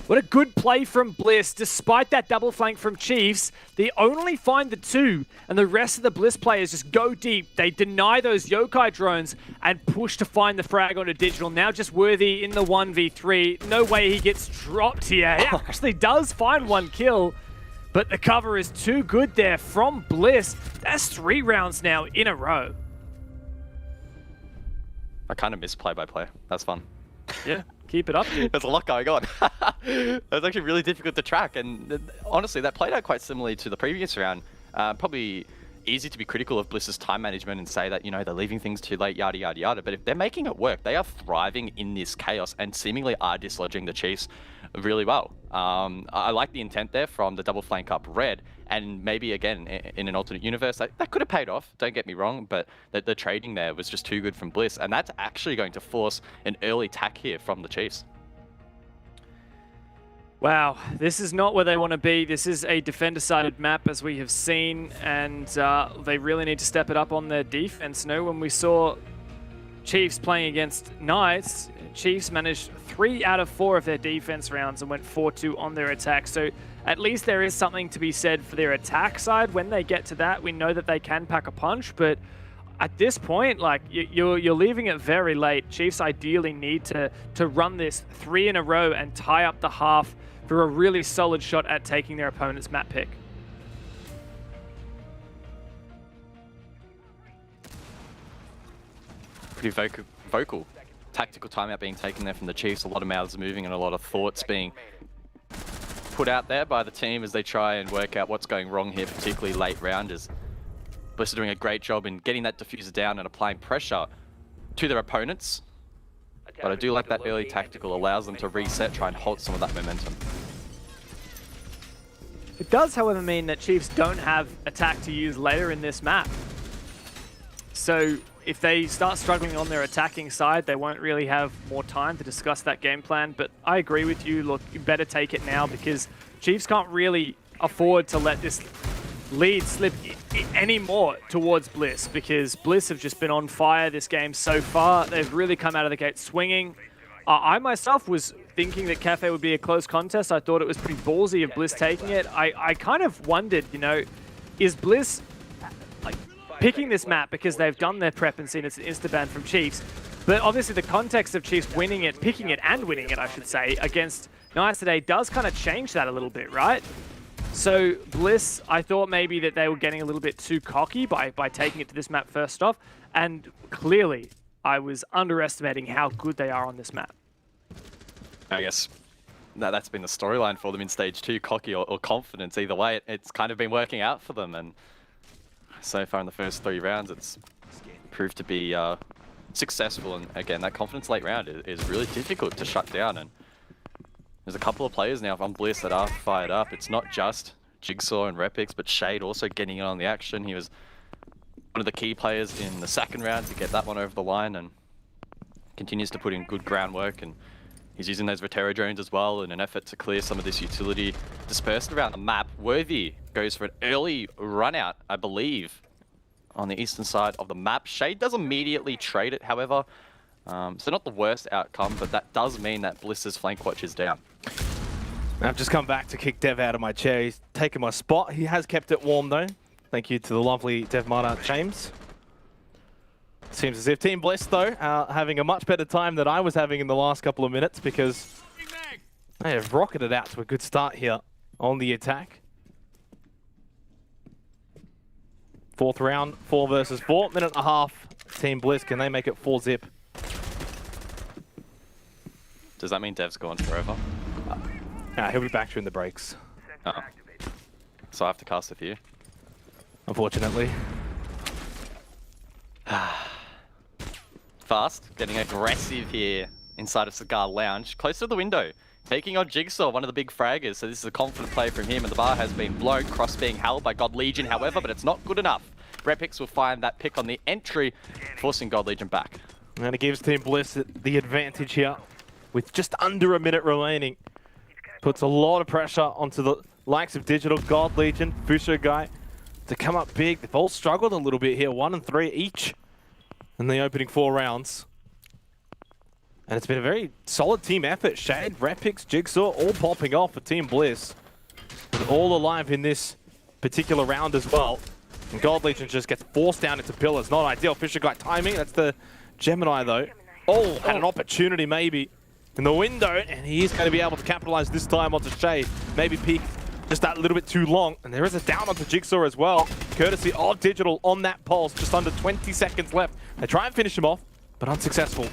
What a good play from Bliss. Despite that double flank from Chiefs, they only find the two, and the rest of the Bliss players just go deep. They deny those yokai drones and push to find the frag onto Digital. Now just Worthy in the 1v3. No way he gets dropped here. He actually does find one kill, but the cover is too good there from Bliss. That's 3 rounds now in a row. I kind of miss play-by-play. That's fun. Yeah, keep it up. There's a lot going on. It was actually really difficult to track, and honestly, that played out quite similarly to the previous round. Probably easy to be critical of Bliss's time management and say that, you know, they're leaving things too late, yada, yada, yada. But if they're making it work, they are thriving in this chaos and seemingly are dislodging the Chiefs really well. I like the intent there from the double flank up red, and maybe again in an alternate universe that could have paid off, don't get me wrong, but the trading there was just too good from Bliss, and that's actually going to force an early attack here from the Chiefs. Wow, this is not where they want to be. This is a defender-sided map, as we have seen, and they really need to step it up on their defense. No, when we saw Chiefs playing against Knights, Chiefs managed 3 out of 4 of their defense rounds and went 4-2 on their attack. So at least there is something to be said for their attack side. When they get to that, we know that they can pack a punch, but at this point, like, you're leaving it very late. Chiefs ideally need to run this 3 in a row and tie up the half for a really solid shot at taking their opponent's map pick. Pretty vocal. Tactical timeout being taken there from the Chiefs. A lot of mouths moving and a lot of thoughts being put out there by the team as they try and work out what's going wrong here, particularly late rounders. Bliss are doing a great job in getting that diffuser down and applying pressure to their opponents. But I do like that early tactical, allows them to reset, try and halt some of that momentum. It does, however, mean that Chiefs don't have attack to use later in this map. So if they start struggling on their attacking side, they won't really have more time to discuss that game plan. But I agree with you. Look, you better take it now because Chiefs can't really afford to let this lead slip any more towards Bliss, because Bliss have just been on fire this game so far. They've really come out of the gate swinging. I myself was thinking that Cafe would be a close contest. I thought it was pretty ballsy of Bliss taking it. I kind of wondered, you know, is Bliss like picking this map because they've done their prep and seen it's an insta-ban from Chiefs? But obviously the context of Chiefs winning it, picking it and winning it, I should say, against Knights today does kind of change that a little bit, right? So Bliss, I thought maybe that they were getting a little bit too cocky by taking it to this map first off, and clearly I was underestimating how good they are on this map. I guess that's been the storyline for them in Stage 2, cocky or confidence. Either way, it's kind of been working out for them, and so far in the first 3 rounds, it's proved to be successful. And again, that confidence late round is really difficult to shut down, and there's a couple of players now from Bliss that are fired up. It's not just Jigsaw and Repix, but Shade also getting in on the action. He was one of the key players in the second round to get that one over the line, and continues to put in good groundwork. And he's using those Vetero drones as well in an effort to clear some of this utility dispersed around the map. Worthy goes for an early run out, I believe, on the eastern side of the map. Shade does immediately trade it, however. So not the worst outcome, but that does mean that Bliss's flank watch is down. I've just come back to kick Dev out of my chair. He's taken my spot. He has kept it warm though. Thank you to the lovely Dev Marta James. Seems as if Team Bliss though are having a much better time than I was having in the last couple of minutes, because they have rocketed out to a good start here on the attack. 4th round, 4 versus 4, minute and a half. Team Bliss, can they make it 4-zip? Does that mean Dev's gone forever? He'll be back during the breaks. Oh. So I have to cast with you? Unfortunately. Fast, getting aggressive here inside of Cigar Lounge, close to the window. Taking on Jigsaw, one of the big fraggers, so this is a confident play from him, and the bar has been blown, cross being held by God Legion, however, but it's not good enough. Repix will find that pick on the entry, forcing God Legion back. And it gives Team Bliss the advantage here, with just under a minute remaining. Puts a lot of pressure onto the likes of Digital, God Legion, Fusho Guy to come up big. They've all struggled a little bit here, 1 and 3 each in the opening 4 rounds. And it's been a very solid team effort. Shade, Repix, Jigsaw, all popping off for Team Bliss. And all alive in this particular round as well. And God Legion just gets forced down into pillars. Not ideal. Fisher Guy timing. That's the Gemini though. Oh, had an opportunity maybe in the window, and he is going to be able to capitalize this time onto Shade. Maybe peek just that little bit too long. And there is a down onto Jigsaw as well, courtesy of Digital on that pulse. Just under 20 seconds left. They try and finish him off, but unsuccessful.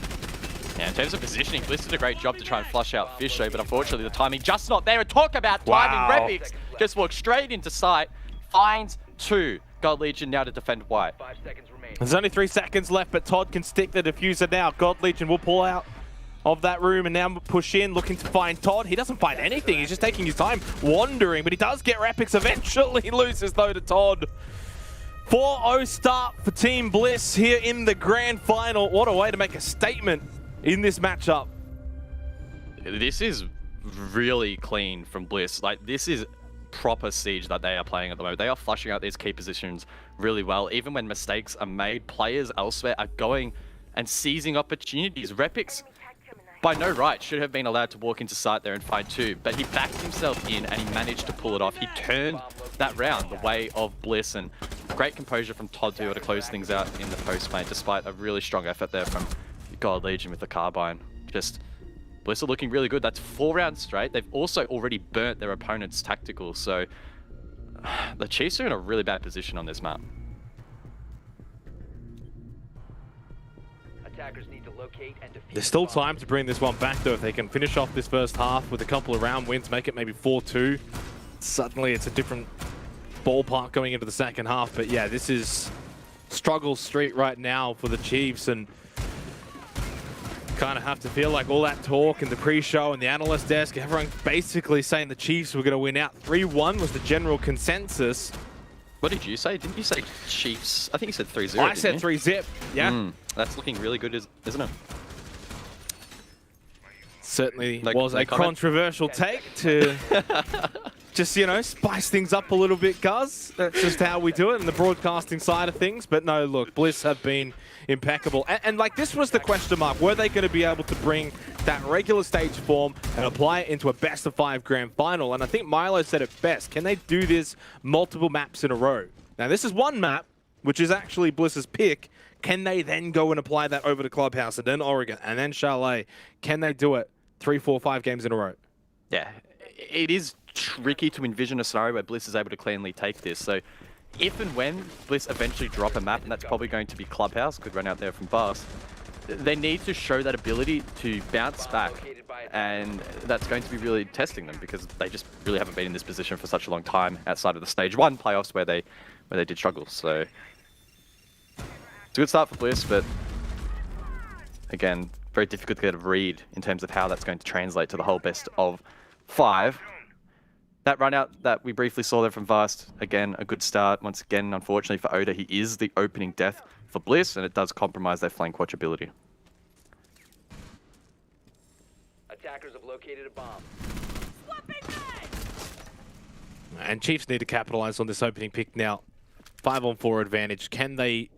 Yeah, in terms of positioning, Bliss did a great job to try and flush out Fisho, but unfortunately the timing just not there. And talk about timing, Repix just walks straight into sight, finds 2. God Legion now to defend white. 5 seconds remain. There's only 3 seconds left, but Todd can stick the diffuser now. God Legion will pull out of that room and now push in, looking to find Todd. He doesn't find anything. He's just taking his time, wandering, but he does get Repix eventually. He loses though to Todd. 4-0 start for Team Bliss here in the grand final. What a way to make a statement in this matchup. This is really clean from Bliss. Like, this is proper siege that they are playing at the moment. They are flushing out these key positions really well. Even when mistakes are made, players elsewhere are going and seizing opportunities. Repix, by no right, should have been allowed to walk into sight there and find 2, but he backed himself in and he managed to pull it off. He turned that round the way of Bliss, and great composure from Todd to be able to close things out in the post lane, despite a really strong effort there from God Legion with the carbine. Just Bliss are looking really good. That's 4 rounds straight. They've also already burnt their opponent's tactical, so the Chiefs are in a really bad position on this map. Attackers need to locate and defeat. There's still time to bring this one back though. If they can finish off this first half with a couple of round wins, make it maybe 4-2. Suddenly it's a different ballpark going into the second half. But yeah, this is struggle street right now for the Chiefs, and kind of have to feel like all that talk and the pre-show and the analyst desk, everyone basically saying the Chiefs were going to win out. 3-1 was the general consensus. What did you say? Didn't you say Chiefs? I think you said 3-0. I said 3-zip. Yeah. That's looking really good, isn't it? Certainly No- was no a comment? controversial take to just, you know, spice things up a little bit, Guz. That's just how we do it in the broadcasting side of things. But no, look, Bliss have been impeccable. And like, this was the question mark. Were they going to be able to bring that regular stage form and apply it into a best-of-5 grand final? And I think Milo said it best. Can they do this multiple maps in a row? Now, this is one map, which is actually Bliss's pick. Can they then go and apply that over to Clubhouse and then Oregon and then Chalet? Can they do it 3, 4, 5 games in a row? Yeah, it is tricky to envision a scenario where Bliss is able to cleanly take this. So if and when Bliss eventually drop a map, and that's probably going to be Clubhouse, could run out there from Vast, they need to show that ability to bounce back. And that's going to be really testing them because they just really haven't been in this position for such a long time outside of the Stage 1 playoffs where they did struggle. So it's a good start for Bliss, but again, very difficult to get a read in terms of how that's going to translate to the whole best of 5. That run out that we briefly saw there from Vast, again, a good start. Once again, unfortunately for Oda, he is the opening death for Bliss, and it does compromise their flank watchability. Attackers have located a bomb. And Chiefs need to capitalize on this opening pick now. 5-on-4 advantage. Can they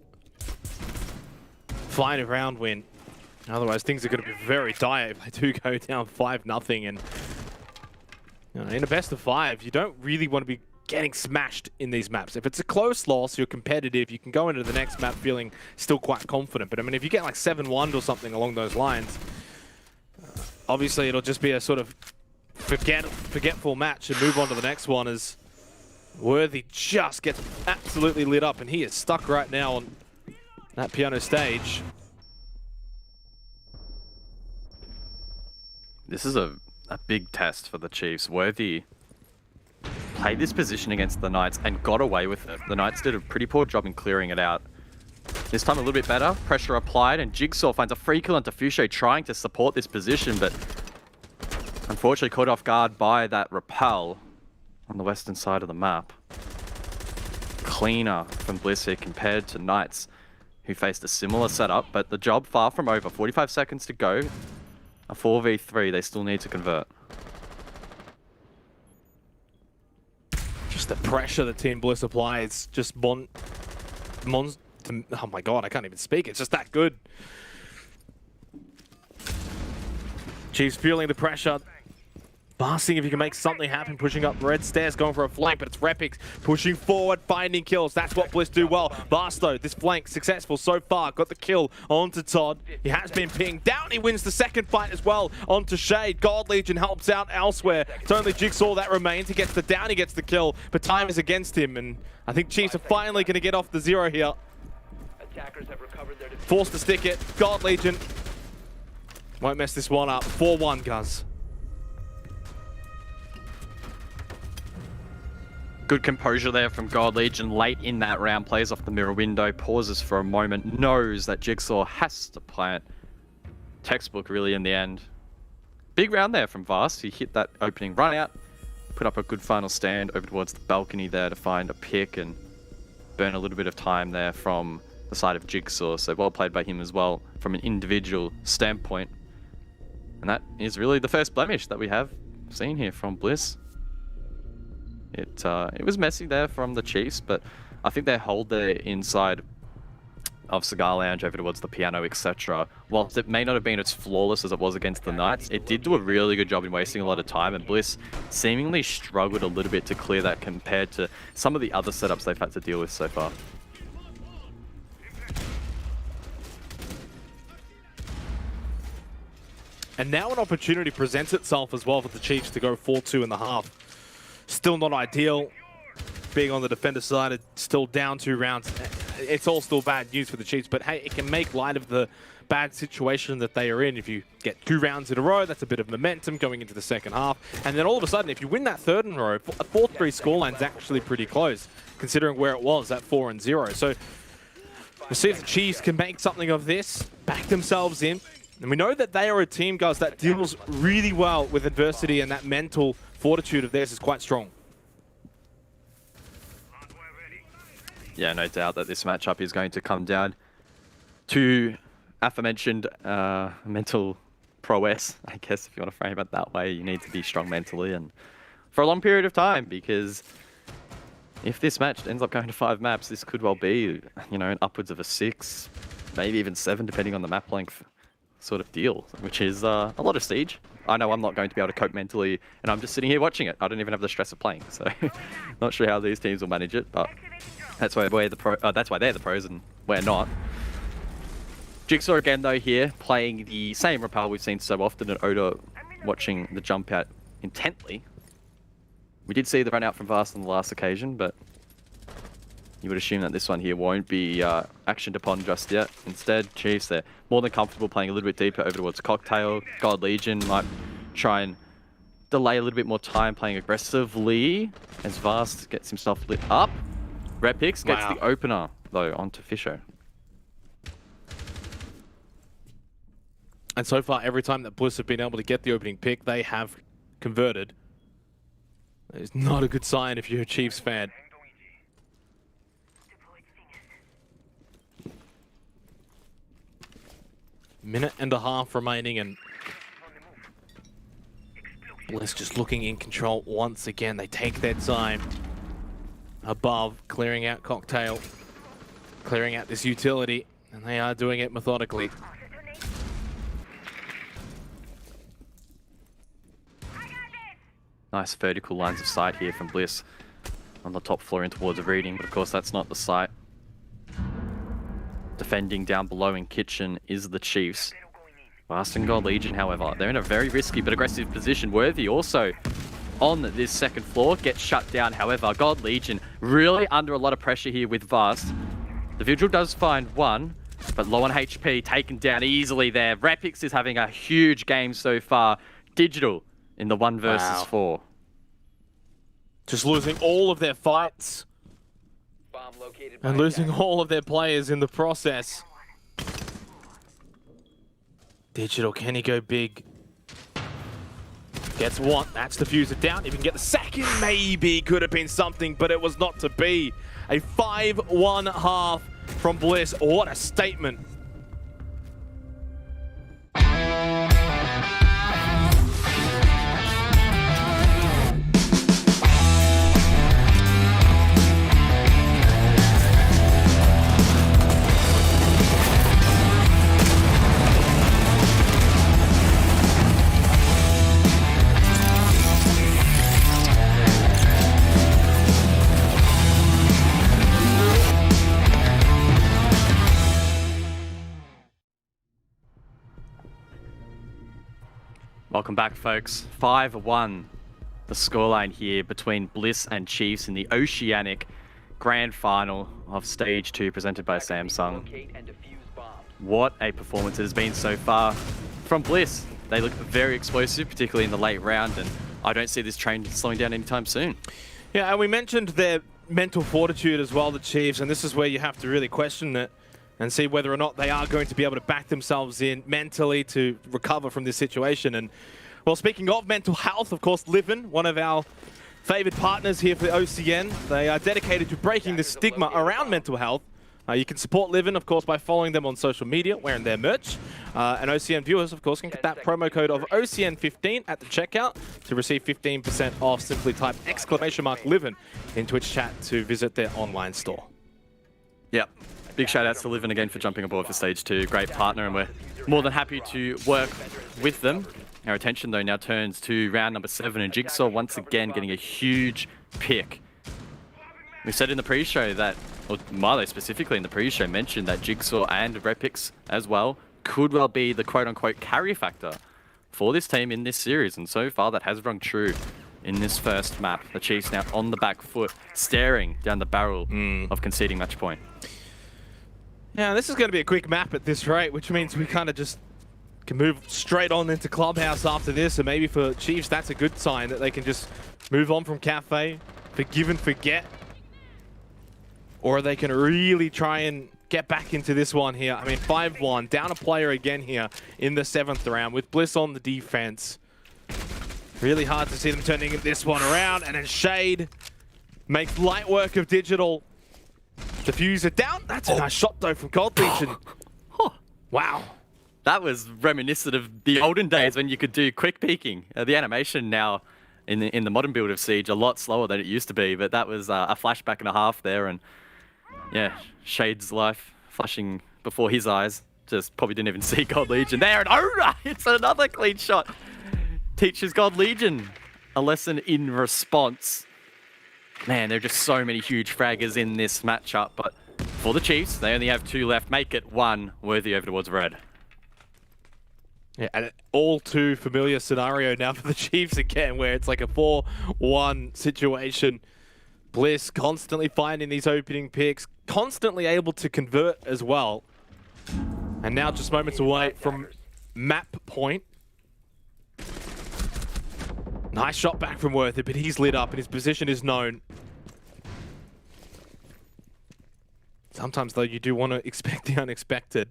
find a round win? Otherwise, things are going to be very dire if they do go down 5-0. And you know, in a best of 5, you don't really want to be getting smashed in these maps. If it's a close loss, you're competitive, you can go into the next map feeling still quite confident. But I mean, if you get like 7-1 or something along those lines, obviously it'll just be a sort of forgetful match and move on to the next one as Worthy just gets absolutely lit up, and he is stuck right now on that piano stage. This is a big test for the Chiefs. Worthy played this position against the Knights and got away with it. The Knights did a pretty poor job in clearing it out. This time a little bit better. Pressure applied, and Jigsaw finds a free kill onto Fouché trying to support this position, but unfortunately caught off guard by that rappel on the western side of the map. Cleaner from Bliss here compared to Knights, who faced a similar setup, but the job far from over. 45 seconds to go. A 4v3, they still need to convert. Just the pressure that Team Bliss applies, just oh my god, I can't even speak. It's just that good. Chiefs feeling the pressure. Basting if you can make something happen, pushing up red stairs, going for a flank, but it's Repix pushing forward, finding kills. That's what Bliss do well. Basto, this flank successful so far. Got the kill onto Todd. He has been pinged down. He wins the second fight as well onto Shade. God Legion helps out elsewhere. It's only Jigsaw that remains. He gets the down, he gets the kill, but time is against him, and I think Chiefs are finally going to get off the 0 here. Attackers have recovered their defense. Forced to stick it. God Legion won't mess this one up. 4-1, Guz. Good composure there from God Legion late in that round. Plays off the mirror window, pauses for a moment, knows that Jigsaw has to plant. Textbook really in the end. Big round there from Vast. He hit that opening run out, put up a good final stand over towards the balcony there to find a pick and burn a little bit of time there from the side of Jigsaw. So well played by him as well from an individual standpoint. And that is really the first blemish that we have seen here from Bliss. It was messy there from the Chiefs, but I think their hold there inside of Cigar Lounge over towards the piano, etc. Whilst it may not have been as flawless as it was against the Knights, it did do a really good job in wasting a lot of time, and Bliss seemingly struggled a little bit to clear that compared to some of the other setups they've had to deal with so far. And now an opportunity presents itself as well for the Chiefs to go 4-2 in the half. Still not ideal. Being on the defender side, it's still down 2 rounds. It's all still bad news for the Chiefs, but hey, it can make light of the bad situation that they are in. If you get 2 rounds in a row, that's a bit of momentum going into the second half. And then all of a sudden, if you win that third in a row, a 4-3 scoreline is actually pretty close, considering where it was at 4-0. So we'll see if the Chiefs can make something of this, back themselves in. And we know that they are a team, guys, that deals really well with adversity, and that mental fortitude of theirs is quite strong. yeah, no doubt that this matchup is going to come down to aforementioned mental prowess, I guess, if you want to frame it that way. You need to be strong mentally and for a long period of time, because if this match ends up going to 5 maps, this could well be, you know, upwards of a 6, maybe even 7, depending on the map length sort of deal, which is a lot of Siege. I know I'm not going to be able to cope mentally, and I'm just sitting here watching it. I don't even have the stress of playing, so not sure how these teams will manage it, but that's why they're the pros and we're not. Jigsaw again though here, playing the same rappel we've seen so often, and Oda watching the jump out intently. We did see the run out from Vast on the last occasion, but you would assume that this one here won't be actioned upon just yet. Instead, Chiefs, they're more than comfortable playing a little bit deeper over towards Cocktail. God Legion might try and delay a little bit more time playing aggressively as Vast gets himself lit up. Repix gets the opener, though, onto Fisher. And so far, every time that Bliss have been able to get the opening pick, they have converted. It's not a good sign if you're a Chiefs fan. Minute and a half remaining, and Bliss just looking in control once again. They take their time. Above, clearing out Cocktail, clearing out this utility, and they are doing it methodically. Nice vertical lines of sight here from Bliss on the top floor in towards a reading, but of course that's not the site. Defending down below in kitchen is the Chiefs. Vast and God Legion, however, they're in a very risky but aggressive position. Worthy also on this second floor gets shut down. However, God Legion really under a lot of pressure here with Vast. The Vigil does find one, but low on HP, taken down easily there. Repix is having a huge game so far. Digital in the 1 versus 4. Just losing all of their fights. And losing all of their players in the process. Digital, can he go big? Gets one, that's the fuser down. If he can get the second, maybe could have been something, but it was not to be. A 5-1 half from Bliss. What a statement. Welcome back, folks. 5-1, the scoreline here between Bliss and Chiefs in the Oceanic Grand Final of Stage 2 presented by Samsung. What a performance it has been so far from Bliss. They look very explosive, particularly in the late round, and I don't see this train slowing down anytime soon. Yeah, and we mentioned their mental fortitude as well, the Chiefs, and this is where you have to really question it and see whether or not they are going to be able to back themselves in mentally to recover from this situation. And, well, speaking of mental health, of course, Livin, one of our favoured partners here for the OCN, they are dedicated to breaking the stigma around mental health. You can support Livin, of course, by following them on social media, wearing their merch. And OCN viewers, of course, can get that promo code of OCN15 at the checkout to receive 15% off. Simply type !Livin in Twitch chat to visit their online store. Yep. Big shout outs to Livin again for jumping aboard for Stage 2. Great partner, and we're more than happy to work with them. Our attention, though, now turns to round number 7, and Jigsaw once again getting a huge pick. We said in the pre-show that, or Marlo specifically in the pre-show mentioned that Jigsaw and Repix as well could well be the quote-unquote carry factor for this team in this series, and so far that has rung true in this first map. The Chiefs now on the back foot, staring down the barrel of conceding match point. Yeah, this is going to be a quick map at this rate, which means we kind of just can move straight on into Clubhouse after this, and maybe for Chiefs that's a good sign that they can just move on from Cafe, forgive and forget. Or they can really try and get back into this one here. I mean, 5-1, down a player again here in the 7th round with Bliss on the defense. Really hard to see them turning this one around, and then Shade makes light work of Digital. Diffuser down. That's a nice shot though from Gold Legion. Wow. That was reminiscent of the olden days when you could do quick peeking. The animation now in the modern build of Siege a lot slower than it used to be, but that was a flashback and a half there, and yeah, Shade's life flashing before his eyes. Just probably didn't even see God Legion there, and oh, it's another clean shot. Teaches God Legion a lesson in response. Man, there are just so many huge fraggers in this matchup, but for the Chiefs, they only have 2 left. Make it 1 worthy over towards red. Yeah, and an all too familiar scenario now for the Chiefs again, where it's like a 4-1 situation. Bliss constantly finding these opening picks, constantly able to convert as well. And now just moments away from map point. Nice shot back from Worthy, but he's lit up and his position is known. Sometimes, though, you do want to expect the unexpected.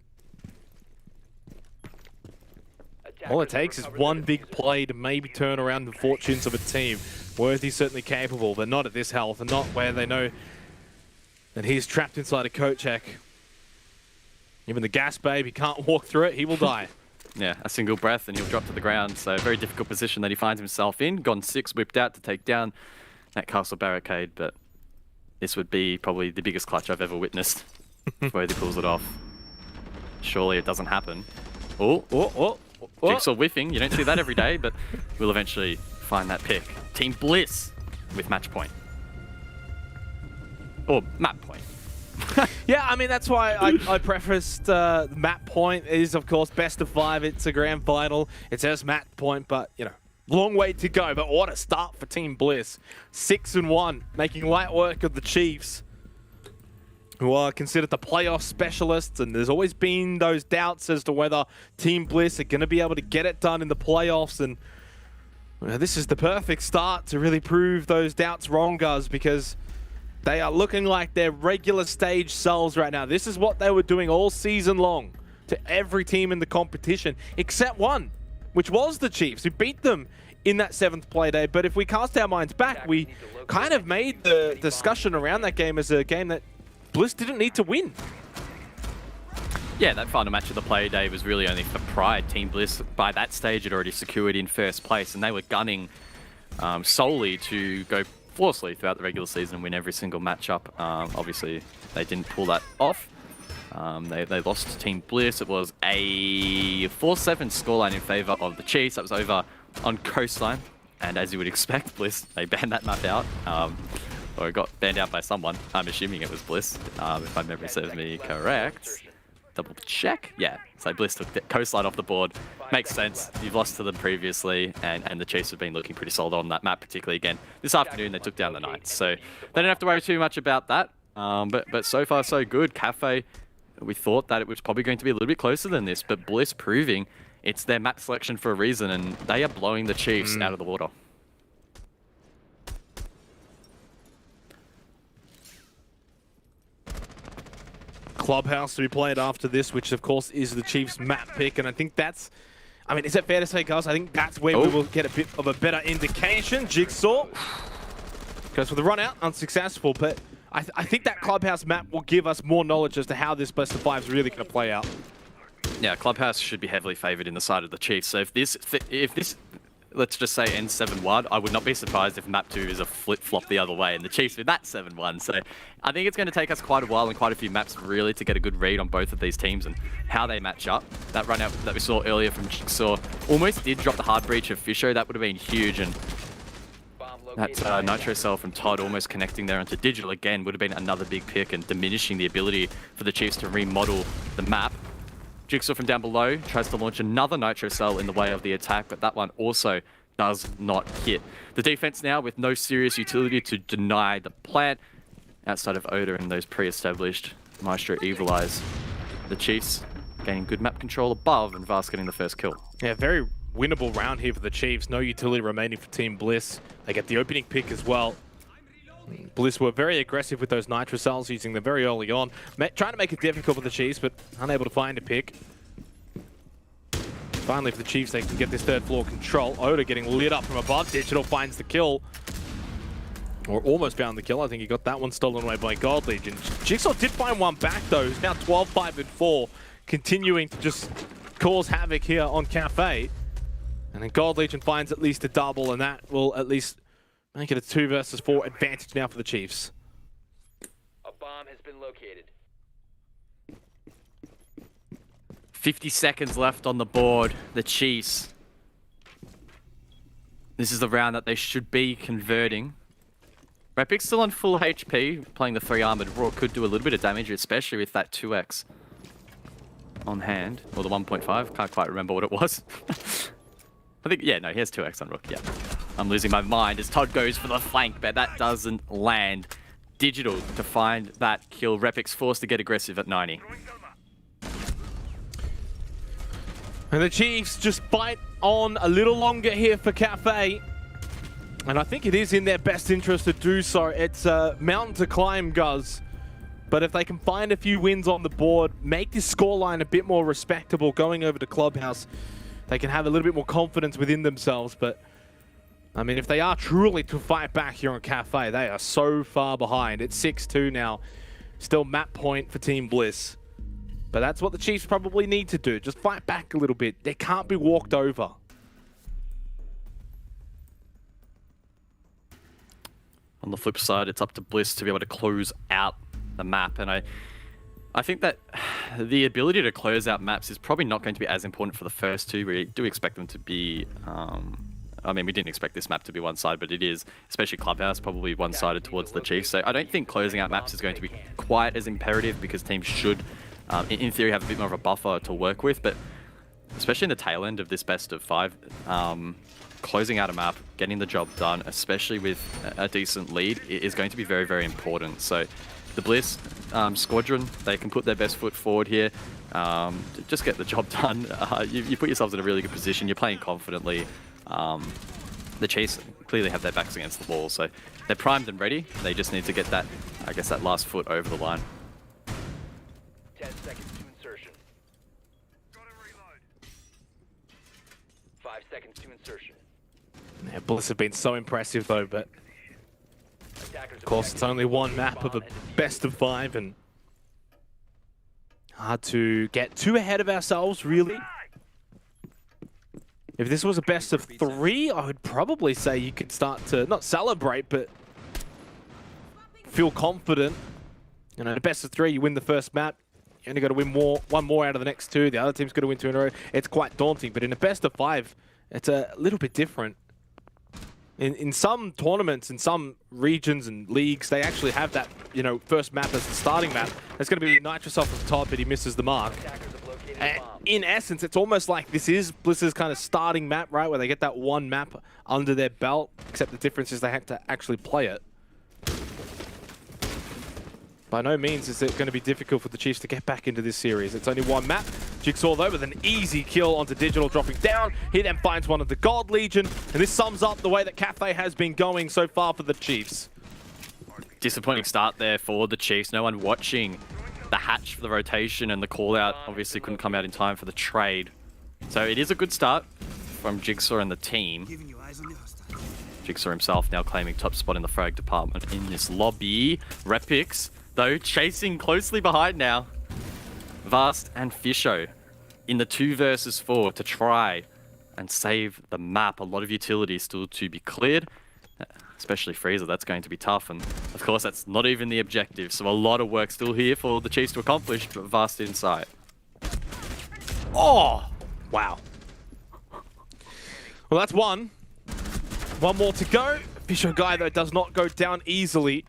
All it takes is one big play to maybe turn around the fortunes of a team. Worthy's certainly capable, but not at this health and not where they know that he's trapped inside a coat check. Even the gas babe, he can't walk through it, he will die. Yeah, a single breath and he'll drop to the ground. So very difficult position that he finds himself in. Gone 6, whipped out to take down that castle barricade, but this would be probably the biggest clutch I've ever witnessed. Where he pulls it off. Surely it doesn't happen. Oh. Jigsaw whiffing. You don't see that every day, but we'll eventually find that pick. Team Bliss with match point. Or map point. Yeah, I mean, that's why I prefaced map point is, of course, best of 5. It's a grand final. It says map point, but, you know, long way to go. But what a start for Team Bliss. 6-1, making light work of the Chiefs, who are considered the playoff specialists. And there's always been those doubts as to whether Team Bliss are going to be able to get it done in the playoffs. And well, this is the perfect start to really prove those doubts wrong, guys, because they are looking like their regular stage selves right now. This is what they were doing all season long to every team in the competition, except one, which was the Chiefs, who beat them in that 7th play day. But if we cast our minds back, we kind of made the discussion around that game as a game that Bliss didn't need to win. Yeah, that final match of the play day was really only for pride. Team Bliss, by that stage, had already secured in 1st place, and they were gunning solely to go flawlessly throughout the regular season and win every single matchup. Obviously, they didn't pull that off. They lost to Team Bliss. It was a 4-7 scoreline in favor of the Chiefs. That was over on Coastline. And as you would expect, Bliss, they banned that map out. Or it got banned out by someone. I'm assuming it was Bliss, if my memory serves me correct. Double check. Yeah, so Bliss took the Coastline off the board. Makes sense. You've lost to them previously, and the Chiefs have been looking pretty solid on that map, particularly again. This afternoon, they took down the Knights, so they don't have to worry too much about that. But so far, so good. Cafe, we thought that it was probably going to be a little bit closer than this, but Bliss proving it's their map selection for a reason, and they are blowing the Chiefs out of the water. Clubhouse to be played after this, which of course is the Chiefs map pick, and I think that's, I mean, is it fair to say, guys? I think that's where we will get a bit of a better indication. Jigsaw goes for the run out, unsuccessful, but I think that Clubhouse map will give us more knowledge as to how this best of 5 is really going to play out. Yeah, Clubhouse should be heavily favored in the side of the Chiefs. So if this, let's just say ends 7-1, I would not be surprised if map 2 is a flip-flop the other way and the Chiefs win that 7-1. So I think it's going to take us quite a while and quite a few maps really to get a good read on both of these teams and how they match up. That run out that we saw earlier from Jigsaw almost did drop the hard breach of Fisho. That would have been huge, and that Nitro Cell from Todd almost connecting there onto Digital again would have been another big pick and diminishing the ability for the Chiefs to remodel the map. Jigsaw from down below tries to launch another Nitro Cell in the way of the attack, but that one also does not hit. The defense now with no serious utility to deny the plant outside of Oda and those pre-established Maestro Evil Eyes. The Chiefs gaining good map control above and Vast getting the first kill. Yeah, very winnable round here for the Chiefs. No utility remaining for Team Bliss. They get the opening pick as well. Bliss were very aggressive with those Nitro Cells, using them very early on. Trying to make it difficult for the Chiefs, but unable to find a pick. Finally, for the Chiefs, they can get this 3rd floor control. Oda getting lit up from above. Digital finds the kill. Or almost found the kill. I think he got that one stolen away by Gold Legion. Jigsaw did find one back though. He's now 12-5-4, continuing to just cause havoc here on Cafe. And then Gold Legion finds at least a double, and that will at least make it a 2 versus 4 advantage now for the Chiefs. A bomb has been located. 50 seconds left on the board. The Chiefs. This is the round that they should be converting. Repic's still on full HP, playing the 3 armored Raw could do a little bit of damage, especially with that 2x on hand. Or the 1.5, can't quite remember what it was. I think, yeah, no, he has 2x on Rook, yeah. I'm losing my mind as Todd goes for the flank, but that doesn't land. Digital to find that kill. Repic's forced to get aggressive at 90. And the Chiefs just bite on a little longer here for Cafe. And I think it is in their best interest to do so. It's a mountain to climb, Guz. But if they can find a few wins on the board, make this scoreline a bit more respectable going over to Clubhouse, they can have a little bit more confidence within themselves. But, I mean, if they are truly to fight back here on Cafe, they are so far behind. It's 6-2 now. Still map point for Team Bliss. But that's what the Chiefs probably need to do. Just fight back a little bit. They can't be walked over. On the flip side, it's up to Bliss to be able to close out the map. And I think that the ability to close out maps is probably not going to be as important for the first two. We do expect them to be... I mean, we didn't expect this map to be one-sided, but it is, especially Clubhouse, probably one-sided towards the Chiefs. So I don't think closing out maps is going to be quite as imperative because teams should, in theory, have a bit more of a buffer to work with. But especially in the tail end of this best of 5, closing out a map, getting the job done, especially with a decent lead, is going to be very, very important. So the Bliss squadron, they can put their best foot forward here. Just get the job done. You put yourselves in a really good position. You're playing confidently. The Chiefs clearly have their backs against the wall, so they're primed and ready. They just need to get that, I guess, that last foot over the line. 10 seconds to insertion. 5 seconds to insertion. Yeah, Bliss have been so impressive though, but of course it's only one map of a best of 5 and hard to get too ahead of ourselves, really. If this was a best of 3, I would probably say you could start to not celebrate, but feel confident. You know, the best of 3, you win the first map. You only got to win one more out of the next 2. The other team's got to win 2 in a row. It's quite daunting, but in a best of 5, it's a little bit different. In some tournaments, in some regions and leagues, they actually have that, you know, first map as the starting map. It's going to be Nitrous off the top, but he misses the mark. In essence, it's almost like this is Bliss's kind of starting map, right? Where they get that one map under their belt, except the difference is they have to actually play it. By no means is it going to be difficult for the Chiefs to get back into this series. It's only one map. Jigsaw, though, with an easy kill onto Digital, dropping down. He then finds one of the Gold Legion, and this sums up the way that Cafe has been going so far for the Chiefs. Disappointing start there for the Chiefs. No one watching the hatch for the rotation, and the call-out obviously couldn't come out in time for the trade. So it is a good start from Jigsaw and the team. Jigsaw himself now claiming top spot in the frag department in this lobby. Repix, though, chasing closely behind now. Vast and Fisho in the 2 versus 4 to try and save the map. A lot of utilities still to be cleared, especially Freezer. That's going to be tough, and of course that's not even the objective, so a lot of work still here for the Chiefs to accomplish, but Vast in sight. Oh, wow. Well, that's one. One more to go. Fisho guy, though, does not go down easily.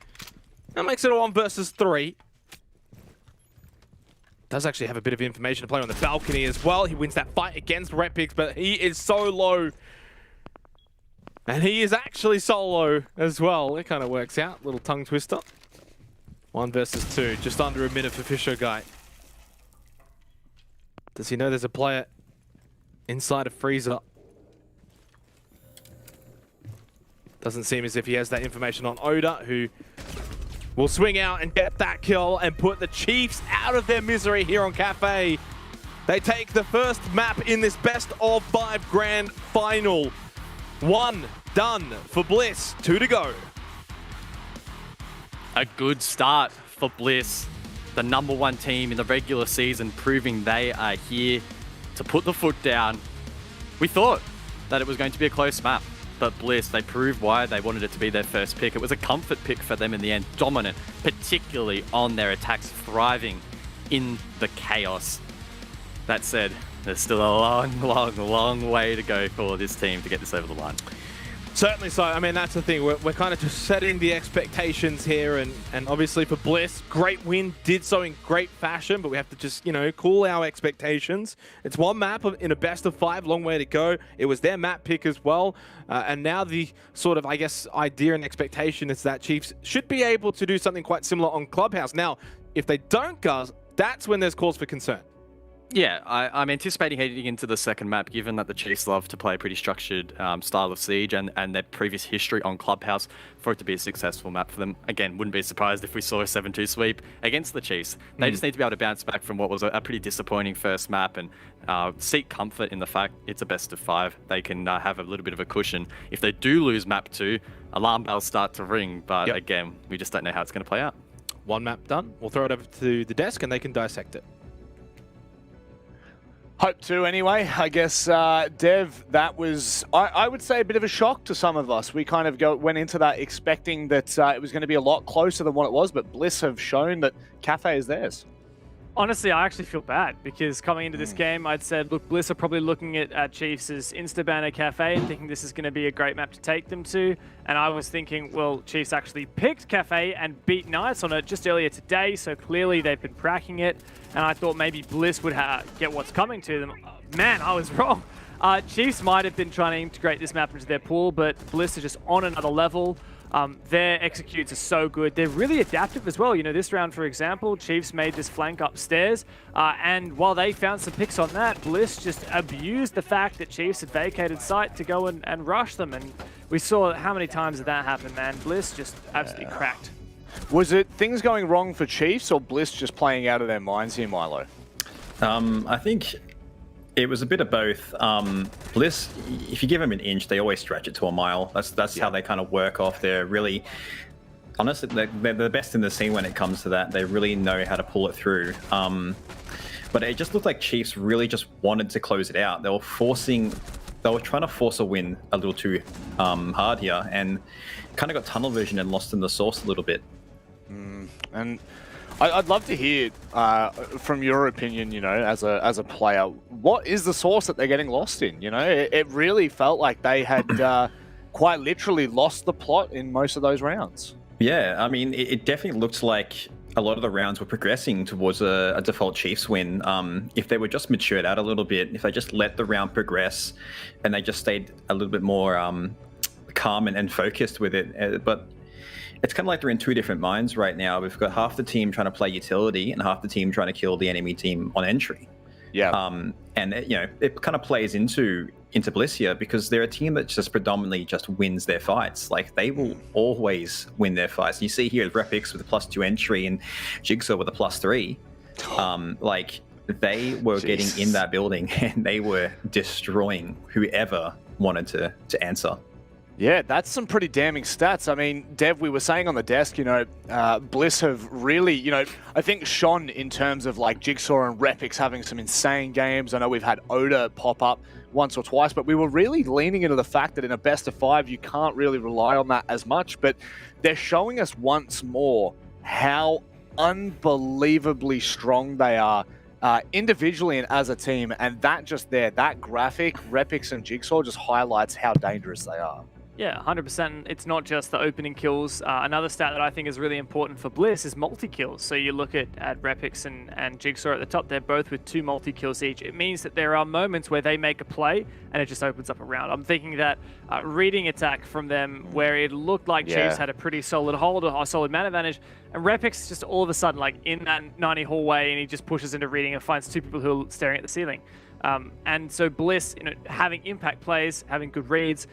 That makes it a 1 versus 3. Does actually have a bit of information to play on the balcony as well. He wins that fight against Repix, but he is so low. And he is actually solo as well. It kind of works out. Little tongue twister. 1 versus 2. Just under a minute for Fisho guy. Does he know there's a player inside of Freezer? Doesn't seem as if he has that information on Oda, who will swing out and get that kill and put the Chiefs out of their misery here on Cafe. They take the first map in this best of 5 grand final. 1 done for Bliss, 2 to go. A good start for Bliss, the #1 team in the regular season, proving they are here to put the foot down. We thought that it was going to be a close map, but Bliss, they proved why they wanted it to be their first pick. It was a comfort pick for them in the end, dominant, particularly on their attacks, thriving in the chaos. That said, there's still a long way to go for this team to get this over the line. Certainly so. I mean, that's the thing. We're kind of just setting the expectations here, and obviously for Bliss, great win, did so in great fashion, but we have to just, you know, cool our expectations. It's one map in a best of 5, long way to go. It was their map pick as well, and now the sort of, I guess, idea and expectation is that Chiefs should be able to do something quite similar on Clubhouse. Now, if they don't, guys, that's when there's cause for concern. Yeah, I'm anticipating heading into the second map, given that the Chiefs love to play a pretty structured style of Siege and their previous history on Clubhouse, for it to be a successful map for them. Again, wouldn't be surprised if we saw a 7-2 sweep against the Chiefs. They just need to be able to bounce back from what was a pretty disappointing first map and seek comfort in the fact it's a best of 5. They can have a little bit of a cushion. If they do lose map 2, alarm bells start to ring, but again, we just don't know how it's going to play out. One map done. We'll throw it over to the desk and they can dissect it. Hope to, anyway. I guess, Dev, that was, I would say, a bit of a shock to some of us. We kind of went into that expecting that it was going to be a lot closer than what it was, but Bliss have shown that Cafe is theirs. Honestly, I actually feel bad because coming into this game, I'd said, look, Bliss are probably looking at Chiefs as Insta-banner Cafe and thinking this is going to be a great map to take them to. And I was thinking, well, Chiefs actually picked Cafe and beat Knights on it just earlier today, so clearly they've been cracking it. And I thought maybe Bliss would get what's coming to them. Man, I was wrong. Chiefs might have been trying to integrate this map into their pool, but Bliss are just on another level. Their executes are so good. They're really adaptive as well. You know, this round, for example, Chiefs made this flank upstairs, and while they found some picks on that, Bliss just abused the fact that Chiefs had vacated site to go and rush them, and we saw how many times did that happen, man. Bliss just absolutely cracked. Was it things going wrong for Chiefs or Bliss just playing out of their minds here, Milo? I think it was a bit of both. Bliss, if you give them an inch, they always stretch it to a mile. That's how they kind of work off. They're really, honestly, they're the best in the scene when it comes to that. They really know how to pull it through. But it just looked like Chiefs really just wanted to close it out. They were trying to force a win a little too hard here, and kind of got tunnel vision and lost in the source a little bit. And I'd love to hear from your opinion, you know, as a player, what is the source that they're getting lost in? You know, it really felt like they had quite literally lost the plot in most of those rounds. Yeah, I mean, it definitely looked like a lot of the rounds were progressing towards a default Chiefs win. If they were just matured out a little bit, if they just let the round progress and they just stayed a little bit more calm and focused with it. But it's kind of like they're in two different minds right now. We've got half the team trying to play utility and half the team trying to kill the enemy team on entry. Yeah. And you know, it kind of plays into Bliss here because they're a team that just predominantly just wins their fights. Like they will always win their fights. You see here Repix with a +2 entry and Jigsaw with a +3. Like they were getting in that building and they were destroying whoever wanted to answer. Yeah, that's some pretty damning stats. I mean, Dev, we were saying on the desk, you know, Bliss have really, you know, I think shone in terms of like Jigsaw and Repix having some insane games. I know we've had Oda pop up once or twice, but we were really leaning into the fact that in a best of 5, you can't really rely on that as much. But they're showing us once more how unbelievably strong they are individually and as a team. And that just there, that graphic, Repix and Jigsaw just highlights how dangerous they are. Yeah, 100%. It's not just the opening kills. Another stat that I think is really important for Bliss is multi-kills. So you look at Repix and Jigsaw at the top, they're both with 2 multi-kills each. It means that there are moments where they make a play and it just opens up a round. I'm thinking that reading attack from them where it looked like Chiefs had a pretty solid hold, a solid man advantage, and Repix just all of a sudden like in that 90 hallway and he just pushes into reading and finds 2 people who are staring at the ceiling. And so Bliss, you know, having impact plays, having good reads,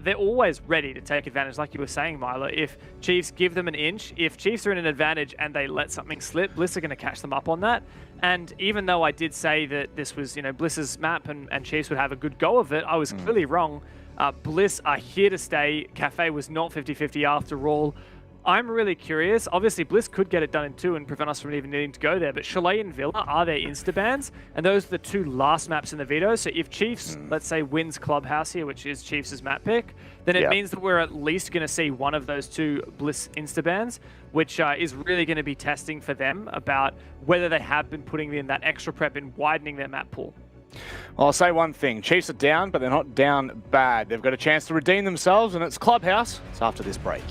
they're always ready to take advantage, like you were saying, Milo. If Chiefs give them an inch, if Chiefs are in an advantage and they let something slip, Bliss are going to catch them up on that. And even though I did say that this was, you know, Bliss's map and Chiefs would have a good go of it, I was clearly wrong. Bliss are here to stay. Cafe was not 50-50 after all. I'm really curious. Obviously, Bliss could get it done in 2 and prevent us from even needing to go there, but Chalet and Villa are their insta-bans, and those are the 2 last maps in the veto. So if Chiefs, let's say, wins Clubhouse here, which is Chiefs' map pick, then it means that we're at least going to see one of those 2 Bliss insta-bans, which is really going to be testing for them about whether they have been putting in that extra prep in widening their map pool. Well, I'll say one thing. Chiefs are down, but they're not down bad. They've got a chance to redeem themselves, and it's Clubhouse. It's after this break.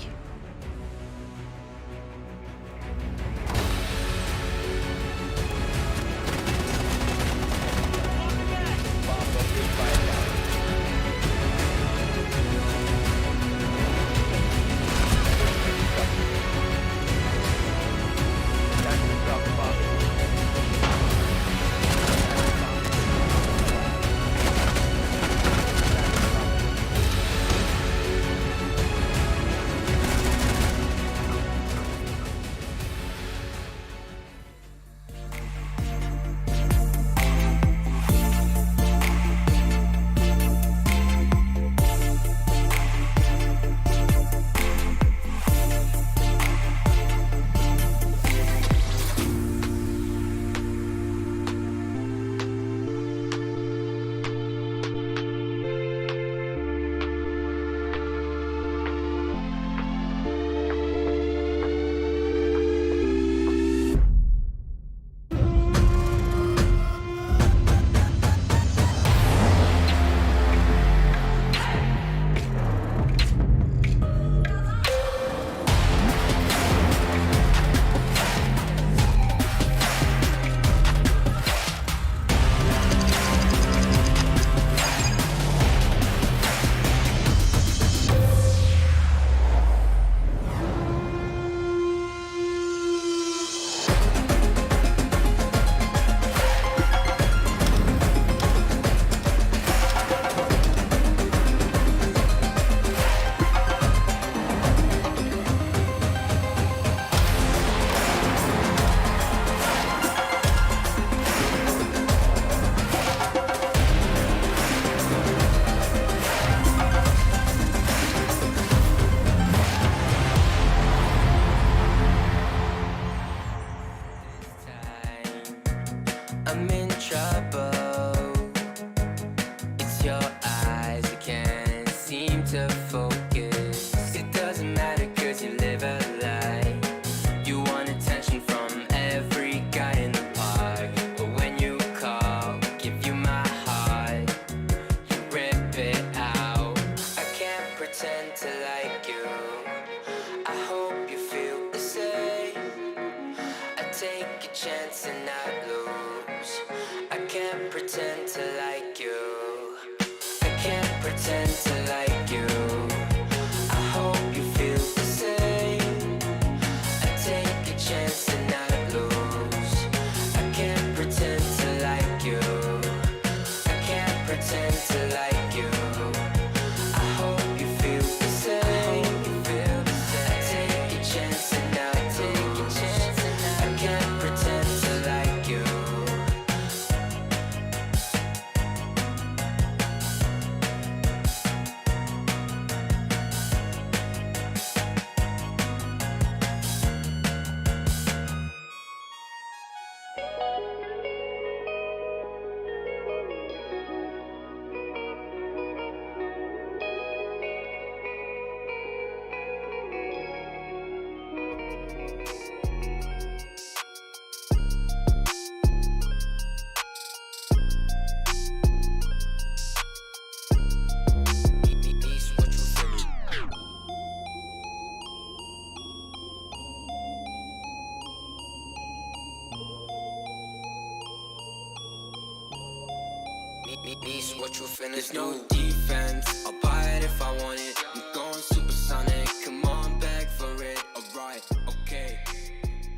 There's no defense, I'll buy it if I want it. I'm going supersonic, come on, beg for it. Alright, okay,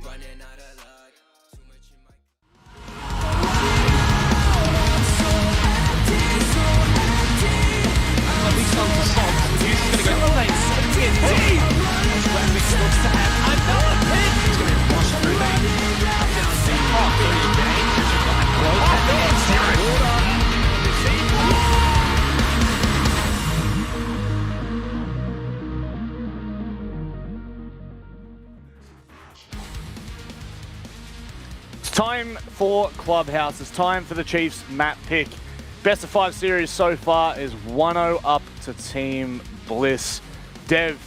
running out of luck. Too much in my... time for Clubhouse. It's time for the Chiefs map pick. Best of 5 series so far is 1-0 up to Team Bliss. Dev,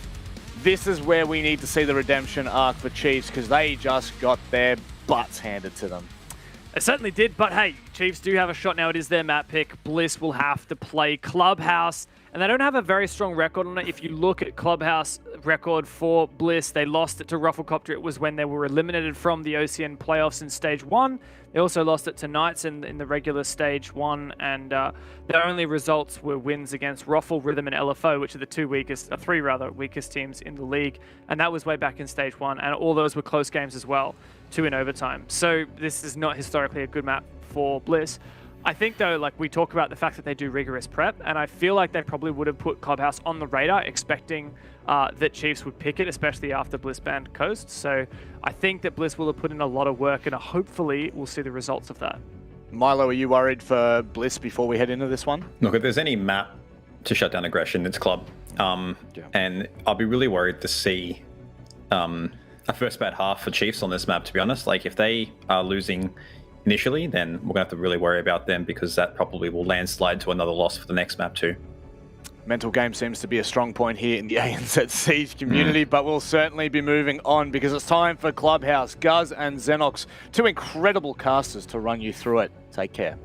this is where we need to see the redemption arc for Chiefs because they just got their butts handed to them. They certainly did, but hey, Chiefs do have a shot now. It is their map pick. Bliss will have to play Clubhouse, and they don't have a very strong record on it. If you look at Clubhouse record for Bliss, they lost it to Rufflecopter. It was when they were eliminated from the OCN playoffs in Stage 1. They also lost it to Knights in the regular Stage 1, and their only results were wins against Ruffle, Rhythm, and LFO, which are the three weakest teams in the league, and that was way back in Stage 1, and all those were close games as well, 2 in overtime. So this is not historically a good map for Bliss. I think, though, like we talk about the fact that they do rigorous prep, and I feel like they probably would have put Clubhouse on the radar, expecting that Chiefs would pick it, especially after Bliss banned Coast. So I think that Bliss will have put in a lot of work, and hopefully we'll see the results of that. Milo, are you worried for Bliss before we head into this one? Look, if there's any map to shut down aggression, it's Club. And I'll be really worried to see a first bad half for Chiefs on this map, to be honest. Like, if they are losing initially, then we're going to have to really worry about them because that probably will landslide to another loss for the next map too. Mental game seems to be a strong point here in the ANZ Siege community, but we'll certainly be moving on because it's time for Clubhouse. Guz and Xenox, 2 incredible casters to run you through it. Take care.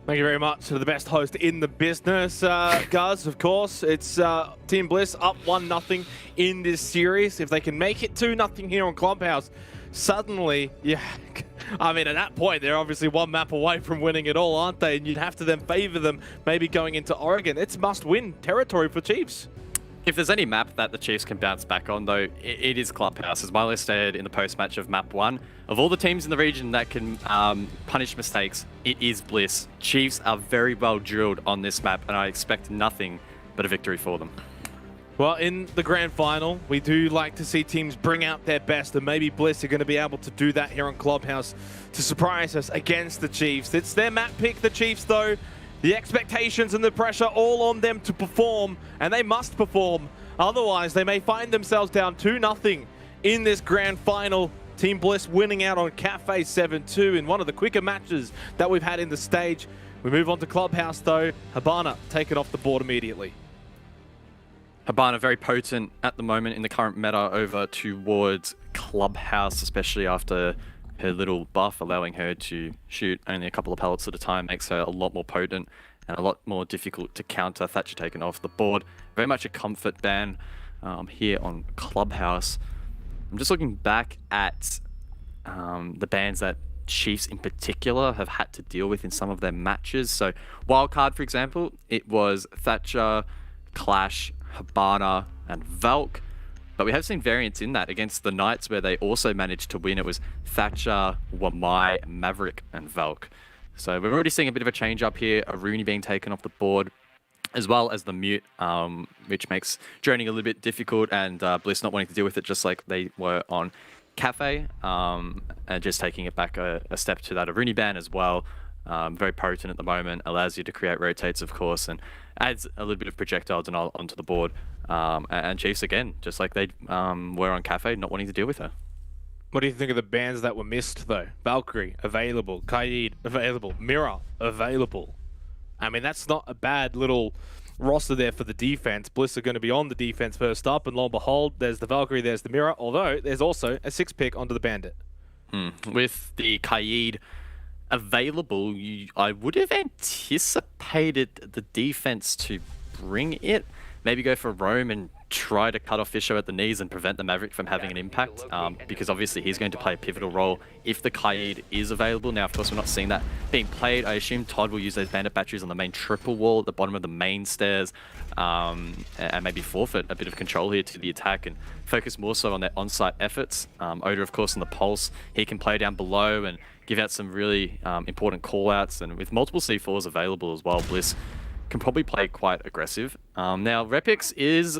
Thank you very much to the best host in the business, Guz, of course. It's Team Bliss up 1-0 in this series. If they can make it 2-0 here on Clubhouse, suddenly, yeah, I mean, at that point, they're obviously 1 map away from winning it all, aren't they? And you'd have to then favor them maybe going into Oregon. It's must-win territory for Chiefs. If there's any map that the Chiefs can bounce back on, though, it is Clubhouse. As Milo stated in the post-match of map 1, of all the teams in the region that can punish mistakes, it is Bliss. Chiefs are very well drilled on this map, and I expect nothing but a victory for them. Well, in the grand final, we do like to see teams bring out their best, and maybe Bliss are going to be able to do that here on Clubhouse to surprise us against the Chiefs. It's their map pick, the Chiefs, though. The expectations and the pressure all on them to perform, and they must perform. Otherwise, they may find themselves down 2-0 in this grand final. Team Bliss winning out on Cafe 7-2 in one of the quicker matches that we've had in the stage. We move on to Clubhouse, though. Habana taken off the board immediately. Habana very potent at the moment in the current meta over towards Clubhouse, especially after her little buff, allowing her to shoot only a couple of pellets at a time, makes her a lot more potent and a lot more difficult to counter. Thatcher taken off the board. Very much a comfort ban here on Clubhouse. I'm just looking back at the bans that Chiefs in particular have had to deal with in some of their matches. So Wildcard, for example, it was Thatcher, Clash, Habana, and Valk. But we have seen variants in that against the Knights where they also managed to win. It was Thatcher, Wamai, Maverick, and Valk. So we're already seeing a bit of a change up here. A Rooney being taken off the board, as well as the mute, which makes droning a little bit difficult, and Bliss not wanting to deal with it just like they were on Cafe, and just taking it back a step to that. A Rooney ban as well. Very potent at the moment, allows you to create rotates, of course, and adds a little bit of projectile denial onto the board. And Chiefs, again, just like they were on Cafe, not wanting to deal with her. What do you think of the bans that were missed, though? Valkyrie, available. Kaid, available. Mirror, available. I mean, that's not a bad little roster there for the defense. Bliss are going to be on the defense first up, and lo and behold, there's the Valkyrie, there's the Mirror, although there's also a 6-pick onto the Bandit. With the Kaid available, I would have anticipated the defense to bring it. Maybe go for Roam and try to cut off Fisher at the knees and prevent the Maverick from having an impact, because obviously he's going to play a pivotal role if the Kaid is available. Now, of course, we're not seeing that being played. I assume Todd will use those Bandit batteries on the main triple wall at the bottom of the main stairs, and maybe forfeit a bit of control here to the attack and focus more so on their on-site efforts. Oda, of course, on the Pulse, he can play down below and give out some really important call-outs, and with multiple C4s available as well, Bliss can probably play quite aggressive. Now, Repix is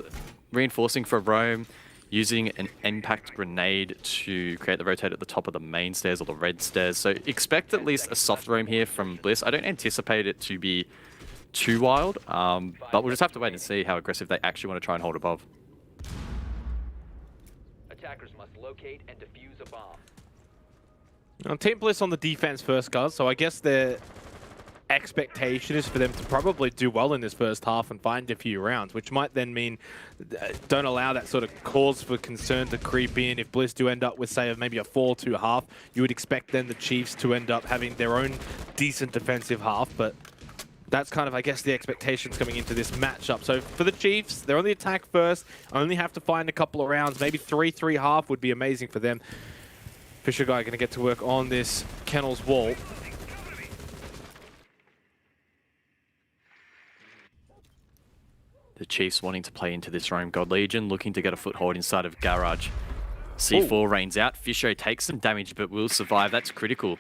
reinforcing for Rome, using an impact grenade to create the rotate at the top of the main stairs or the red stairs. So expect at least a soft roam here from Bliss. I don't anticipate it to be too wild, but we'll just have to wait and see how aggressive they actually want to try and hold above. Attackers must locate and defuse a bomb. Team Bliss on the defense first, guys, so I guess their expectation is for them to probably do well in this first half and find a few rounds, which might then mean don't allow that sort of cause for concern to creep in. If Bliss do end up with, say, maybe a 4-2 half, you would expect then the Chiefs to end up having their own decent defensive half, but that's kind of, I guess, the expectations coming into this matchup. So for the Chiefs, they're on the attack first, only have to find a couple of rounds, maybe 3-3 half would be amazing for them. Fisher Guy going to get to work on this Kennel's wall. The Chiefs wanting to play into this roam. God Legion looking to get a foothold inside of Garage. C4 rains out. Fisher takes some damage but will survive. That's critical.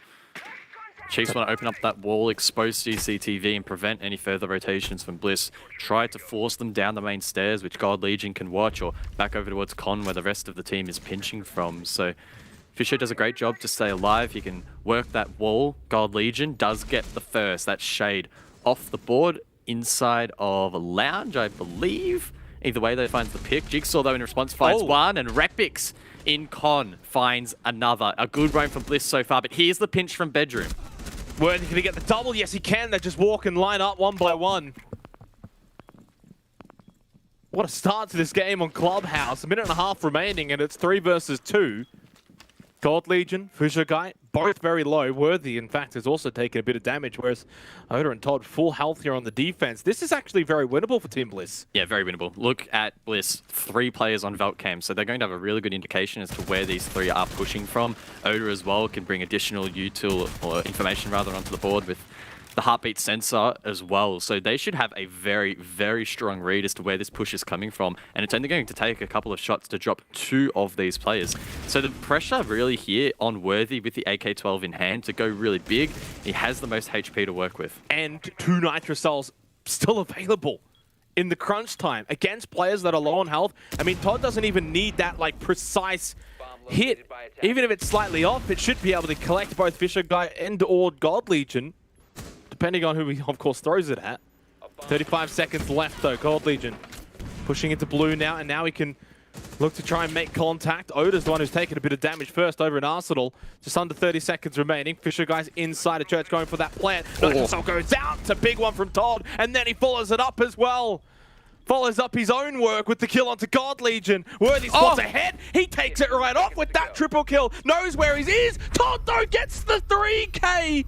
Chiefs want to open up that wall, expose CCTV and prevent any further rotations from Bliss. Try to force them down the main stairs, which God Legion can watch, or back over towards Con where the rest of the team is pinching from. So Fisher does a great job to stay alive. He can work that wall. God Legion does get the first. That's Shade off the board. Inside of a lounge, I believe. Either way, they finds the pick. Jigsaw, though, in response, finds one, and Repix in Con finds another. A good roam from Bliss so far, but here's the pinch from Bedroom. Worthy, can he get the double? Yes, he can. They just walk and line up one by one. What a start to this game on Clubhouse. A minute and a half remaining, and it's 3 versus 2. God Legion, Fisher Guy, both very low. Worthy, in fact, has also taken a bit of damage, whereas Oda and Todd full health here on the defense. This is actually very winnable for Team Bliss. Yeah, very winnable. Look at Bliss, 3 players on Veltcam, so they're going to have a really good indication as to where these 3 are pushing from. Oda as well can bring additional util, or information rather, onto the board with the heartbeat sensor as well. So they should have a very, very strong read as to where this push is coming from. And it's only going to take a couple of shots to drop 2 of these players. So the pressure really here on Worthy with the AK-12 in hand to go really big. He has the most HP to work with. And 2 Nitrocells still available in the crunch time against players that are low on health. I mean, Todd doesn't even need that like precise hit. Even if it's slightly off, it should be able to collect both Fisher Guy and or God Legion, depending on who he, of course, throws it at. 35 seconds left, though. God Legion pushing into blue now, and now he can look to try and make contact. Oda's the one who's taken a bit of damage first over in Arsenal. Just under 30 seconds remaining. Fisher Guy's inside a church going for that plant. Nitrocells goes down. It's a big one from Todd, and then he follows it up as well. Follows up his own work with the kill onto God Legion. Worthy spots ahead. He takes it right off with that triple kill. Knows where he is. Todd, though, gets the 3K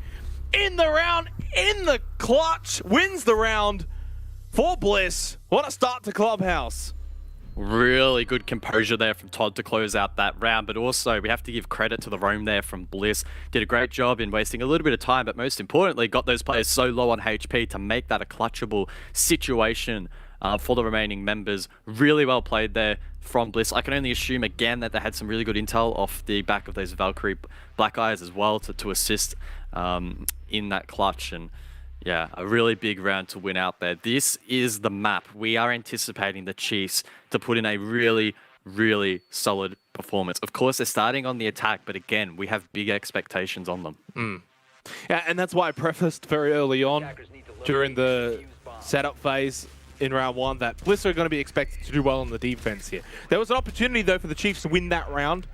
in the round, in the clutch, wins the round for Bliss. What a start to Clubhouse. Really good composure there from Todd to close out that round, but also we have to give credit to the roam there from Bliss. Did a great job in wasting a little bit of time, but most importantly, got those players so low on HP to make that a clutchable situation for the remaining members. Really well played there from Bliss. I can only assume again that they had some really good intel off the back of those Valkyrie Black Eyes as well to assist in that clutch. And yeah, a really big round to win out there. This is the map. We are anticipating the Chiefs to put in a really, really solid performance. Of course, they're starting on the attack, but again, we have big expectations on them. Yeah, and that's why I prefaced very early on during the setup phase in round 1 that Bliss are going to be expected to do well on the defense here. There was an opportunity, though, for the Chiefs to win that round.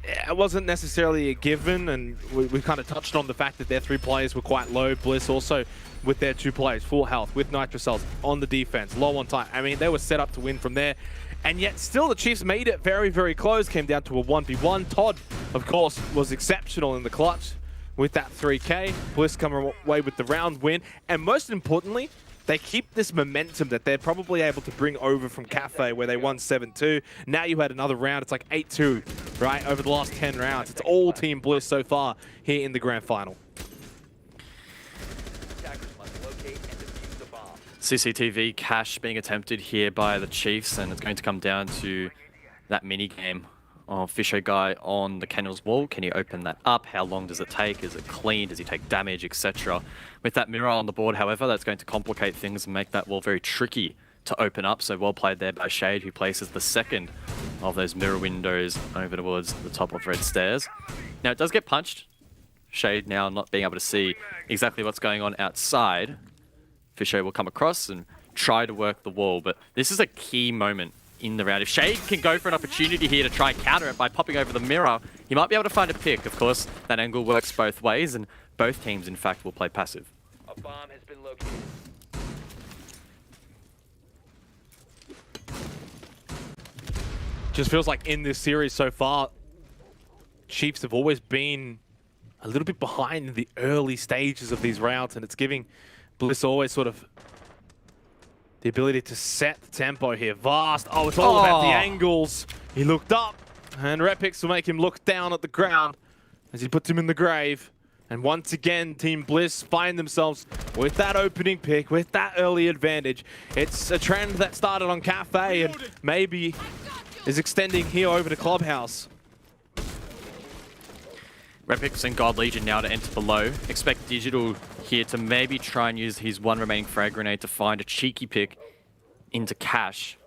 It wasn't necessarily a given, and we kind of touched on the fact that their 3 players were quite low. Bliss also with their 2 players, full health, with Nitrocells on the defense, low on time. I mean, they were set up to win from there. And yet still the Chiefs made it very, very close. Came down to a 1v1. Todd, of course, was exceptional in the clutch with that 3K. Bliss come away with the round win. And most importantly, they keep this momentum that they're probably able to bring over from Cafe, where they won 7-2. Now you had another round. It's like 8-2, right, over the last 10 rounds. It's all Team Bliss so far here in the grand final. CCTV cache being attempted here by the Chiefs, and it's going to come down to that mini game of Fisher Guy on the Kennel's wall. Can he open that up? How long does it take? Is it clean? Does he take damage, etc.? With that mirror on the board, however, that's going to complicate things and make that wall very tricky to open up. So well played there by Shade, who places the second of those mirror windows over towards the top of Red Stairs. Now, it does get punched. Shade now not being able to see exactly what's going on outside. Fisher will come across and try to work the wall, but this is a key moment in the round. If Shade can go for an opportunity here to try and counter it by popping over the mirror, he might be able to find a pick. Of course, that angle works both ways, and both teams, in fact, will play passive. A bomb has been located. Just feels like in this series so far, Chiefs have always been a little bit behind in the early stages of these rounds, and it's giving Bliss always sort of the ability to set the tempo here. Vast, oh, it's all about the angles. He looked up, and Repix will make him look down at the ground as he puts him in the grave. And once again, Team Bliss find themselves with that opening pick, with that early advantage. It's a trend that started on Cafe and maybe is extending here over to Clubhouse. Repix and God Legion now to enter below. Expect Digital here to maybe try and use his one remaining frag grenade to find a cheeky pick into Cash.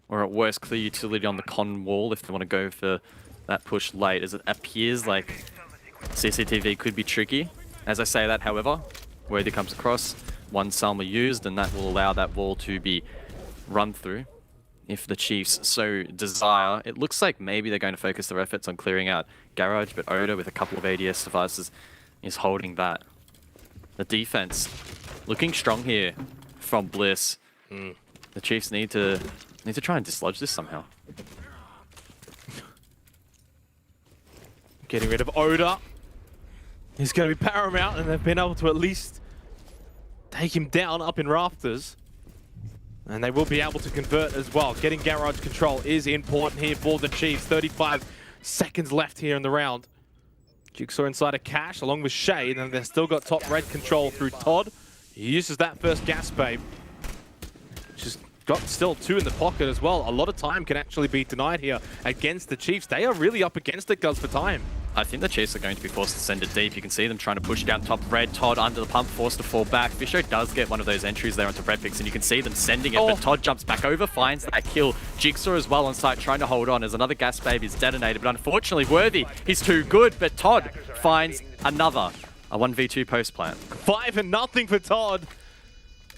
Or at worst, clear utility on the con wall if they want to go for that push late, as it appears like CCTV could be tricky. As I say that, however, Worthy comes across, one Salma used, and that will allow that wall to be run through if the Chiefs so desire. It looks like maybe they're going to focus their efforts on clearing out Garage, but Oda with a couple of ADS devices is holding that. The defense looking strong here from Bliss. The Chiefs need to try and dislodge this somehow. Getting rid of Oda. He's going to be paramount, and they've been able to at least take him down up in rafters. And they will be able to convert as well. Getting Garage control is important here for the Chiefs. 35 seconds left here in the round. Jigsaw inside a Cash along with Shade, and they've still got top red control through Todd. He uses that first gas babe. Just got still two in the pocket as well. A lot of time can actually be denied here against the Chiefs. They are really up against it, Guz, for time. I think the Chiefs are going to be forced to send it deep. You can see them trying to push down top red. Todd under the pump, forced to fall back. Fisho does get one of those entries there onto Red Pix, and you can see them sending it, but Todd jumps back over, finds that kill. Jigsaw as well on site, trying to hold on as another gas babe is detonated, but unfortunately Worthy, he's too good, but Todd finds another. A 1v2 post plant. 5-0 for Todd.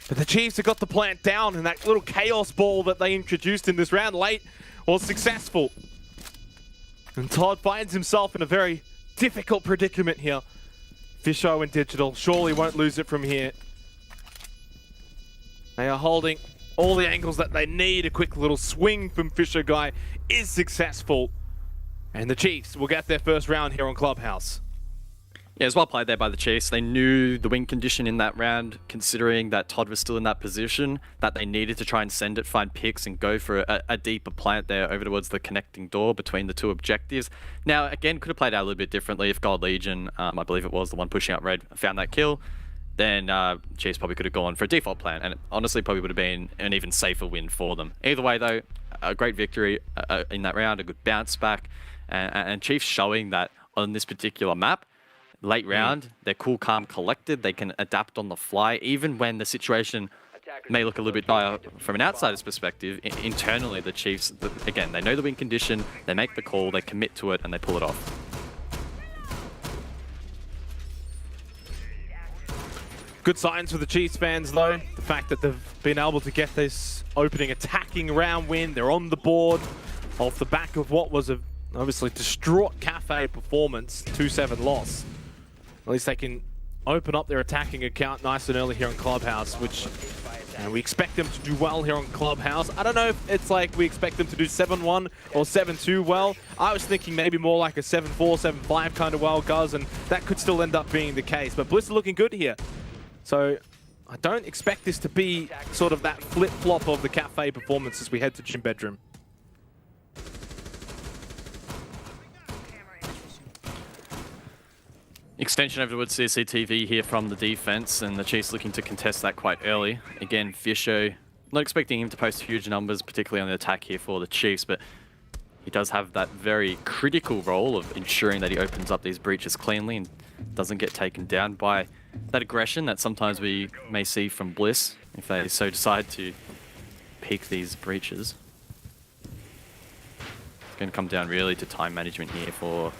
But the Chiefs have got the plant down, and that little chaos ball that they introduced in this round late was successful. And Todd finds himself in a very difficult predicament here. Fisho and Digital surely won't lose it from here. They are holding all the angles that they need. A quick little swing from Fisho Guy is successful. And the Chiefs will get their first round here on Clubhouse. Yeah, it was well played there by the Chiefs. They knew the win condition in that round, considering that Todd was still in that position, that they needed to try and send it, find picks, and go for a deeper plant there over towards the connecting door between the two objectives. Now, again, could have played out a little bit differently if God Legion, I believe it was the one pushing out red, found that kill. Then Chiefs probably could have gone for a default plan, and it honestly probably would have been an even safer win for them. Either way, though, a great victory in that round, a good bounce back, and Chiefs showing that on this particular map, late round, they're cool, calm, collected. They can adapt on the fly, even when the situation may look a little bit dire from an outsider's perspective. Internally, the Chiefs, again, they know the win condition, they make the call, they commit to it, and they pull it off. Good signs for the Chiefs fans, though. The fact that they've been able to get this opening attacking round win. They're on the board off the back of what was a obviously distraught Cafe performance, 2-7 loss. At least they can open up their attacking account nice and early here on Clubhouse, which we expect them to do well here on Clubhouse. I don't know if it's like we expect them to do 7-1 or 7-2 well. I was thinking maybe more like a 7-4, 7-5 kind of well, Guz, and that could still end up being the case. But Bliss are looking good here. So I don't expect this to be sort of that flip-flop of the Cafe performance as we head to Gym Bedroom. Extension over towards CCTV here from the defense, and the Chiefs looking to contest that quite early. Again, Fisho, not expecting him to post huge numbers, particularly on the attack here for the Chiefs, but he does have that very critical role of ensuring that he opens up these breaches cleanly and doesn't get taken down by that aggression that sometimes we may see from Bliss if they so decide to peek these breaches. It's going to come down really to time management here for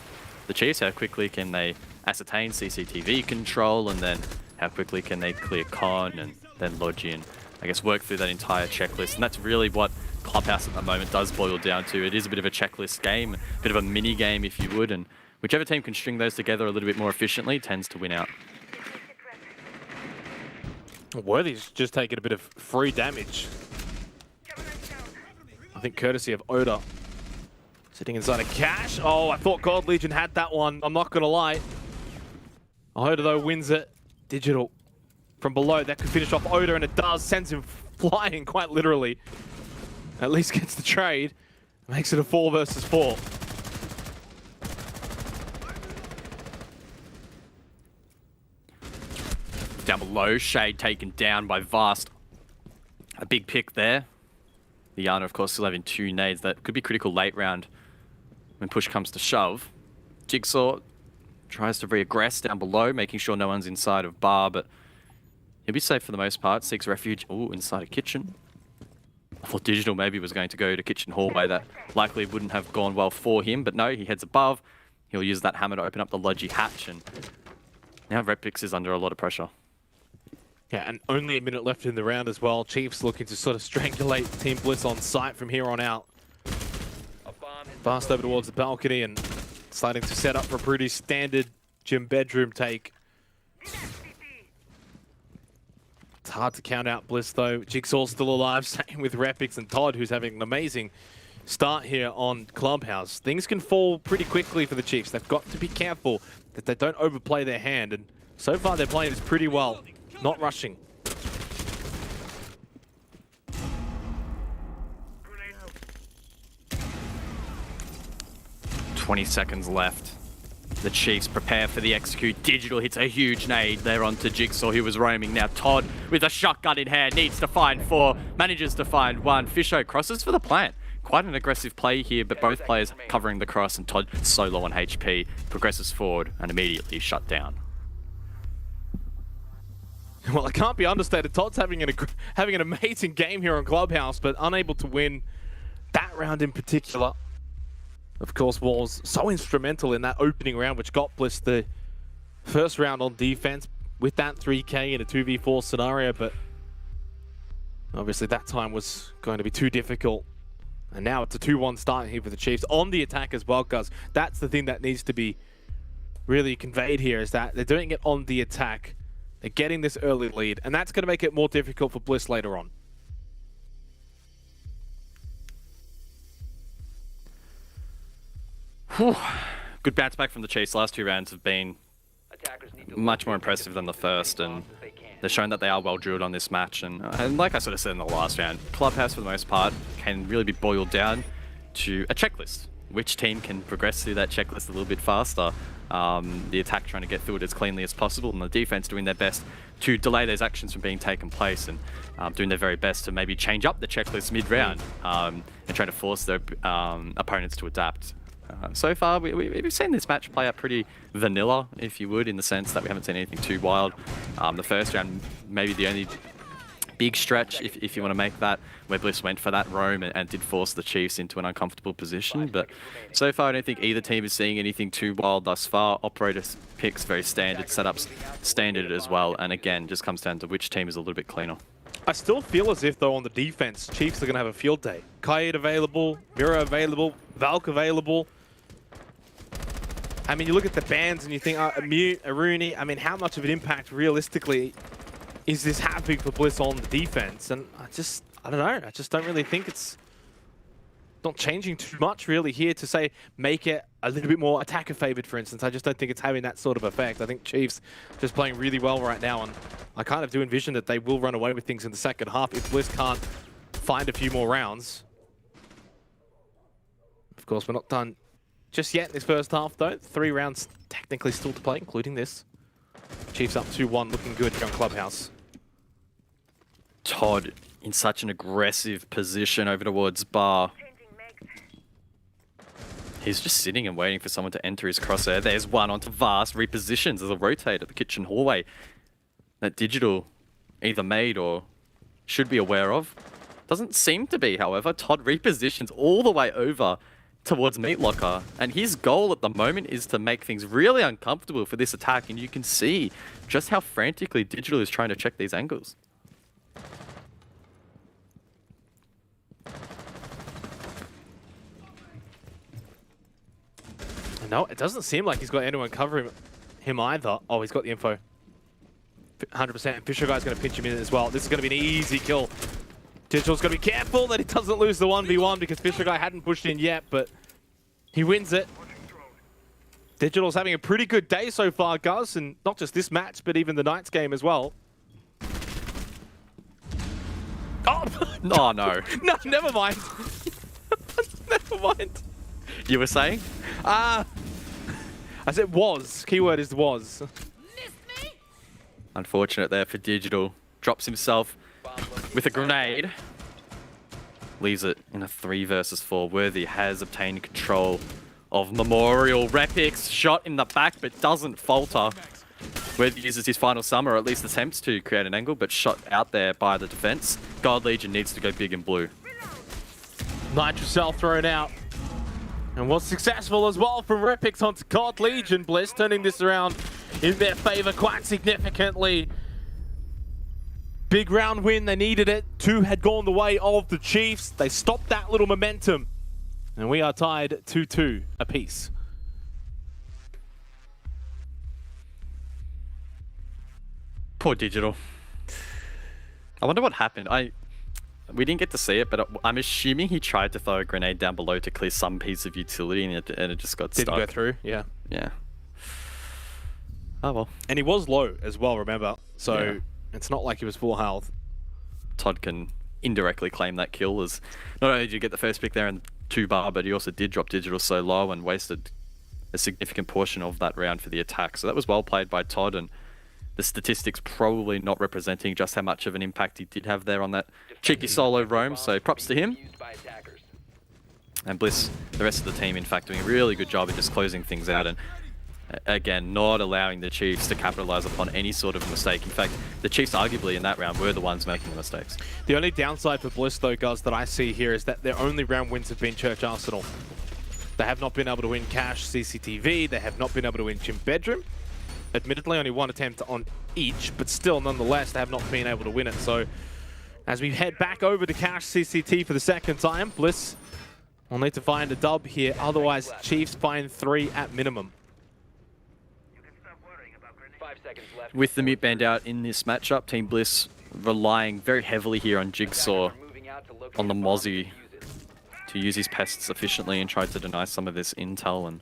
the Chiefs. How quickly can they ascertain CCTV control, and then how quickly can they clear con and then lodge in I guess, work through that entire checklist. And that's really what Clubhouse at the moment does boil down to. It is a bit of a checklist game, a bit of a mini game, if you would, and whichever team can string those together a little bit more efficiently tends to win out. Worthy's just taking a bit of free damage. I think courtesy of Oda. Sitting inside a cache. Oh, I thought God Legion had that one. I'm not going to lie. Oda, though, wins it. Digital from below. That could finish off Oda, and it does. Sends him flying, quite literally. At least gets the trade. Makes it a 4 versus 4. Down below, Shade taken down by Vast. A big pick there. The Yana, of course, still having 2 nades. That could be critical late round when push comes to shove. Jigsaw tries to re-aggress down below, making sure no one's inside of bar, but he'll be safe for the most part. Seeks refuge, inside a kitchen. I thought Digital maybe was going to go to kitchen hallway. That likely wouldn't have gone well for him, but no, he heads above. He'll use that hammer to open up the Logi hatch, and now Repix is under a lot of pressure. Yeah, and only a minute left in the round as well. Chiefs looking to sort of strangulate Team Bliss on site from here on out. Fast over towards the balcony and starting to set up for a pretty standard gym bedroom take. It's hard to count out Bliss though. Jigsaw's still alive, same with Repix and Todd, who's having an amazing start here on Clubhouse. Things can fall pretty quickly for the Chiefs. They've got to be careful that they don't overplay their hand, and so far they're playing this pretty well. Not rushing. 20 seconds left. The Chiefs prepare for the execute. Digital hits a huge nade there onto Jigsaw, who was roaming. Now Todd, with a shotgun in hand, needs to find 4, manages to find 1. Fisho crosses for the plant. Quite an aggressive play here, but both players covering the cross, and Todd, so low on HP, progresses forward and immediately shut down. Well, it can't be understated. Todd's having an amazing game here on Clubhouse, but unable to win that round in particular. Of course, was so instrumental in that opening round, which got Bliss the first round on defense with that 3K in a 2v4 scenario, but obviously that time was going to be too difficult. And now it's a 2-1 start here for the Chiefs on the attack as well, guys. That's the thing that needs to be really conveyed here, is that they're doing it on the attack. They're getting this early lead, and that's going to make it more difficult for Bliss later on. Whew. Good bounce back from the Chiefs. Last 2 rounds have been much more impressive than the first, and they've shown that they are well drilled on this match. And like I sort of said in the last round, Clubhouse for the most part can really be boiled down to a checklist. Which team can progress through that checklist a little bit faster? The attack trying to get through it as cleanly as possible, and the defense doing their best to delay those actions from being taken place, and doing their very best to maybe change up the checklist mid-round and try to force their opponents to adapt. So far, we've seen this match play out pretty vanilla, if you would, in the sense that we haven't seen anything too wild. The first round, maybe the only big stretch, if you want to make that, where Bliss went for that roam and did force the Chiefs into an uncomfortable position. But so far, I don't think either team is seeing anything too wild thus far. Operator picks very standard, setups standard as well. And again, just comes down to which team is a little bit cleaner. I still feel as if, though, on the defense, Chiefs are going to have a field day. Kaid available, Mira available, Valk available. I mean, you look at the bans and you think, Mute, Aruni, I mean, how much of an impact realistically is this having for Bliss on the defense? And I don't know, I just don't really think it's not changing too much really here to say, make it a little bit more attacker favored, for instance. I just don't think it's having that sort of effect. I think Chiefs just playing really well right now, and I kind of do envision that they will run away with things in the second half if Bliss can't find a few more rounds. Of course, we're not done just yet in this first half, though. 3 rounds technically still to play, including this. Chiefs up 2-1, looking good here on Clubhouse. Todd in such an aggressive position over towards bar. He's just sitting and waiting for someone to enter his crosshair. There's one onto Vast, repositions as a rotate at the kitchen hallway. That Digital either made or should be aware of. Doesn't seem to be, however. Todd repositions all the way over towards Meat Locker, and his goal at the moment is to make things really uncomfortable for this attack, and you can see just how frantically Digital is trying to check these angles. No, it doesn't seem like he's got anyone covering him either. Oh, he's got the info. 100%. Fisher Guy's going to pinch him in as well. This is going to be an easy kill. Digital's got to be careful that he doesn't lose the 1v1 because Fisher Guy hadn't pushed in yet, but he wins it. Digital's having a pretty good day so far, Gus, and not just this match, but even the Knights game as well. Oh, oh no. No, never mind. Never mind. You were saying? I said was. Keyword is was. Unfortunate there for Digital. Drops himself with a grenade. Leaves it in a 3 versus 4. Worthy has obtained control of Memorial. Repix shot in the back, but doesn't falter. Worthy uses his final summer, or at least attempts to create an angle, but shot out there by the defense. God Legion needs to go big in blue. Nitrocell thrown out. And was successful as well from Repix onto God Legion. Bliss turning this around in their favor quite significantly. Big round win, they needed it. 2 had gone the way of the Chiefs. They stopped that little momentum. And we are tied 2-2 apiece. Poor Digital. I wonder what happened. We didn't get to see it, but I'm assuming he tried to throw a grenade down below to clear some piece of utility, and it just got stuck. Didn't go through, yeah. Yeah. Oh well. And he was low as well, remember? So it's not like he was full health. Todd can indirectly claim that kill, as not only did you get the first pick there in 2-bar, but he also did drop Digital so low and wasted a significant portion of that round for the attack. So that was well played by Todd, and the statistics probably not representing just how much of an impact he did have there on that cheeky solo roam, so props to him. And Bliss, the rest of the team, in fact, doing a really good job of just closing things out and, again, not allowing the Chiefs to capitalize upon any sort of mistake. In fact, the Chiefs, arguably, in that round, were the ones making the mistakes. The only downside for Bliss, though, guys, that I see here is that their only round wins have been Church Arsenal. They have not been able to win Cash CCTV. They have not been able to win Gym Bedroom. Admittedly, only 1 attempt on each, but still, nonetheless, they have not been able to win it. So, as we head back over to Cash CCT for the second time, Bliss will need to find a dub here. Otherwise, Chiefs find 3 at minimum. With the mute band out in this matchup, Team Bliss relying very heavily here on Jigsaw, on the Mozzie, to use his pests efficiently and try to deny some of this intel. And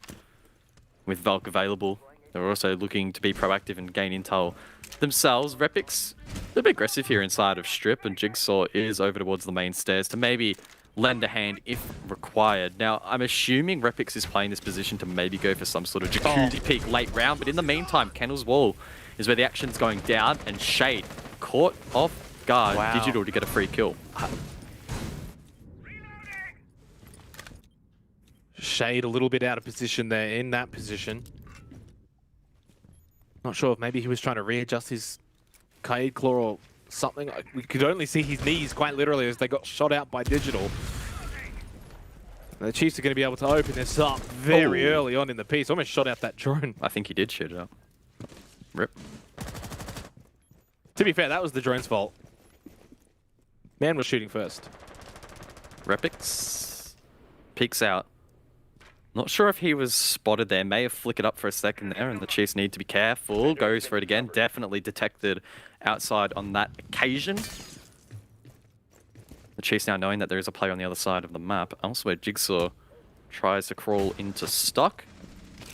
with Valk available, they're also looking to be proactive and gain intel themselves. Repix a bit aggressive here inside of Strip, and Jigsaw is over towards the main stairs to maybe lend a hand if required. Now, I'm assuming Repix is playing this position to maybe go for some sort of jacuzzi peek late round, but in the meantime, Kennel's Wall is where the action's going down, and Shade caught off guard. Wow. Digital to get a free kill. Shade a little bit out of position there in that position. Not sure if maybe he was trying to readjust his Kaid Claw or something. We could only see his knees quite literally as they got shot out by Digital. The Chiefs are going to be able to open this up very early on in the piece. Almost shot out that drone. I think he did shoot it up. Rip. To be fair, that was the drone's fault. Man was shooting first. Repix peeks out. Not sure if he was spotted there. May have flickered up for a second there, and the Chiefs need to be careful. Goes for it again. Definitely detected outside on that occasion. The Chiefs now knowing that there is a player on the other side of the map. Elsewhere, Jigsaw tries to crawl into stock.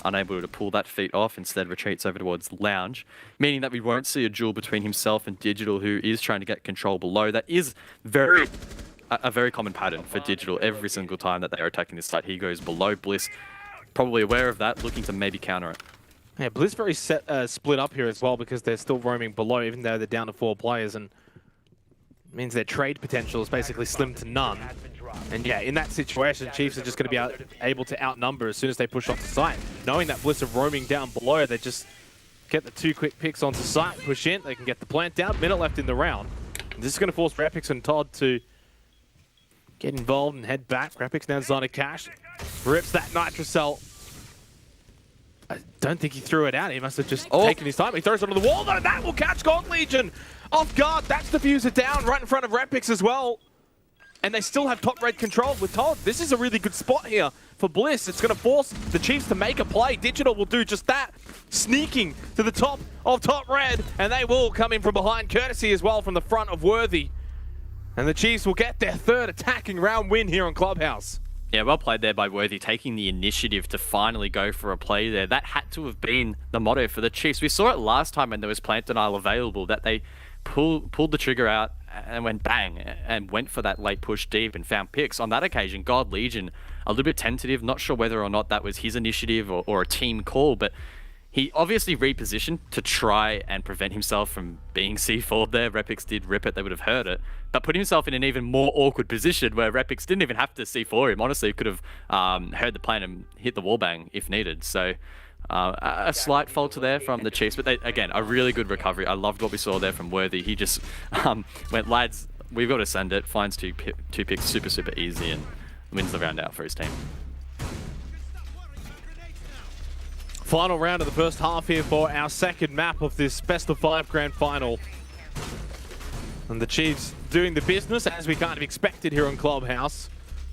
Unable to pull that feat off, instead retreats over towards Lounge, meaning that we won't see a duel between himself and Digital, who is trying to get control below. That is a very common pattern for Digital. Every single time that they are attacking this site, he goes below. Bliss, probably aware of that, looking to maybe counter it. Yeah, Bliss very split up here as well because they're still roaming below, even though they're down to 4 players, and it means their trade potential is basically slim to none. And yeah, in that situation, Chiefs are just going to be able to outnumber as soon as they push onto site. Knowing that Bliss are roaming down below, they just get the 2 quick picks onto site, push in, they can get the plant down, minute left in the round. And this is going to force Rapix and Todd to get involved and head back. Rapix now Zonic Cash, rips that Nitrocell. I don't think he threw it out, he must have just taken his time. He throws it on the wall though, that will catch God Legion off guard. That's the diffuser down right in front of Rapix as well. and they still have top red control. We're told this is a really good spot here for Bliss. It's going to force the Chiefs to make a play. Digital will do just that, sneaking to the top of top red, and they will come in from behind, courtesy as well from the front of Worthy. And the Chiefs will get their third attacking round win here on Clubhouse. Yeah, well played there by Worthy, taking the initiative to finally go for a play there. That had to have been the motto for the Chiefs. We saw it last time when there was plant denial available, that they pulled the trigger out and went bang and went for that late push deep and found picks. On that occasion, God Legion, a little bit tentative, not sure whether or not that was his initiative or a team call, but he obviously repositioned to try and prevent himself from being C4'd there. Repix did rip it, they would have heard it, but put himself in an even more awkward position where Repix didn't even have to C4 him. Honestly, could have heard the plan and hit the wallbang if needed. So a slight falter there from the Chiefs, but they, again, a really good recovery. I loved what we saw there from Worthy. He just went, lads, we've got to send it, finds two picks super easy and wins the round out for his team. Final round of the first half here for our second map of this best of 5 grand final. And the Chiefs doing the business as we kind of expected here on Clubhouse.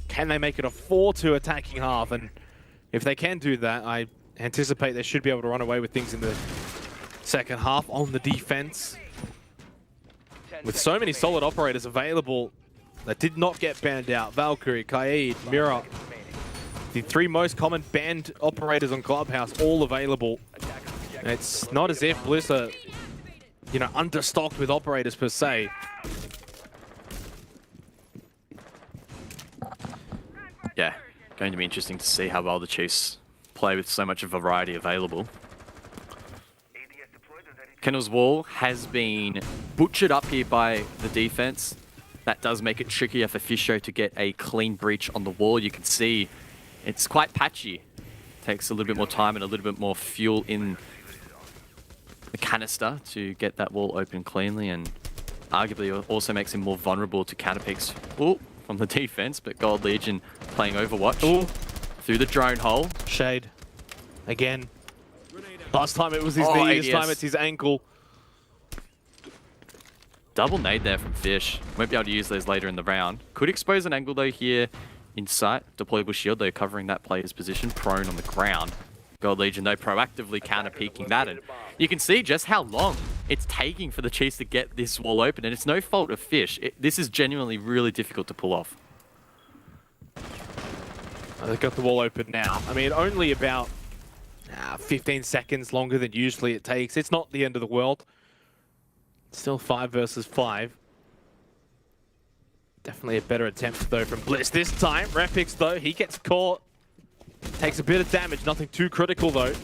Can they make it a 4-2 attacking half? And if they can do that, I anticipate they should be able to run away with things in the second half on the defense. With so many solid operators available that did not get banned out. Valkyrie, Kaid, Mira. The 3 most common banned operators on Clubhouse, all available. And it's not as if Bliss are, you know, understocked with operators per se. Yeah, going to be interesting to see how well the Chiefs play with so much variety available. Kennel's wall has been butchered up here by the defense. That does make it trickier for Fisho to get a clean breach on the wall. You can see it's quite patchy. Takes a little bit more time and a little bit more fuel in the canister to get that wall open cleanly, and arguably also makes him more vulnerable to counter picks from the defense. But Gold Legion playing Overwatch through the drone hole. Shade. Again. Last time it was his knee, this time it's his ankle. Double nade there from Fish. Won't be able to use those later in the round. Could expose an angle though here. In sight, deployable shield though, covering that player's position, prone on the ground. Gold Legion though proactively counter-peeking that, and you can see just how long it's taking for the Chiefs to get this wall open, and it's no fault of Fish. This is genuinely really difficult to pull off. They've got the wall open now. I mean, only about 15 seconds longer than usually it takes. It's not the end of the world. Still 5 versus 5. Definitely a better attempt, though, from Bliss this time. Repix, though, he gets caught. Takes a bit of damage. Nothing too critical, though.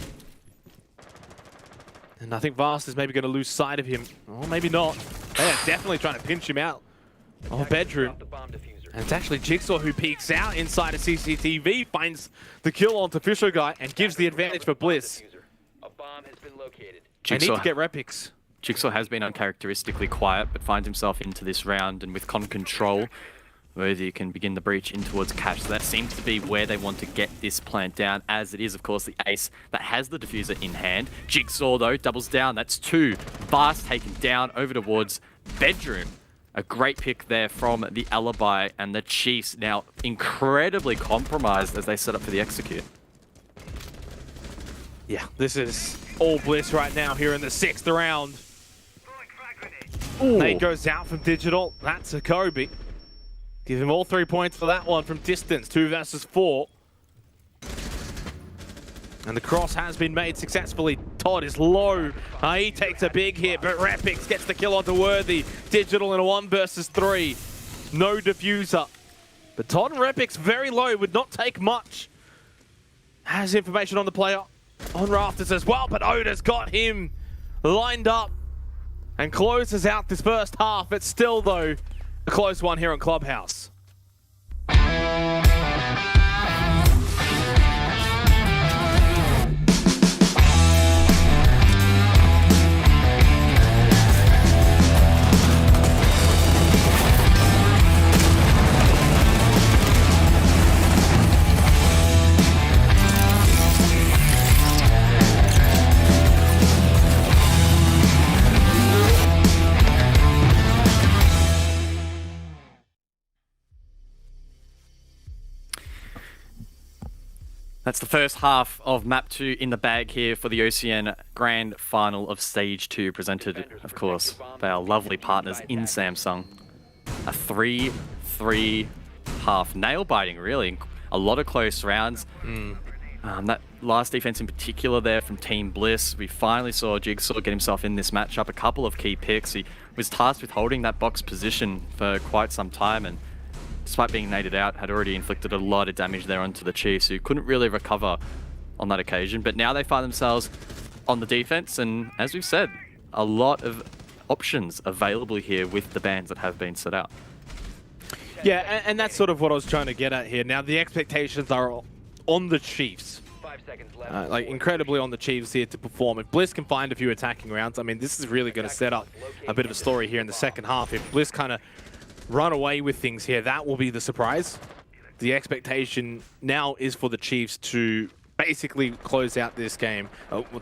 And I think Vast is maybe going to lose sight of him. Or maybe not. They are definitely trying to pinch him out of bedroom. And it's actually Jigsaw who peeks out inside a CCTV, finds the kill onto Fisher Guy, and gives the advantage for Bliss. They need to get Repix. Jigsaw has been uncharacteristically quiet, but finds himself into this round, and with control, Worthy can begin the breach in towards Cash. So that seems to be where they want to get this plant down, as it is, of course, the ace that has the diffuser in hand. Jigsaw, though, doubles down. That's 2. Vast taken down over towards bedroom. A great pick there from the Alibi, and the Chiefs now incredibly compromised as they set up for the execute. Yeah, this is all Bliss right now here in the 6th round. Nate goes out from Digital. That's a Kobe. Give him all 3 points for that one from distance. 2 versus 4. And the cross has been made successfully. Todd is low. He takes a big hit, but Repix gets the kill onto Worthy. Digital in a 1 versus 3. No diffuser. But Todd and Repix very low, would not take much. Has information on the player on Rafters as well, but Oda's got him lined up and closes out this first half. It's still, though, a close one here on Clubhouse. That's the first half of Map 2 in the bag here for the OCN Grand Final of Stage 2, presented, of course, by our lovely partners in Samsung. A 3-3 half. Nail-biting, really. A lot of close rounds. That last defense in particular there from Team Bliss. We finally saw Jigsaw get himself in this matchup. A couple of key picks. He was tasked with holding that box position for quite some time, and despite being naded out, had already inflicted a lot of damage there onto the Chiefs, who couldn't really recover on that occasion. But now they find themselves on the defense, and as we've said, a lot of options available here with the bans that have been set out. Yeah, and that's sort of what I was trying to get at here. Now, the expectations are on the Chiefs. 5 seconds left. Like, incredibly on the Chiefs here to perform. If Bliss can find a few attacking rounds, I mean, this is really going to set up a bit of a story here in the second half. If Bliss kind of run away with things here, that will be the surprise. The expectation now is for the Chiefs to basically close out this game,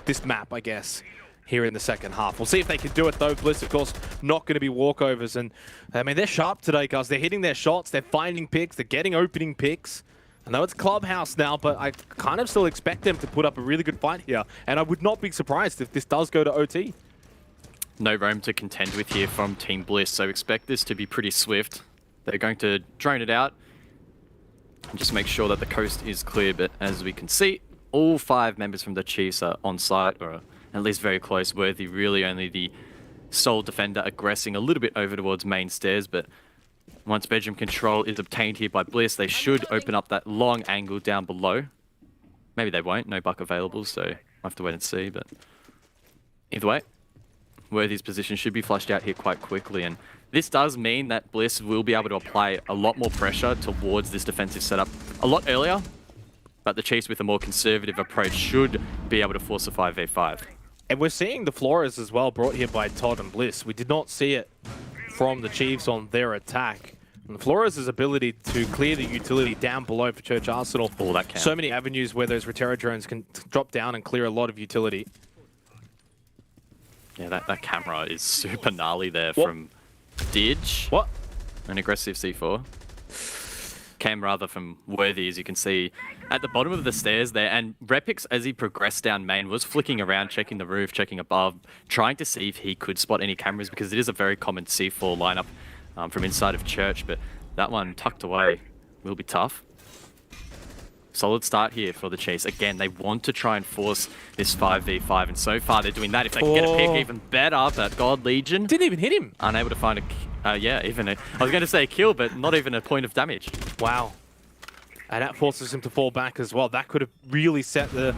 this map, I guess, here in the second half. We'll see if they can do it, though. Bliss, of course, not going to be walkovers. And, I mean, they're sharp today, guys. They're hitting their shots. They're finding picks. They're getting opening picks. I know it's Clubhouse now, but I kind of still expect them to put up a really good fight here. And I would not be surprised if this does go to OT. No roam to contend with here from Team Bliss, so expect this to be pretty swift. They're going to drone it out and just make sure that the coast is clear. But as we can see, all 5 members from the Chiefs are on site, or at least very close. Worthy really only the sole defender aggressing a little bit over towards main stairs, but once bedroom control is obtained here by Bliss, they should open up that long angle down below. Maybe they won't, no buck available, so I'll have to wait and see, but either way, Worthy's position should be flushed out here quite quickly, and this does mean that Bliss will be able to apply a lot more pressure towards this defensive setup a lot earlier, but the Chiefs with a more conservative approach should be able to force a 5v5. And we're seeing the Flores as well, brought here by Todd and Bliss. We did not see it from the Chiefs on their attack. And the Flores' ability to clear the utility down below for Church Arsenal. Oh, that can. So many avenues where those Rotera drones can drop down and clear a lot of utility. Yeah, that camera is super gnarly there from Didge. What? An aggressive C4. Cam rather from Worthy, as you can see, at the bottom of the stairs there. And Repix, as he progressed down main, was flicking around, checking the roof, checking above, trying to see if he could spot any cameras, because it is a very common C4 lineup from inside of Church. But that one tucked away will be tough. Solid start here for the Chiefs. Again, they want to try and force this 5v5, and so far they're doing that. If they can get a pick, even better, but God Legion didn't even hit him. Unable to find I was going to say a kill, but not even a point of damage. Wow. And that forces him to fall back as well. That could have really set the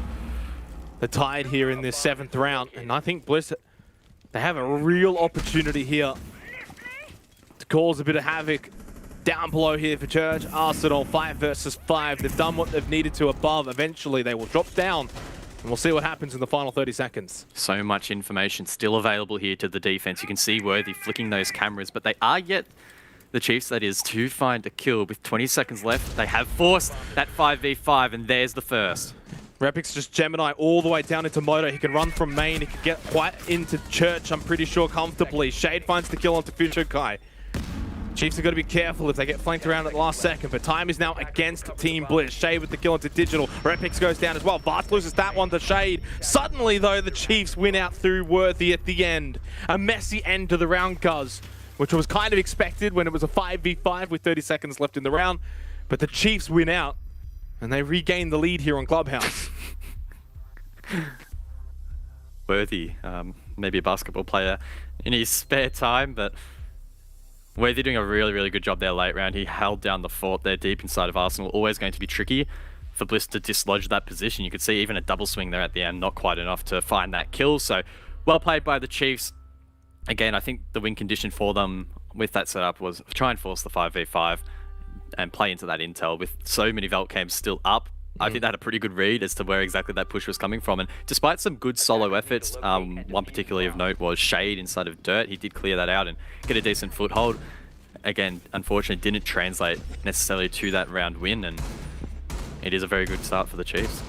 tide here in this 7th round. And I think Bliss, they have a real opportunity here to cause a bit of havoc down below here for Church Arsenal. 5 versus 5. They've done what they've needed to above. Eventually, they will drop down. And we'll see what happens in the final 30 seconds. So much information still available here to the defense. You can see Worthy flicking those cameras, but they are yet, the Chiefs that is, to find a kill. With 20 seconds left, they have forced that 5v5, and there's the first. Repix just Gemini all the way down into Moto. He can run from main. He can get quite into Church, I'm pretty sure, comfortably. Shade finds the kill onto Future Kai. Chiefs have got to be careful if they get flanked around at the last second, but time is now against Team Bliss. Shade with the kill into Digital. Repix goes down as well. Vast loses that one to Shade. Suddenly, though, the Chiefs win out through Worthy at the end. A messy end to the round, cuz, which was kind of expected when it was a 5v5 with 30 seconds left in the round. But the Chiefs win out, and they regain the lead here on Clubhouse. Worthy, maybe a basketball player in his spare time, but Worthy doing a really, really good job there late round. He held down the fort there deep inside of Arsenal. Always going to be tricky for Bliss to dislodge that position. You could see even a double swing there at the end, not quite enough to find that kill. So well played by the Chiefs. Again, I think the win condition for them with that setup was try and force the 5v5 and play into that intel. With so many Velt cams still up, I think they had a pretty good read as to where exactly that push was coming from. And despite some good solo efforts, one particularly of note was Shade inside of Dirt. He did clear that out and get a decent foothold. Again, unfortunately, didn't translate necessarily to that round win, and it is a very good start for the Chiefs.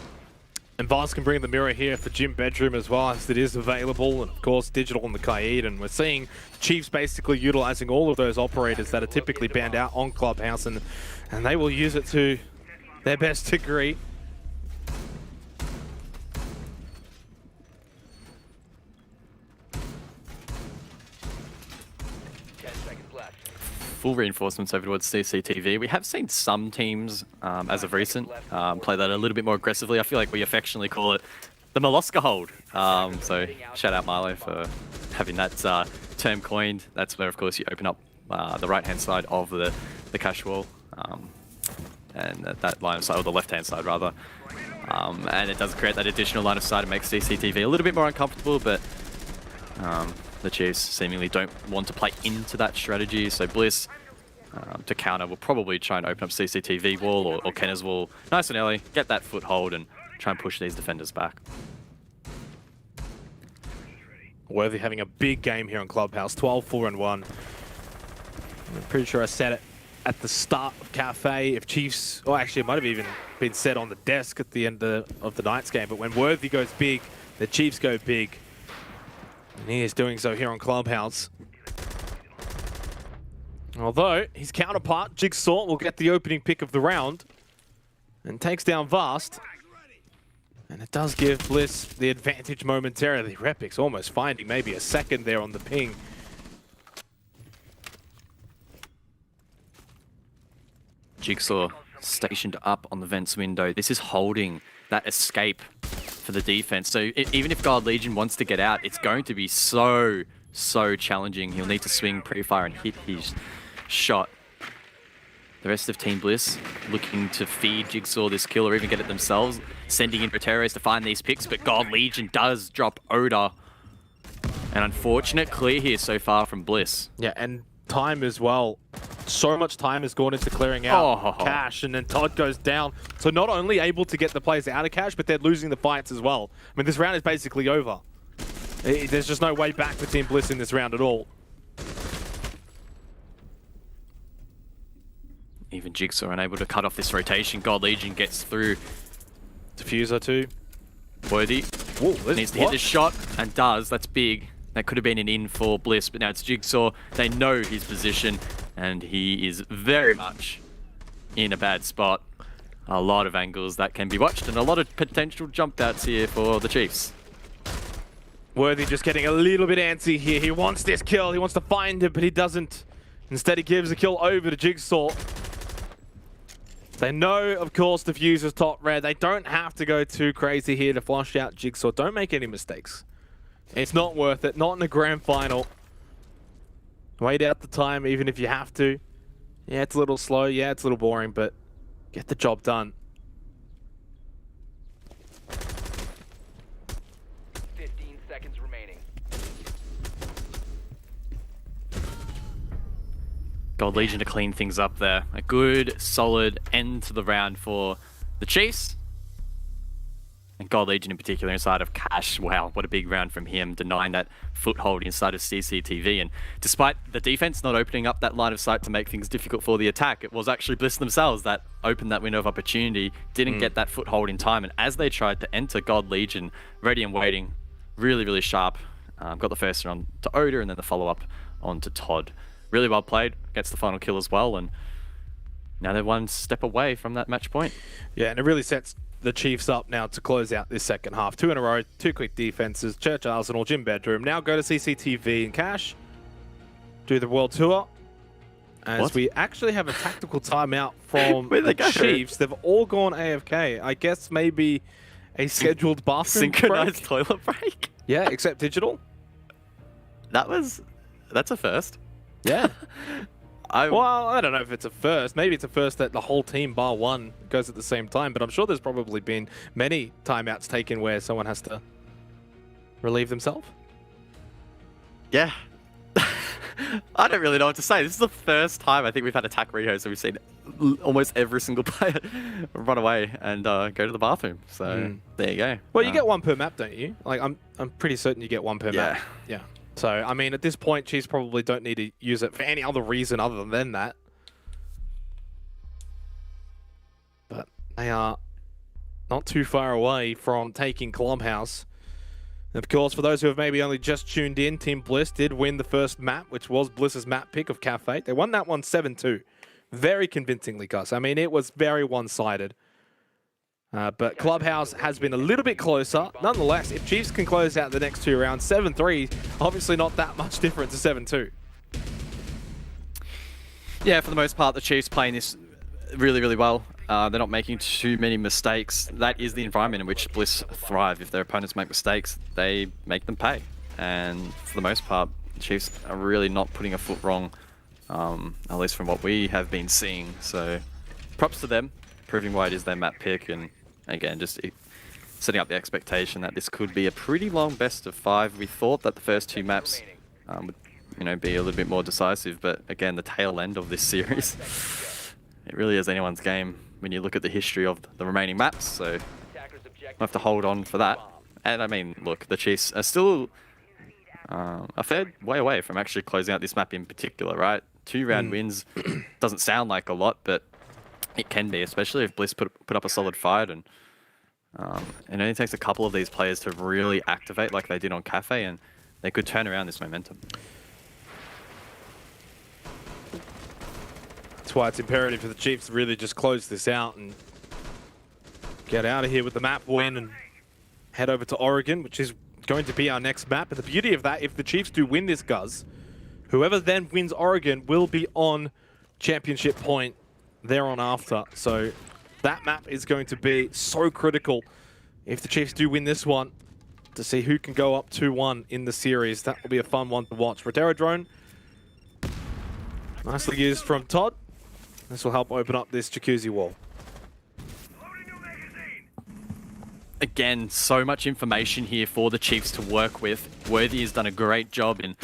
And Vaz can bring the mirror here for Gym Bedroom as well, as it is available, and of course Digital on the Kaid, and we're seeing Chiefs basically utilizing all of those operators that are typically banned out on Clubhouse, and they will use it to their best degree. full reinforcements over towards CCTV. We have seen some teams, as of recent, play that a little bit more aggressively. I feel like we affectionately call it the Mollusca hold. So shout out Milo for having that term coined. That's where, of course, you open up the right-hand side of the cash wall, and that line of sight, or the left-hand side rather. And it does create that additional line of sight. It makes CCTV a little bit more uncomfortable, but the Chiefs seemingly don't want to play into that strategy. So Bliss, to counter, will probably try and open up CCTV wall or Kenner's wall nice and early, get that foothold and try and push these defenders back. Worthy having a big game here on Clubhouse, 12-4-1. I'm pretty sure I said it at the start of Cafe. If Chiefs, or actually it might have even been said on the desk at the end of the Knights game, but when Worthy goes big, the Chiefs go big. And he is doing so here on Clubhouse. Although his counterpart, Jigsaw, will get the opening pick of the round and takes down Vast. And it does give Bliss the advantage momentarily. Repix almost finding maybe a second there on the ping. Jigsaw stationed up on the vents window. This is holding that escape for the defense. So even if God Legion wants to get out, it's going to be so challenging. He'll need to swing pre-fire and hit his shot. The rest of Team Bliss looking to feed Jigsaw this kill or even get it themselves, sending in Roteros to find these picks, but God Legion does drop Oda. An unfortunate clear here so far from Bliss. Yeah, and time as well. So much time has gone into clearing out Cash, and then Todd goes down. So not only able to get the players out of Cash, but they're losing the fights as well. I mean, this round is basically over. There's just no way back for Team Bliss in this round at all. Even Jigsaw unable to cut off this rotation. God Legion gets through. Diffuser too. Worthy Whoa, needs to hit this shot, and does. That's big. That could have been an in for Bliss, but now it's Jigsaw. They know his position, and he is very much in a bad spot. A lot of angles that can be watched, and a lot of potential jump outs here for the Chiefs. Worthy just getting a little bit antsy here. He wants this kill. He wants to find it, but he doesn't. Instead, he gives the kill over to Jigsaw. They know, of course, Diffuser's top red. They don't have to go too crazy here to flush out Jigsaw. Don't make any mistakes. It's not worth it. Not in the grand final. Wait out the time, even if you have to. Yeah, it's a little slow. Yeah, it's a little boring, but get the job done. 15 seconds remaining. God Legion to clean things up there. A good, solid end to the round for the Chiefs. And God Legion in particular inside of Cash. Wow, what a big round from him, denying that foothold inside of CCTV. And despite the defense not opening up that line of sight to make things difficult for the attack, it was actually Bliss themselves that opened that window of opportunity, didn't get that foothold in time. And as they tried to enter, God Legion, ready and waiting, really sharp. Got the first one to Oda and then the follow-up on to Todd. Really well played, gets the final kill as well. And now they're one step away from that match point. Yeah, and it really sets the Chiefs up now to close out this second half. 2 in a row, 2 quick defenses. Church Arsenal, Gym Bedroom. Now go to CCTV and Cash. Do the World Tour. As we actually have a tactical timeout from the Chiefs. They've all gone AFK. I guess maybe a scheduled bathroom Synchronized break. toilet break? Yeah, except digital. That's a first. Yeah. Well, I don't know if it's a first. Maybe it's a first that the whole team, bar one, goes at the same time. But I'm sure there's probably been many timeouts taken where someone has to relieve themselves. Yeah. I don't really know what to say. This is the first time I think we've had attack rehos, so we've seen almost every single player run away and go to the bathroom. So there you go. Well, you get one per map, don't you? Like I'm pretty certain you get one per map. Yeah. So, I mean, at this point, Chiefs probably don't need to use it for any other reason other than that. But they are not too far away from taking Clubhouse. And of course, for those who have maybe only just tuned in, Team Bliss did win the first map, which was Bliss's map pick of Cafe. They won that one 7-2. Very convincingly, Gus. I mean, it was very one-sided. But Clubhouse has been a little bit closer. Nonetheless, if Chiefs can close out the next 2 rounds, 7-3, obviously not that much different to 7-2. Yeah, for the most part, the Chiefs playing this really, really well. They're not making too many mistakes. That is the environment in which Bliss thrive. If their opponents make mistakes, they make them pay. And for the most part, the Chiefs are really not putting a foot wrong, at least from what we have been seeing. So props to them, proving why it is their map pick. And again, just setting up the expectation that this could be a pretty long best of 5. We thought that the first 2 maps would, be a little bit more decisive, but again, the tail end of this series, it really is anyone's game when you look at the history of the remaining maps. So we'll have to hold on for that. And I mean, look, the Chiefs are still a fair way away from actually closing out this map in particular, right? 2-round wins doesn't sound like a lot, but it can be, especially if Bliss put up a solid fight. And it only takes a couple of these players to really activate like they did on Cafe, and they could turn around this momentum. That's why it's imperative for the Chiefs to really just close this out and get out of here with the map win and head over to Oregon, which is going to be our next map. And the beauty of that, if the Chiefs do win this, Guz, whoever then wins Oregon will be on championship point there on after. So that map is going to be so critical if the Chiefs do win this one to see who can go up 2-1 in the series. That will be a fun one to watch. Rotero drone, nicely used from Todd. This will help open up this jacuzzi wall. Again, so much information here for the Chiefs to work with. Worthy has done a great job in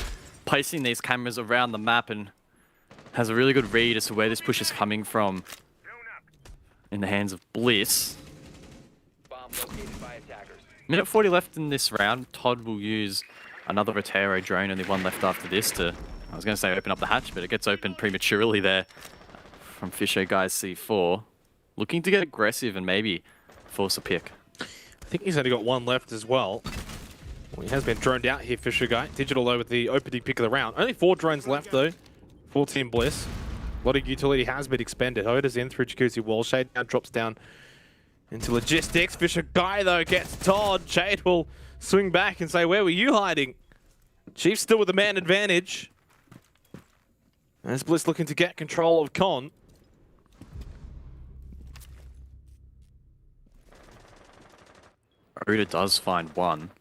placing these cameras around the map and has a really good read as to where this push is coming from in the hands of Bliss. Minute 40 left in this round. Todd will use another Rotero drone, only one left after this to, I was going to say open up the hatch, but it gets opened prematurely there from Fisher Guys C4. Looking to get aggressive and maybe force a pick. I think he's only got one left as well. He has been droned out here, Fisher Guy. Digital though with the opening pick of the round. Only 4 drones left though for Team Bliss. A lot of utility has been expended. Oda's in through Jacuzzi Wall. Shade now drops down into logistics. Fisher Guy though gets Todd. Shade will swing back and say, where were you hiding? Chiefs still with the man advantage. As Bliss looking to get control of Con. Oda does find one.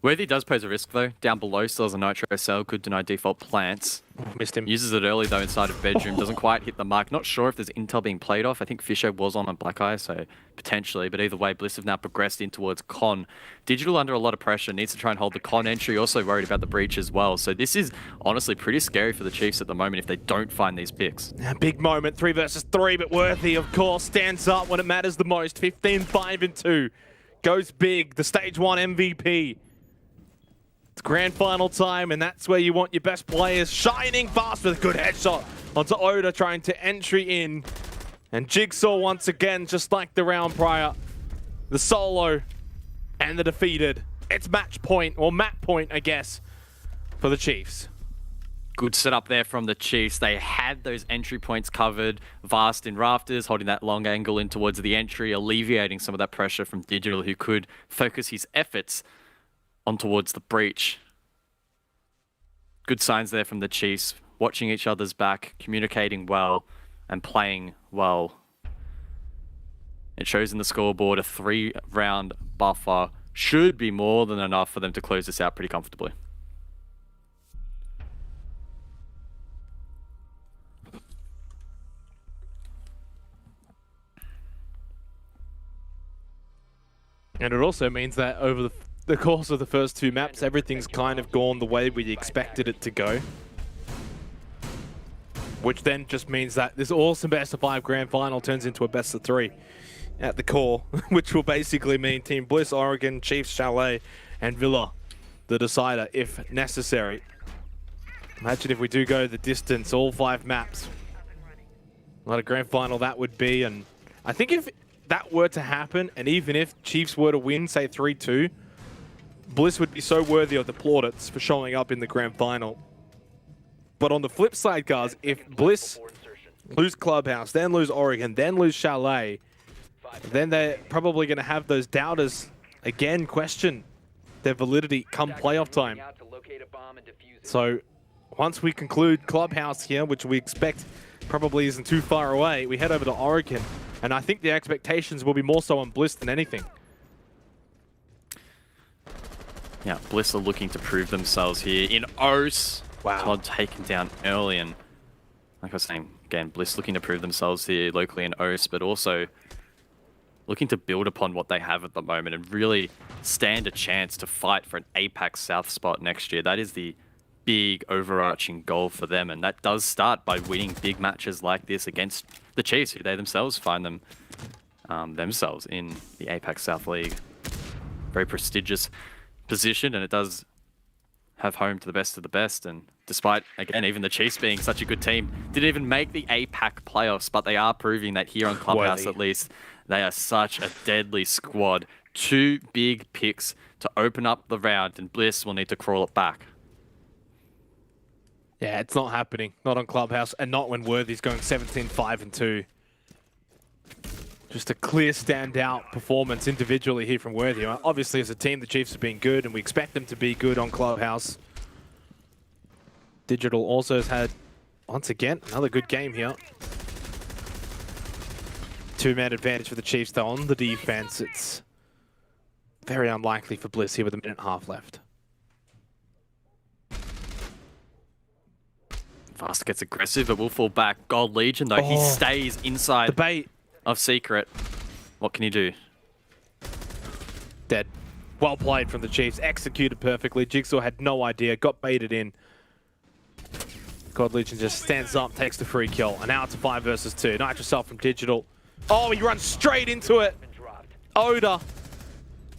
Worthy does pose a risk though. Down below still has a nitro cell, could deny default plants. Missed him. Uses it early though inside of bedroom, doesn't quite hit the mark. Not sure if there's intel being played off. I think Fisher was on a black eye, so potentially. But either way, Bliss have now progressed in towards Con. Digital under a lot of pressure, needs to try and hold the Con entry. Also worried about the breach as well. So this is honestly pretty scary for the Chiefs at the moment if they don't find these picks. A big moment, 3 versus 3, but Worthy of course stands up when it matters the most. 15-5-2. Goes big, the Stage 1 MVP. It's grand final time, and that's where you want your best players shining fast with a good headshot onto Oda, trying to entry in. And Jigsaw once again, just like the round prior, the solo and the defeated. It's match point, or map point, I guess, for the Chiefs. Good setup there from the Chiefs. They had those entry points covered. Vast in rafters, holding that long angle in towards the entry, alleviating some of that pressure from Digital, who could focus his efforts on towards the breach. Good signs there from the Chiefs, watching each other's back, communicating well, and playing well. It shows in the scoreboard a 3-round buffer should be more than enough for them to close this out pretty comfortably. And it also means that over the course of the first 2 maps, everything's kind of gone the way we expected it to go. Which then just means that this awesome best of 5 grand final turns into a best of 3 at the core, which will basically mean Team Bliss, Oregon, Chiefs, Chalet, and Villa, the decider if necessary. Imagine if we do go the distance, all 5 maps. What a grand final that would be, and I think if that were to happen, and even if Chiefs were to win, say 3-2, Bliss would be so worthy of the plaudits for showing up in the grand final. But on the flip side, guys, if Bliss lose Clubhouse, then lose Oregon, then lose Chalet, then they're probably going to have those doubters again question their validity come playoff time. So once we conclude Clubhouse here, which we expect probably isn't too far away, we head over to Oregon. And I think the expectations will be more so on Bliss than anything. Yeah, Bliss are looking to prove themselves here in OCE. Wow. Todd taken down early, and like I was saying, again, Bliss looking to prove themselves here locally in OCE, but also looking to build upon what they have at the moment and really stand a chance to fight for an APAC South spot next year. That is the big overarching goal for them, and that does start by winning big matches like this against the Chiefs, who they themselves find them themselves in the APAC South League. Very prestigious position, and it does have home to the best of the best. And despite, again, even the Chiefs being such a good team, didn't even make the APAC playoffs, but they are proving that here on Clubhouse at least, they are such a deadly squad. 2 big picks to open up the round, and Bliss will need to crawl it back. Yeah, it's not happening. Not on Clubhouse, and not when Worthy's going 17-5-2. Just a clear standout performance individually here from Worthy. Obviously, as a team, the Chiefs have been good, and we expect them to be good on Clubhouse. Digital also has had, once again, another good game here. 2-man advantage for the Chiefs, though, on the defense. It's very unlikely for Bliss here with a minute and a half left. Fast gets aggressive, but will fall back. Gold Legion, though, he stays inside the bait of Secret. What can he do? Dead. Well played from the Chiefs. Executed perfectly. Jigsaw had no idea. Got baited in. God Legion just stands up, takes the free kill. And now it's a 5 versus 2. Nitrocell from Digital. Oh, he runs straight into it. Oda.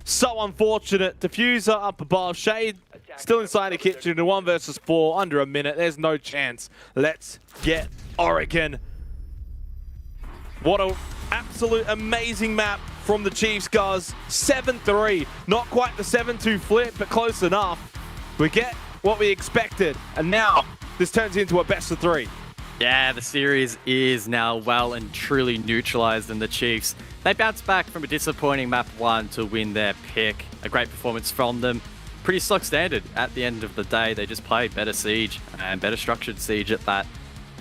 So unfortunate. Diffuser up above. Shade still inside the kitchen in a 1 versus 4. Under a minute. There's no chance. Let's get Oregon. What an absolute amazing map from the Chiefs, guys. 7-3. Not quite the 7-2 flip, but close enough. We get what we expected. And now this turns into a best of 3. Yeah, the series is now well and truly neutralized, and the Chiefs, they bounced back from a disappointing map 1 to win their pick. A great performance from them. Pretty stock standard at the end of the day. They just played better Siege and better structured Siege at that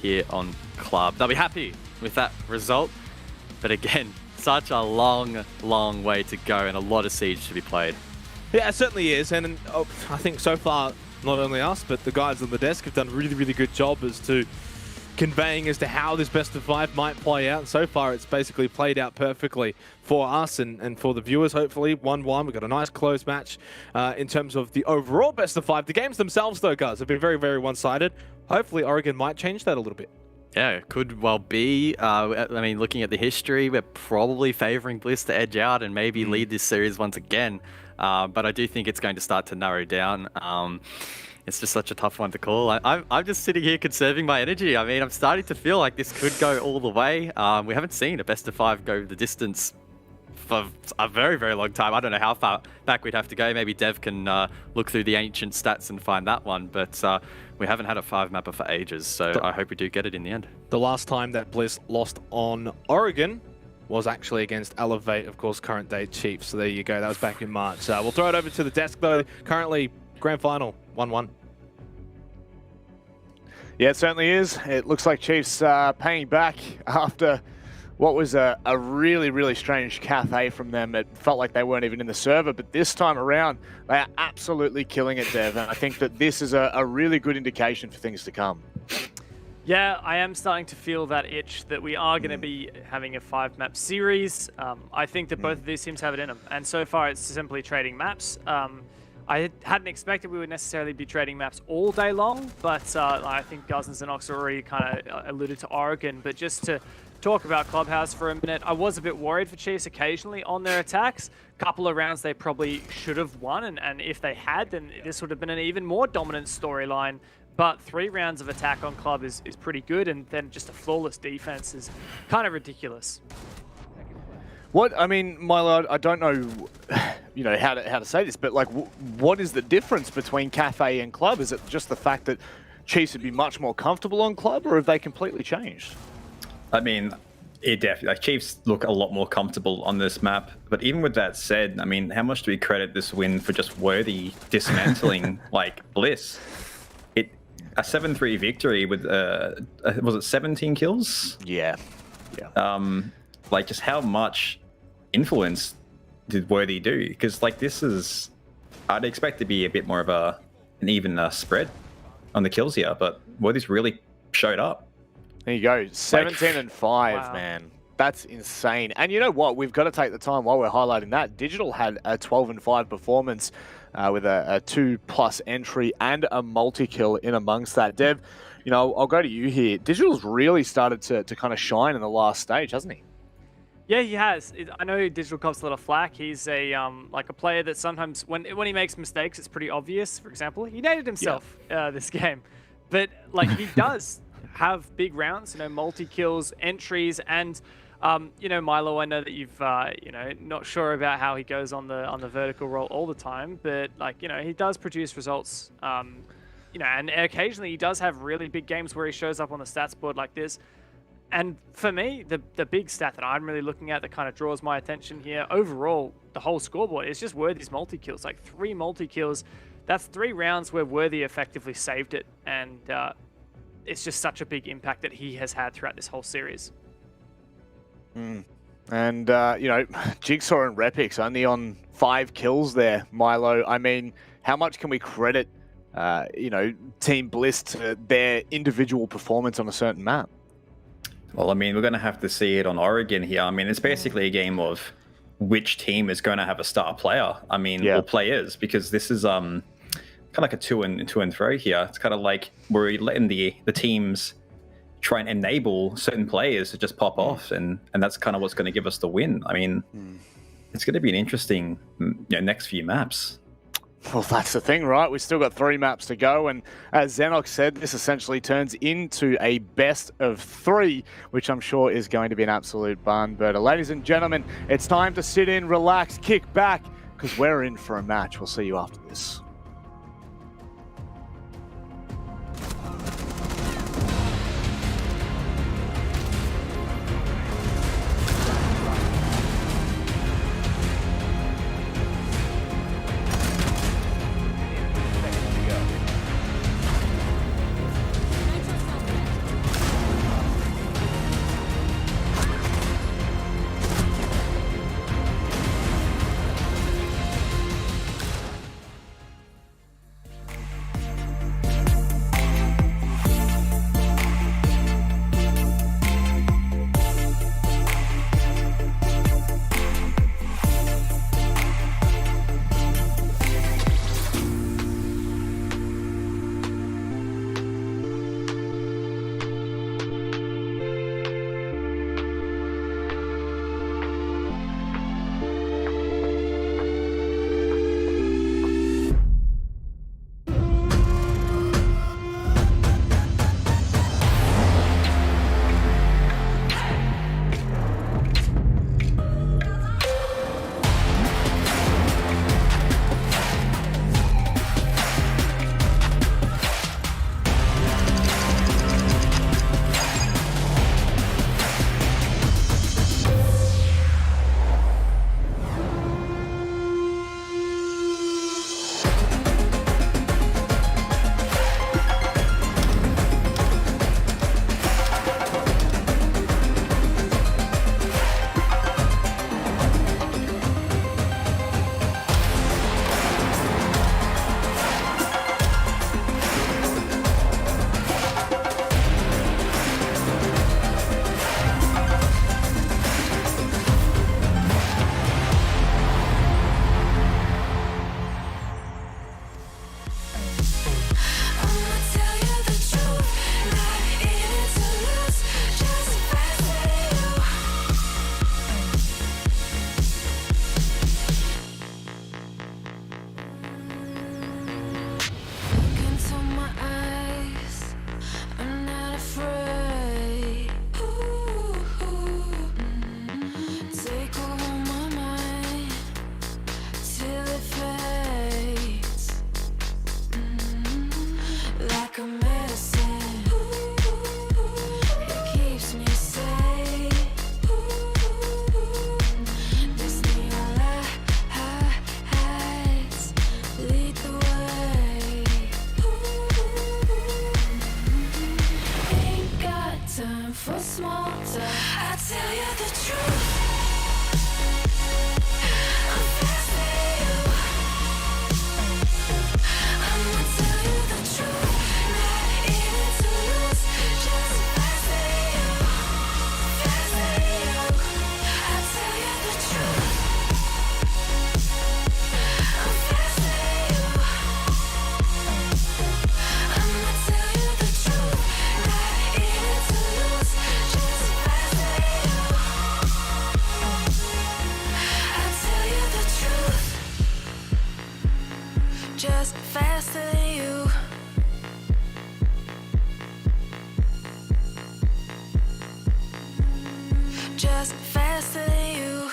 here on Club. They'll be happy with that result. But again, such a long, long way to go and a lot of Siege to be played. Yeah, it certainly is. And I think so far, not only us, but the guys on the desk have done a really, really good job as to conveying as to how this best of 5 might play out. And so far, it's basically played out perfectly for us and for the viewers, hopefully. 1-1. We've got a nice close match in terms of the overall best of 5. The games themselves, though, guys, have been very, very one-sided. Hopefully, Oregon might change that a little bit. Yeah, it could well be. I mean, looking at the history, we're probably favoring Bliss to edge out and maybe lead this series once again. But I do think it's going to start to narrow down. It's just such a tough one to call. I'm just sitting here conserving my energy. I mean, I'm starting to feel like this could go all the way. We haven't seen a best of 5 go the distance for a very, very long time. I don't know how far back we'd have to go. Maybe Dev can look through the ancient stats and find that one. But we haven't had a 5-mapper for ages, so I hope we do get it in the end. The last time that Bliss lost on Oregon was actually against Elevate, of course, current day Chiefs. So there you go. That was back in March. We'll throw it over to the desk, though. Currently, grand final, 1-1. Yeah, it certainly is. It looks like Chiefs paying back after what was a really, really strange cafe from them. It felt like they weren't even in the server, but this time around, they are absolutely killing it, Dev. And I think that this is a really good indication for things to come. Yeah, I am starting to feel that itch that we are going to be having a 5-map series. I think that both of these teams have it in them. And so far, it's simply trading maps. I hadn't expected we would necessarily be trading maps all day long, but I think Guzns and Ox already kind of alluded to Oregon. But just to talk about Clubhouse for a minute, I was a bit worried for Chiefs occasionally on their attacks. A couple of rounds they probably should have won, and if they had, then this would have been an even more dominant storyline. But 3 rounds of attack on Club is pretty good, and then just a flawless defense is kind of ridiculous. What, I mean, Milo, I don't know, you know, how to say this, but like, what is the difference between Cafe and Club? Is it just the fact that Chiefs would be much more comfortable on Club, or have they completely changed? I mean, it definitely, like, Chiefs look a lot more comfortable on this map. But even with that said, I mean, how much do we credit this win for just Worthy dismantling like Bliss? a 7-3 victory with was it 17 kills? Yeah. Yeah. Like just how much influence did Worthy do? Because like this is, I'd expect to be a bit more of an even spread on the kills here, but Worthy's really showed up. There you go, 17 and 5, man. That's insane. And you know what? We've got to take the time while we're highlighting that. Digital had a 12 and 5 performance with a 2+ entry and a multi-kill in amongst that. Dev, you know, I'll go to you here. Digital's really started to kind of shine in the last stage, hasn't he? Yeah, he has. I know Digital cops a lot of flack. He's a like a player that sometimes when he makes mistakes, it's pretty obvious. For example, he naded himself this game, but like he does have big rounds, you know, multi-kills, entries, and you know, Milo, I know that you've you know, not sure about how he goes on the vertical roll all the time, but like, you know, he does produce results. You know, and occasionally he does have really big games where he shows up on the stats board like this. And for me, the big stat that I'm really looking at that kind of draws my attention here, overall, the whole scoreboard, is just Worthy's multi-kills. Like 3 multi-kills, that's 3 rounds where Worthy effectively saved it. And it's just such a big impact that he has had throughout this whole series. And, you know, Jigsaw and Repix only on 5 kills there, Milo. I mean, how much can we credit, you know, Team Bliss to their individual performance on a certain map? Well, I mean, we're going to have to see it on Oregon here. I mean, it's basically a game of which team is going to have a star player. I mean, or players, because this is kind of like a to and fro here. It's kind of like we're letting the teams try and enable certain players to just pop off, and that's kind of what's going to give us the win. I mean, it's going to be an interesting next few maps. Well, that's the thing, right? We've still got 3 maps to go, and as Xenox said, this essentially turns into a best of 3, which I'm sure is going to be an absolute barn burner. Ladies and gentlemen, it's time to sit in, relax, kick back, because we're in for a match. We'll see you after this. Just faster than you. Just faster than you.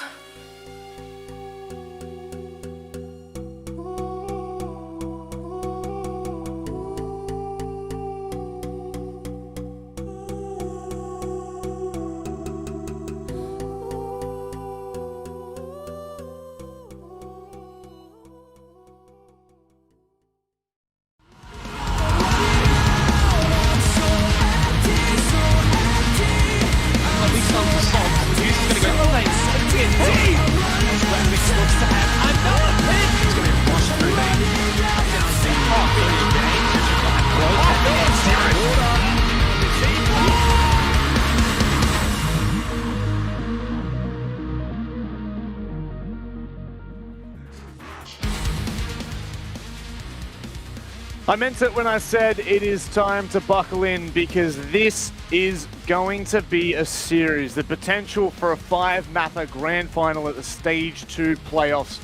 I meant it when I said it is time to buckle in, because this is going to be a series. The potential for a 5-mapper grand final at the Stage 2 playoffs.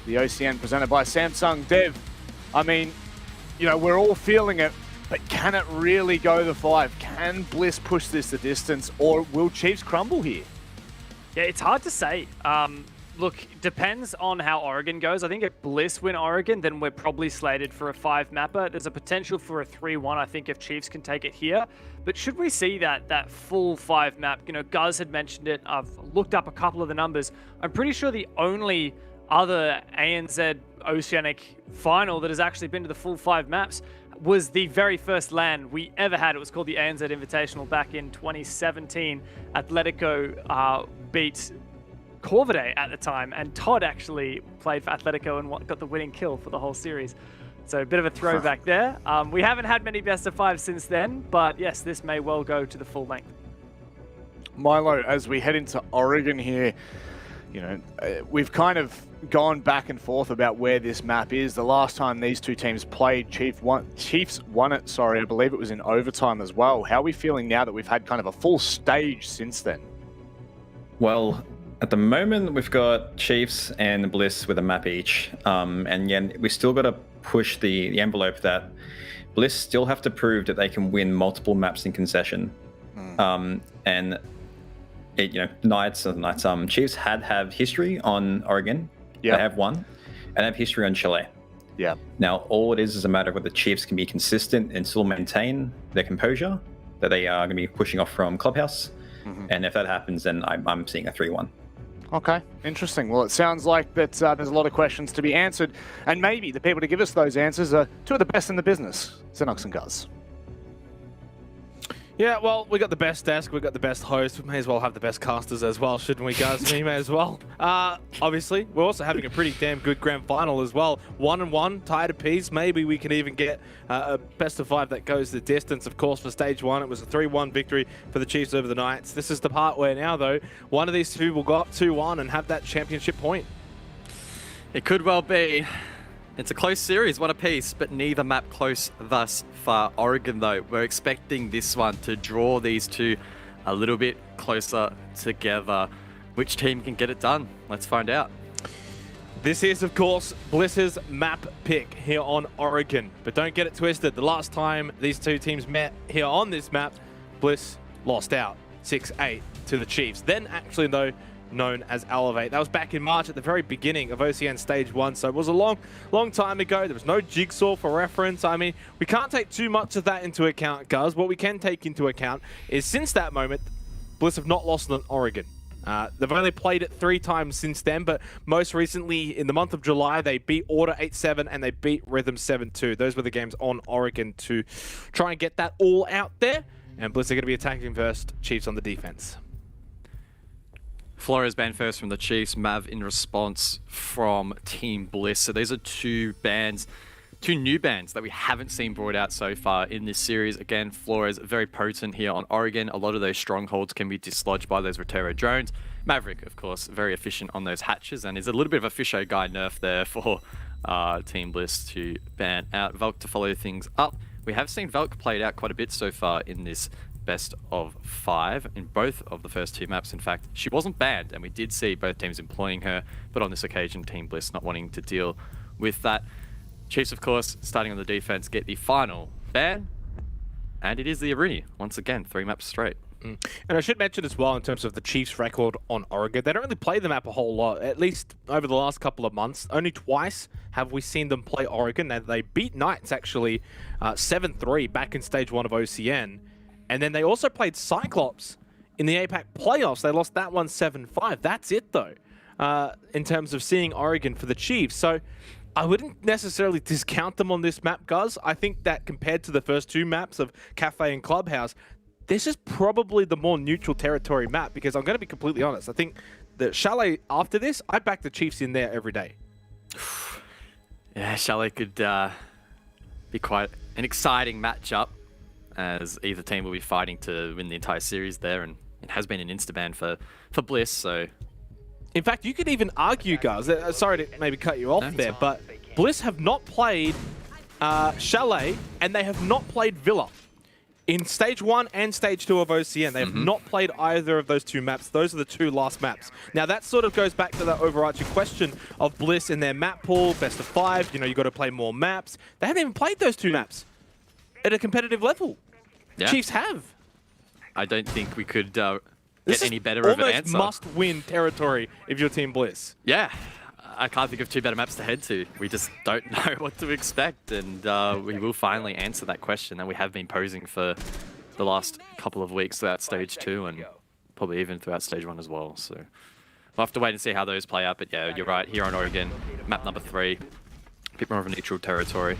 The OCN presented by Samsung Dev. I mean, you know, we're all feeling it, but can it really go the 5? Can Bliss push this the distance, or will Chiefs crumble here? Yeah, it's hard to say. Look, depends on how Oregon goes. I think if Bliss win Oregon, then we're probably slated for a 5-mapper. There's a potential for a 3-1, I think, if Chiefs can take it here. But should we see that full 5-map? You know, Guz had mentioned it. I've looked up a couple of the numbers. I'm pretty sure the only other ANZ Oceanic final that has actually been to the full 5 maps was the very first LAN we ever had. It was called the ANZ Invitational back in 2017. Atletico beat Corvidae at the time, and Todd actually played for Atletico and got the winning kill for the whole series. So a bit of a throwback there. We haven't had many best of 5 since then, but yes, this may well go to the full length. Milo, as we head into Oregon here, you know, we've kind of gone back and forth about where this map is. The last time these two teams played, Chiefs won it, sorry, I believe it was in overtime as well. How are we feeling now that we've had kind of a full stage since then? Well, at the moment, we've got Chiefs and Bliss with a map each. And yeah, we still got to push the envelope that Bliss still have to prove that they can win multiple maps in concession. And it, you know, Chiefs have history on Oregon. They have won, and have history on Chile. Yeah. Now, all it is a matter of whether the Chiefs can be consistent and still maintain their composure that they are going to be pushing off from Clubhouse. And if that happens, then I'm seeing a 3-1. Okay, interesting. Well, it sounds like that there's a lot of questions to be answered, and maybe the people to give us those answers are two of the best in the business, Xenox and Guz. Yeah, well, we got the best desk, we got the best host. We may as well have the best casters as well, shouldn't we, Guz? We may as well. Obviously, we're also having a pretty damn good grand final as well. 1-1, tied apiece. Maybe we can even get a best of 5 that goes the distance. Of course, for stage 1, it was a 3-1 victory for the Chiefs over the Knights. This is the part where now, though, one of these two will go up 2-1 and have that championship point. It could well be. It's a close series, one apiece, but neither map close thus far. Oregon, though, we're expecting this one to draw these two a little bit closer together. Which team can get it done? Let's find out. This is, of course, Bliss's map pick here on Oregon. But don't get it twisted. The last time these two teams met here on this map, Bliss lost out 6-8 to the Chiefs. Then, actually, though, known as Elevate. That was back in March at the very beginning of OCN Stage 1, so it was a long time ago. There was no jigsaw for reference. I mean, we can't take too much of that into account, Guz. What we can take into account is since that moment, Bliss have not lost on Oregon. They've only played it 3 times since then, but most recently in the month of July, they beat Order 8-7 and they beat Rhythm 7-2. Those were the games on Oregon to try and get that all out there. And Bliss are going to be attacking first, Chiefs on the defense. Flores banned first from the Chiefs, Mav in response from Team Bliss. So these are two new bans that we haven't seen brought out so far in this series. Again, Flores very potent here on Oregon. A lot of those strongholds can be dislodged by those Rotero drones. Maverick, of course, very efficient on those hatches, and is a little bit of a Fisho guy nerf there for Team Bliss to ban out. Valk to follow things up. We have seen Valk played out quite a bit so far in this best of 5 in both of the first 2 maps. In fact, she wasn't banned, and we did see both teams employing her, but on this occasion, Team Bliss not wanting to deal with that. Chiefs, of course, starting on the defense, get the final ban, and it is the Arini. Once again, 3 maps straight. And I should mention as well, in terms of the Chiefs' record on Oregon, they don't really play the map a whole lot, at least over the last couple of months. Only twice have we seen them play Oregon, and they beat Knights, actually, 7-3 back in Stage 1 of OCN. And then they also played Cyclops in the APAC playoffs. They lost that one 7-5. That's it, though, in terms of seeing Oregon for the Chiefs. So I wouldn't necessarily discount them on this map, guys. I think that compared to the first 2 maps of Cafe and Clubhouse, this is probably the more neutral territory map, because I'm going to be completely honest. I think the Chalet after this, I'd back the Chiefs in there every day. Yeah, Chalet could be quite an exciting matchup, as either team will be fighting to win the entire series there, and it has been an insta-ban for Bliss, so... In fact, you could even argue, guys, sorry to maybe cut you off there, but Bliss have not played Chalet, and they have not played Villa. In Stage 1 and Stage 2 of OCN, they have not played either of those 2 maps. Those are the 2 last maps. Now, that sort of goes back to the overarching question of Bliss in their map pool, best of 5, you know, you got to play more maps. They haven't even played those 2 maps at a competitive level. Yeah. Chiefs have. I don't think we could get any better of an answer. Almost must-win territory if you're Team Bliss. Yeah. I can't think of 2 better maps to head to. We just don't know what to expect, and we will finally answer that question that we have been posing for the last couple of weeks throughout Stage 2, and probably even throughout Stage 1 as well. So we'll have to wait and see how those play out, but yeah, you're right. Here on Oregon, map number 3, a bit more of a neutral territory.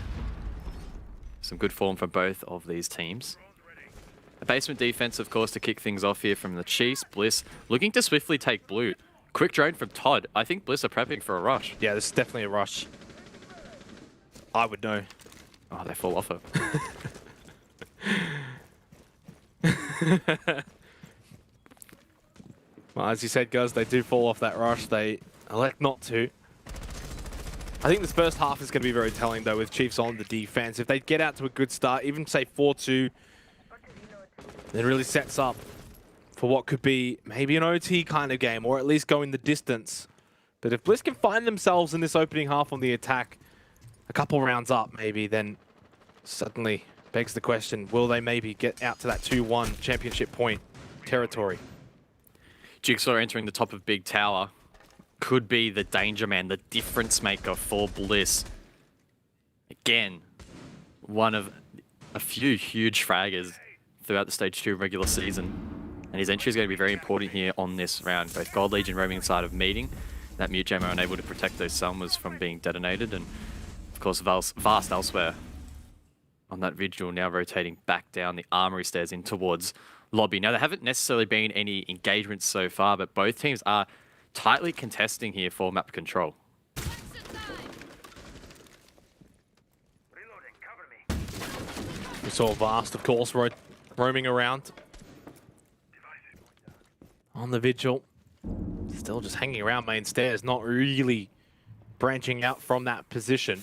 Some good form for both of these teams. A basement defense, of course, to kick things off here from the Chiefs. Bliss looking to swiftly take blue. Quick drone from Todd. I think Bliss are prepping for a rush. Yeah, this is definitely a rush. I would know. Oh, they fall off it. Well, as you said, guys, they do fall off that rush. They elect not to. I think this first half is going to be very telling, though, with Chiefs on the defense. If they get out to a good start, even say 4-2, it really sets up for what could be maybe an OT kind of game, or at least going the distance. But if Bliss can find themselves in this opening half on the attack, a couple rounds up maybe, then suddenly begs the question, will they maybe get out to that 2-1 championship point territory? Jigsaw entering the top of Big Tower could be the danger man, the difference maker for Bliss. Again, one of a few huge fraggers throughout the Stage 2 regular season. And his entry is going to be very important here on this round. Both Gold Legion roaming inside of meeting. That mute jammer unable to protect those Selmas from being detonated. And of course, Vast elsewhere on that vigil, now rotating back down the armory stairs in towards lobby. Now, there haven't necessarily been any engagements so far, but both teams are tightly contesting here for map control. We saw Vast, of course, roaming around on the vigil. Still just hanging around main stairs, not really branching out from that position.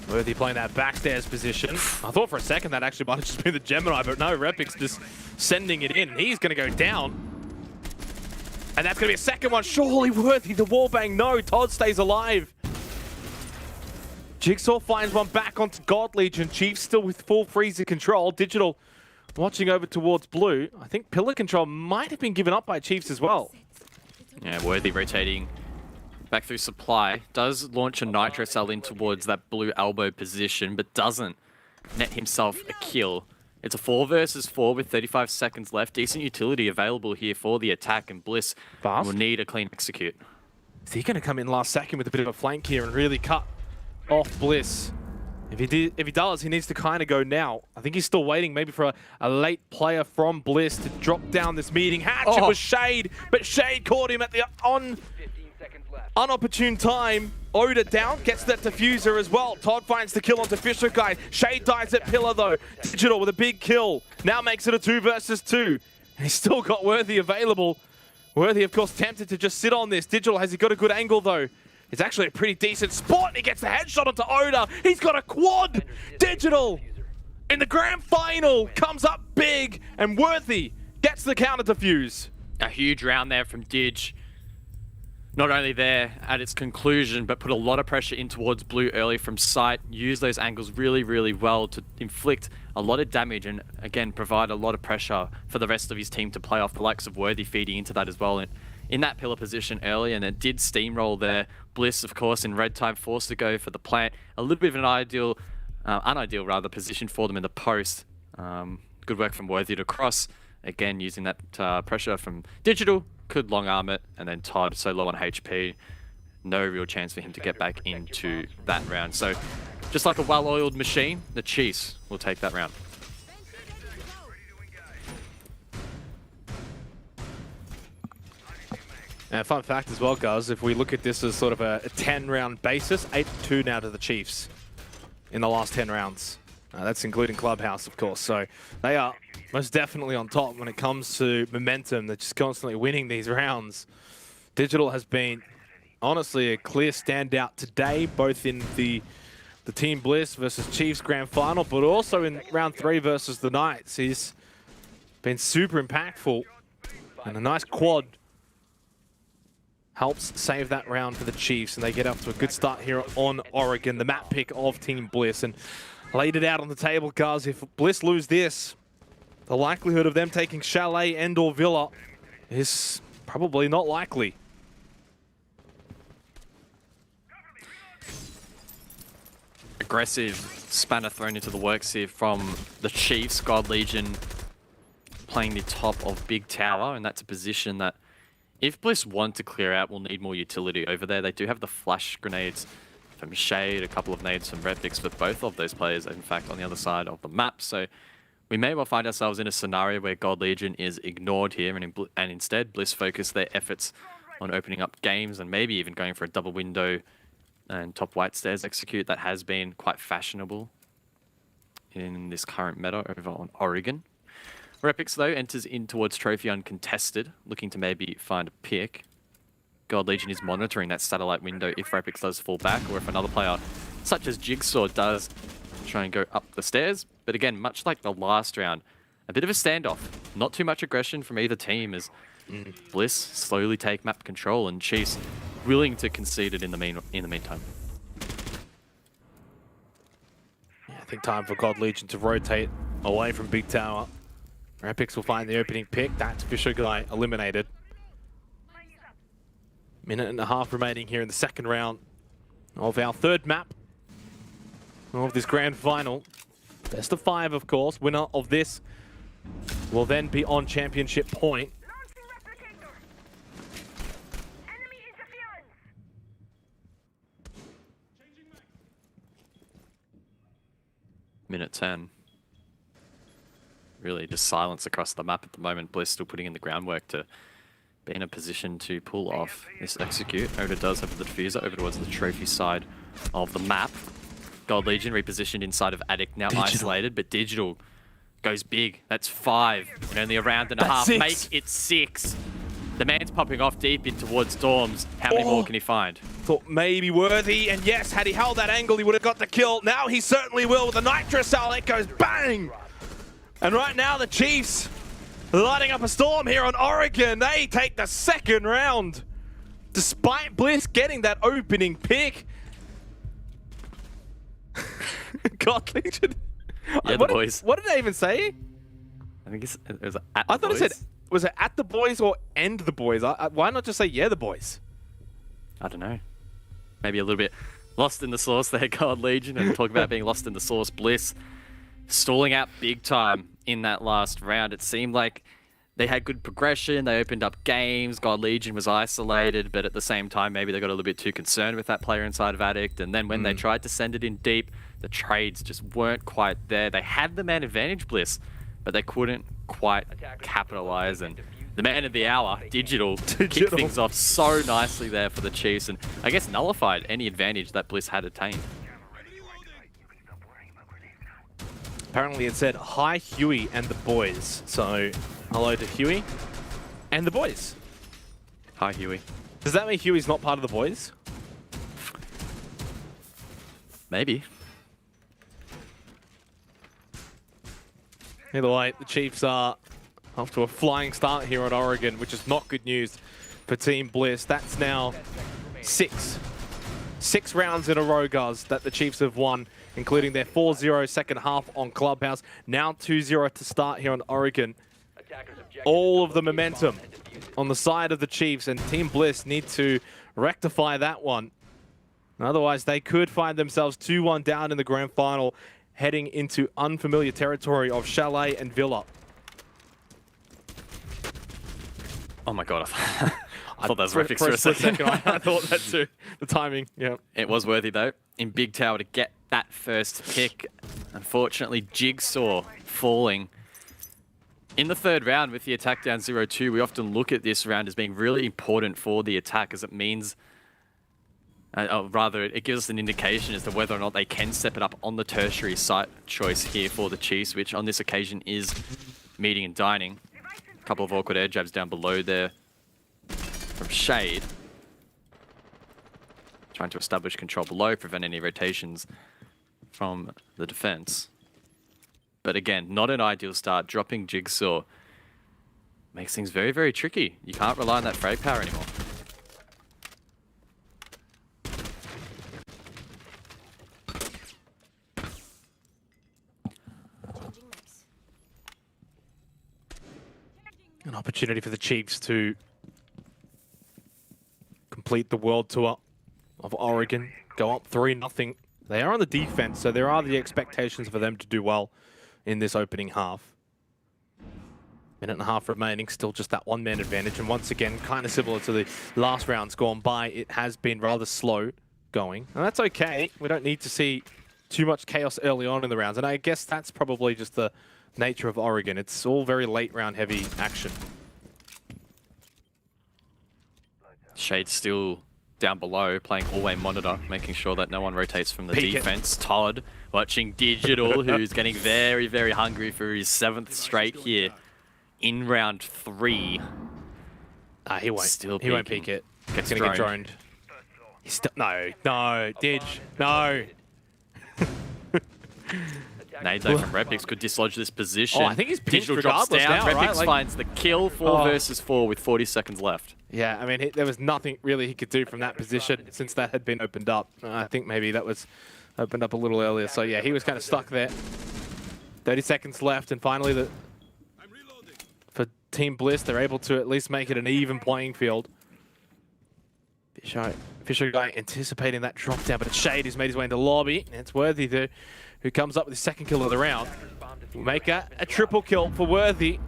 Worthy playing that backstairs position. I thought for a second that actually might have just been the Gemini, but no, Repic's just sending it in. He's going to go down. And that's going to be a second one. Surely Worthy, the wallbang. No, Todd stays alive. Jigsaw finds one back onto God Legion. Chiefs still with full freezer control. Digital watching over towards blue. I think pillar control might have been given up by Chiefs as well. Yeah, Worthy rotating back through supply. Does launch a nitro cell in towards that blue elbow position, but doesn't net himself a kill. It's a 4 versus 4 with 35 seconds left. Decent utility available here for the attack, and Bliss will need a clean execute. Is he going to come in last second with a bit of a flank here and really cut off Bliss? If he does, he needs to kind of go now. I think he's still waiting maybe for a late player from Bliss to drop down this meeting. Hatchet was Shade, but Shade caught him at the unopportune time. Oda down, gets that diffuser as well. Todd finds the kill onto Fisher Guy. Shade dies at Pillar though. Digital with a big kill. Now makes it a 2 versus 2. And he's still got Worthy available. Worthy, of course, tempted to just sit on this. Digital, has he got a good angle though? It's actually a pretty decent spot, and he gets the headshot onto Oda. He's got a quad! Digital, in the grand final, comes up big, and Worthy gets the counter defuse. A huge round there from Dig. Not only there at its conclusion, but put a lot of pressure in towards Blue early from sight. Use those angles really, really well to inflict a lot of damage and, again, provide a lot of pressure for the rest of his team to play off, the likes of Worthy feeding into that as well. And in that pillar position early, and it did steamroll there. Bliss, of course, in red time, forced to go for the plant. A little bit of an unideal rather, position for them in the post. Good work from Worthy to cross. Again, using that pressure from Digital. Could long arm it, and then Todd so low on HP. No real chance for him to get back into that round. So, just like a well-oiled machine, the Chiefs will take that round. And fun fact as well, guys, if we look at this as sort of a 10-round basis, 8-2 now to the Chiefs in the last 10 rounds. That's including Clubhouse, of course. So they are most definitely on top when it comes to momentum. They're just constantly winning these rounds. Digital has been, honestly, a clear standout today, both in the Team Bliss versus Chiefs grand final, but also in round 3 versus the Knights. He's been super impactful, and a nice quad helps save that round for the Chiefs, and they get up to a good start here on Oregon, the map pick of Team Bliss, and laid it out on the table, guys. If Bliss lose this, the likelihood of them taking Chalet and or Villa is probably not likely. Aggressive spanner thrown into the works here from the Chiefs. God Legion playing the top of Big Tower, and that's a position that if Bliss want to clear out, we'll need more utility over there. They do have the flash grenades from Shade, a couple of nades from Repix, but both of those players are in fact on the other side of the map. So we may well find ourselves in a scenario where God Legion is ignored here, and instead Bliss focus their efforts on opening up games and maybe even going for a double window and top white stairs execute. That has been quite fashionable in this current meta over on Oregon. Repix, though, enters in towards Trophy uncontested, looking to maybe find a pick. God Legion is monitoring that satellite window if Repix does fall back, or if another player, such as Jigsaw, does try and go up the stairs. But again, much like the last round, a bit of a standoff. Not too much aggression from either team as Bliss slowly take map control, and Chiefs willing to concede it in the meantime. Yeah, I think time for God Legion to rotate away from Big Tower. Repix will find the opening pick. That's Fisher Guy eliminated. Minute and a half remaining here in the second round of our third map of this grand final. Best of 5, of course. Winner of this will then be on championship point. Minute 10. Really just silence across the map at the moment. Bliss still putting in the groundwork to be in a position to pull off this execute. Oda does have the diffuser over towards the trophy side of the map. God Legion repositioned inside of Attic, now isolated, but Digital goes big. That's 5 in only a round and a half. 6. Make it 6. The man's popping off deep in towards Storms. How many more can he find? Thought maybe Worthy, and yes, had he held that angle, he would have got the kill. Now he certainly will with the Nitro Cell. It goes bang! And right now the Chiefs lighting up a storm here on Oregon. They take the second round. Despite Bliss getting that opening pick. God Legion. Yeah, the boys. What did I even say? I think it was at the I thought boys. it said, was it at the boys or end the boys? Why not just say yeah, the boys? I don't know. Maybe a little bit lost in the sauce there, God Legion, and talk about being lost in the sauce. Bliss stalling out big time in that last round. It seemed like they had good progression. They opened up games. God Legion was isolated, but at the same time, maybe they got a little bit too concerned with that player inside of Addict. And then when they tried to send it in deep, The trades just weren't quite there. They had the man advantage, Bliss, but they couldn't quite capitalize. And the man of the hour, Digital, kicked things off so nicely there for the Chiefs, and I guess nullified any advantage that Bliss had attained. Apparently it said, hi Huey and the boys. So hello to Huey and the boys. Hi Huey. Does that mean Huey's not part of the boys? Maybe. Either way, the Chiefs are off to a flying start here on Oregon, which is not good news for Team Bliss. That's now six rounds in a row, guys, that the Chiefs have won, including their 4-0 second half on Clubhouse. Now 2-0 to start here on Oregon. All of the momentum on the side of the Chiefs, and Team Bliss need to rectify that one. Otherwise, they could find themselves 2-1 down in the grand final, heading into unfamiliar territory of Chalet and Villa. Oh my god, I thought that was Repix for a second. I thought that too. The timing, yeah. It was worthy though, in Big Tower to get that first pick. Unfortunately, Jigsaw falling. In the third round with the attack down 0-2, we often look at this round as being really important for the attack, as it means, rather it gives us an indication as to whether or not they can step it up on the tertiary site choice here for the Chiefs, which on this occasion is meeting and dining. A couple of awkward air jabs down below there from Shade. Trying to establish control below, prevent any rotations from the defense. But again, not an ideal start. Dropping Jigsaw makes things very, very tricky. You can't rely on that frag power anymore. An opportunity for the Chiefs to complete the world tour of Oregon, go up 3-0. They are on the defense, so there are the expectations for them to do well in this opening half. Minute and a half remaining, still just that one-man advantage, and once again, kind of similar to the last rounds gone by, it has been rather slow going, and that's okay. We don't need to see too much chaos early on in the rounds, and I guess that's probably just the nature of Oregon. It's all very late round heavy action. Shade still down below, playing hallway monitor, making sure that no one rotates from the defense. Todd watching Digital, who's getting very, very hungry for his 7th straight here in round 3. He won't. Still he won't peek it. Gets gonna get droned. He's still no, Dig, no. Nado from Repix could dislodge this position. Oh, I think he's pinched Digital drops regardless down. now, Repix right? Like, finds the kill, 4 versus 4 with 40 seconds left. Yeah, I mean, there was nothing really he could do from that position since that had been opened up. I think maybe that was opened up a little earlier. So yeah, he was kind of stuck there. 30 seconds left, and finally for Team Bliss, they're able to at least make it an even playing field. Fisher guy anticipating that drop down, but it's Shade who's made his way into lobby. And it's Worthy who comes up with his 2nd kill of the round. We'll make a triple kill for Worthy.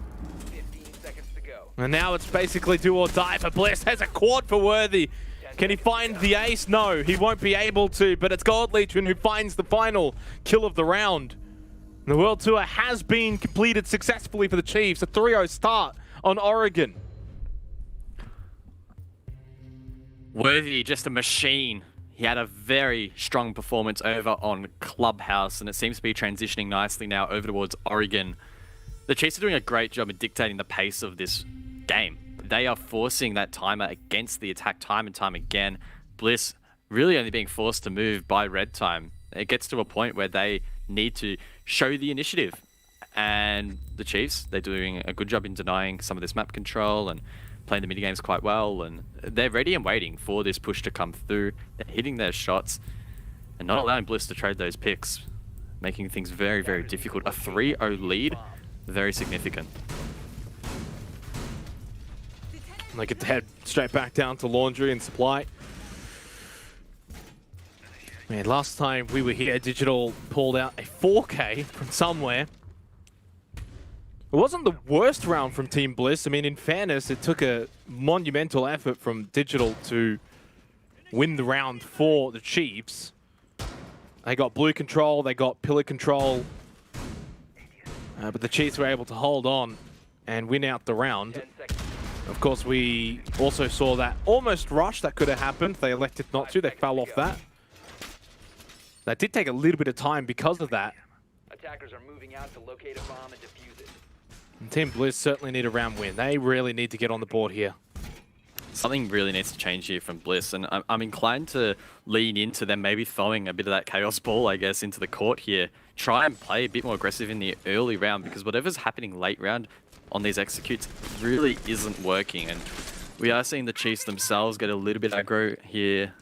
And now it's basically do or die for Bliss. Has a quad for Worthy. Can he find the ace? No, he won't be able to, but it's Gold Legion who finds the final kill of the round. The World Tour has been completed successfully for the Chiefs. A 3-0 start on Oregon. Worthy, just a machine. He had a very strong performance over on Clubhouse, and it seems to be transitioning nicely now over towards Oregon. The Chiefs are doing a great job in dictating the pace of this game. They are forcing that timer against the attack time and time again. Bliss really only being forced to move by red time. It gets to a point where they need to show the initiative. And the Chiefs, they're doing a good job in denying some of this map control and playing the minigames quite well. And they're ready and waiting for this push to come through. They're hitting their shots and not allowing Bliss to trade those picks, making things very, very difficult. A 3-0 lead, very significant. They get to head straight back down to laundry and supply. Man, last time we were here, Digital pulled out a 4K from somewhere. It wasn't the worst round from Team Bliss. I mean, in fairness, it took a monumental effort from Digital to win the round for the Chiefs. They got blue control, they got pillar control. But the Chiefs were able to hold on and win out the round. Of course, we also saw that almost rush that could have happened. They elected not to. They fell off that. That did take a little bit of time because of that. Attackers are moving out to locate a bomb and defuse it. And Team Blizz certainly need a round win. They really need to get on the board here. Something really needs to change here from Bliss, and I'm inclined to lean into them maybe throwing a bit of that Chaos Ball, I guess, into the court here. Try and play a bit more aggressive in the early round, because whatever's happening late round on these executes really isn't working. And we are seeing the Chiefs themselves get a little bit aggro here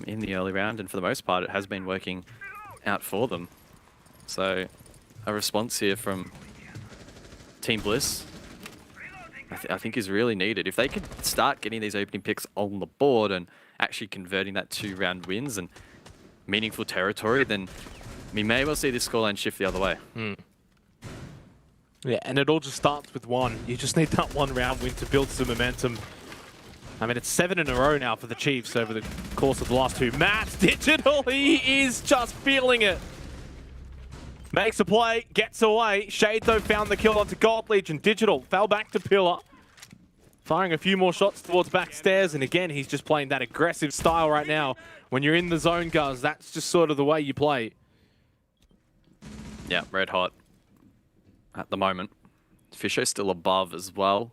in the early round, and for the most part, it has been working out for them. So a response here from Team Bliss, I think is really needed. If they could start getting these opening picks on the board and actually converting that 2-round wins and meaningful territory, then we may well see this scoreline shift the other way. Yeah, and it all just starts with one. You just need that 1-round win to build some momentum. I mean, it's 7 in a row now for the Chiefs over the course of the last 2. Matt's Digital, he is just feeling it. Makes a play, gets away. Shade, though, found the kill onto Gold Legion. Digital fell back to Pillar. Firing a few more shots towards backstairs, and again, he's just playing that aggressive style right now. When you're in the zone, guys, that's just sort of the way you play. Yeah, red hot at the moment. Fisher's still above as well.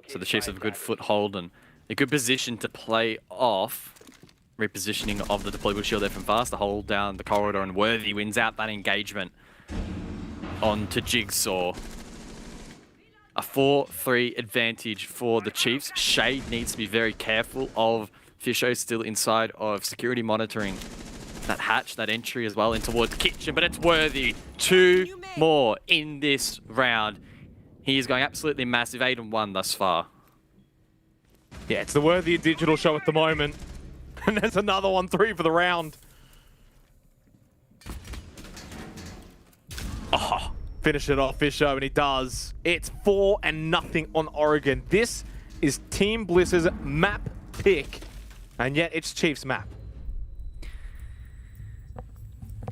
So the Chiefs have a good foothold and a good position to play off. Repositioning of the deployable shield there from Fast to hold down the corridor, and Worthy wins out that engagement onto Jigsaw. A 4-3 advantage for the Chiefs. Shade needs to be very careful of Fisho still inside of security monitoring that hatch, that entry as well in towards Kitchen, but it's Worthy. 2 more in this round. He is going absolutely massive, 8-1 thus far. Yeah, it's the Worthy Digital show at the moment. And there's another one, 3 for the round. Oh, finish it off, Fisher, and he does. It's 4-0 on Oregon. This is Team Bliss's map pick, and yet it's Chiefs' map.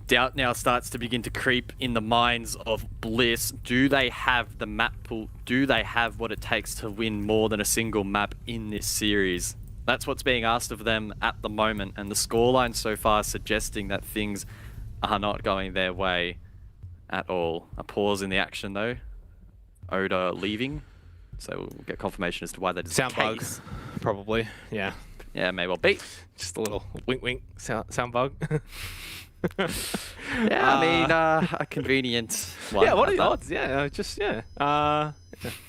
Doubt now starts to begin to creep in the minds of Bliss. Do they have the map pool? Do they have what it takes to win more than a single map in this series? That's what's being asked of them at the moment, and the scoreline so far suggesting that things are not going their way at all. A pause in the action though. Oda leaving, so we'll get confirmation as to why that is sound the case. Bug, probably. Yeah. Yeah, may well be. Just a little wink sound bug. Yeah, I mean, a convenient one. Yeah, what are the odds? Yeah,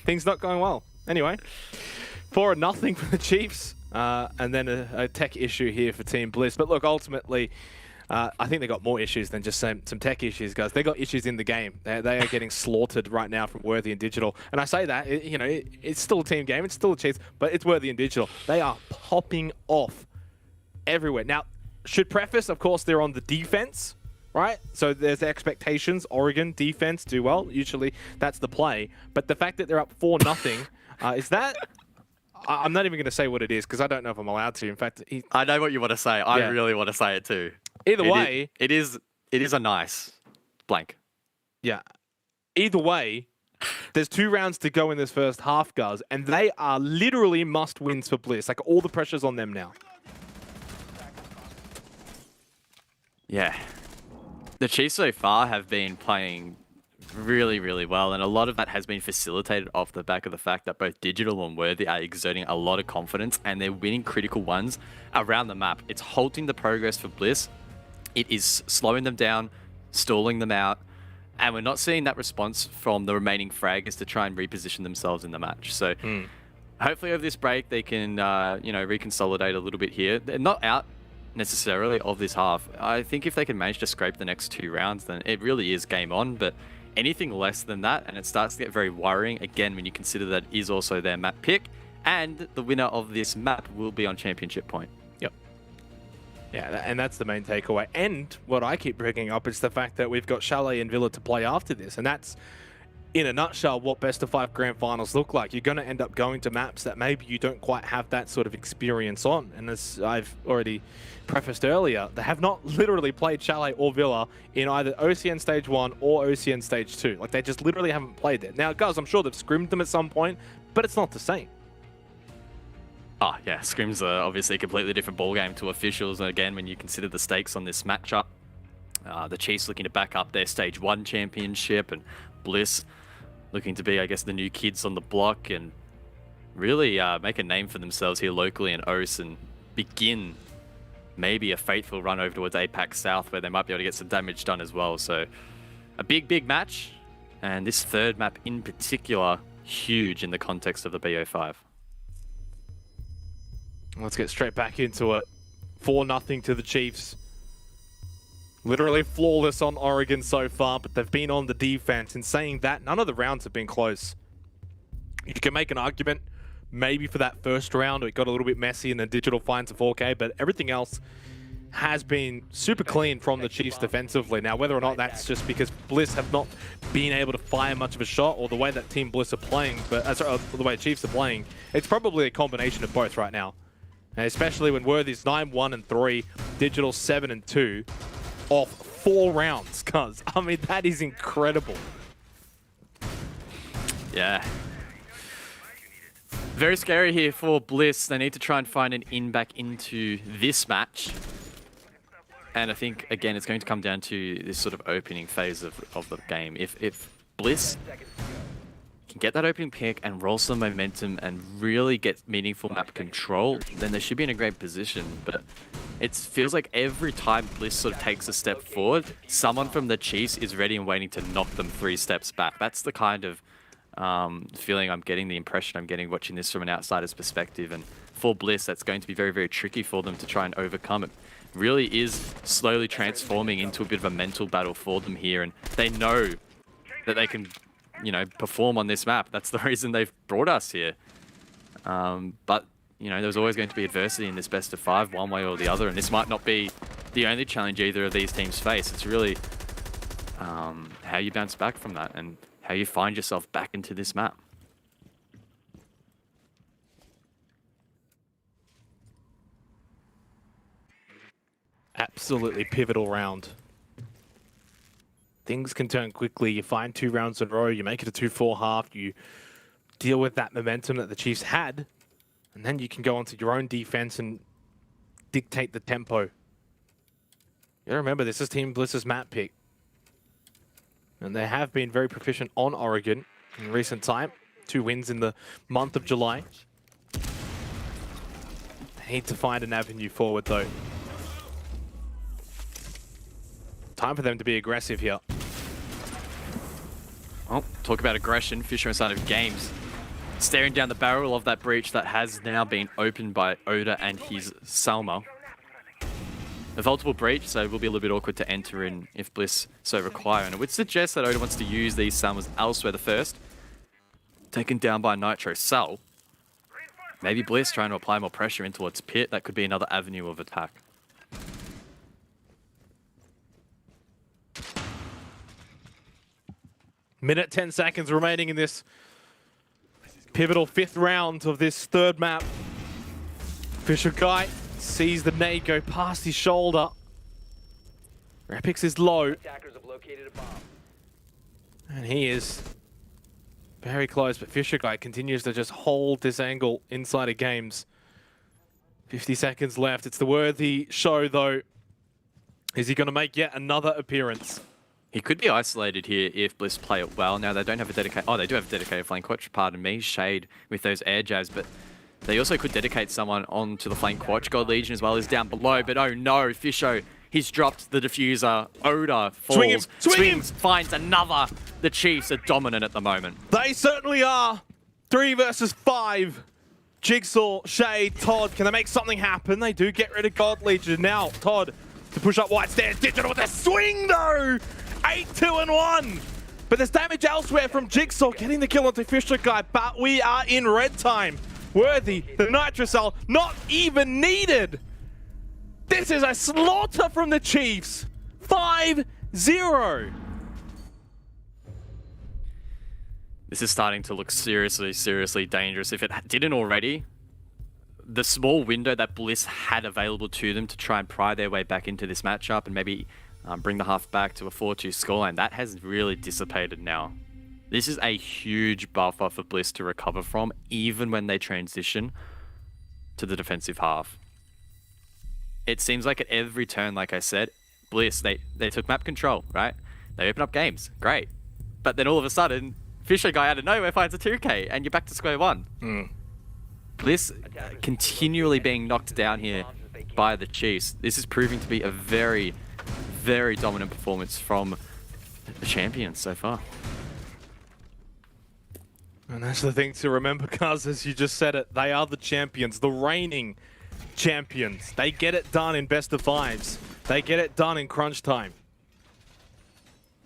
things not going well. Anyway, 4-0 for the Chiefs. And then a tech issue here for Team Bliss. But look, ultimately, I think they got more issues than just some tech issues, guys. They got issues in the game. They are getting slaughtered right now from Worthy and Digital. And I say that, it's still a team game. It's still a Chiefs, but it's Worthy and Digital. They are popping off everywhere. Now, should preface, of course, they're on the defense, right? So there's expectations. Oregon defense do well. Usually that's the play. But the fact that they're up 4-0, is that... I'm not even going to say what it is because I don't know if I'm allowed to. In fact, I know what you want to say. I really want to say it too. Either way, it is a nice blank. Yeah. Either way, there's 2 rounds to go in this first half, guys, and they are literally must-wins for Bliss. Like, all the pressure's on them now. Yeah. The Chiefs so far have been playing really, really well, and a lot of that has been facilitated off the back of the fact that both Digital and Worthy are exerting a lot of confidence, and they're winning critical ones around the map. It's halting the progress for Bliss. It is slowing them down, stalling them out, and we're not seeing that response from the remaining fraggers to try and reposition themselves in the match. So hopefully over this break they can reconsolidate a little bit here. They're not out necessarily of this half. I think if they can manage to scrape the next 2 rounds, then it really is game on. But anything less than that, and it starts to get very worrying, again, when you consider that is also their map pick, and the winner of this map will be on championship point. Yep. Yeah, and that's the main takeaway. And what I keep bringing up is the fact that we've got Chalet and Villa to play after this, and that's in a nutshell, what best of 5 grand finals look like. You're going to end up going to maps that maybe you don't quite have that sort of experience on. And as I've already prefaced earlier, they have not literally played Chalet or Villa in either OCN Stage 1 or OCN Stage 2. Like, they just literally haven't played it. Now, guys, I'm sure they've scrimmed them at some point, but it's not the same. Oh, yeah, scrims are obviously a completely different ballgame to officials. And again, when you consider the stakes on this matchup, the Chiefs looking to back up their Stage 1 championship, and Bliss looking to be, I guess, the new kids on the block and really make a name for themselves here locally in OCE and begin maybe a fateful run over towards APAC South where they might be able to get some damage done as well. So a big, big match. And this third map in particular, huge in the context of the BO5. Let's get straight back into it. 4-0 to the Chiefs. Literally flawless on Oregon so far, but they've been on the defense. In saying that, none of the rounds have been close. You can make an argument maybe for that first round, it got a little bit messy and then Digital finds a 4K, but everything else has been super clean from the Chiefs defensively. Now, whether or not that's just because Bliss have not been able to fire much of a shot or the way that Team Bliss are playing, but the way Chiefs are playing, it's probably a combination of both right now. And especially when Worthy's 9-1-3, Digital 7-2 off 4 rounds, cuz I mean, that is incredible. Yeah. Very scary here for Bliss. They need to try and find an in back into this match. And I think, again, it's going to come down to this sort of opening phase of the game. If Bliss can get that opening pick and roll some momentum and really get meaningful map control, then they should be in a great position. But it feels like every time Bliss sort of takes a step forward, someone from the Chiefs is ready and waiting to knock them 3 steps back. That's the kind of feeling I'm getting, the impression I'm getting watching this from an outsider's perspective. And for Bliss, that's going to be very, very tricky for them to try and overcome it. Really is slowly transforming into a bit of a mental battle for them here, and they know that they can, you know, perform on this map. That's the reason they've brought us here. But, you know, there's always going to be adversity in this best of 5, one way or the other, and this might not be the only challenge either of these teams face. It's really how you bounce back from that and how you find yourself back into this map. Absolutely pivotal round. Things can turn quickly. You find 2 rounds in a row, you make it a 2-4 half, you deal with that momentum that the Chiefs had, and then you can go onto your own defense and dictate the tempo. You gotta remember, this is Team Bliss's map pick. And they have been very proficient on Oregon in recent time. 2 wins in the month of July. They need to find an avenue forward though. Time for them to be aggressive here. Oh, talk about aggression. Fisher inside of games. Staring down the barrel of that breach that has now been opened by Oda and his Salma. A multiple breach, so it will be a little bit awkward to enter in if Bliss so require. And it would suggest that Oda wants to use these Salmas elsewhere. The first, taken down by Nitro Sal. Maybe Bliss trying to apply more pressure into its pit. That could be another avenue of attack. Minute 10 seconds remaining in this pivotal 5th round of this 3rd map. Fisher Guy sees the nade go past his shoulder. Rapix is low. And he is very close, but Fisher Guy continues to just hold this angle inside of games. 50 seconds left. It's the Worthy show though. Is he going to make yet another appearance? He could be isolated here if Bliss play it well. Now, they don't have a dedicated... Oh, they do have a dedicated flank watch, pardon me. Shade with those air jabs, but they also could dedicate someone onto the flank watch. God Legion as well is down below, but oh no, Fisho, he's dropped the diffuser. Oda falls, swings, finds another. The Chiefs are dominant at the moment. They certainly are. 3 versus 5. Jigsaw, Shade, Todd, can they make something happen? They do get rid of God Legion. Now, Todd to push up white stairs. Digital with a swing though! 8-2-1. But there's damage elsewhere from Jigsaw getting the kill onto Fisher Guy, but we are in red time. Worthy, the Nitrocell, not even needed. This is a slaughter from the Chiefs. 5-0. This is starting to look seriously dangerous. If it didn't already, the small window that Bliss had available to them to try and pry their way back into this matchup and maybe bring the half back to a 4-2 scoreline, that has really dissipated now. This is a huge buffer for Bliss to recover from, even when they transition to the defensive half. It seems like at every turn, like I said, Bliss, they took map control, right? They open up games, great. But then all of a sudden, Fisher guy out of nowhere finds a 2K, and you're back to square one. Bliss continually being knocked down here by the Chiefs. This is proving to be a very, very dominant performance from the champions so far. And that's the thing to remember, Cuz, as you just said it, they are the champions, the reigning champions. They get it done in best of fives. They get it done in crunch time.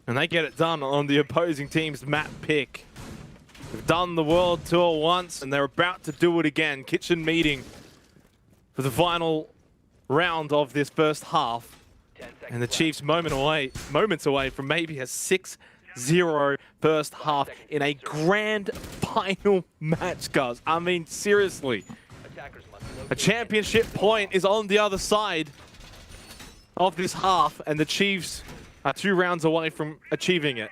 And they get it done on the opposing team's map pick. They've done the World Tour once, and they're about to do it again. Kitchen meeting for the final round of this first half. And the Chiefs moments away from maybe a 6-0 first half in a grand final match, guys. I mean, seriously. A championship point is on the other side of this half, and the Chiefs are 2 rounds away from achieving it.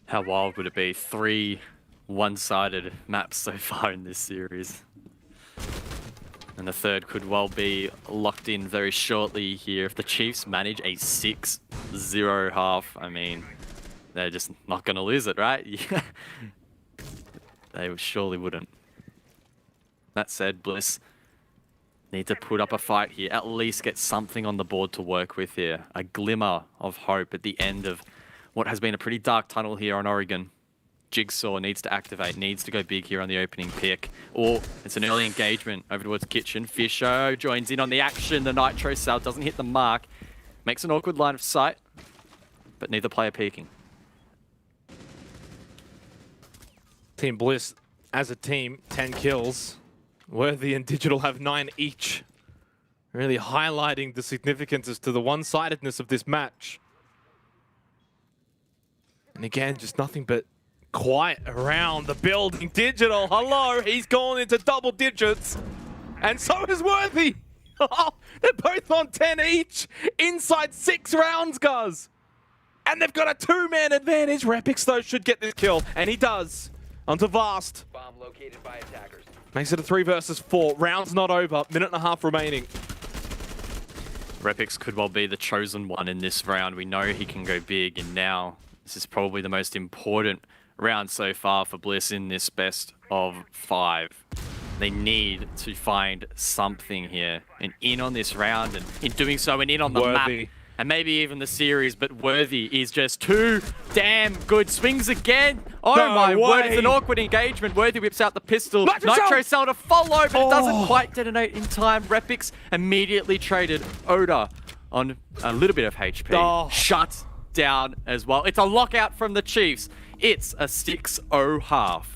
How wild would it be? 3 one-sided maps so far in this series. And the third could well be locked in very shortly here. If the Chiefs manage a 6-0 half, I mean, they're just not going to lose it, right? Yeah. They surely wouldn't. That said, Bliss need to put up a fight here. At least get something on the board to work with here. A glimmer of hope at the end of what has been a pretty dark tunnel here on Oregon. Jigsaw needs to activate, needs to go big here on the opening pick. Or it's an early engagement over towards Kitchen. Fisher joins in on the action. The Nitro cell doesn't hit the mark. Makes an awkward line of sight, but neither player peeking. Team Bliss, as a team, 10 kills. Worthy and Digital have 9 each. Really highlighting the significance as to the one-sidedness of this match. And again, just nothing but quiet around the building. Digital, hello, he's gone into double digits. And so is Worthy. They're both on 10 each inside 6 rounds, guys. And they've got a 2-man advantage. Repix, though, should get this kill. And he does. Onto Vast. Bomb located by attackers. Makes it a 3 versus 4. Round's not over. Minute and a half remaining. Repix could well be the chosen one in this round. We know he can go big, and now this is probably the most important round so far for Bliss in this best of 5. They need to find something here and in on this round, and in doing so, and in on the map. And maybe even the series, but Worthy is just too damn good. Swings again. Oh no my way. word, it's an awkward engagement. Worthy whips out the pistol. Nitro cell to follow, but it doesn't quite detonate in time. Repix immediately traded Oda on a little bit of HP. Shut down as well. It's a lockout from the Chiefs. It's a 6-0 half.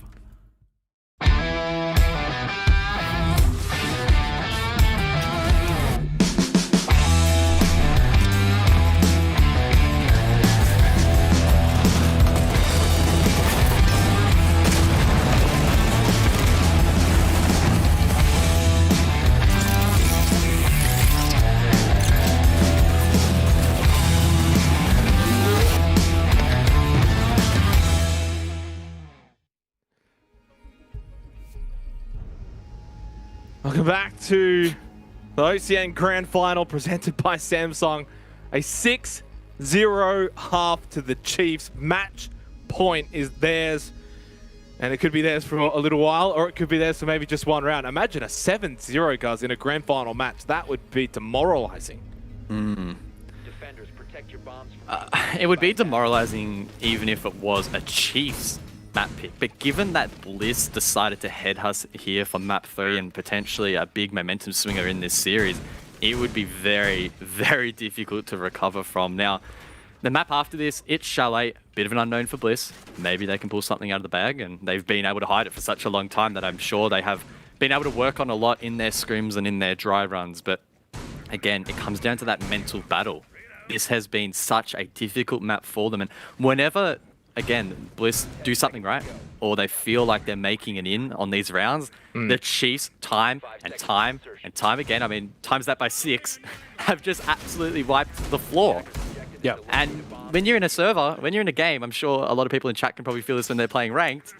Welcome back to the OCN Grand Final presented by Samsung. A 6-0 half to the Chiefs. Match point is theirs. And it could be theirs for a little while, or it could be theirs for maybe just 1 round. Imagine a 7-0, guys, in a Grand Final match. That would be demoralizing. Defenders, protect your bombs. It would be demoralizing even if it was a Chiefs map pick, but given that Bliss decided to head us here for map 3 and potentially a big momentum swinger in this series, it would be very, very difficult to recover from. Now, the map after this, it's Chalet, bit of an unknown for Bliss. Maybe they can pull something out of the bag, and they've been able to hide it for such a long time that I'm sure they have been able to work on a lot in their scrims and in their dry runs. But again, it comes down to that mental battle. this has been such a difficult map for them. And whenever, again, Bliss do something right, or they feel like they're making it in on these rounds, the Chiefs time and time and time again, I mean, times that by 6, have just absolutely wiped the floor. Yeah. And when you're in a server, when you're in a game, I'm sure a lot of people in chat can probably feel this when they're playing ranked,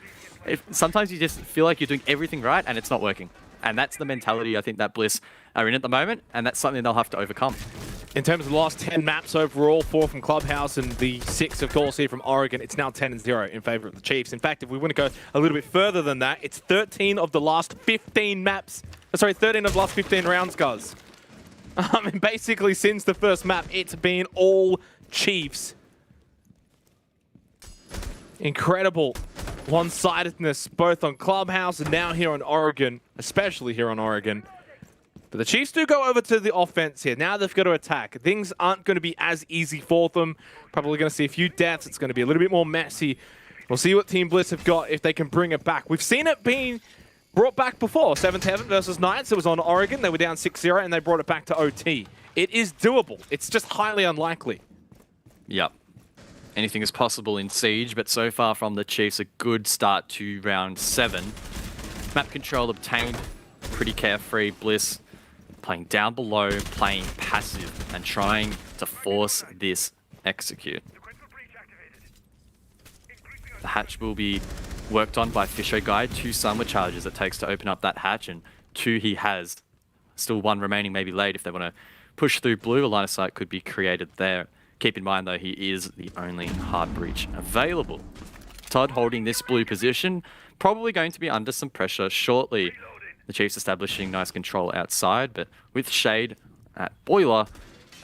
sometimes you just feel like you're doing everything right and it's not working. And that's the mentality I think that Bliss are in at the moment, and that's something they'll have to overcome. In terms of the last 10 maps overall, 4 from Clubhouse and the 6, of course, here from Oregon, it's now 10-0 in favor of the Chiefs. In fact, if we want to go a little bit further than that, it's 13 of the last 15 maps. Sorry, 13 of the last 15 rounds, guys. I mean, basically, since the first map, it's been all Chiefs. Incredible one-sidedness, both on Clubhouse and now here on Oregon, especially here on Oregon. But the Chiefs do go over to the offense here. Now they've got to attack. Things aren't going to be as easy for them. Probably going to see a few deaths. It's going to be a little bit more messy. We'll see what Team Bliss have got if they can bring it back. We've seen it being brought back before. 7th Heaven versus Knights. It was on Oregon. They were down 6-0 and they brought it back to OT. It is doable. It's just highly unlikely. Yep. Anything is possible in Siege, but so far from the Chiefs, a good start to round 7. Map control obtained. Pretty carefree. Bliss playing down below, playing passive, and trying to force this execute. The hatch will be worked on by Fisho Guide. 2 summer charges it takes to open up that hatch, and 2 he has. Still 1 remaining, maybe late if they want to push through blue. A line of sight could be created there. Keep in mind, though, he is the only hard breach available. Todd holding this blue position, probably going to be under some pressure shortly. The Chiefs establishing nice control outside, but with Shade at Boiler,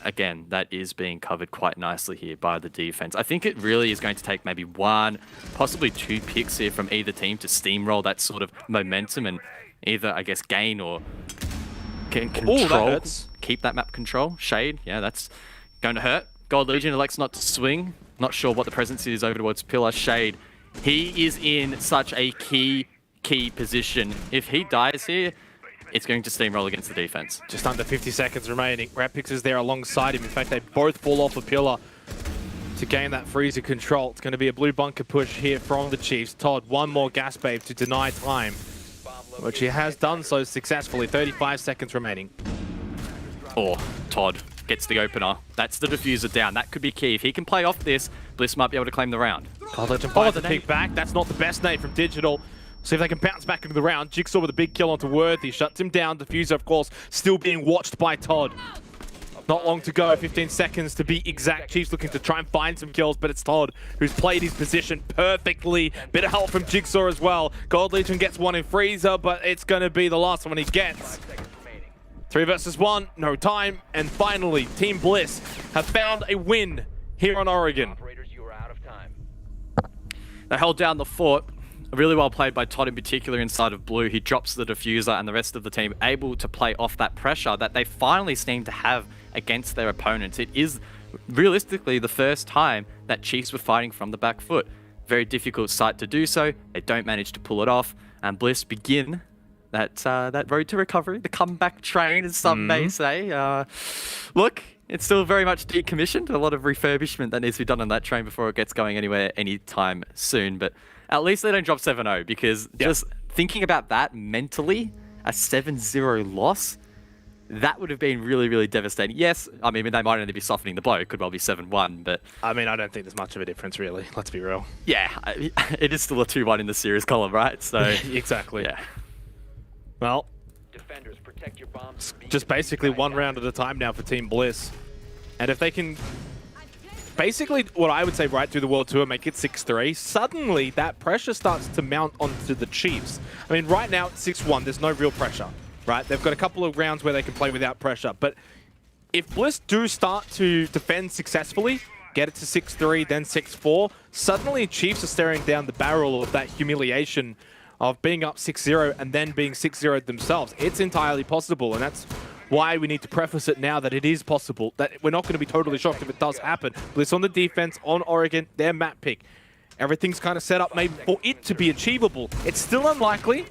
again, that is being covered quite nicely here by the defense. I think it really is going to take maybe 1, possibly 2 picks here from either team to steamroll that sort of momentum and either, I guess, gain or control. Ooh, that hurts. Keep that map control. Shade, yeah, that's going to hurt. Gold Legion elects not to swing. Not sure what the presence is over towards Pillar. Shade, he is in such a key position. If he dies here, it's going to steamroll against the defense. Just under 50 seconds remaining. Rapix is there alongside him. In fact, they both fall off a pillar to gain that freezer control. It's going to be a blue bunker push here from the Chiefs. Todd, 1 more gas babe to deny time, which he has done so successfully. 35 seconds remaining. Or Todd gets the opener. That's the diffuser down. That could be key. If he can play off this, Bliss might be able to claim the round. Gold Legend finds the pick back. That's not the best nade from Digital. See if they can bounce back into the round. Jigsaw with a big kill onto Worthy. Shuts him down. Diffuser, of course, still being watched by Todd. Not long to go. 15 seconds to be exact. Chiefs looking to try and find some kills, but it's Todd who's played his position perfectly. Bit of help from Jigsaw as well. Gold Legion gets 1 in freezer, but it's going to be the last one he gets. 3 versus 1. No time. And finally, Team Bliss have found a win here on Oregon. They held down the fort. Really well played by Todd in particular inside of blue. He drops the diffuser and the rest of the team able to play off that pressure that they finally seem to have against their opponents. It is realistically the first time that Chiefs were fighting from the back foot. Very difficult sight to do so. They don't manage to pull it off, and Bliss begin that road to recovery, the comeback train, as some may say. Look, it's still very much decommissioned. A lot of refurbishment that needs to be done on that train before it gets going anywhere anytime soon. But at least they don't drop 7-0, because just thinking about that mentally, a 7-0 loss, that would have been really, really devastating. Yes, I mean, they might only be softening the blow. It could well be 7-1, but... I mean, I don't think there's much of a difference, really. Let's be real. Yeah, it is still a 2-1 in the series column, right? So exactly. Yeah. Well, Defenders, protect your bombs. just basically 1 round at a time now for Team Bliss. And if they can... basically, what I would say right through the World Tour, make it 6-3, suddenly that pressure starts to mount onto the Chiefs. I mean, right now it's 6-1, there's no real pressure, right? They've got a couple of rounds where they can play without pressure, but if Bliss do start to defend successfully, get it to 6-3, then 6-4, suddenly Chiefs are staring down the barrel of that humiliation of being up 6-0 and then being 6-0 themselves. It's entirely possible, and that's why we need to preface it now that it is possible, that we're not going to be totally shocked if it does happen. Bliss on the defense, on Oregon, their map pick. Everything's kind of set up maybe for it to be achievable. It's still unlikely,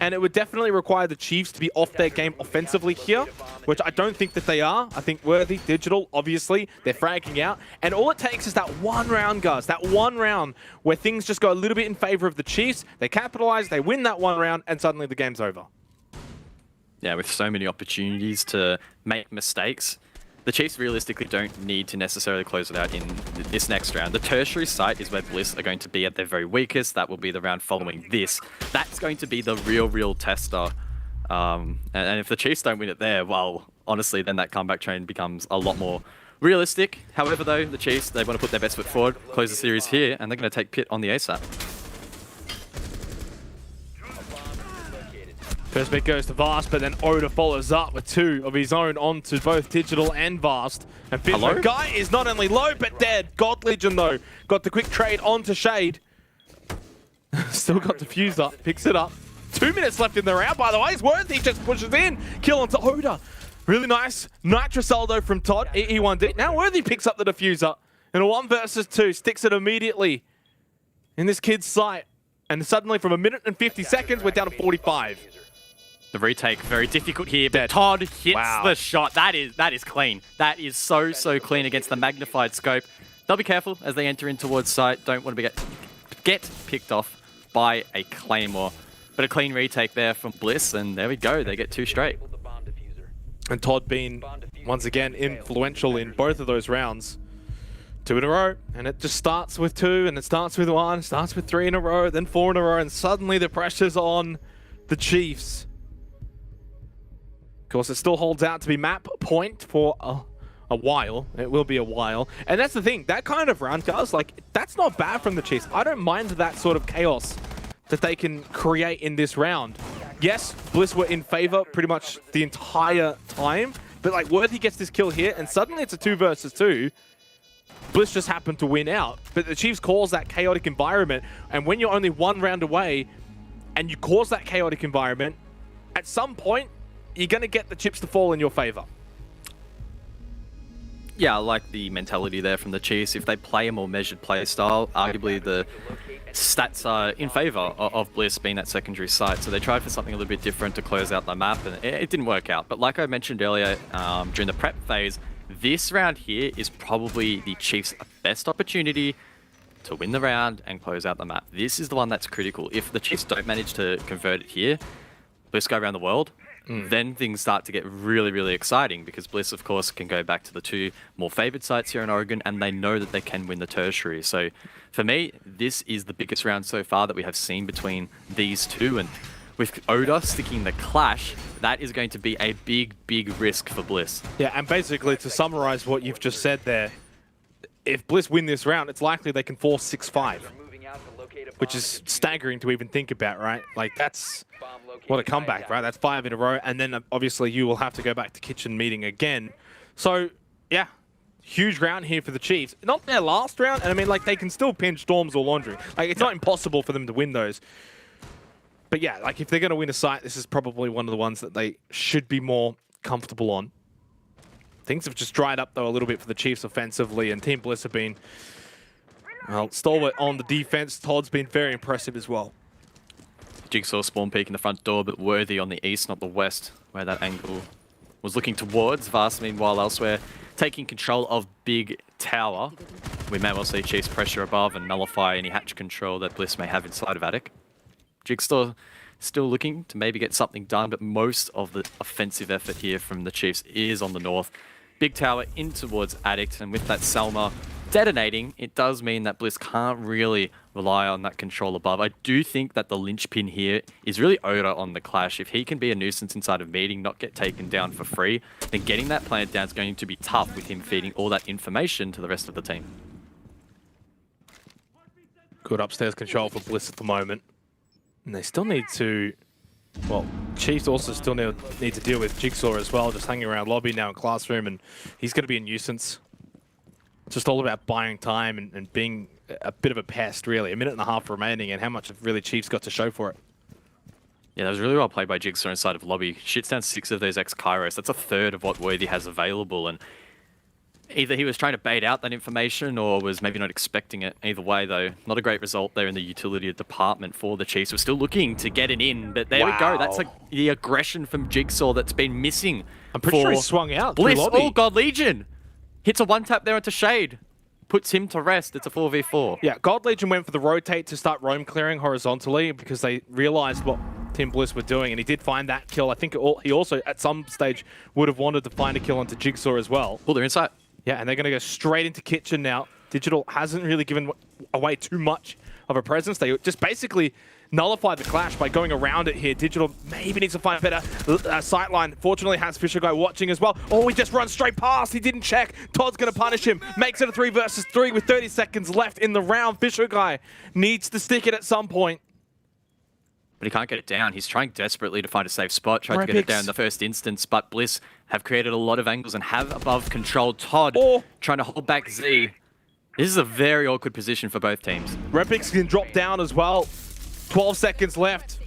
and it would definitely require the Chiefs to be off their game offensively here, which I don't think that they are. I think Worthy, Digital, obviously, they're fragging out, and all it takes is that one round, guys, that one round where things just go a little bit in favor of the Chiefs, they capitalize, they win that one round, and suddenly the game's over. Yeah, with so many opportunities to make mistakes, the Chiefs realistically don't need to necessarily close it out in this next round. The tertiary site is where Bliss are going to be at their very weakest. That will be the round following this. That's going to be the real tester. And if the Chiefs don't win it there, well, honestly, then that comeback train becomes a lot more realistic. However, though, the Chiefs, they want to put their best foot forward, close the series here, and they're going to take Pit on the ASAP. First pick goes to Vast, but then Oda follows up with 2 of his own onto both Digital and Vast. And Fizmo Guy is not only low, but dead. God Legion, though, got the quick trade onto Shade. Still got Diffuser, picks it up. 2 minutes left in the round, by the way. It's Worthy, just pushes in. Kill onto Oda. Really nice Nitro saldo from Todd. He won it. Now Worthy picks up the Diffuser. In a 1 versus 2, sticks it immediately in this kid's sight. And suddenly, from 1 minute and 50 seconds, we're down to 45. The retake, very difficult here, but Todd hits the shot. That is clean. That is so clean against the magnified scope. They'll be careful as they enter in towards site. Don't want to get picked off by a Claymore. But a clean retake there from Bliss, and there we go. They get 2 straight. And Todd being, once again, influential in both of those rounds. 2 in a row, and it just starts with 2, and it starts with 1, starts with 3 in a row, then 4 in a row, and suddenly the pressure's on the Chiefs. Of course, it still holds out to be map point for a while. It will be a while. And that's the thing, that kind of round, guys, like, that's not bad from the Chiefs. I don't mind that sort of chaos that they can create in this round. Yes, Bliss were in favor pretty much the entire time, but like Worthy gets this kill here, and suddenly it's a 2 versus 2. Bliss just happened to win out, but the Chiefs cause that chaotic environment, and when you're only 1 round away, and you cause that chaotic environment, at some point, you're going to get the chips to fall in your favor. Yeah, I like the mentality there from the Chiefs. If they play a more measured play style, arguably the stats are in favor of Bliss being that secondary site. So they tried for something a little bit different to close out the map, and it didn't work out. But like I mentioned earlier, during the prep phase, this round here is probably the Chiefs' best opportunity to win the round and close out the map. This is the one that's critical. If the Chiefs don't manage to convert it here, Bliss go around the world, then things start to get really exciting, because Bliss, of course, can go back to the 2 more favored sites here in Oregon, and they know that they can win the tertiary. So for me, this is the biggest round so far that we have seen between these 2, and with Oda sticking the clash, that is going to be a big risk for Bliss. Yeah, and basically to summarize what you've just said there, if Bliss win this round, it's likely they can force 6-5, which is staggering to even think about, right? Like, that's what a comeback, right? That's 5 in a row, and then obviously you will have to go back to kitchen meeting again. So, yeah, huge round here for the Chiefs. Not their last round, and I mean, like, they can still pinch Storms or Laundry. Like, it's not impossible for them to win those. But yeah, like, if they're going to win a site, this is probably one of the ones that they should be more comfortable on. Things have just dried up, though, a little bit for the Chiefs offensively, and Team Bliss have been, well, stalwart on the defense. Todd's been very impressive as well. Jigsaw spawn peek in the front door, but Worthy on the east, not the west, where that angle was looking towards. Vast, meanwhile, elsewhere, taking control of Big Tower. We may well see Chiefs pressure above and nullify any hatch control that Bliss may have inside of Attic. Jigsaw still looking to maybe get something done, but most of the offensive effort here from the Chiefs is on the north. Big Tower in towards Addict, and with that Selma detonating, it does mean that Bliss can't really rely on that control above. I do think that the linchpin here is really Oda on the clash. If he can be a nuisance inside of meeting, not get taken down for free, then getting that plant down is going to be tough with him feeding all that information to the rest of the team. Good upstairs control for Bliss at the moment. And they still need to, well, Chiefs also still need to deal with Jigsaw as well, just hanging around lobby now in classroom, and he's going to be a nuisance. It's just all about buying time and being a bit of a pest, really. 1.5 minutes remaining, and how much have really Chiefs got to show for it. Yeah, that was really well played by Jigsaw inside of lobby. Shits down 6 of those ex-Kairos. That's a third of what Worthy has available, and Either he was trying to bait out that information or was maybe not expecting it. Either way, though, not a great result there in the utility department for the Chiefs. We're still looking to get it in, but there we go. That's like the aggression from Jigsaw that's been missing. I'm pretty sure he swung out. Bliss. Oh, God Legion. Hits a one-tap there onto Shade. Puts him to rest. It's a 4v4. Yeah, God Legion went for the rotate to start roam clearing horizontally because they realized what Team Bliss were doing, and he did find that kill. I think he also, at some stage, would have wanted to find a kill onto Jigsaw as well. Oh, they're inside. Yeah, and they're going to go straight into Kitchen now. Digital hasn't really given away too much of a presence. They just basically nullified the clash by going around it here. Digital maybe needs to find a better sightline. Fortunately, has Fisher Guy watching as well. Oh, he just runs straight past. He didn't check. Todd's going to punish him. Makes it a 3 versus 3 with 30 seconds left in the round. Fisher Guy needs to stick it at some point. But he can't get it down. He's trying desperately to find a safe spot. Tried to get it down in the first instance, but Bliss have created a lot of angles and have above control. Todd trying to hold back Z. This is a very awkward position for both teams. Repix can drop down as well. 12 seconds left.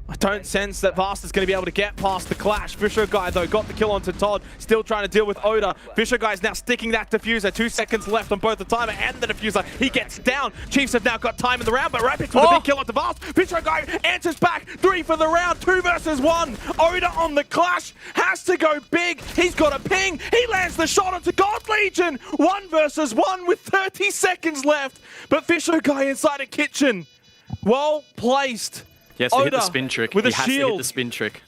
I don't sense that Vast is going to be able to get past the clash. Fisher Guy, though, got the kill onto Todd. Still trying to deal with Oda. Fisher Guy's now sticking that diffuser. 2 seconds left on both the timer and the diffuser. He gets down. Chiefs have now got time in the round, but Rapix with a big kill onto Vast. Fisher Guy answers back. 3 for the round. 2 versus 1. Oda on the clash. Has to go big. He's got a ping. He lands the shot onto God Legion. 1 versus 1 with 30 seconds left. But Fisher Guy inside a kitchen. Well placed. He has to hit the spin trick. With he a has shield. to hit the spin trick.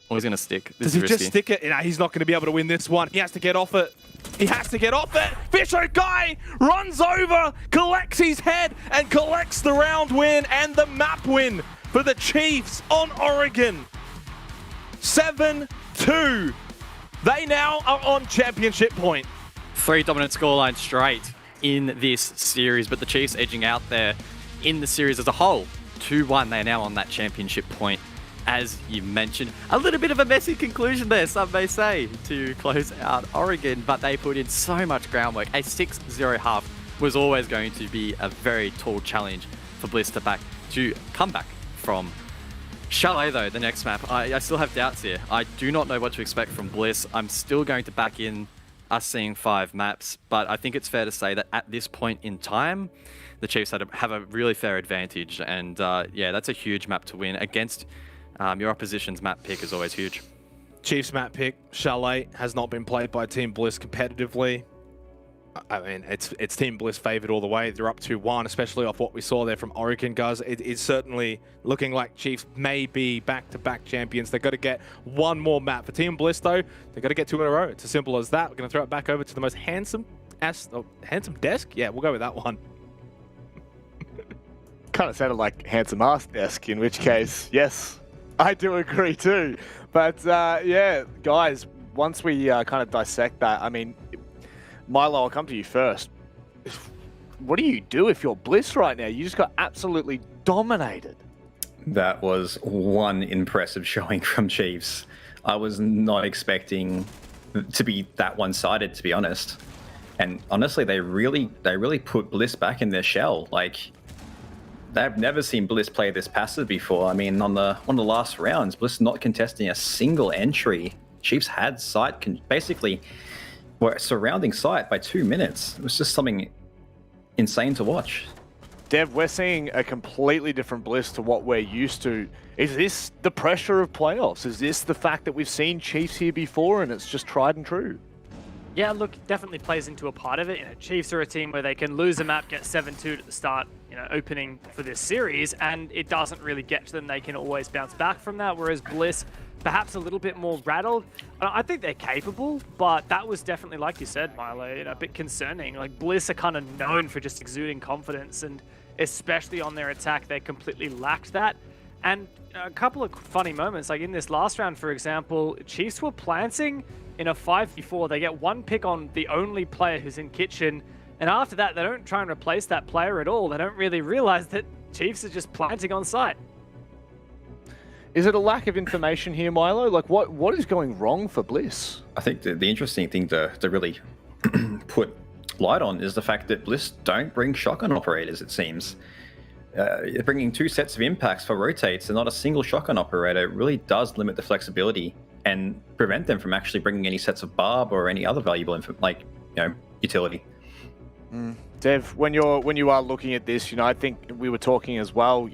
Or he's going to stick. This Does he is just risky. stick it? Nah, he's not going to be able to win this one. He has to get off it. He has to get off it. Fisher Guy runs over, collects his head, and collects the round win and the map win for the Chiefs on Oregon. 7-2. They now are on championship point. 3 dominant scoreline straight in this series, but the Chiefs edging out there in the series as a whole. 2-1, they're now on that championship point. As you mentioned, a little bit of a messy conclusion there, some may say, to close out Oregon, but they put in so much groundwork. A 6-0 half was always going to be a very tall challenge for Bliss to come back from. Chalet, though, the next map, I still have doubts here. I do not know what to expect from Bliss. I'm still going to back in us seeing 5 maps, but I think it's fair to say that at this point in time, the Chiefs have a really fair advantage, and yeah, that's a huge map to win. Against your opposition's map pick is always huge. Chiefs map pick, Chalet, has not been played by Team Bliss competitively. I mean, it's Team Bliss favored all the way. They're up 2-1, especially off what we saw there from Oregon, guys. It's certainly looking like Chiefs may be back-to-back champions. They've got to get one more map. For Team Bliss, though, they've got to get 2 in a row. It's as simple as that. We're going to throw it back over to the most handsome desk? Yeah, we'll go with that one. Kind of sounded like handsome ass desk, in which case, yes, I do agree too. But yeah, guys, once we kind of dissect that, I mean, Milo, I'll come to you first. What do you do if you're Bliss right now? You just got absolutely dominated. That was one impressive showing from Chiefs. I was not expecting to be that one-sided, to be honest. And honestly, they really put Bliss back in their shell. Like, they've never seen Bliss play this passive before. I mean, on one of the last rounds, Bliss not contesting a single entry. Chiefs had sight, basically were surrounding sight by 2 minutes. It was just something insane to watch. Dev, we're seeing a completely different Bliss to what we're used to. Is this the pressure of playoffs? Is this the fact that we've seen Chiefs here before and it's just tried and true? Yeah, look, definitely plays into a part of it. You know, Chiefs are a team where they can lose a map, get 7-2 at the start, you know, opening for this series, and it doesn't really get to them. They can always bounce back from that, whereas Bliss, perhaps a little bit more rattled. I think they're capable, but that was definitely, like you said, Milo, you know, a bit concerning. Like, Bliss are kind of known for just exuding confidence, and especially on their attack, they completely lacked that. And a couple of funny moments, like in this last round, for example, Chiefs were planting in a 5v4. They get 1 pick on the only player who's in kitchen, and after that, they don't try and replace that player at all. They don't really realize that Chiefs are just planting on site. Is it a lack of information here, Milo? Like, what is going wrong for Bliss? I think the interesting thing to really put light on is the fact that Bliss don't bring shotgun operators, it seems. Bringing 2 sets of impacts for rotates and not a single shotgun operator really does limit the flexibility and prevent them from actually bringing any sets of barb or any other valuable utility. Dev, when you are looking at this, I think we were talking as well,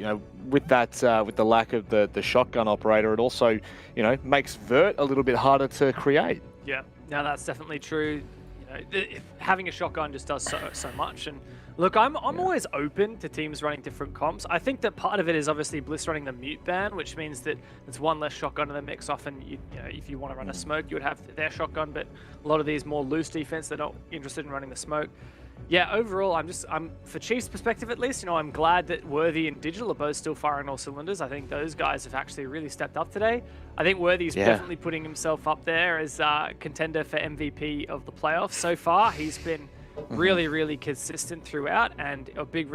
with that with the lack of the shotgun operator, it also, makes Vert a little bit harder to create. Yeah, no, that's definitely true. Having a shotgun just does so much. And look, I'm always open to teams running different comps. I think that part of it is obviously Bliss running the mute ban, which means that there's one less shotgun in the mix. Often, if you want to run a smoke, you would have their shotgun, but a lot of these more loose defense, they're not interested in running the smoke. Yeah, overall, I'm for Chiefs' perspective at least, I'm glad that Worthy and Digital are both still firing all cylinders. I think those guys have actually really stepped up today. I think Worthy's definitely putting himself up there as a contender for MVP of the playoffs so far. He's been really, really consistent throughout, and a big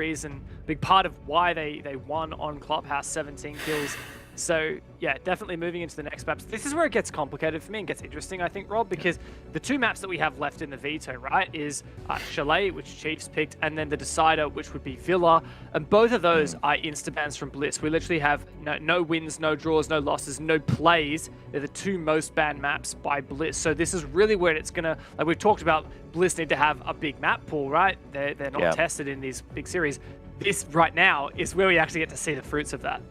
part of why they won on Clubhouse, 17 kills. So, yeah, definitely moving into the next maps. This is where it gets complicated for me and gets interesting, I think, Rob, because the two maps that we have left in the veto, right, is Chalet, which Chiefs picked, and then the decider, which would be Villa. And both of those are insta-bans from Bliss. We literally have no wins, no draws, no losses, no plays. They're the two most banned maps by Bliss. So this is really where it's going to, like we've talked about, Bliss need to have a big map pool, right? They're not tested in these big series. This, right now, is where we actually get to see the fruits of that.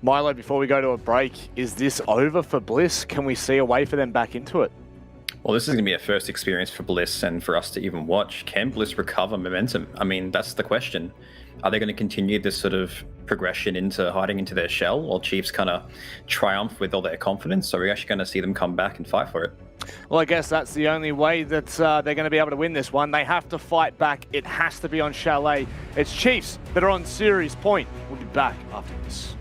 Milo, before we go to a break, is this over for Bliss? Can we see a way for them back into it? Well, this is going to be a first experience for Bliss and for us to even watch. Can Bliss recover momentum? I mean, that's the question. Are they going to continue this sort of progression into hiding into their shell while Chiefs kind of triumph with all their confidence? Or are we actually going to see them come back and fight for it? Well, I guess that's the only way that they're going to be able to win this one. They have to fight back. It has to be on Chalet. It's Chiefs that are on series point. We'll be back after this.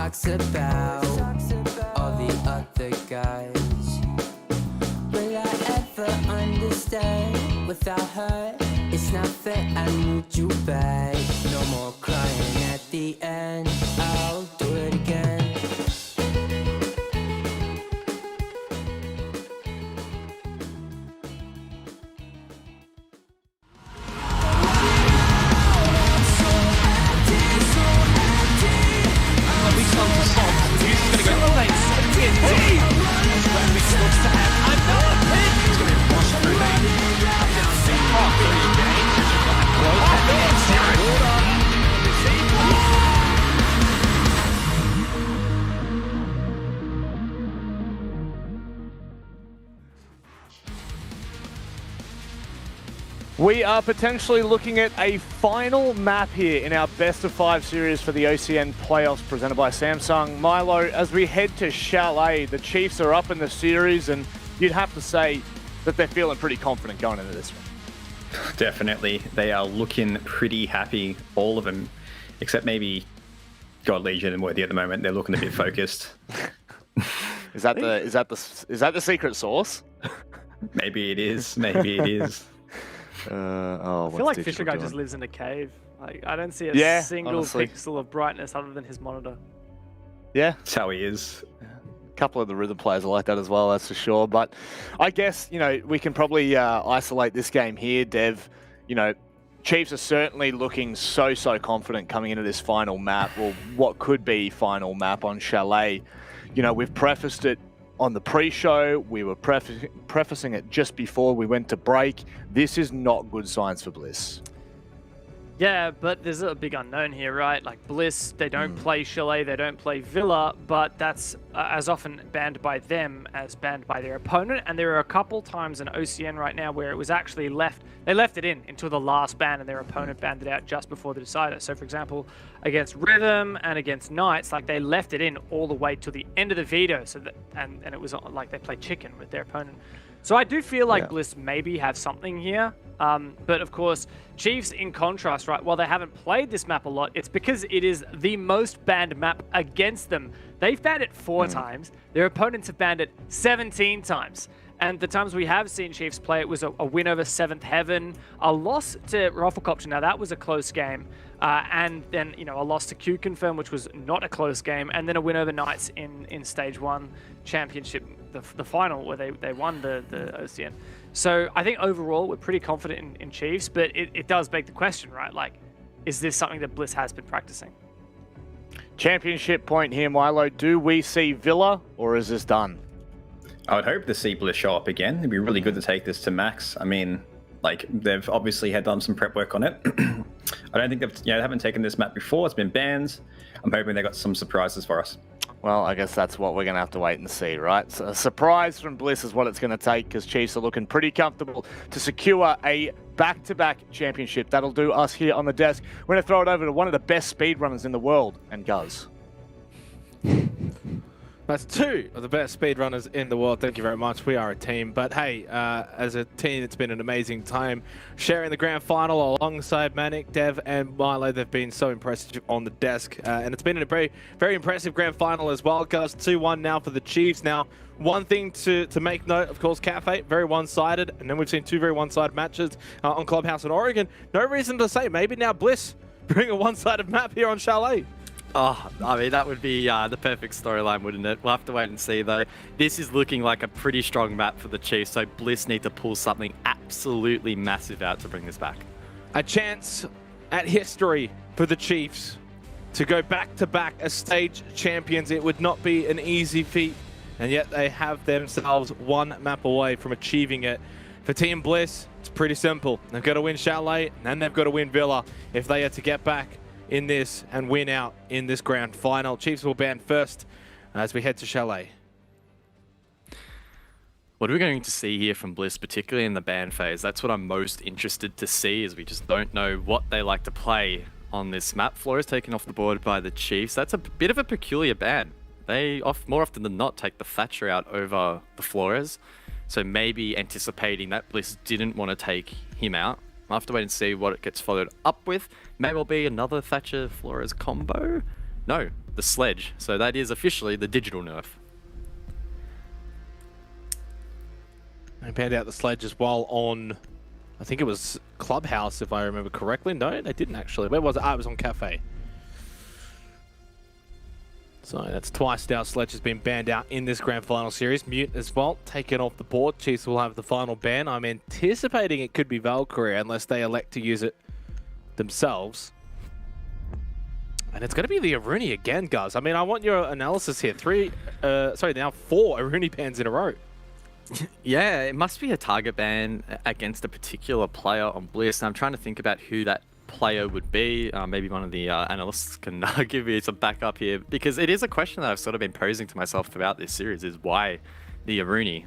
talks about all the other guys. Will I ever understand? Without her, it's not fair, I need you back. No more crying at the end, I'll do it again. We are potentially looking at a final map here in our best of 5 series for the OCN playoffs presented by Samsung. Milo, as we head to Chalet, the Chiefs are up in the series and you'd have to say that they're feeling pretty confident going into this one. Definitely. They are looking pretty happy, all of them, except maybe God Legion and Worthy at the moment. They're looking a bit focused. Is that the secret sauce? Maybe it is. Maybe it is. I feel like Fisher Guy just lives in a cave. Like, I don't see a single honestly. pixel of brightness other than his monitor. Yeah. That's how he is. A couple of the rhythm players are like that as well, that's for sure. But I guess, we can probably isolate this game here, Dev. Chiefs are certainly looking so confident coming into this final map, or what could be final map on Chalet. We've prefaced it on the pre-show, we were prefacing it just before we went to break. This is not good signs for Bliss. Yeah, but there's a big unknown here, right? Like Bliss, they don't play Chalet, they don't play Villa, but that's as often banned by them as banned by their opponent. And there are a couple times in OCN right now where it was actually they left it in until the last ban and their opponent banned it out just before the decider. So for example, against Rhythm and against Knights, like they left it in all the way to the end of the veto. So that, and it was like they played chicken with their opponent. So I do feel like Bliss maybe have something here. But of course, Chiefs in contrast, right, while they haven't played this map a lot, it's because it is the most banned map against them. They've banned it 4 times. Their opponents have banned it 17 times. And the times we have seen Chiefs play, it was a win over 7th Heaven, a loss to Roffelkopf. Now that was a close game. And then, a loss to Q-Confirm, which was not a close game. And then a win over Knights in Stage 1 Championship, the final, where they won the OCN. So I think overall, we're pretty confident in Chiefs, but it does beg the question, right? Like, is this something that Bliss has been practicing? Championship point here, Milo. Do we see Villa, or is this done? I would hope to see Bliss show up again. It'd be really good to take this to max. I mean, they've obviously had done some prep work on it. I don't think they haven't taken this map before. It's been banned. I'm hoping they got some surprises for us. Well, I guess that's what we're going to have to wait and see, right? So a surprise from Bliss is what it's going to take, because Chiefs are looking pretty comfortable to secure a back-to-back championship. That'll do us here on the desk. We're going to throw it over to one of the best speedrunners in the world, and Guz. That's 2 of the best speedrunners in the world. Thank you very much. We are a team. But hey, as a team, it's been an amazing time sharing the grand final alongside Manic, Dev, and Milo. They've been so impressive on the desk. And it's been a very, very impressive grand final as well. Guys, 2-1 now for the Chiefs. Now, one thing to make note, of course, Cafe, very one-sided. And then we've seen 2 very one-sided matches on Clubhouse in Oregon. No reason to say maybe now Bliss bring a one-sided map here on Chalet. Oh, I mean, that would be the perfect storyline, wouldn't it? We'll have to wait and see, though. This is looking like a pretty strong map for the Chiefs, so Bliss need to pull something absolutely massive out to bring this back. A chance at history for the Chiefs to go back-to-back as stage champions. It would not be an easy feat, and yet they have themselves 1 map away from achieving it. For Team Bliss, it's pretty simple. They've got to win Chalet, and they've got to win Villa if they are to get back in this and win out in this grand final. Chiefs will ban first as we head to Chalet. What are we going to see here from Bliss, particularly in the ban phase? That's what I'm most interested to see, as we just don't know what they like to play on this map. Floor is taken off the board by the Chiefs. That's a bit of a peculiar ban. They, more often than not, take the Thatcher out over the Flores. So maybe anticipating that Bliss didn't want to take him out. I'll have to wait and see what it gets followed up with. Maybe it'll be another Thatcher Flores combo. No, the sledge. So that is officially the digital nerf. They banned out the sledge as well on, I think it was Clubhouse, if I remember correctly. No, they didn't actually. Where was it? Ah, it was on Cafe. So that's twice now Sledge has been banned out in this grand final series. Mute as well, taken off the board. Chiefs will have the final ban. I'm anticipating it could be Valkyrie unless they elect to use it themselves. And it's going to be the Aruni again, guys. I mean, I want your analysis here. Now 4 Aruni bans in a row. Yeah, it must be a target ban against a particular player on Bliss. I'm trying to think about who that player would be. Maybe one of the analysts can give me some backup here, because it is a question that I've sort of been posing to myself throughout this series, is why the Aruni?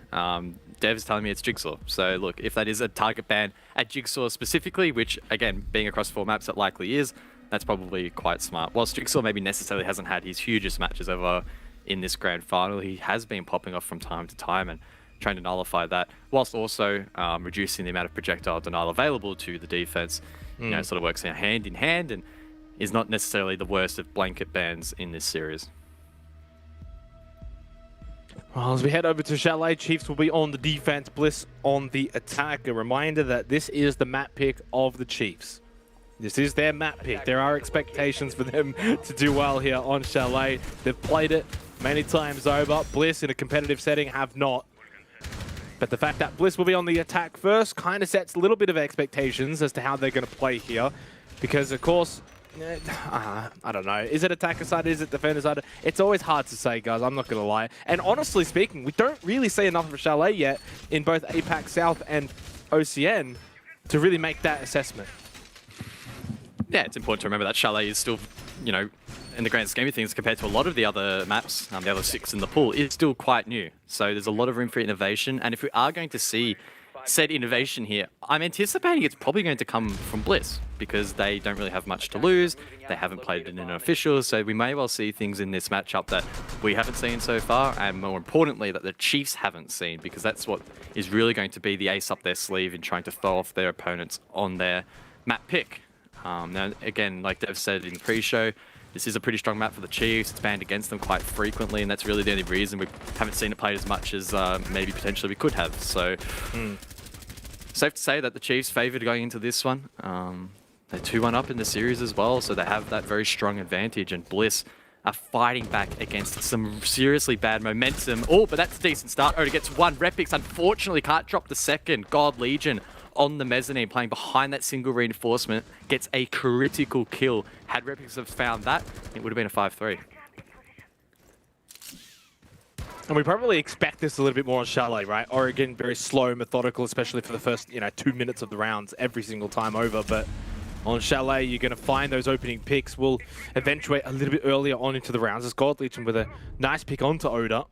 Dev's telling me it's Jigsaw. So look, if that is a target ban at Jigsaw specifically, which again, being across 4 maps, it likely is, that's probably quite smart. Whilst Jigsaw maybe necessarily hasn't had his hugest matches ever in this grand final, he has been popping off from time to time and trying to nullify that, whilst also reducing the amount of projectile denial available to the defense. You know, sort of works hand in hand and is not necessarily the worst of blanket bans in this series. Well, as we head over to Chalet, Chiefs will be on the defense, Bliss on the attack. A reminder that this is the map pick of the Chiefs. This is their map pick. There are expectations for them to do well here on Chalet. They've played it many times over. Bliss in a competitive setting have not. But the fact that Bliss will be on the attack first kind of sets a little bit of expectations as to how they're going to play here. Because, of course, I don't know. Is it attacker side? Is it defender side? It's always hard to say, guys. I'm not going to lie. And honestly speaking, we don't really see enough of Chalet yet in both APAC South and OCN to really make that assessment. Yeah, it's important to remember that Chalet is still, you know, in the grand scheme of things, compared to a lot of the other maps, the other 6 in the pool, it's still quite new. So there's a lot of room for innovation. And if we are going to see said innovation here, I'm anticipating it's probably going to come from Bliss, because they don't really have much to lose. They haven't played it in an official, so we may well see things in this matchup that we haven't seen so far, and more importantly, that the Chiefs haven't seen, because that's what is really going to be the ace up their sleeve in trying to throw off their opponents on their map pick. Now, again, like Dev said in the pre-show, this is a pretty strong map for the Chiefs. It's banned against them quite frequently, and that's really the only reason we haven't seen it played as much as maybe potentially we could have. So, safe to say that the Chiefs favoured going into this one. They're 2-1 up in the series as well, so they have that very strong advantage, and Bliss are fighting back against some seriously bad momentum. Oh, but that's a decent start. Oda gets 1. Repix, unfortunately, can't drop the second. God Legion on the mezzanine, playing behind that single reinforcement, gets a critical kill. Had Repix have found that, it would have been a 5-3. And we probably expect this a little bit more on Chalet, right? Oregon, very slow, methodical, especially for the first, 2 minutes of the rounds every single time over. But on Chalet, you're going to find those opening picks will eventuate a little bit earlier on into the rounds. As God Legion with a nice pick onto Oda.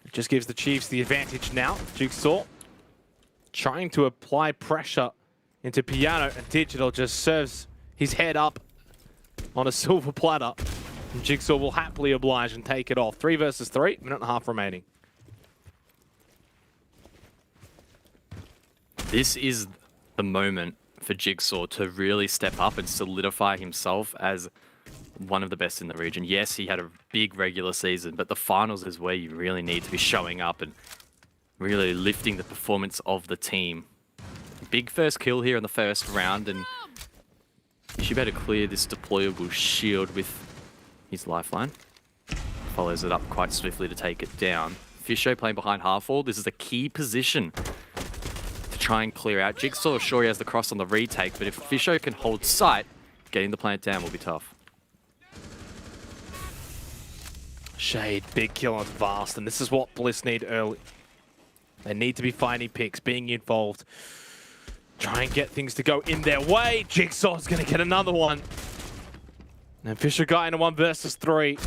It just gives the Chiefs the advantage now. Jigsaw trying to apply pressure into Piano, and Digital just serves his head up on a silver platter. And Jigsaw will happily oblige and take it off. 3 versus 3, minute and a half remaining. This is the moment for Jigsaw to really step up and solidify himself as one of the best in the region. Yes, he had a big regular season, but the finals is where you really need to be showing up and really lifting the performance of the team. Big first kill here in the first round, and you should better clear this deployable shield with his lifeline. Follows it up quite swiftly to take it down. Fisho playing behind Halfwall. This is a key position to try and clear out. Jigsaw, sure, he has the cross on the retake, but if Fisho can hold sight, getting the plant down will be tough. Shade, big kill on Vast, and this is what Bliss need early. They need to be finding picks, being involved. Try and get things to go in their way. Jigsaw's going to get another one. And Fisher got into 1 versus 3.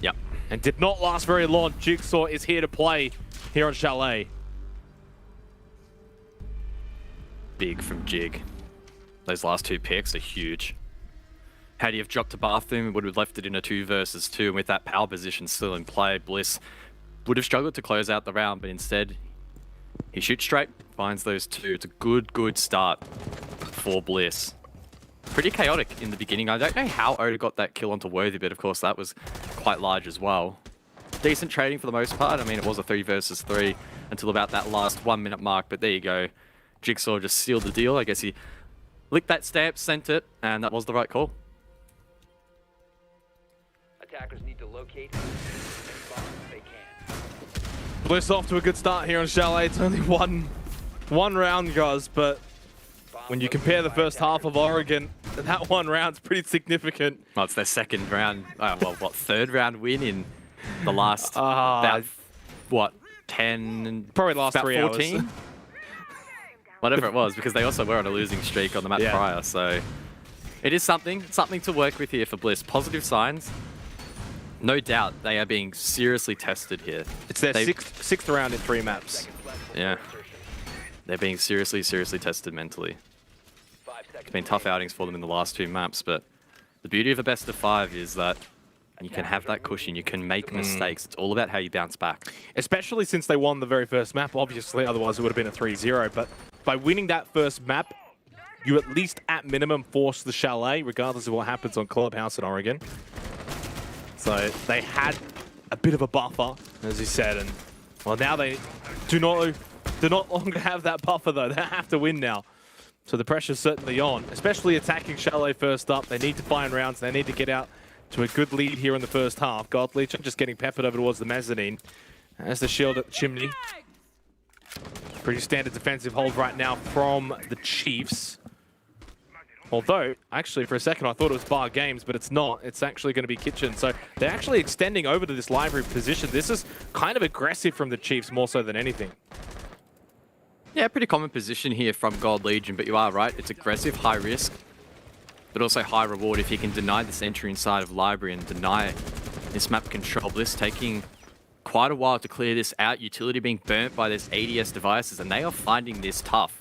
Yep. And did not last very long. Jigsaw is here to play here on Chalet. Big from Jig. Those last 2 picks are huge. Had he have dropped to Bathroom, would have left it in a 2 versus 2. And with that power position still in play, Bliss would have struggled to close out the round, but instead he shoots straight, finds those 2. It's a good start for Bliss. pretty chaotic in the beginning. I don't know how Oda got that kill onto Worthy, but of course that was quite large as well. Decent trading for the most part. I mean, it was a 3 versus 3 until about that last 1 minute mark, but there you go. Jigsaw just sealed the deal. I guess he licked that stamp, sent it, and that was the right call. Attackers need to locate and bomb if they can. Bliss off to a good start here on Chalet. It's only one round, guys, but when you compare the first half of Oregon, that one round's pretty significant. Well, it's their second round, third round win in the last, about, what, 10? Probably last about 3 14? hours. Whatever it was, because they also were on a losing streak on the map prior, so it is something to work with here for Bliss. Positive signs. No doubt they are being seriously tested here. It's their sixth round in 3 maps. Yeah. They're being seriously tested mentally. It's been tough outings for them in the last 2 maps, but the beauty of a best of 5 is that you can have that cushion, you can make mistakes. It's all about how you bounce back. Especially since they won the very first map, obviously, otherwise it would have been a 3-0. But by winning that first map, you at least, at minimum, force the Chalet, regardless of what happens on Clubhouse in Oregon. So they had a bit of a buffer, as you said, and well, now they do not longer have that buffer, though. They have to win now. So the pressure's certainly on, especially attacking Chalet first up. They need to find rounds. They need to get out to a good lead here in the first half. Godlegion just getting peppered over towards the mezzanine. As the shield at the chimney. Pretty standard defensive hold right now from the Chiefs. Although, actually, for a second, I thought it was Bar Games, but it's not. It's actually going to be Kitchen. So they're actually extending over to this library position. This is kind of aggressive from the Chiefs, more so than anything. Yeah, pretty common position here from Gold Legion, but you are right. It's aggressive, high risk, but also high reward if you can deny this entry inside of library and deny this map control. Bliss taking quite a while to clear this out. Utility being burnt by this ADS devices, and they are finding this tough.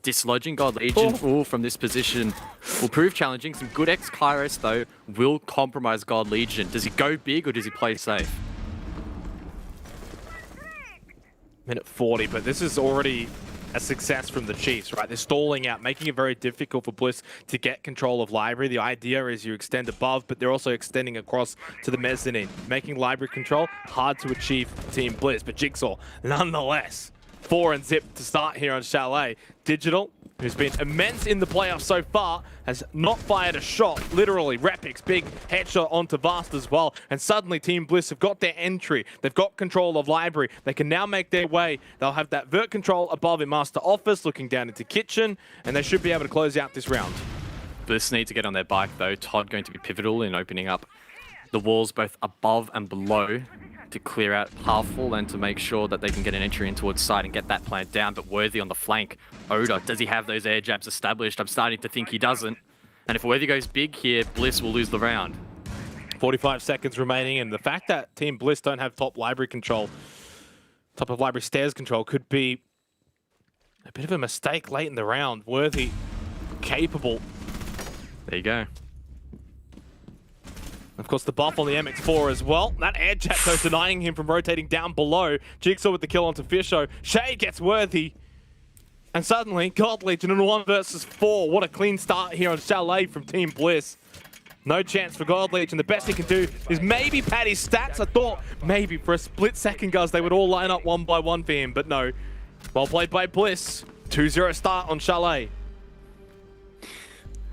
Dislodging God Legion from this position will prove challenging. Some good X-Kairos, though, will compromise God Legion. Does he go big or does he play safe? Minute 40, but this is already a success from the Chiefs, right? They're stalling out, making it very difficult for Bliss to get control of library. The idea is you extend above, but they're also extending across to the mezzanine, making library control hard to achieve for Team Bliss. But Jigsaw, nonetheless, 4 and zip to start here on Chalet. Digital, who's been immense in the playoffs so far, has not fired a shot. Literally, Repix, big headshot onto Vast as well. And suddenly Team Bliss have got their entry. They've got control of library. They can now make their way. They'll have that vert control above in Master Office, looking down into Kitchen, and they should be able to close out this round. Bliss need to get on their bike, though. Todd going to be pivotal in opening up the walls both above and below to clear out Powerful and to make sure that they can get an entry in towards side and get that plant down. But Worthy on the flank. Oda, does he have those air jabs established? I'm starting to think he doesn't. And if Worthy goes big here, Bliss will lose the round. 45 seconds remaining, and the fact that Team Bliss don't have top library control, top of library stairs control, could be a bit of a mistake late in the round. Worthy capable. There you go. Of course, the buff on the MX4 as well. That air jab, though, denying him from rotating down below. Jigsaw with the kill onto Fisho. Shay gets Worthy. And suddenly, God Legion in a 1 versus 4. What a clean start here on Chalet from Team Bliss. No chance for God Legion. The best he can do is maybe pad his stats. I thought maybe for a split second, guys, they would all line up 1 by 1 for him. But no. Well played by Bliss. 2-0 start on Chalet.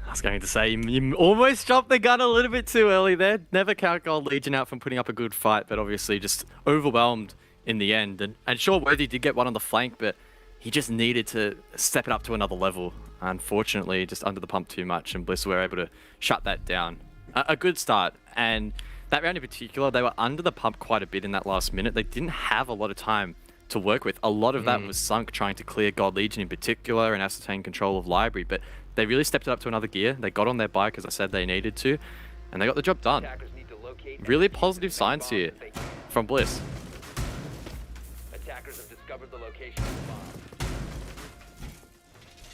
I was going to say, you almost jumped the gun a little bit too early there. Never count Gold Legion out from putting up a good fight, but obviously just overwhelmed in the end. And sure, Worthy did get one on the flank, but he just needed to step it up to another level. Unfortunately, just under the pump too much, and Bliss were able to shut that down. A good start, and that round in particular, they were under the pump quite a bit in that last minute. They didn't have a lot of time to work with. A lot of that was sunk trying to clear God Legion in particular and ascertain control of library, but they really stepped it up to another gear. They got on their bike, as I said they needed to, and they got the job done. Really positive signs here from Bliss. Attackers have discovered the location of the bomb.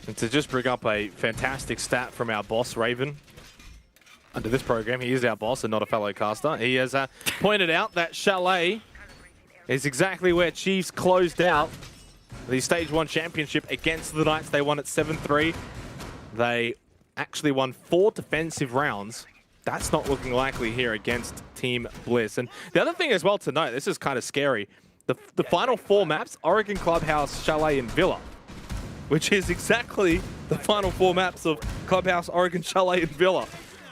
And to just bring up a fantastic stat from our boss, Raven. Under this program, he is our boss and not a fellow caster. He has pointed out that Chalet is exactly where Chiefs closed out the Stage 1 championship against the Knights. They won at 7-3. They actually won 4 defensive rounds. That's not looking likely here against Team Bliss. And the other thing as well to note, this is kind of scary. The final 4 maps, Oregon Clubhouse, Chalet, and Villa, which is exactly the final 4 maps of Clubhouse, Oregon, Chalet, and Villa.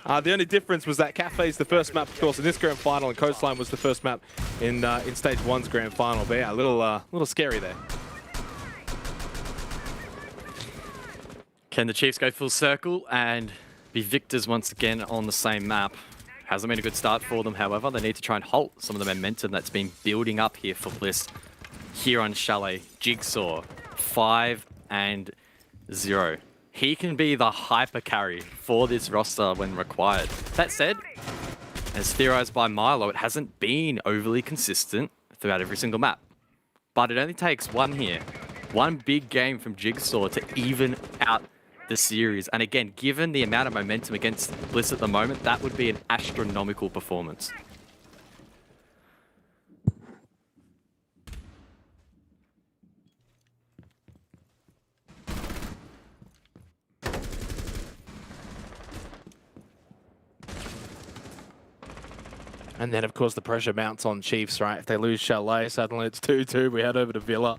The only difference was that Cafe is the first map, of course, in this grand final, and Coastline was the first map in Stage 1's grand final. But yeah, a little scary there. Can the Chiefs go full circle and be victors once again on the same map? Hasn't been a good start for them, however. They need to try and halt some of the momentum that's been building up here for Bliss. Here on Chalet, Jigsaw, 5-0. He can be the hyper carry for this roster when required. That said, as theorized by Milo, it hasn't been overly consistent throughout every single map. But it only takes one here. One big game from Jigsaw to even out the series. And again, given the amount of momentum against Bliss at the moment, that would be an astronomical performance. And then, of course, the pressure mounts on Chiefs, right? If they lose Chalet, suddenly it's 2-2. We head over to Villa.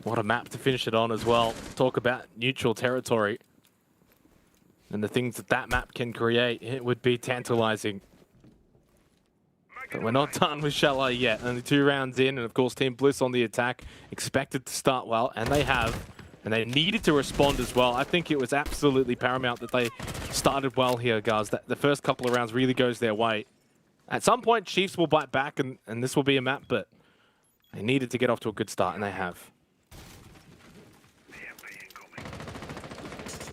What a map to finish it on as well. Talk about neutral territory. And the things that map can create, it would be tantalizing. But we're not done with Chalet yet. Only 2 rounds in, and of course, Team Bliss on the attack. Expected to start well, and they have. And they needed to respond as well. I think it was absolutely paramount that they started well here, guys. The first couple of rounds really goes their way. At some point, Chiefs will bite back, and this will be a map, but they needed to get off to a good start, and they have.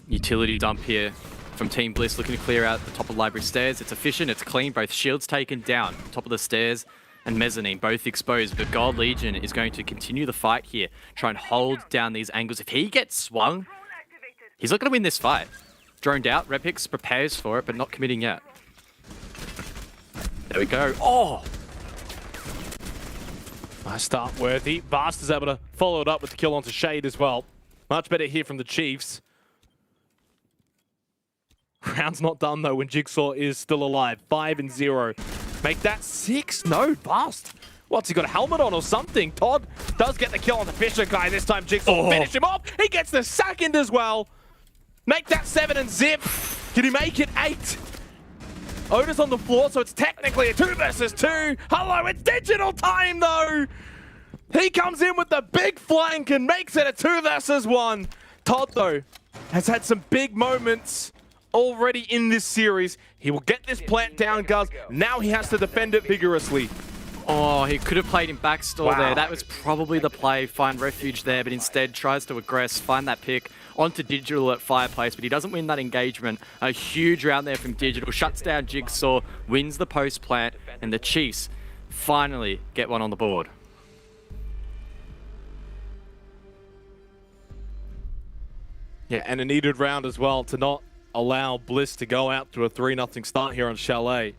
Utility dump here from Team Bliss, looking to clear out the top of library stairs. It's efficient, it's clean, both shields taken down. Top of the stairs and mezzanine both exposed, but God Legion is going to continue the fight here, try and hold down these angles. If he gets swung, he's not going to win this fight. Droned out, Repix prepares for it, but not committing yet. There we go. Oh! Nice start, Worthy. Vast is able to follow it up with the kill onto Shade as well. Much better here from the Chiefs. Round's not done, though, when Jigsaw is still alive. 5-0. Make that 6. No, Vast. What's he got, a helmet on or something? Todd does get the kill on the Fisher guy. This time Jigsaw finish him off. He gets the second as well. Make that 7 and zip. Did he make it 8? Otis on the floor, so it's technically a 2 versus 2. Hello, it's digital time, though. He comes in with the big flank and makes it a 2 versus 1. Todd, though, has had some big moments already in this series. He will get this plant down, guys. Now he has to defend it vigorously. Oh, he could have played in backstore there. That was probably the play. Find refuge there, but instead tries to aggress, find that pick onto Digital at Fireplace, but he doesn't win that engagement. A huge round there from Digital. Shuts down Jigsaw, wins the post plant, and the Chiefs finally get one on the board. Yeah, and a needed round as well to not allow Bliss to go out to a 3-0 start here on Chalet.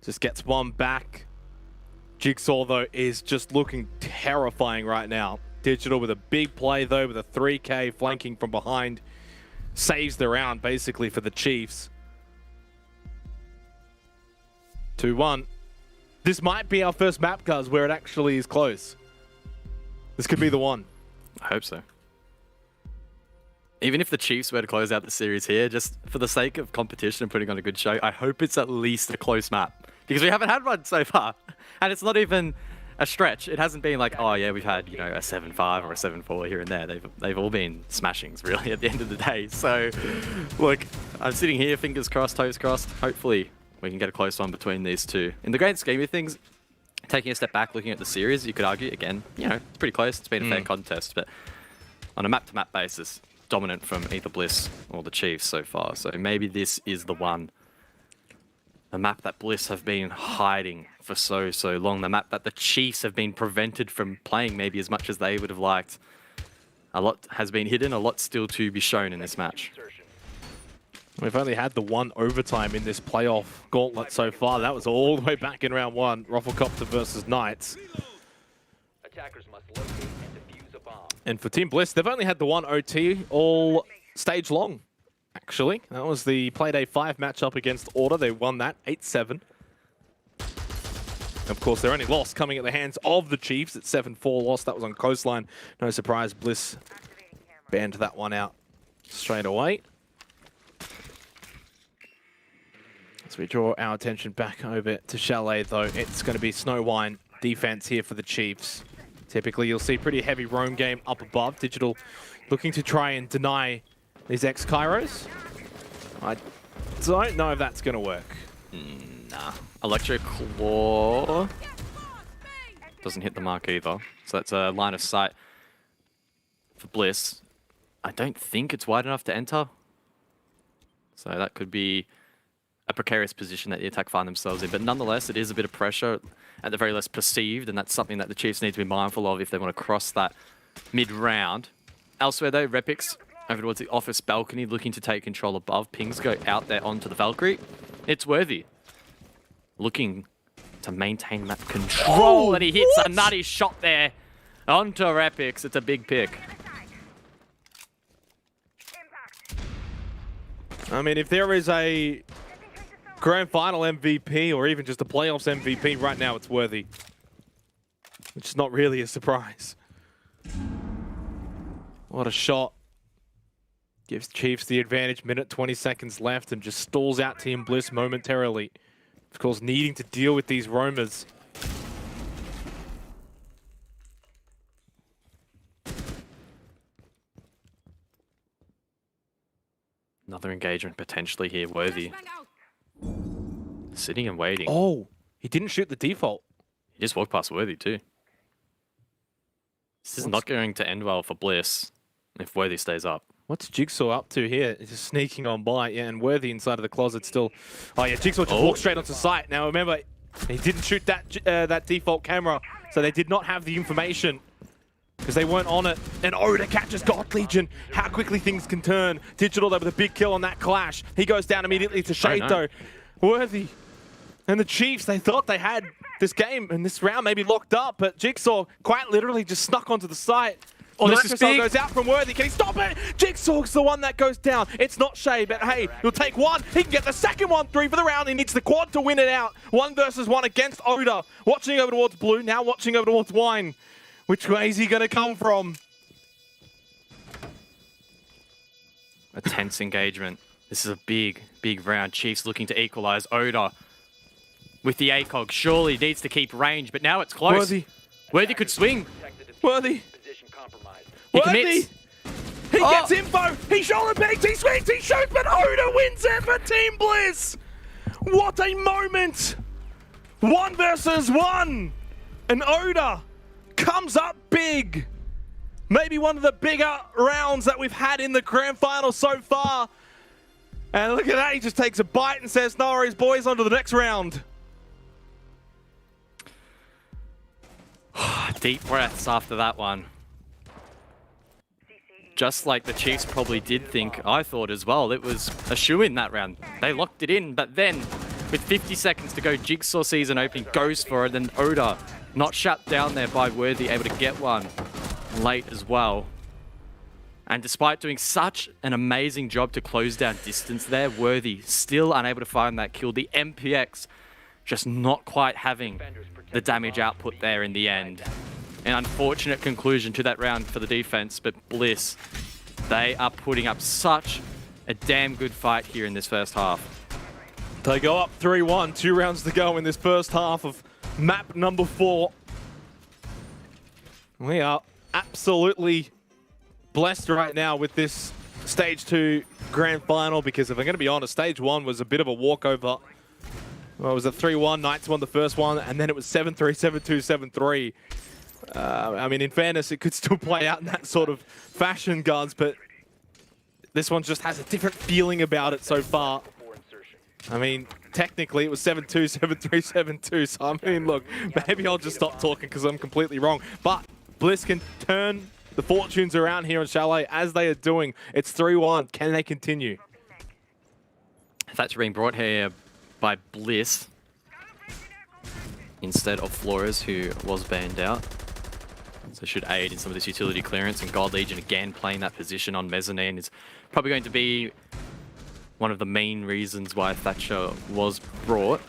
Just gets one back. Jigsaw, though, is just looking terrifying right now. Digital with a big play, though, with a 3K flanking from behind. Saves the round, basically, for the Chiefs. 2-1. This might be our first map, guys, where it actually is close. This could be the one. I hope so. Even if the Chiefs were to close out the series here, just for the sake of competition and putting on a good show, I hope it's at least a close map. Because we haven't had one so far. And it's not even a stretch. It hasn't been like, oh yeah, we've had, you know, a 7-5 or a 7-4 here and there. They've all been smashings, really, at the end of the day. So, look, I'm sitting here, fingers crossed, toes crossed. Hopefully, we can get a close one between these two. In the grand scheme of things, taking a step back, looking at the series, you could argue, again, you know, it's pretty close. It's been a fair contest. But on a map-to-map basis, dominant from either Bliss or the Chiefs so far. So maybe this is the one. The map that Bliss have been hiding for so long. The map that the Chiefs have been prevented from playing maybe as much as they would have liked. A lot has been hidden, a lot still to be shown in this match. We've only had the one overtime in this playoff gauntlet so far. That was all the way back in round 1. Rufflecopter versus Knights. Attackers must locate and defuse a bomb. And for Team Bliss, they've only had the one OT all stage long, actually. That was the Playday 5 matchup against Order. They won that 8-7. Of course, their only loss coming at the hands of the Chiefs at 7-4 loss. That was on Coastline. No surprise, Bliss banned that one out straight away. As we draw our attention back over to Chalet, though, it's going to be Snowwine defense here for the Chiefs. Typically, you'll see pretty heavy roam game up above. Digital looking to try and deny these X-Kairos. I don't know if that's going to work. Nah. Electric Claw doesn't hit the mark either. So that's a line of sight for Bliss. I don't think it's wide enough to enter. So that could be a precarious position that the attack find themselves in. But nonetheless, it is a bit of pressure, at the very least perceived, and that's something that the Chiefs need to be mindful of if they want to cross that mid-round. Elsewhere though, Repix over towards the office balcony looking to take control above. Pings go out there onto the Valkyrie. It's Worthy looking to maintain map control, and he hits a nutty shot there onto Repix. It's a big pick. I mean, if there is a Grand Final MVP or even just a playoffs MVP right now, it's Worthy. Which is not really a surprise. What a shot. Gives Chiefs the advantage, minute 20 seconds left, and just stalls out Team Bliss momentarily. Of course, needing to deal with these roamers. Another engagement potentially here, Worthy. Sitting and waiting. Oh, he didn't shoot the default. He just walked past Worthy too. This is not going to end well for Bliss if Worthy stays up. What's Jigsaw up to here? He's just sneaking on by. Yeah, and Worthy inside of the closet still. Oh yeah, Jigsaw just walked straight onto site. Now remember, he didn't shoot that default camera, so they did not have the information because they weren't on it. And Oda catches God Legion. How quickly things can turn. Digital though with a big kill on that clash. He goes down immediately to Shade though. Worthy and the Chiefs, they thought they had this game and this round maybe locked up, but Jigsaw quite literally just snuck onto the site. Oh, this is big. Goes out from Worthy. Can he stop it? Jigsaw's the one that goes down. It's not Shay, but hey, he'll take one. He can get the second one, 3 for the round. He needs the quad to win it out. 1 versus 1 against Oda. Watching over towards Blue, now watching over towards Wine. Which way is he going to come from? A tense engagement. This is a big, big round. Chiefs looking to equalize. Oda with the ACOG surely needs to keep range, but now it's close. Worthy. Worthy could swing. Worthy. He commits. He gets info. He shoulder pegs. He swings. He shoots. But Oda wins it for Team Bliss. What a moment. 1 versus 1. And Oda comes up big. Maybe one of the bigger rounds that we've had in the grand final so far. And look at that. He just takes a bite and says, no worries, boys, on to the next round. Deep breaths after that one. Just like the Chiefs probably did think, I thought as well, it was a shoe-in that round. They locked it in, but then with 50 seconds to go, Jigsaw season opening goes for it, and Oda not shut down there by Worthy, able to get one late as well. And despite doing such an amazing job to close down distance there, Worthy still unable to find that kill. The MPX just not quite having the damage output there in the end. An unfortunate conclusion to that round for the defense, but Bliss, they are putting up such a damn good fight here in this first half. They go up 3-1, 2 rounds to go in this first half of map number 4. We are absolutely blessed right now with this Stage 2 grand final, because if I'm going to be honest, Stage 1 was a bit of a walkover. Well, it was a 3-1, Knights won the first one, and then it was 7-3, 7-2, 7-3. I mean, in fairness, it could still play out in that sort of fashion, Guns, but this one just has a different feeling about it so far. I mean, technically, it was 7-2, 7-3, 7-2, so I mean, look, maybe I'll just stop talking because I'm completely wrong. But Bliss can turn the fortunes around here in Chalet as they are doing. It's 3-1. Can they continue? That's being brought here by Bliss instead of Flores, who was banned out. So should aid in some of this utility clearance. And God Legion again playing that position on mezzanine is probably going to be one of the main reasons why Thatcher was brought.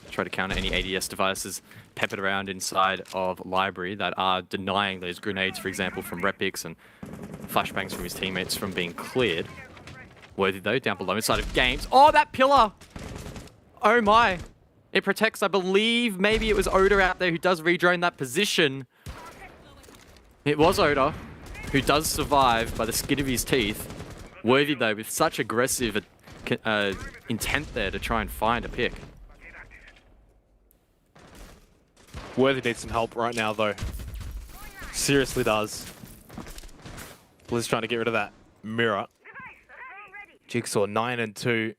Try to counter any ADS devices peppered around inside of Library that are denying those grenades, for example, from Repix and flashbangs from his teammates from being cleared. Worthy though, down below inside of Games. Oh, that pillar! Oh my. It protects, I believe, maybe it was Oda out there who does redrone that position. It was Oda, who does survive by the skin of his teeth. Worthy though, with such aggressive intent there to try and find a pick. Worthy needs some help right now, though. Seriously does. Blizz trying to get rid of that mirror. Jigsaw 9 and 2.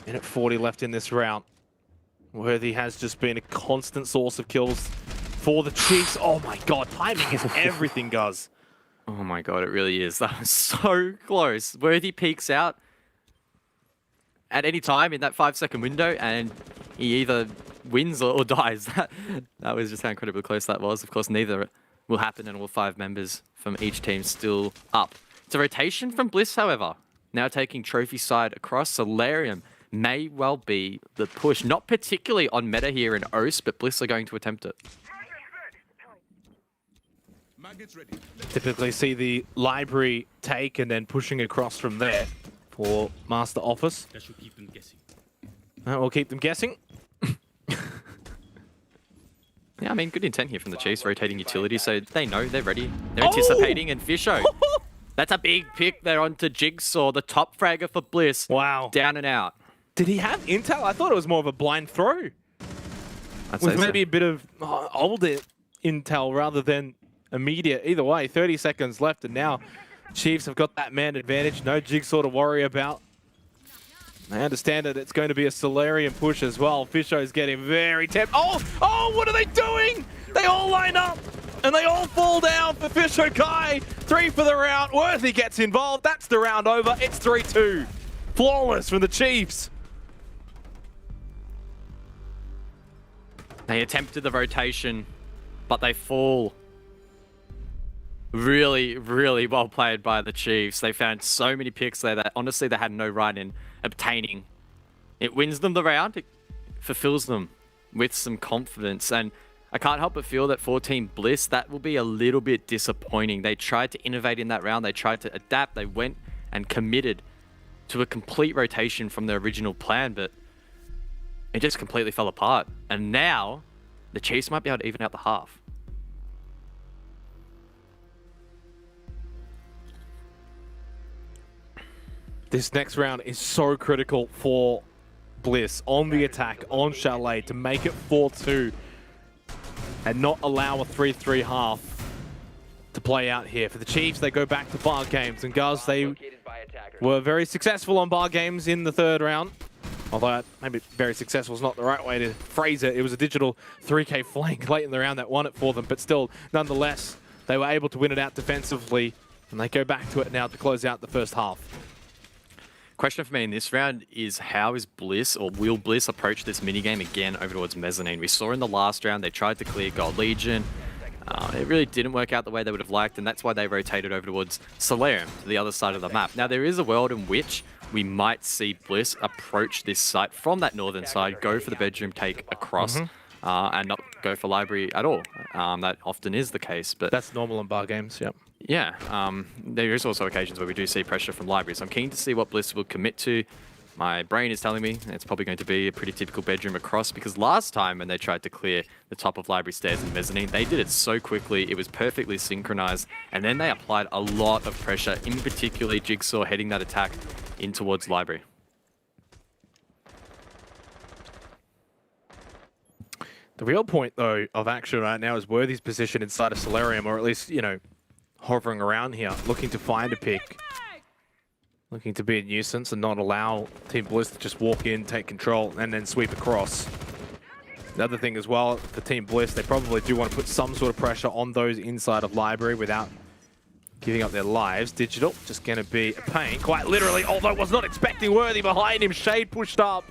Minute 40 left in this round. Worthy has just been a constant source of kills for the Chiefs. Oh my god, timing is everything, guys. Oh my god, it really is. That was so close. Worthy peeks out at any time in that 5-second window, and he either wins or dies. That was just how incredibly close that was. Of course, neither will happen, and all 5 members from each team still up. It's a rotation from Bliss, however. Now taking trophy side across. Solarium may well be the push. Not particularly on meta here in OS, but Bliss are going to attempt it. Typically see the Library take and then pushing across from there for Master Office. That should keep them guessing. We'll keep them guessing. Yeah, I mean, good intent here from the Chiefs, rotating utility, so they know, they're ready. They're anticipating, and Fisho. That's a big pick there onto Jigsaw, the top fragger for Bliss. Wow. Down and out. Did he have intel? I thought it was more of a blind throw. With maybe a bit of older intel rather than immediate. Either way, 30 seconds left, and now Chiefs have got that man advantage. No Jigsaw to worry about. I understand that it's going to be a Solarium push as well. Fisho's getting very tempted. Oh, what are they doing? They all line up, and they all fall down for Fisho Kai. 3 for the round. Worthy gets involved. That's the round over. It's 3-2. Flawless from the Chiefs. They attempted the rotation, but they fall. Really, really well played by the Chiefs. They found so many picks there that honestly they had no right in obtaining. It wins them the round. It fulfills them with some confidence. And I can't help but feel that for Team Bliss, that will be a little bit disappointing. They tried to innovate in that round. They tried to adapt. They went and committed to a complete rotation from their original plan, but it just completely fell apart. And now the Chiefs might be able to even out the half. This next round is so critical for Bliss on the attack, on Chalet, to make it 4-2 and not allow a 3-3 half to play out here. For the Chiefs, they go back to bar games, and guys, they were very successful on bar games in the 3rd round. Although maybe very successful is not the right way to phrase it. It was a digital 3K flank late in the round that won it for them, but still, nonetheless, they were able to win it out defensively, and they go back to it now to close out the first half. Question for me in this round is, how is Bliss, or will Bliss approach this minigame again over towards Mezzanine? We saw in the last round they tried to clear Gold Legion. It really didn't work out the way they would have liked, and that's why they rotated over towards Solarium, to the other side of the map. Now, there is a world in which we might see Bliss approach this site from that northern side, go for the bedroom take across, and not go for Library at all. That often is the case, but that's normal in bar games, yep. Yeah, there is also occasions where we do see pressure from Library, so I'm keen to see what Bliss will commit to. My brain is telling me it's probably going to be a pretty typical bedroom across, because last time when they tried to clear the top of Library stairs and mezzanine, they did it so quickly, it was perfectly synchronized, and then they applied a lot of pressure, in particular Jigsaw heading that attack in towards Library. The real point, though, of action right now is Worthy's position inside of Solarium, or at least, you know, hovering around here, looking to find a pick. Looking to be a nuisance and not allow Team Bliss to just walk in, take control, and then sweep across. The other thing as well, for Team Bliss, they probably do want to put some sort of pressure on those inside of Library without giving up their lives. Digital, just going to be a pain, quite literally, although was not expecting Worthy behind him. Shade pushed up.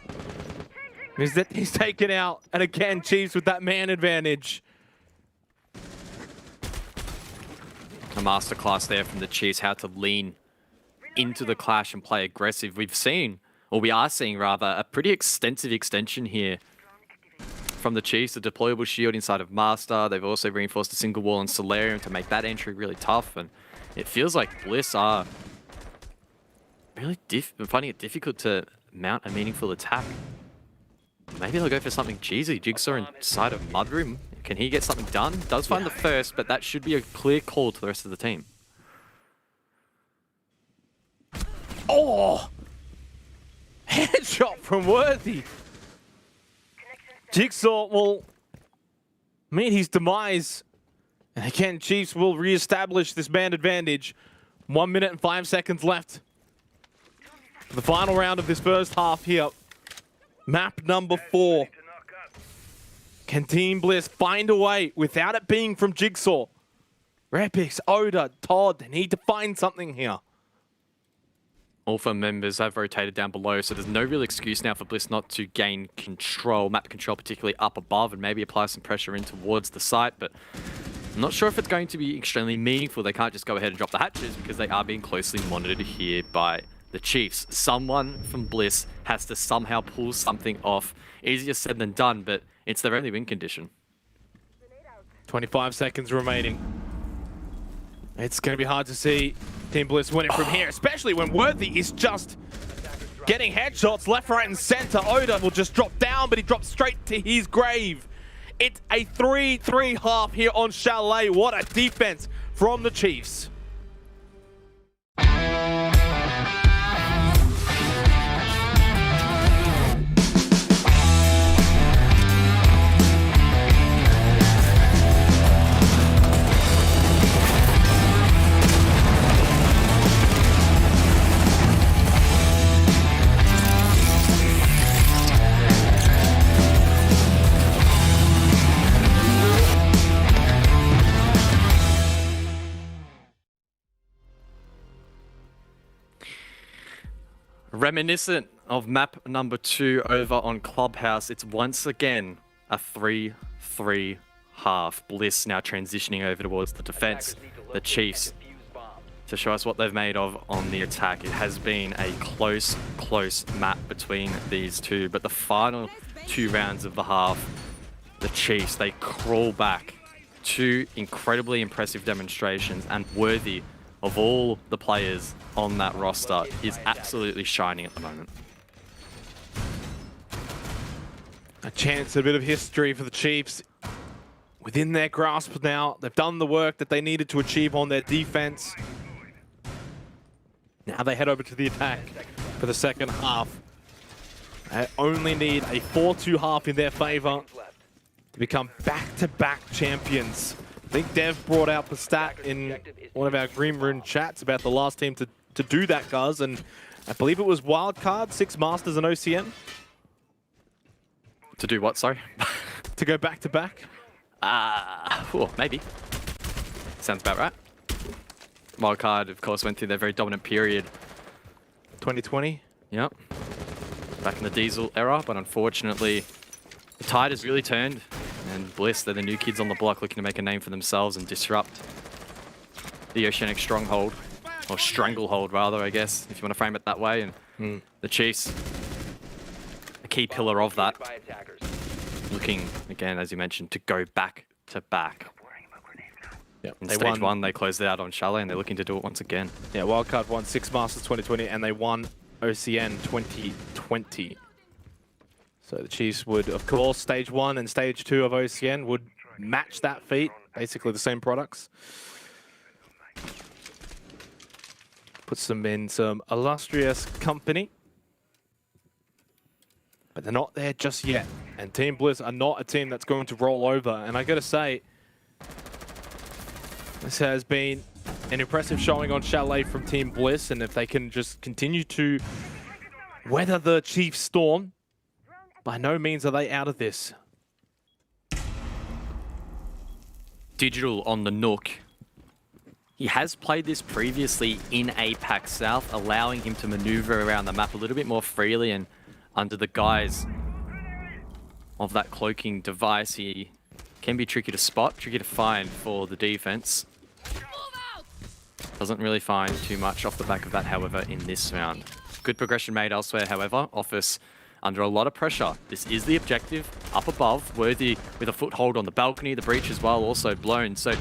Is that he's taken out, and again, Chiefs with that man advantage. A masterclass there from the Chiefs, how to lean into the clash and play aggressive. We've seen, or we are seeing rather, a pretty extensive extension here from the Chiefs. The deployable shield inside of Master. They've also reinforced a single wall in Solarium to make that entry really tough. And it feels like Bliss are really finding it difficult to mount a meaningful attack. Maybe they'll go for something cheesy. Jigsaw inside of Mudroom. Can he get something done? Does find the first, but that should be a clear call to the rest of the team. Oh! Headshot from Worthy. Jigsaw will meet his demise. And again, Chiefs will re-establish this man advantage. 1 minute and 5 seconds left. The final round of this first half here. Map number 4. Can Team Bliss find a way without it being from Jigsaw? Repix, Oda, Todd need to find something here. Alpha members have rotated down below, so there's no real excuse now for Bliss not to gain control, map control, particularly up above, and maybe apply some pressure in towards the site, but I'm not sure if it's going to be extremely meaningful. They can't just go ahead and drop the hatches because they are being closely monitored here by the Chiefs. Someone from Bliss has to somehow pull something off. Easier said than done, but it's their only win condition. 25 seconds remaining. It's going to be hard to see Team Bliss win it from here, especially when Worthy is just getting headshots left, right, and center. Oda will just drop down, but he drops straight to his grave. It's a 3-3 half here on Chalet. What a defense from the Chiefs. Reminiscent of map number 2 over on Clubhouse, it's once again a 3-3 half. Bliss now transitioning over towards the defense. The Chiefs to show us what they've made of on the attack. It has been a close map between these two, but the final 2 rounds of the half, the Chiefs, they crawl back. 2 incredibly impressive demonstrations, and Worthy of all the players on that roster is absolutely shining at the moment. A chance, a bit of history for the Chiefs within their grasp now. They've done the work that they needed to achieve on their defense. Now they head over to the attack for the second half. They only need a 4-2 half in their favor to become back-to-back champions. I think Dev brought out the stat in one of our Green Rune chats about the last team to do that, guys, and I believe it was Wildcard, 6 Masters and OCN. To do what, sorry? To go back-to-back? Maybe. Sounds about right. Wildcard, of course, went through their very dominant period. 2020? Yep. Back in the Diesel era, but unfortunately, the tide has really turned. And Bliss, they're the new kids on the block looking to make a name for themselves and disrupt the Oceanic stronghold, or stranglehold rather, I guess, if you want to frame it that way. And the Chiefs, a key pillar of that, looking, again, as you mentioned, to go back-to-back. Yep. In stage 1, they closed it out on Chalet, and they're looking to do it once again. Yeah, Wildcard won 6 Masters 2020, and they won OCN 2020. So the Chiefs would, of course, stage 1 and stage 2 of OCN would match that feat, basically the same products. Puts them in some illustrious company. But they're not there just yet. And Team Bliss are not a team that's going to roll over. And I gotta say, this has been an impressive showing on Chalet from Team Bliss. And if they can just continue to weather the Chiefs' storm, by no means are they out of this. Digital on the Nook. He has played this previously in APAC South, allowing him to maneuver around the map a little bit more freely and under the guise of that cloaking device, he can be tricky to spot, tricky to find for the defense. Doesn't really find too much off the back of that, however, in this round. Good progression made elsewhere, however. Office under a lot of pressure. This is the objective. Up above, Worthy with a foothold on the balcony. The breach as well, also blown. So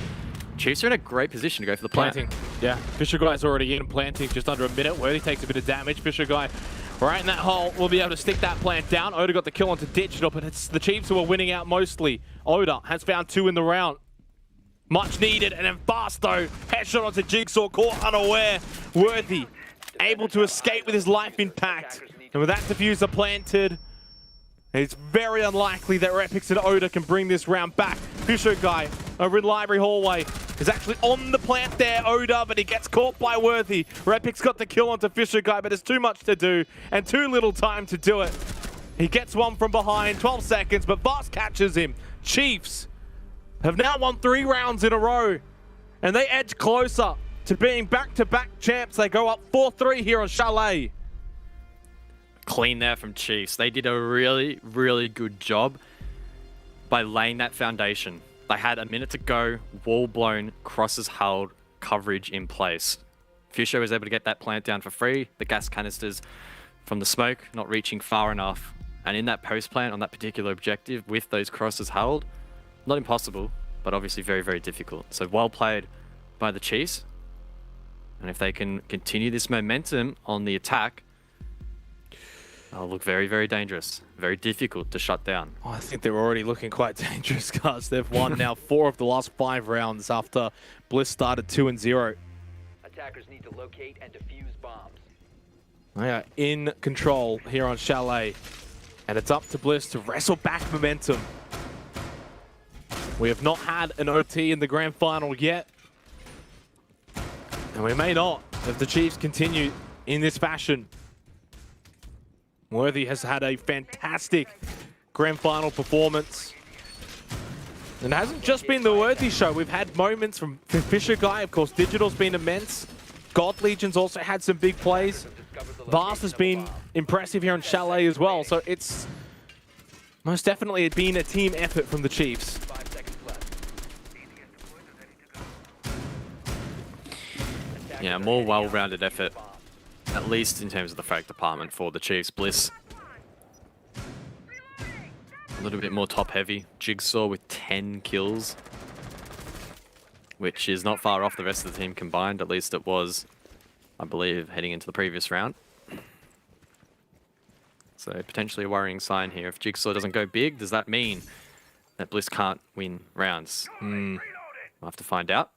Chiefs are in a great position to go for the plant. Planting. Yeah, Fisher Guy's already in planting, just under a minute. Worthy takes a bit of damage. Fisher Guy right in that hole will be able to stick that plant down. Oda got the kill onto Digital, but it's the Chiefs who are winning out mostly. Oda has found 2 in the round. Much needed, and then Barstow, headshot onto Jigsaw, caught unaware. Worthy able to escape with his life intact. And with that diffuser planted, it's very unlikely that Repix and Oda can bring this round back. Fisher Guy over in Library Hallway is actually on the plant there, Oda, but he gets caught by Worthy. Repix got the kill onto Fisher Guy, but there's too much to do and too little time to do it. He gets one from behind, 12 seconds, but Vast catches him. Chiefs have now won 3 rounds in a row, and they edge closer to being back-to-back champs. They go up 4-3 here on Chalet. Clean there from Chiefs. They did a really, really good job by laying that foundation. They had a minute to go, wall blown, crosses held, coverage in place. Fisher was able to get that plant down for free. The gas canisters from the smoke not reaching far enough. And in that post plant on that particular objective with those crosses held, not impossible, but obviously very, very difficult. So well played by the Chiefs. And if they can continue this momentum on the attack, they'll look very, very dangerous. Very difficult to shut down. Oh, I think they're already looking quite dangerous, guys. They've won now 4 of the last 5 rounds after Bliss started 2-0. Attackers need to locate and defuse bombs. They are in control here on Chalet. And it's up to Bliss to wrestle back momentum. We have not had an OT in the grand final yet. And we may not if the Chiefs continue in this fashion. Worthy has had a fantastic grand final performance. And it hasn't just been the Worthy show. We've had moments from Fisher Guy. Of course, Digital's been immense. God Legion's also had some big plays. Vast has been impressive here on Chalet as well. So it's most definitely been a team effort from the Chiefs. Yeah, more well-rounded effort, at least in terms of the frag department for the Chiefs. Bliss a little bit more top-heavy. Jigsaw with 10 kills, which is not far off the rest of the team combined. At least it was, I believe, heading into the previous round. So potentially a worrying sign here. If Jigsaw doesn't go big, does that mean that Bliss can't win rounds? We'll have to find out.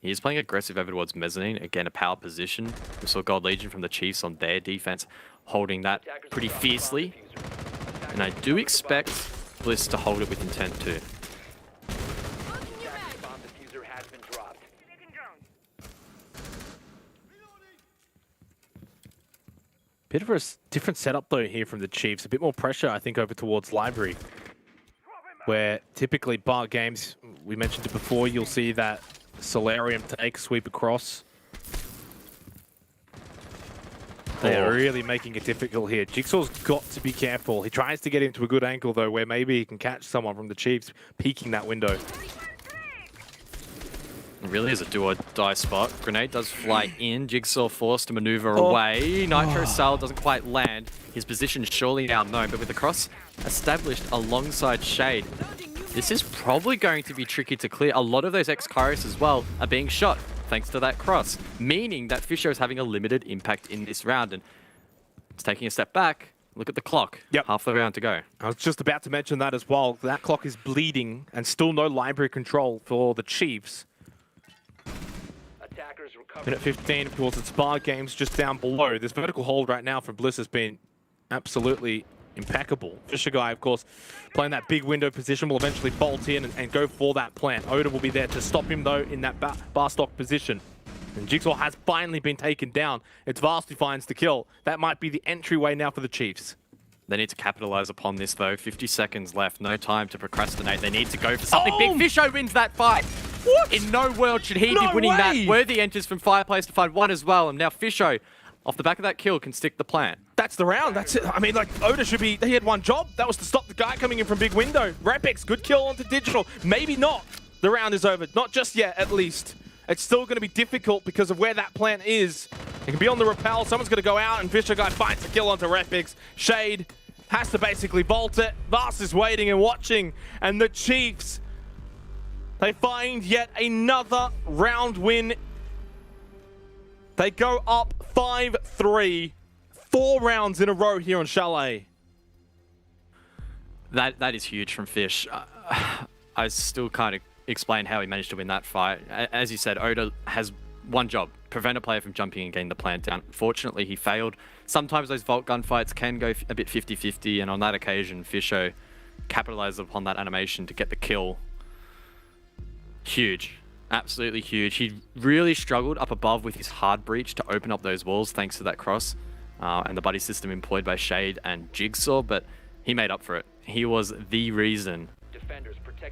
He is playing aggressive over towards Mezzanine. Again, a power position. We saw God Legion from the Chiefs on their defense, holding that pretty fiercely. And I do expect Bliss to hold it with intent too. Bit of a different setup though here from the Chiefs. A bit more pressure, I think, over towards Library. Where typically bar games, we mentioned it before, you'll see that Solarium take, sweep across. They are really making it difficult here. Jigsaw's got to be careful. He tries to get into a good angle though, where maybe he can catch someone from the Chiefs peeking that window. It really is a do-or-die spot. Grenade does fly in. Jigsaw forced to maneuver away. Nitro Cell doesn't quite land. His position is surely now known, but with the cross established alongside Shade, this is probably going to be tricky to clear. A lot of those ex-Kairos as well are being shot thanks to that cross, meaning that Fisher is having a limited impact in this round. And it's taking a step back. Look at the clock. Yep. Half the round to go. I was just about to mention that as well. That clock is bleeding and still no library control for the Chiefs. Minute 15, of course, it's bar games just down below. This vertical hold right now from Bliss has been absolutely impeccable. Fisher Guy, of course, playing that big window position, will eventually bolt in and go for that plant. Oda will be there to stop him, though, in that bar stock position. And Jigsaw has finally been taken down. It's Vast who finds the kill. That might be the entryway now for the Chiefs. They need to capitalize upon this, though. 50 seconds left. No time to procrastinate. They need to go for something big. Fisher wins that fight. What? In no world should he be winning that. Worthy enters from Fireplace to find one as well. And now Fisher, off the back of that kill, can stick the plant. That's the round. That's it. I mean, like, Oda should be... He had one job. That was to stop the guy coming in from big window. Rapix, good kill onto Digital. Maybe not. The round is over. Not just yet, at least. It's still going to be difficult because of where that plant is. It can be on the rappel. Someone's going to go out, and Fisher guy finds the kill onto Rapix. Shade has to basically vault it. Vast is waiting and watching. And the Chiefs, they find yet another round win. They go up 5-3. 4 rounds in a row here on Chalet. That is huge from Fish. I still can't explain how he managed to win that fight. As you said, Oda has one job: prevent a player from jumping and getting the plant down. Fortunately, he failed. Sometimes those vault gunfights can go a bit 50-50, and on that occasion, Fisho capitalized upon that animation to get the kill. Huge. Absolutely huge. He really struggled up above with his hard breach to open up those walls thanks to that cross. And the buddy system employed by Shade and Jigsaw, but he made up for it. He was the reason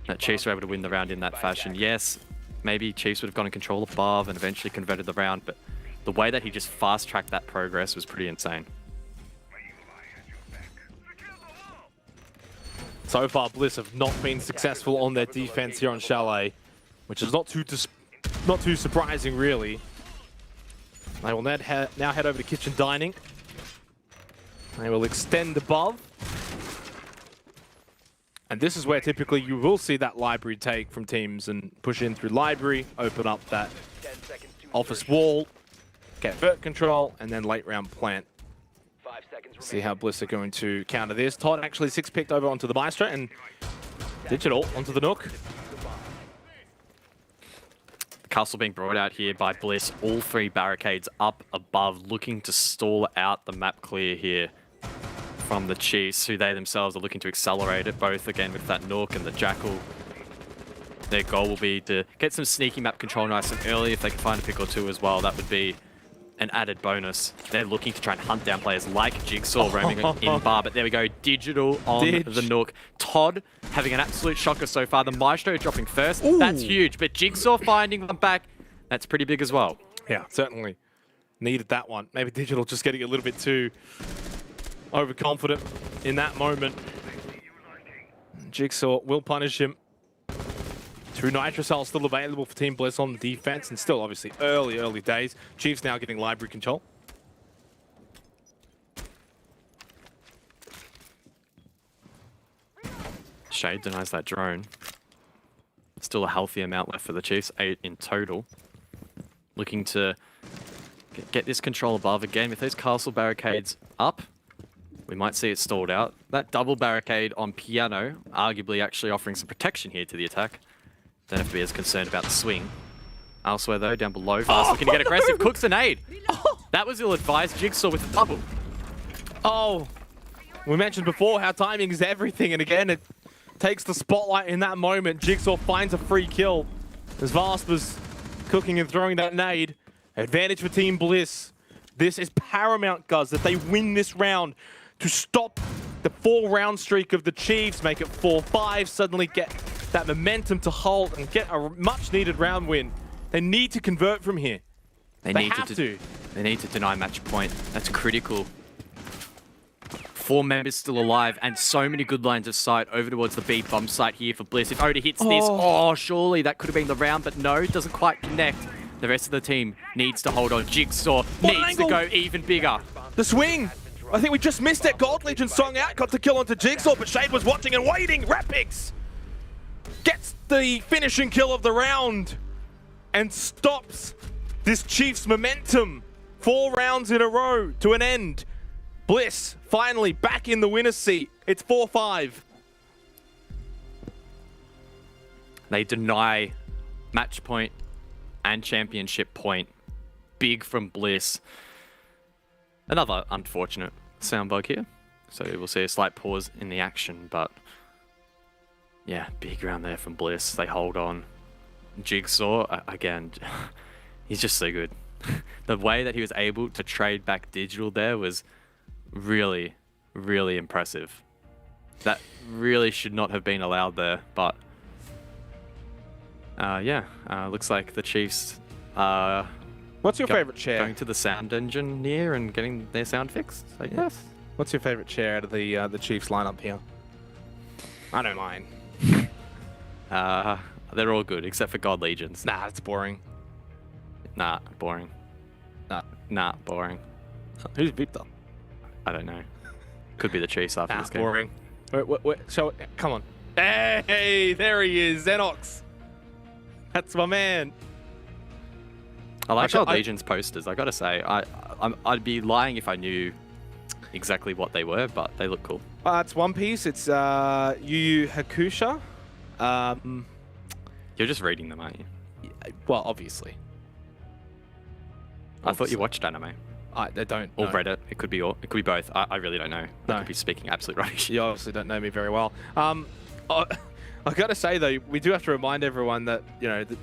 that Chiefs were able to win the round in that fashion. Yes, maybe Chiefs would have gotten control above and eventually converted the round, but the way that he just fast-tracked that progress was pretty insane. So far, Bliss have not been successful on their defense here on Chalet, which is not too surprising, really. They will now head over to Kitchen Dining. They will extend above. And this is where typically you will see that library take from teams and push in through library, open up that office wall, get vert control, and then late round plant. See how Bliss are going to counter this. Todd actually 6-picked over onto the Maestro and Digital onto the Nook. Castle being brought out here by Bliss. All 3 barricades up above, looking to stall out the map clear here from the Chiefs, who they themselves are looking to accelerate it, both again with that Nook and the Jackal. Their goal will be to get some sneaky map control nice and early. If they can find a pick or 2 as well, that would be an added bonus. They're looking to try and hunt down players like Jigsaw roaming in bar, but there we go. Digital on the Nook. Todd having an absolute shocker so far. The Maestro dropping first. Ooh. That's huge, but Jigsaw finding them back, that's pretty big as well. Yeah, certainly needed that one. Maybe Digital just getting a little bit too overconfident in that moment. Jigsaw will punish him. 2 Nitrocell still available for Team Bliss on the defense, and still obviously early days. Chiefs now getting library control. Shade denies that drone. Still a healthy amount left for the Chiefs, 8 in total. Looking to get this control above again with those castle barricades up. We might see it stalled out. That double barricade on Piano, arguably actually offering some protection here to the attack. Don't have to be as concerned about the swing. Elsewhere though, down below, Fast looking to get aggressive. Cooks an aid. That was ill-advised. Jigsaw with the double. Oh, we mentioned before how timing is everything, and again, it takes the spotlight in that moment. Jigsaw finds a free kill as Vast was cooking and throwing that nade. Advantage for Team Bliss. This is paramount, guys, that they win this round to stop the 4-round streak of the Chiefs, make it 4-5, suddenly get that momentum to hold and get a much-needed round win. They need to convert from here. They have to. They need to deny match point. That's critical. 4 members still alive, and so many good lines of sight over towards the B bomb site here for Bliss. If Oda hits this, surely that could have been the round, but no, doesn't quite connect. The rest of the team needs to hold on. Jigsaw needs to go even bigger. The swing! I think we just missed it. Gold Legion song out, got the kill onto Jigsaw, but Shade was watching and waiting. Rapix gets the finishing kill of the round and stops this Chiefs momentum. 4 rounds in a row to an end. Bliss finally back in the winner's seat. It's 4-5. They deny match point and championship point. Big from Bliss. Another unfortunate sound bug here. So we'll see a slight pause in the action, but yeah, big round there from Bliss. They hold on. Jigsaw, again, he's just so good. The way that he was able to trade back Digital there was really, really impressive. That really should not have been allowed there, but yeah, looks like the Chiefs are What's your favorite chair? Going to the sound engineer and getting their sound fixed, I guess. What's your favorite chair out of the Chiefs lineup here? I don't mind. They're all good except for God Legions. Nah, it's boring. Nah, boring. Nah, boring. Who's Victor? I don't know. Could be the Chiefs after this game. Boring. Wait, so come on. Hey, there he is, Xenox. That's my man. I like God Legion's posters. I gotta say, I'd be lying if I knew exactly what they were, but they look cool. It's One Piece. It's Yu Yu Hakusho. You're just reading them, aren't you? Well, obviously. I thought you watched anime. They don't. Or no. read it. It could be both. I really don't know. I could be speaking absolute rubbish. You obviously don't know me very well. I gotta say though, we do have to remind everyone that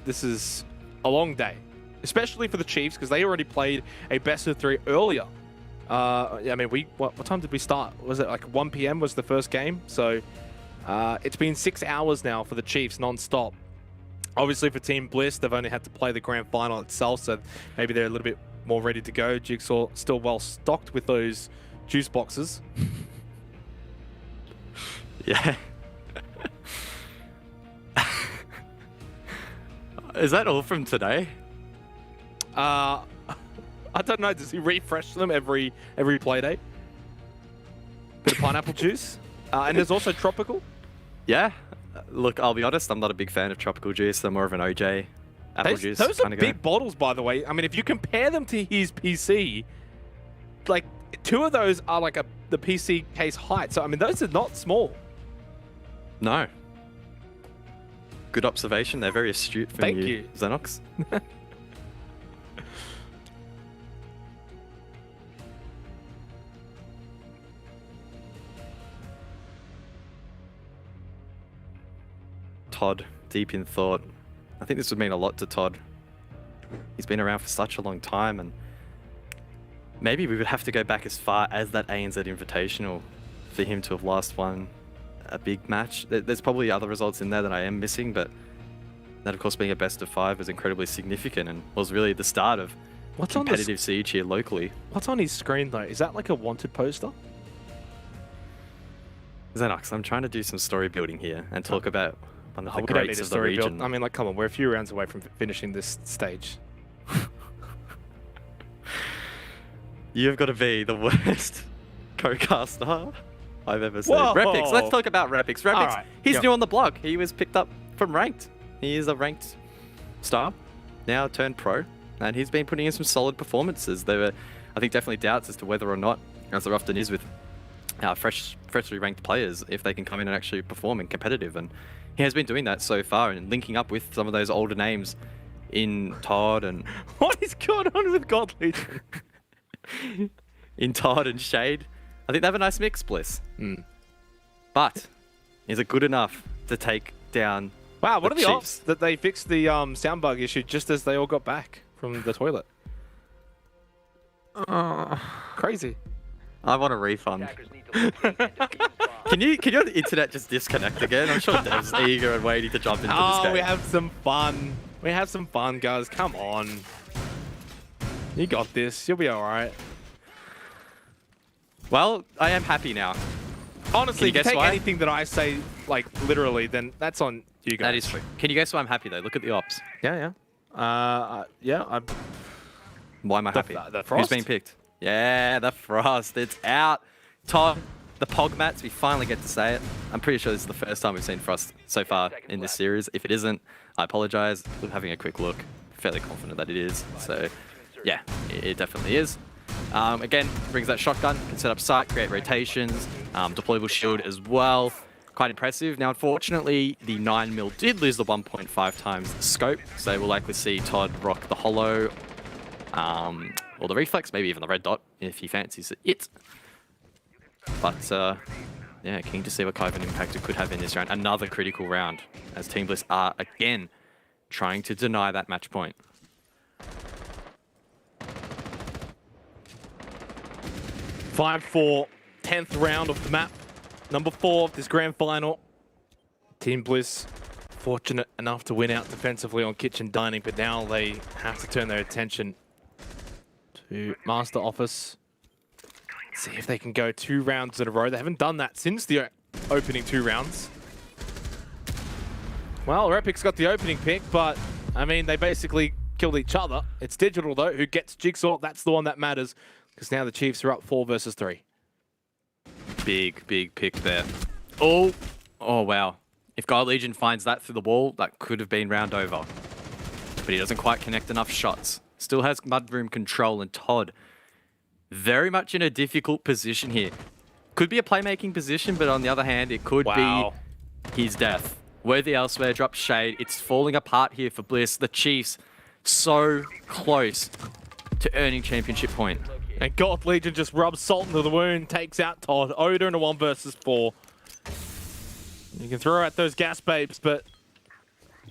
this is a long day, especially for the Chiefs because they already played a best of 3 earlier. I mean, what time did we start? Was it like 1 p.m. was the first game? So it's been 6 hours now for the Chiefs non-stop. Obviously for Team Bliss, they've only had to play the grand final itself, so maybe they're a little bit more ready to go. Jigsaw still well stocked with those juice boxes. Yeah. Is that all from today? I don't know. Does he refresh them every play day? Bit of pineapple juice, and there's also tropical. Yeah. Look, I'll be honest. I'm not a big fan of tropical juice. I'm more of an OJ apple juice. Those are kind of big guy. bottles, by the way. I mean, if you compare them to his PC, like 2 of those are like the PC case height. So I mean, those are not small. No. Good observation. They're very astute from Thank you. Xenox. Todd, deep in thought. I think this would mean a lot to Todd. He's been around for such a long time, and maybe we would have to go back as far as that ANZ Invitational for him to have last won a big match. There's probably other results in there that I am missing, but that, of course, being a best of 5 was incredibly significant and was really the start of competitive siege here locally. What's on his screen, though? Is that like a wanted poster? Xenox, I'm trying to do some story building here and talk about one of the We don't need greats a of the story region. build. I mean, like, come on, we're a few rounds away from finishing this stage. You've got to be the worst co-caster I've ever seen. Whoa! Repix, let's talk about Repix. Repix, Alright, he's yeah. new on the block. He was picked up from Ranked. He is a Ranked star, now turned pro, and he's been putting in some solid performances. There were, I think, definitely doubts as to whether or not, as there often is with freshly ranked players, if they can come in and actually perform and competitive, and he has been doing that so far and linking up with some of those older names in Todd and What is going on with God Legion? in Todd and Shade. I think they have a nice mix, Bliss. But is it good enough to take down Wow, what are the Chiefs? odds that they fixed the sound bug issue just as they all got back from the toilet? Crazy. I want a refund. Can your internet just disconnect again? I'm sure Dev's eager and waiting to jump into this game. We have some fun. We have some fun, guys. Come on. You got this. You'll be all right. Well, I am happy now. Honestly, if you guess take why? anything that I say, like, literally, then that's on you guys. That is true. Can you guess why I'm happy, though? Look at the ops. Yeah. Why am I happy? The Who's Frost? being picked? Yeah, the Frost. It's out. Todd, the Pogmats, we finally get to say it. I'm pretty sure this is the first time we've seen Frost so far in this series. If it isn't, I apologize. We're having a quick look. Fairly confident that it is. So, yeah, it definitely is. Again, brings that shotgun, can set up sight, create rotations, deployable shield as well. Quite impressive. Now, unfortunately, the 9mm did lose the 1.5 times scope, so we'll likely see Todd rock the holo, or the reflex, maybe even the red dot if he fancies it. But, yeah, keen to see what kind of an impact it could have in this round. Another critical round, as Team Bliss are, again, trying to deny that match point. 5-4, 10th round of the map. Number 4 of this grand final. Team Bliss fortunate enough to win out defensively on kitchen dining, but now they have to turn their attention to Master Office. See if they can go 2 rounds in a row. They haven't done that since the opening 2 rounds. Well, Repic's got the opening pick, but, I mean, they basically killed each other. It's Digital, though, who gets Jigsaw. That's the one that matters, because now the Chiefs are up 4 versus 3. Big pick there. Oh, wow. If God Legion finds that through the wall, that could have been round over. But he doesn't quite connect enough shots. Still has Mudroom control, and Todd very much in a difficult position here. Could be a playmaking position, but on the other hand, it could be his death. Worthy elsewhere, drops shade. It's falling apart here for Bliss. The Chiefs so close to earning championship point. And God Legion just rubs salt into the wound, takes out Todd. Oda in a 1 versus 4. You can throw out those gas babes, but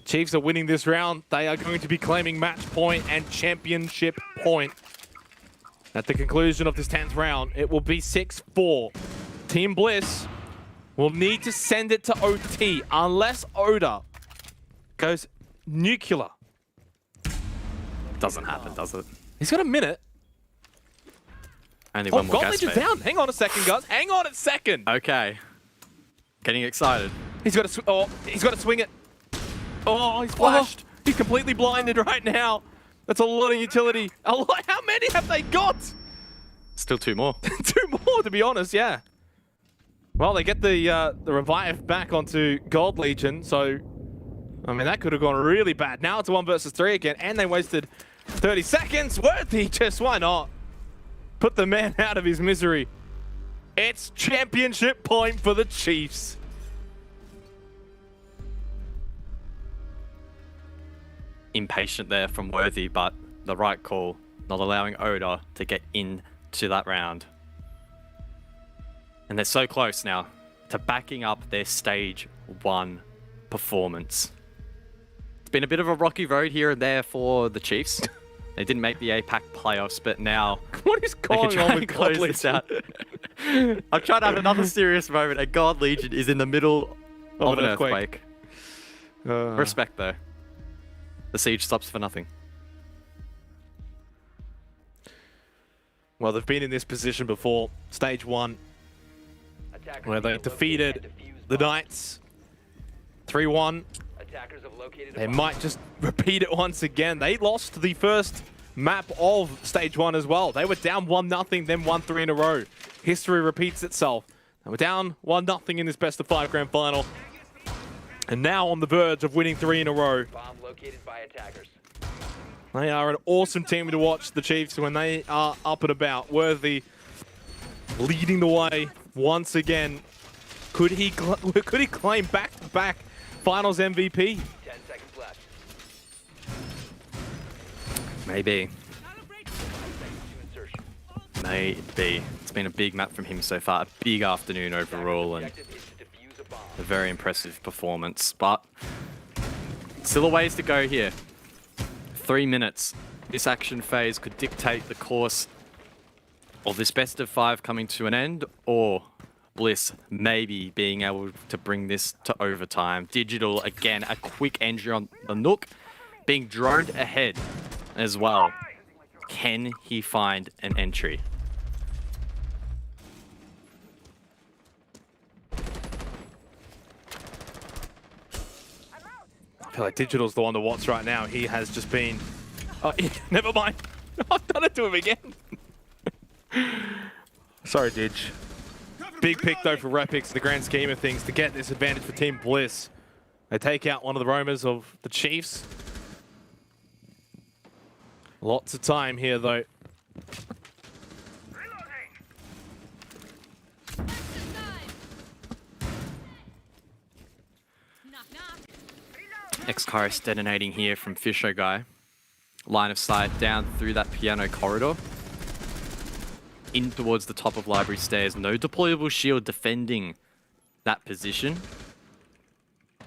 Chiefs are winning this round. They are going to be claiming match point and championship point. At the conclusion of this 10th round, it will be 6-4. Team Bliss will need to send it to OT unless Oda goes nuclear. Doesn't happen, does it? He's got a minute. Only one more God gas Legion's babe. down. Hang on a second, guys. Hang on a second. Okay. Getting excited. He's got to swing it. Oh, he's flashed. He's completely blinded right now. That's a lot of utility. A lot. How many have they got? Still 2 more. 2 more, to be honest, yeah. Well, they get the revive back onto Gold Legion, so I mean that could have gone really bad. Now it's a 1 versus 3 again, and they wasted 30 seconds. Worthy, just why not? Put the man out of his misery. It's championship point for the Chiefs. Impatient there from Worthy, but the right call, not allowing Oda to get into that round. And they're so close now to backing up their stage 1 performance. It's been a bit of a rocky road here and there for the Chiefs. They didn't make the APAC playoffs, but now what is going on with God Legion? I'm trying to have another serious moment, and God Legion is in the middle of an earthquake. Respect, though. The siege stops for nothing. Well, they've been in this position before. Stage 1, where they defeated the Knights 3-1. They might just repeat it once again. They lost the first map of Stage 1 as well. They were down 1-0, then 1-3 in a row. History repeats itself. They were down 1-0 in this best of 5 grand final. And now on the verge of winning 3 in a row. Bomb located by attackers. They are an awesome team to watch, the Chiefs, when they are up and about. Worthy leading the way once again. Could he claim back-to-back finals MVP? 10 seconds left. Maybe. Maybe. It's been a big map from him so far. A big afternoon overall, and a very impressive performance. But still a ways to go here. 3 minutes. This action phase could dictate the course of this best of 5 coming to an end, or Bliss maybe being able to bring this to overtime. Digital, again, a quick entry on the Nook, being droned ahead as well. Can he find an entry? I feel like Digital's the one to watch right now. He has just been... Oh, never mind. I've done it to him again. Sorry, Dig. Big pick, though, for Repix in the grand scheme of things to get this advantage for Team Bliss. They take out one of the roamers of the Chiefs. Lots of time here, though. X-Kairos detonating here from Fisher Guy. Line of sight down through that piano corridor. In towards the top of library stairs. No deployable shield defending that position.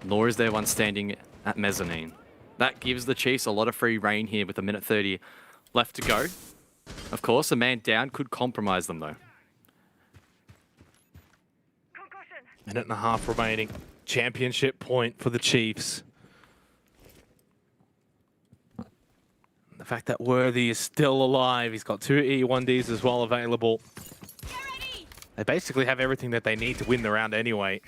Nor is there one standing at mezzanine. That gives the Chiefs a lot of free reign here with 1:30 left to go. Of course, a man down could compromise them, though. Minute and a half remaining. Championship point for the Chiefs. The fact that Worthy is still alive. He's got 2 E1Ds as well available. They basically have everything that they need to win the round anyway.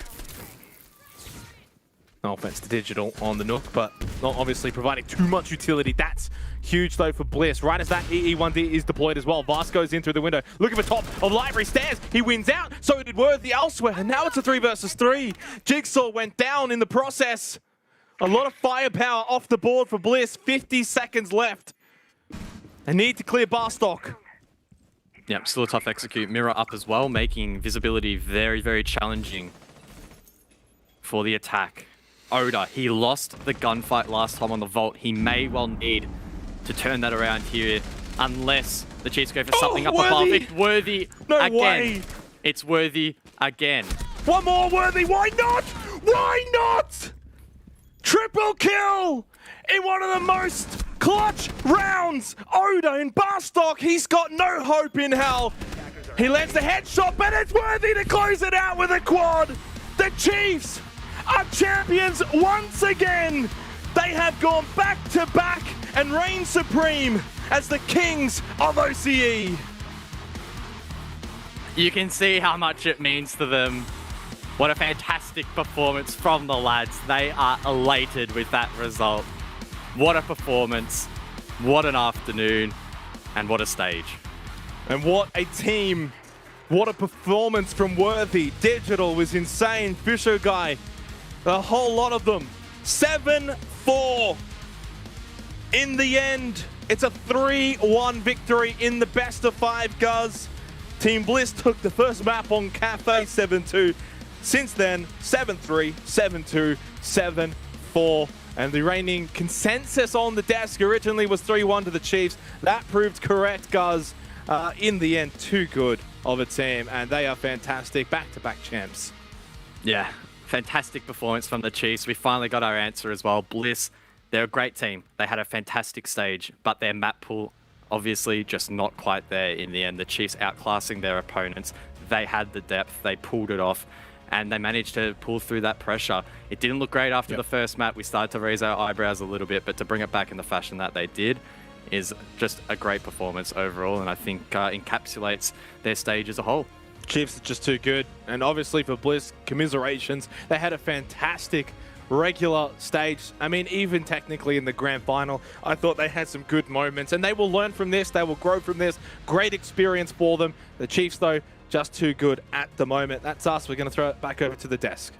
No offense to Digital on the Nook, but not obviously providing too much utility. That's huge though for Bliss. Right as that EE1D is deployed as well, Vast goes in through the window, looking for top of Library Stairs. He wins out, so did Worthy elsewhere, and now it's a 3 versus 3. Jigsaw went down in the process. A lot of firepower off the board for Bliss. 50 seconds left. They need to clear Barstock. Yep, still a tough execute. Mirror up as well, making visibility very, very challenging for the attack. Oda, he lost the gunfight last time on the Vault. He may well need to turn that around here, unless the Chiefs go for something up above. It's Worthy again. Way. It's Worthy again. One more Worthy, why not? Why not? Triple kill in one of the most clutch rounds. Oda in Barstock, he's got no hope in hell. He lands the headshot, but it's Worthy to close it out with a quad. The Chiefs are champions once again. They have gone back to back and reign supreme as the kings of OCE. You can see how much it means to them. What a fantastic performance from the lads. They are elated with that result. What a performance. What an afternoon. And what a stage. And what a team. What a performance from Worthy. Digital was insane. Fisher guy. A whole lot of them. 7-4. In the end, it's a 3-1 victory in the best of 5, Guz. Team Bliss took the first map on Cafe 7-2. Since then, 7-3, 7-2, 7-4. And the reigning consensus on the desk originally was 3-1 to the Chiefs. That proved correct, Guz. In the end, too good of a team. And they are fantastic. Back-to-back champs. Yeah. Fantastic performance from the Chiefs. We finally got our answer as well. Bliss, they're a great team. They had a fantastic stage, but their map pool, obviously, just not quite there in the end. The Chiefs outclassing their opponents. They had the depth. They pulled it off, and they managed to pull through that pressure. It didn't look great after the first map. We started to raise our eyebrows a little bit, but to bring it back in the fashion that they did is just a great performance overall, and I think encapsulates their stage as a whole. Chiefs are just too good. And obviously for Bliss, commiserations. They had a fantastic regular stage. I mean, even technically in the grand final, I thought they had some good moments. And they will learn from this. They will grow from this. Great experience for them. The Chiefs, though, just too good at the moment. That's us. We're going to throw it back over to the desk.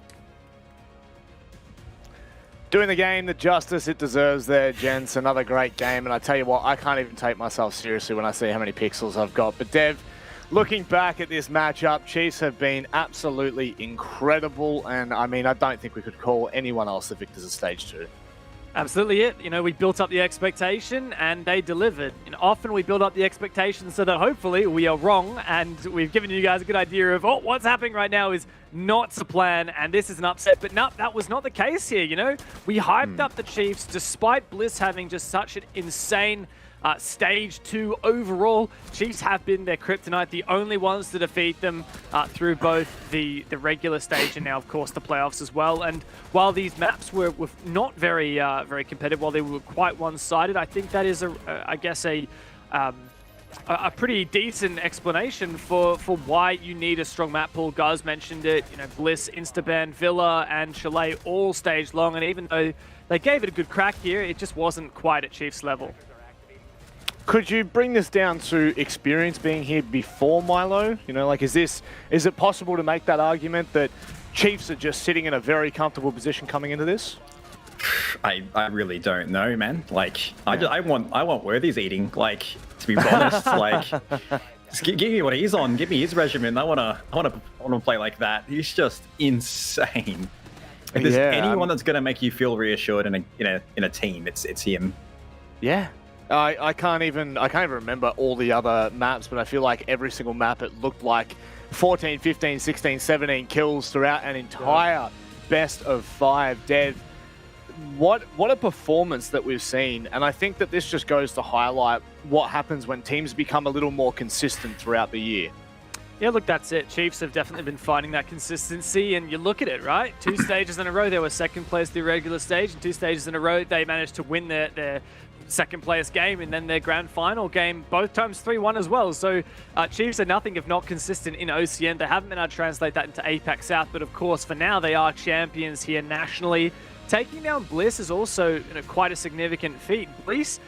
Doing the game the justice it deserves there, gents. Another great game. And I tell you what, I can't even take myself seriously when I see how many pixels I've got. But Dev, looking back at this matchup, Chiefs have been absolutely incredible, and I mean, I don't think we could call anyone else the victors of Stage 2. Absolutely it. You know, we built up the expectation and they delivered. And often we build up the expectation so that hopefully we are wrong, and we've given you guys a good idea of, oh, what's happening right now is not the plan, and this is an upset. But no, that was not the case here, you know? We hyped up the Chiefs despite Bliss having just such an insane Stage 2 overall. Chiefs have been their kryptonite, the only ones to defeat them through both the regular stage and now, of course, the playoffs as well. And while these maps were not very very competitive, while they were quite one-sided, I think that is, I guess, a pretty decent explanation for why you need a strong map pool. Guz mentioned it, you know, Bliss, Instaban, Villa, and Chalet all stage long, and even though they gave it a good crack here, it just wasn't quite at Chiefs level. Could you bring this down to experience being here before Milo? You know, like, is it possible to make that argument that Chiefs are just sitting in a very comfortable position coming into this? I really don't know, man. Like, I want Worthy's eating. Like, to be honest, like, just give me what he's on. Give me his regimen. I wanna play like that. He's just insane. If there's anyone that's gonna make you feel reassured in a team, it's him. Yeah. I can't even remember all the other maps, but I feel like every single map it looked like 14, 15, 16, 17 kills throughout an entire best of 5. Dev, what a performance that we've seen, and I think that this just goes to highlight what happens when teams become a little more consistent throughout the year. Yeah, look, that's it. Chiefs have definitely been finding that consistency, and you look at it, right? 2 stages in a row, they were second place the regular stage, and 2 stages in a row, they managed to win their second place game and then their grand final game, both times 3-1 as well. So Chiefs are nothing if not consistent in OCN. They haven't been able to translate that into APAC South, but of course for now they are champions here nationally. Taking down Bliss is also quite a significant feat. Bliss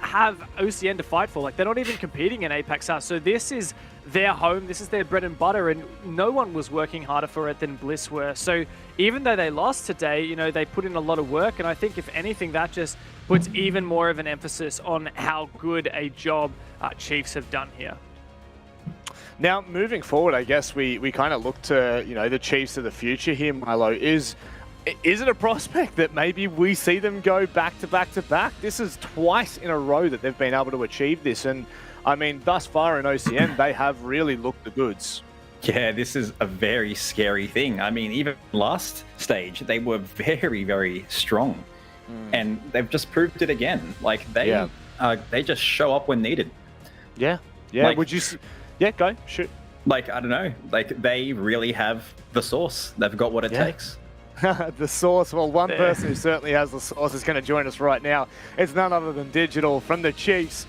have OCN to fight for. Like, they're not even competing in APAC South, so this is their home, this is their bread and butter, and no one was working harder for it than Bliss were. So even though they lost today, they put in a lot of work, and I think if anything, that just puts even more of an emphasis on how good a job Chiefs have done here. Now, moving forward, I guess we kind of look to, the Chiefs of the future here, Milo. Is it a prospect that maybe we see them go back to back to back? This is twice in a row that they've been able to achieve this. And I mean, thus far in OCN, they have really looked the goods. Yeah, this is a very scary thing. I mean, even last stage, they were very, very strong. And they've just proved it again. Like, they just show up when needed. Yeah. Like, would you... Yeah, go. Shoot. Like, I don't know. Like, they really have the sauce. They've got what it takes. The sauce. Well, one person who certainly has the sauce is going to join us right now. It's none other than Digital from the Chiefs.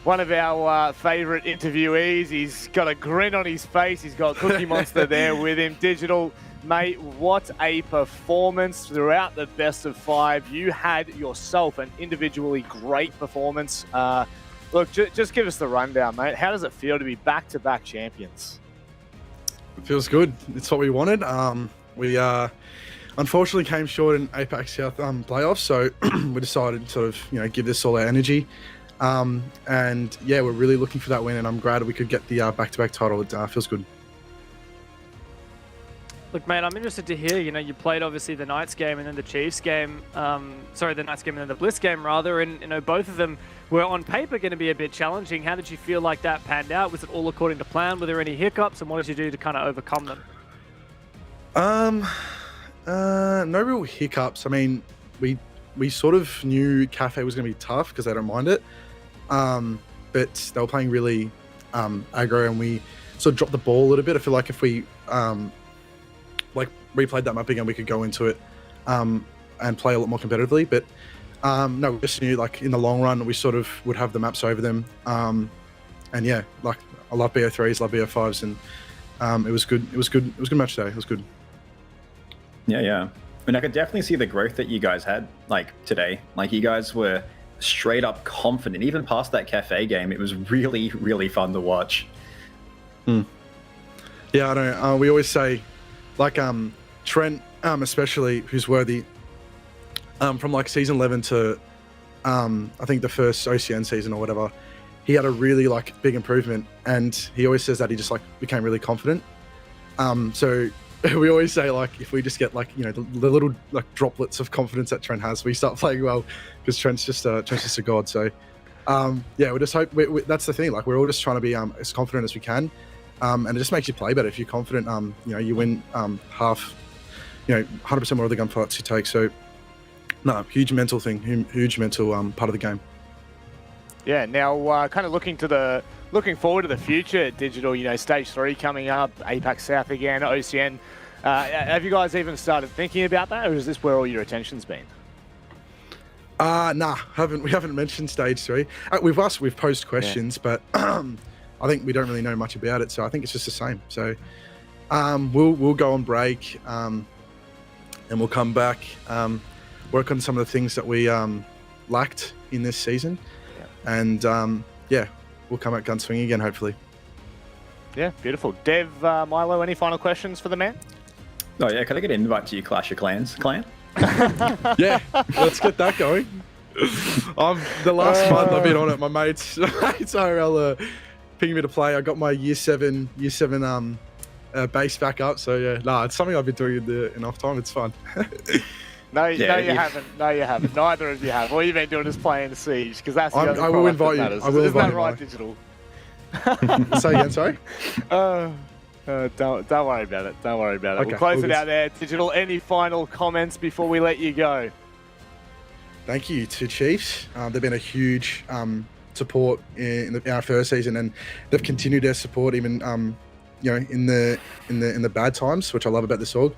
One of our favourite interviewees. He's got a grin on his face. He's got Cookie Monster there with him. Digital, mate, what a performance throughout the best of 5. You had yourself an individually great performance. Look, just give us the rundown, mate. How does it feel to be back-to-back champions? It feels good. It's what we wanted. We unfortunately came short in APAC South playoffs, so we decided to sort of, give this all our energy. And yeah, we're really looking for that win, and I'm glad we could get the back-to-back title. It feels good. Look, mate, I'm interested to hear, you played obviously the Knights game and then the Chiefs game, the Knights game and then the Bliss game rather, and both of them were on paper going to be a bit challenging. How did you feel like that panned out? Was it all according to plan? Were there any hiccups, and what did you do to kind of overcome them? No real hiccups. I mean, we sort of knew Cafe was going to be tough because they don't mind it, but they were playing really aggro, and we sort of dropped the ball a little bit. I feel like if we replayed that map again, we could go into it and play a lot more competitively. But no, we just knew, like, in the long run, we sort of would have the maps over them. And yeah, like, I love BO3s, love BO5s, and it was good. It was good. It was a good match today. It was good. Yeah. I mean, I could definitely see the growth that you guys had, like, today. Like, you guys were straight up confident. Even past that Cafe game, it was really, really fun to watch. Yeah, I know. We always say, like, Trent, especially, who's worthy, from like season 11 to I think the first OCN season or whatever, he had a really like big improvement, and he always says that he just like became really confident. So we always say, like, if we just get like, the little like droplets of confidence that Trent has, we start playing well, because Trent's just a god. So yeah, we just hope that's the thing. Like, we're all just trying to be as confident as we can, and it just makes you play better if you're confident. You win half, 100% more of the gunfights you take. So no, huge mental thing, huge mental part of the game. Yeah. Now, kind of looking forward to the future, Digital. Stage 3 coming up, APAC South again, OCN. Have you guys even started thinking about that, or is this where all your attention's been? Nah, we haven't mentioned Stage 3. We've posed questions, but I think we don't really know much about it, so I think it's just the same. So we'll go on break, and we'll come back, work on some of the things that we lacked in this season, and yeah, we'll come out gunswinging again, hopefully. Yeah, beautiful. Dev, Milo, any final questions for the man? Oh yeah, can I get an invite to your Clash of Clans clan? Yeah, let's get that going. The last month I've been on it. My mates are pinging me to play. I got my year 7 base back up. So yeah, it's something I've been doing in off time. It's fun. No, you haven't. No, you haven't. Neither of you have. All you've been doing is playing Siege, because that's the only I will invite you. Matters. I will Isn't invite that you, right, Mike. Digital? Say again, sorry? Don't worry about it. Don't worry about it. Okay, We'll close all it good. out there. Digital, any final comments before we let you go? Thank you to Chiefs. They've been a huge support in our first season, and they've continued their support even in the bad times, which I love about this org.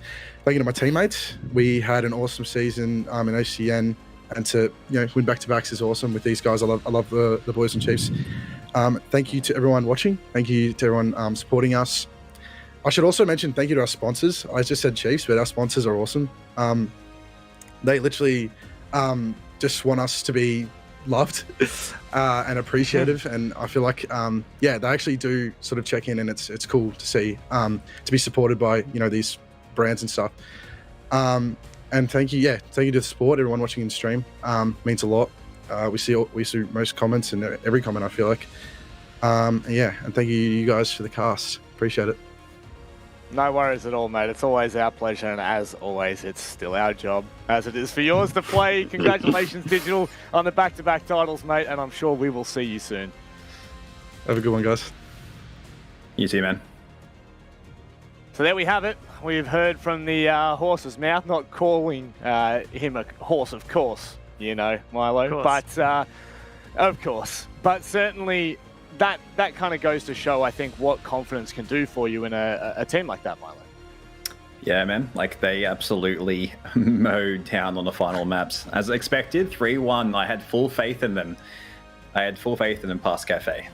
Thank you to my teammates. We had an awesome season in OCN, and to win back-to-backs is awesome with these guys. I love the boys and Chiefs. Thank you to everyone watching. Thank you to everyone supporting us. I should also mention thank you to our sponsors. I just said Chiefs, but our sponsors are awesome. They literally just want us to be loved and appreciative, and I feel like they actually do sort of check in, and it's cool to see to be supported by these brands and stuff. And thank you to the support, everyone watching in stream. Means a lot. We see most comments and every comment, I feel like. And thank you guys for the cast. Appreciate it. No worries at all, mate. It's always our pleasure, and as always, it's still our job, as it is for yours to play. Congratulations, Digital, on the back-to-back titles, mate, and I'm sure we will see you soon. Have a good one, guys. You too, man. So there we have it. We've heard from the horse's mouth, not calling him a horse, of course, Milo, but of course. But certainly that kind of goes to show, I think, what confidence can do for you in a team like that, Milo. Yeah, man. Like, they absolutely mowed down on the final maps. As expected, 3-1. I had full faith in them. Past Cafe.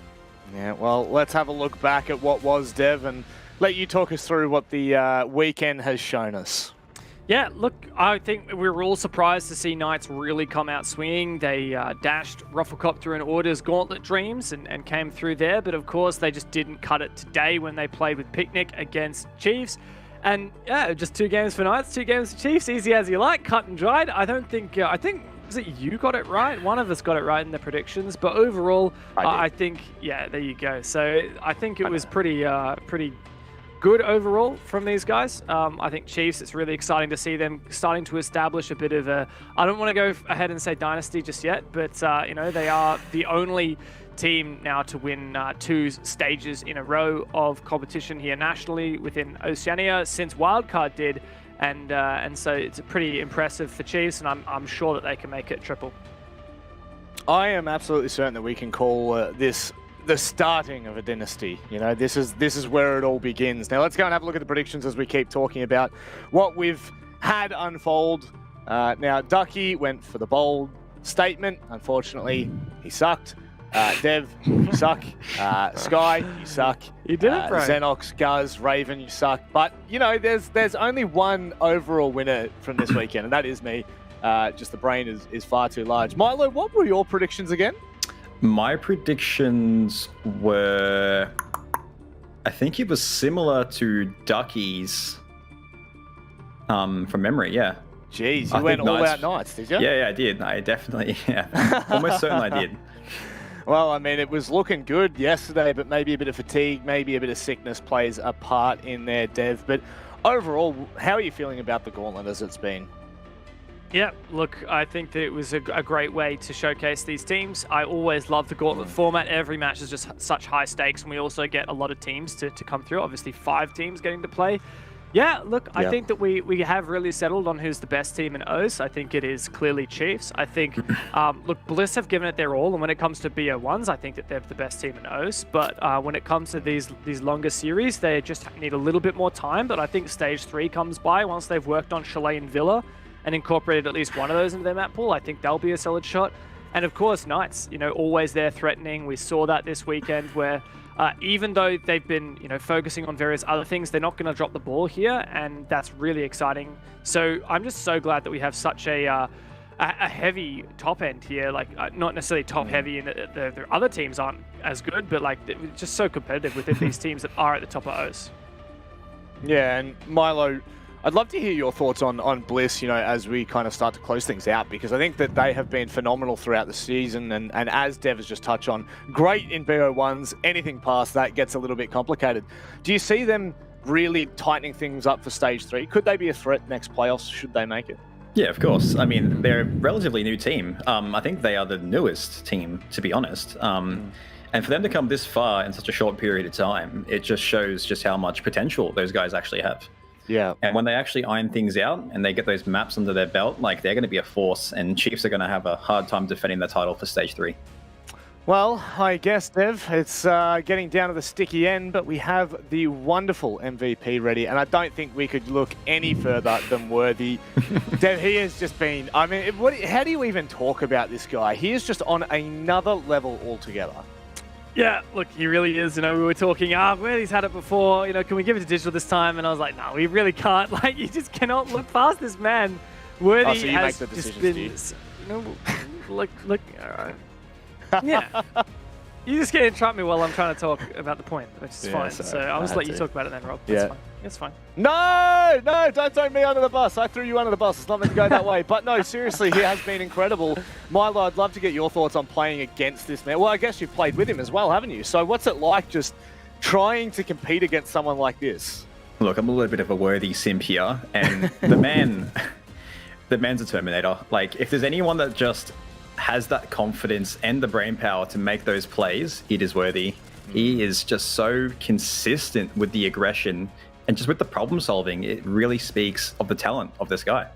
Yeah, well, let's have a look back at what was, Dev, and let you talk us through what the weekend has shown us. Yeah, look, I think we were all surprised to see Knights really come out swinging. They dashed Rufflecopter and Orders Gauntlet Dreams and came through there, but of course they just didn't cut it today when they played with Picnic against Chiefs. And yeah, just 2 games for Knights, 2 games for Chiefs, easy as you like, cut and dried. I think, was it you got it right? One of us got it right in the predictions, but overall, I think, yeah, there you go. So I think it was pretty good overall from these guys. I think Chiefs, it's really exciting to see them starting to establish a bit of a, I don't want to go ahead and say dynasty just yet, but they are the only team now to win 2 stages in a row of competition here nationally within Oceania since Wildcard did, and so it's pretty impressive for Chiefs, and I'm sure that they can make it triple. I am absolutely certain that we can call this the starting of a dynasty. This is where it all begins. Now let's go and have a look at the predictions as we keep talking about what we've had unfold. Now Ducky went for the bold statement. Unfortunately, he sucked. Dev, you suck. Sky, you suck. You did it, bro. Xenox, Guz, Raven, you suck. But there's only one overall winner from this weekend, and that is me. Just the brain is far too large. Milo, what were your predictions again? My predictions were, I think it was similar to Ducky's from memory, yeah. Jeez, you went all out Knights, did you? Yeah, I did. I definitely, almost certain I did. Well, I mean, it was looking good yesterday, but maybe a bit of fatigue, maybe a bit of sickness plays a part in there, Dev. But overall, how are you feeling about the gauntlet as it's been? Yeah, look, I think that it was a great way to showcase these teams. I always love the gauntlet format. Every match is just such high stakes, and we also get a lot of teams to come through. Obviously, 5 teams getting to play. Yeah, look, I think that we have really settled on who's the best team in OS. I think it is clearly Chiefs. I think, look, Bliss have given it their all, and when it comes to BO1s, I think that they're the best team in OS. But when it comes to these longer series, they just need a little bit more time. But I think Stage 3 comes by once they've worked on Chalet and Villa and incorporated at least one of those into their map pool. I think they'll be a solid shot. And of course, Knights, always there threatening. We saw that this weekend where even though they've been, focusing on various other things, they're not going to drop the ball here, and that's really exciting. So I'm just so glad that we have such a heavy top end here. Like, not necessarily top heavy, and the other teams aren't as good, but like just so competitive within these teams that are at the top of OS. Yeah, and Milo, I'd love to hear your thoughts on Bliss, as we kind of start to close things out, because I think that they have been phenomenal throughout the season, and as Dev has just touched on, great in BO1s. Anything past that gets a little bit complicated. Do you see them really tightening things up for Stage 3? Could they be a threat next playoffs, should they make it? Yeah, of course. I mean, they're a relatively new team. I think they are the newest team, to be honest. And for them to come this far in such a short period of time, it just shows just how much potential those guys actually have. Yeah. And when they actually iron things out and they get those maps under their belt, like, they're going to be a force, and Chiefs are going to have a hard time defending the title for Stage 3. Well, I guess, Dev, it's getting down to the sticky end, but we have the wonderful MVP ready, and I don't think we could look any further than worthy. Dev, he has just been, I mean, how do you even talk about this guy? He is just on another level altogether. Yeah, look, he really is. You know, we were talking, Worthy's had it before. You know, can we give it to Digital this time? And I was like, no, we really can't. Like, you just cannot look past this man. Worthy so you has make the just decisions, been, look, all right. Yeah. You just can't interrupt me while I'm trying to talk about the point, which is fine. So I'll just let you talk about it then, Rob. That's fine. It's fine. No, don't throw me under the bus. I threw you under the bus. It's not meant to go that way. But no, seriously, he has been incredible. Milo, I'd love to get your thoughts on playing against this man. Well, I guess you've played with him as well, haven't you? So what's it like just trying to compete against someone like this? Look, I'm a little bit of a Worthy simp here, and the man's a Terminator. Like, if there's anyone that just has that confidence and the brain power to make those plays, it is Worthy. He is just so consistent with the aggression and just with the problem solving. It really speaks of the talent of this guy.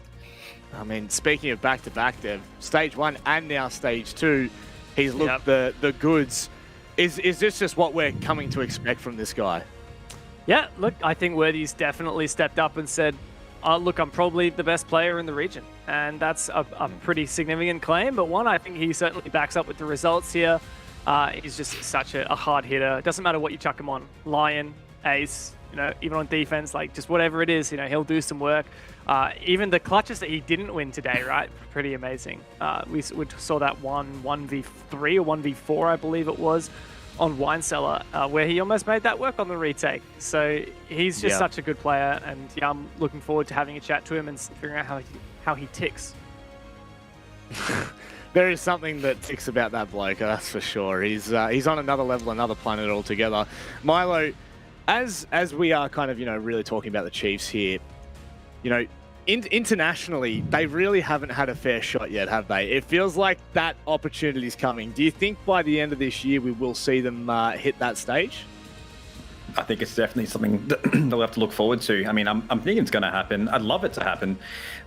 I mean, speaking of back-to-back, Dev, Stage 1 and now Stage 2, he's looked the goods. Is this just what we're coming to expect from this guy? Yeah, look, I think Worthy's definitely stepped up and said, look, I'm probably the best player in the region. And that's a pretty significant claim, but one I think he certainly backs up with the results here. He's just such a hard hitter. It doesn't matter what you chuck him on. Lion, Ace, you know, even on defense, like just whatever it is, you know, he'll do some work. Even the clutches that he didn't win today, right? Pretty amazing. We saw that 1v3 or 1v4, I believe it was, on Wine Cellar, where he almost made that work on the retake. So he's just such a good player, and yeah, I'm looking forward to having a chat to him and figuring out how he ticks. There is something that ticks about that bloke, that's for sure. He's on another level, another planet altogether. Milo, as we are kind of, you know, really talking about the Chiefs here, you know, internationally, they really haven't had a fair shot yet, have they? It feels like that opportunity is coming. Do you think by the end of this year we will see them hit that stage? I think it's definitely something that we'll have to look forward to. I mean, I'm thinking it's going to happen. I'd love it to happen.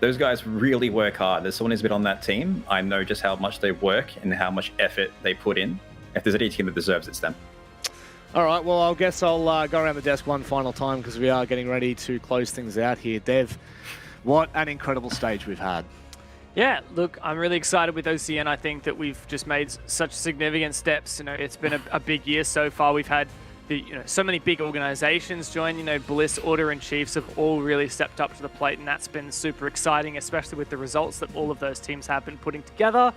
Those guys really work hard. As someone who's been on that team, I know just how much they work and how much effort they put in. If there's any team that deserves it, it's them. All right, well, I guess I'll go around the desk one final time because we are getting ready to close things out here. Dev, what an incredible stage we've had. Yeah, look, I'm really excited with OCN. I think that we've just made such significant steps. You know, it's been a big year so far. We've had so many big organizations join. You know, Bliss, Order, and Chiefs have all really stepped up to the plate, and that's been super exciting, especially with the results that all of those teams have been putting together.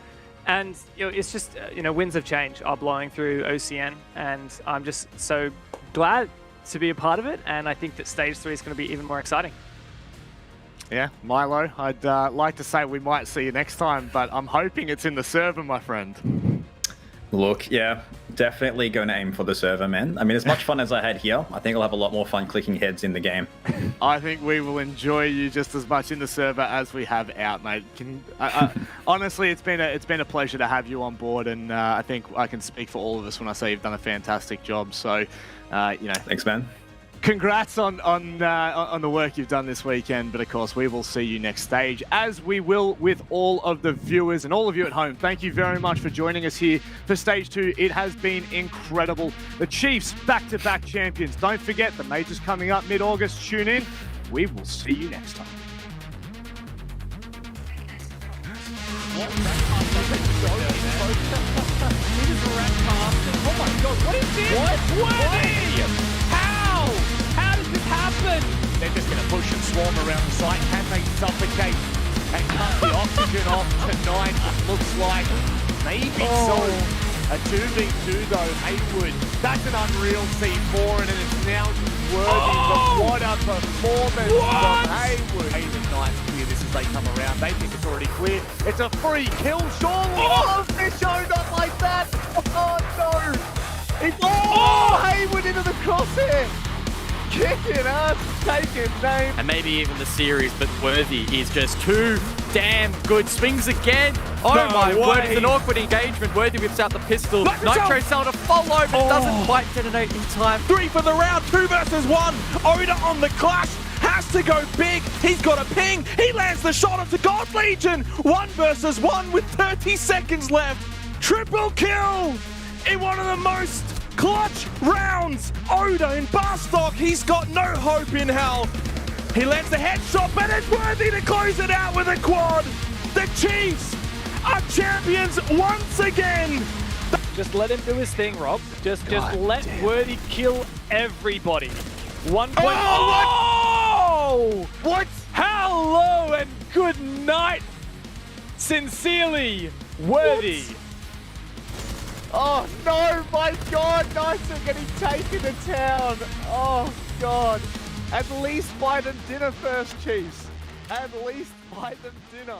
And you know, it's just winds of change are blowing through OCN, and I'm just so glad to be a part of it. And I think that Stage 3 is going to be even more exciting. Yeah, Milo, I'd like to say we might see you next time, but I'm hoping it's in the server, my friend. Look, yeah, definitely going to aim for the server, man. I mean, as much fun as I had here, I think I'll have a lot more fun clicking heads in the game. I think we will enjoy you just as much in the server as we have out, mate. Honestly, it's been a pleasure to have you on board, and I think I can speak for all of us when I say you've done a fantastic job. So, you know, thanks, man. Congrats on the work you've done this weekend, but of course we will see you next stage, as we will with all of the viewers and all of you at home. Thank you very much for joining us here for Stage 2. It has been incredible. The Chiefs, back-to-back champions. Don't forget, the major's coming up mid-August. Tune in. We will see you next time. Oh my god, what is this? What? How does this happen? They're just going to push and swarm around the site. Can they suffocate and cut the oxygen off tonight? It looks like maybe so. A 2v2 though, Haywood. That's an unreal C4 and it is now worthy. But what a performance from Haywood. Hey, the Knights clear this as they come around. They think it's already clear. It's a free kill, surely. Oh, Fisho, not like that. Oh no. It's Haywood into the crosshair. Kicking ass, taking name. And maybe even the series, but Worthy is just too damn good. Swings again. Oh no my word, it's an awkward engagement. Worthy whips out the pistol. Nitro Cell to follow, but doesn't quite detonate in time. 3 for the round, 2 versus 1. Oda on the clash. Has to go big. He's got a ping. He lands the shot onto God Legion. 1 versus 1 with 30 seconds left. Triple kill. in one of the most clutch rounds. Oda in Barstock, he's got no hope in hell. He lands the headshot, but it's Worthy to close it out with a quad. The Chiefs are champions once again. Just let him do his thing, Rob. Just let Worthy kill everybody. 1 point. Oh! What? Hello and good night. Sincerely, Worthy. Oh no, my God, Knights are getting taken to town. Oh God. At least buy them dinner first, Chiefs. At least buy them dinner.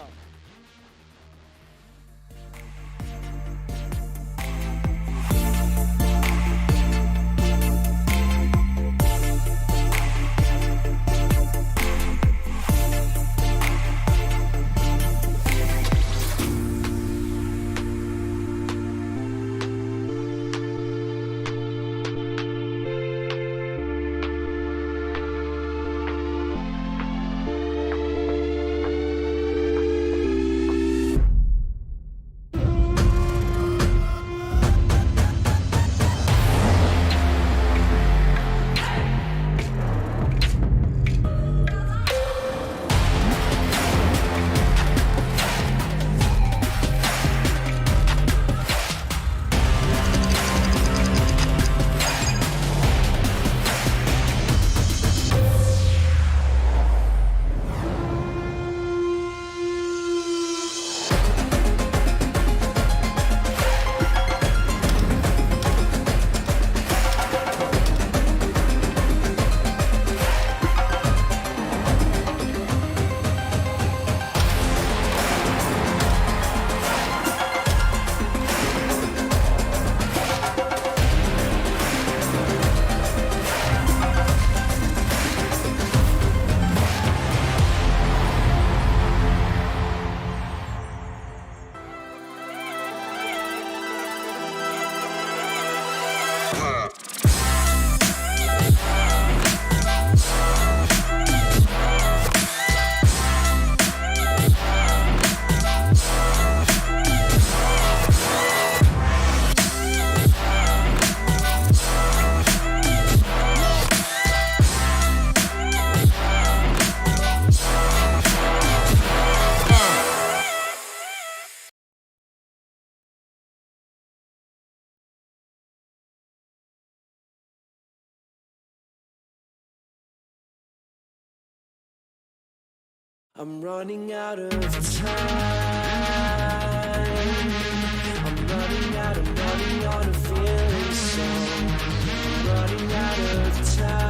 I'm running out of time. I'm running out of feeling so. I'm running out of time.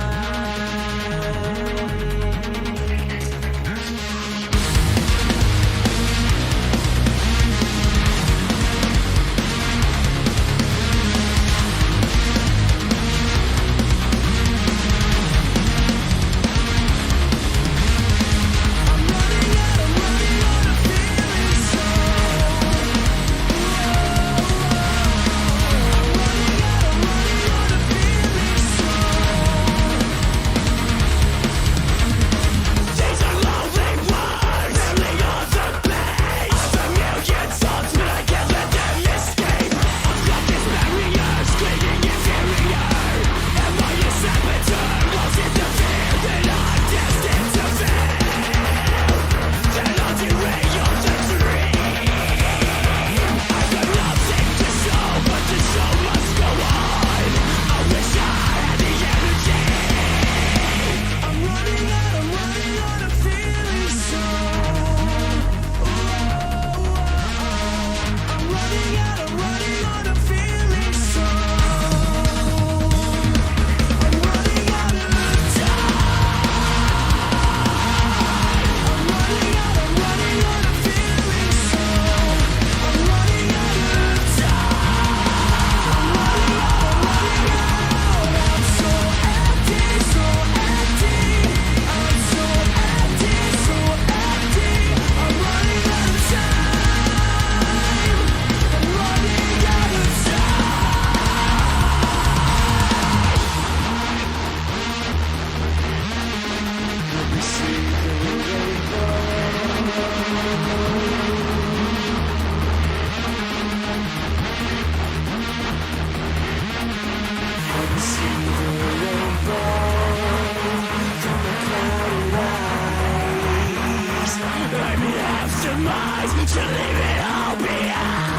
demise to leave it all behind.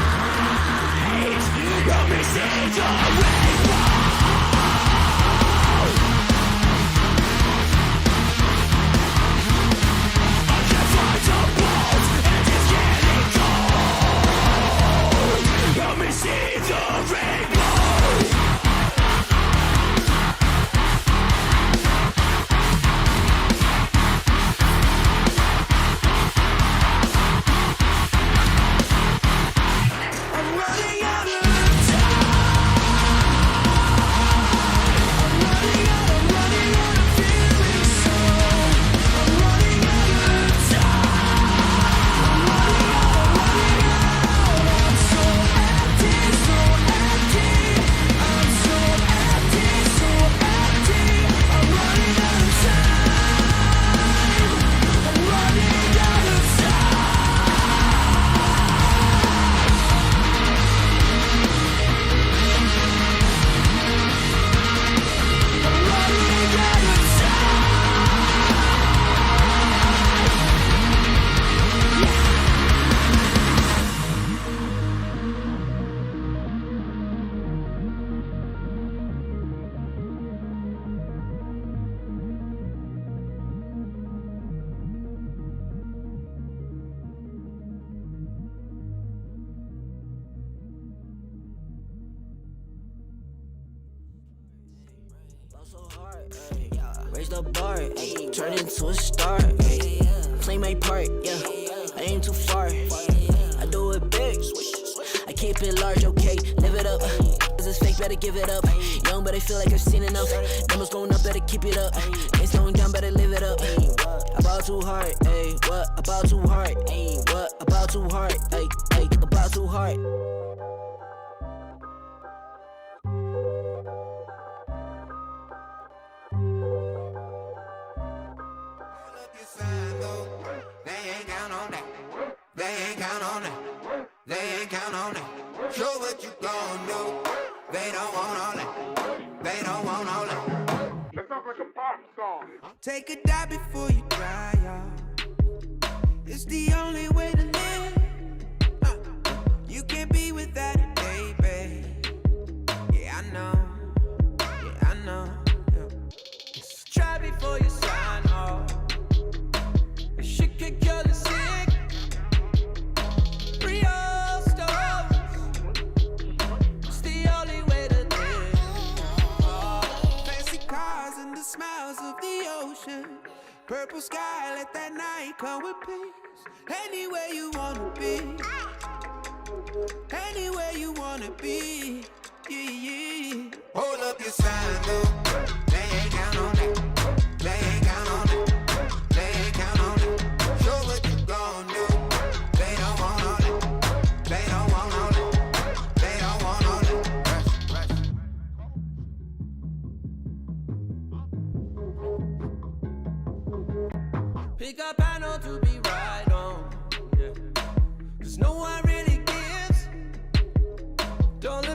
Help me see the rainbow. I can't find the walls and it's getting cold. Help me see the rainbow. Raise the bar, ayy, turn into a star, ayy. Play my part, yeah. I aim too far. I do it big. I keep it large, okay. Live it up. This is fake, better give it up. Young, but I feel like I've seen enough. Numbers going up, better keep it up. Ain't slowing down, better live it up. About too hard, ayy. What about too hard? Ayy, what about too hard? Ayy, ayy, about too hard. They ain't count on that. They ain't count on that. They ain't count on that. Show what you gon' do. They don't want all that. They don't want all that. That sounds like a pop song. Take a dive before you dry, y'all. It's the only way to live. You can't be without it, baby. Yeah, I know. Yeah, I know. Yeah. Try before you sign off. Shit can kill the sick. Real stories. It's the only way to live. Fancy cars and the smiles of the ocean. Purple sky, let that night come with peace. Anywhere you wanna be. Anywhere you wanna be. Yeah, yeah. Hold up your sign, though. They ain't count on that. They ain't count on that. They ain't count on that. Show what you gon' do. They don't want all that. They don't want all that. They don't want all that. Pick up panel to be right on. Yeah. 'Cause no one really gives. Don't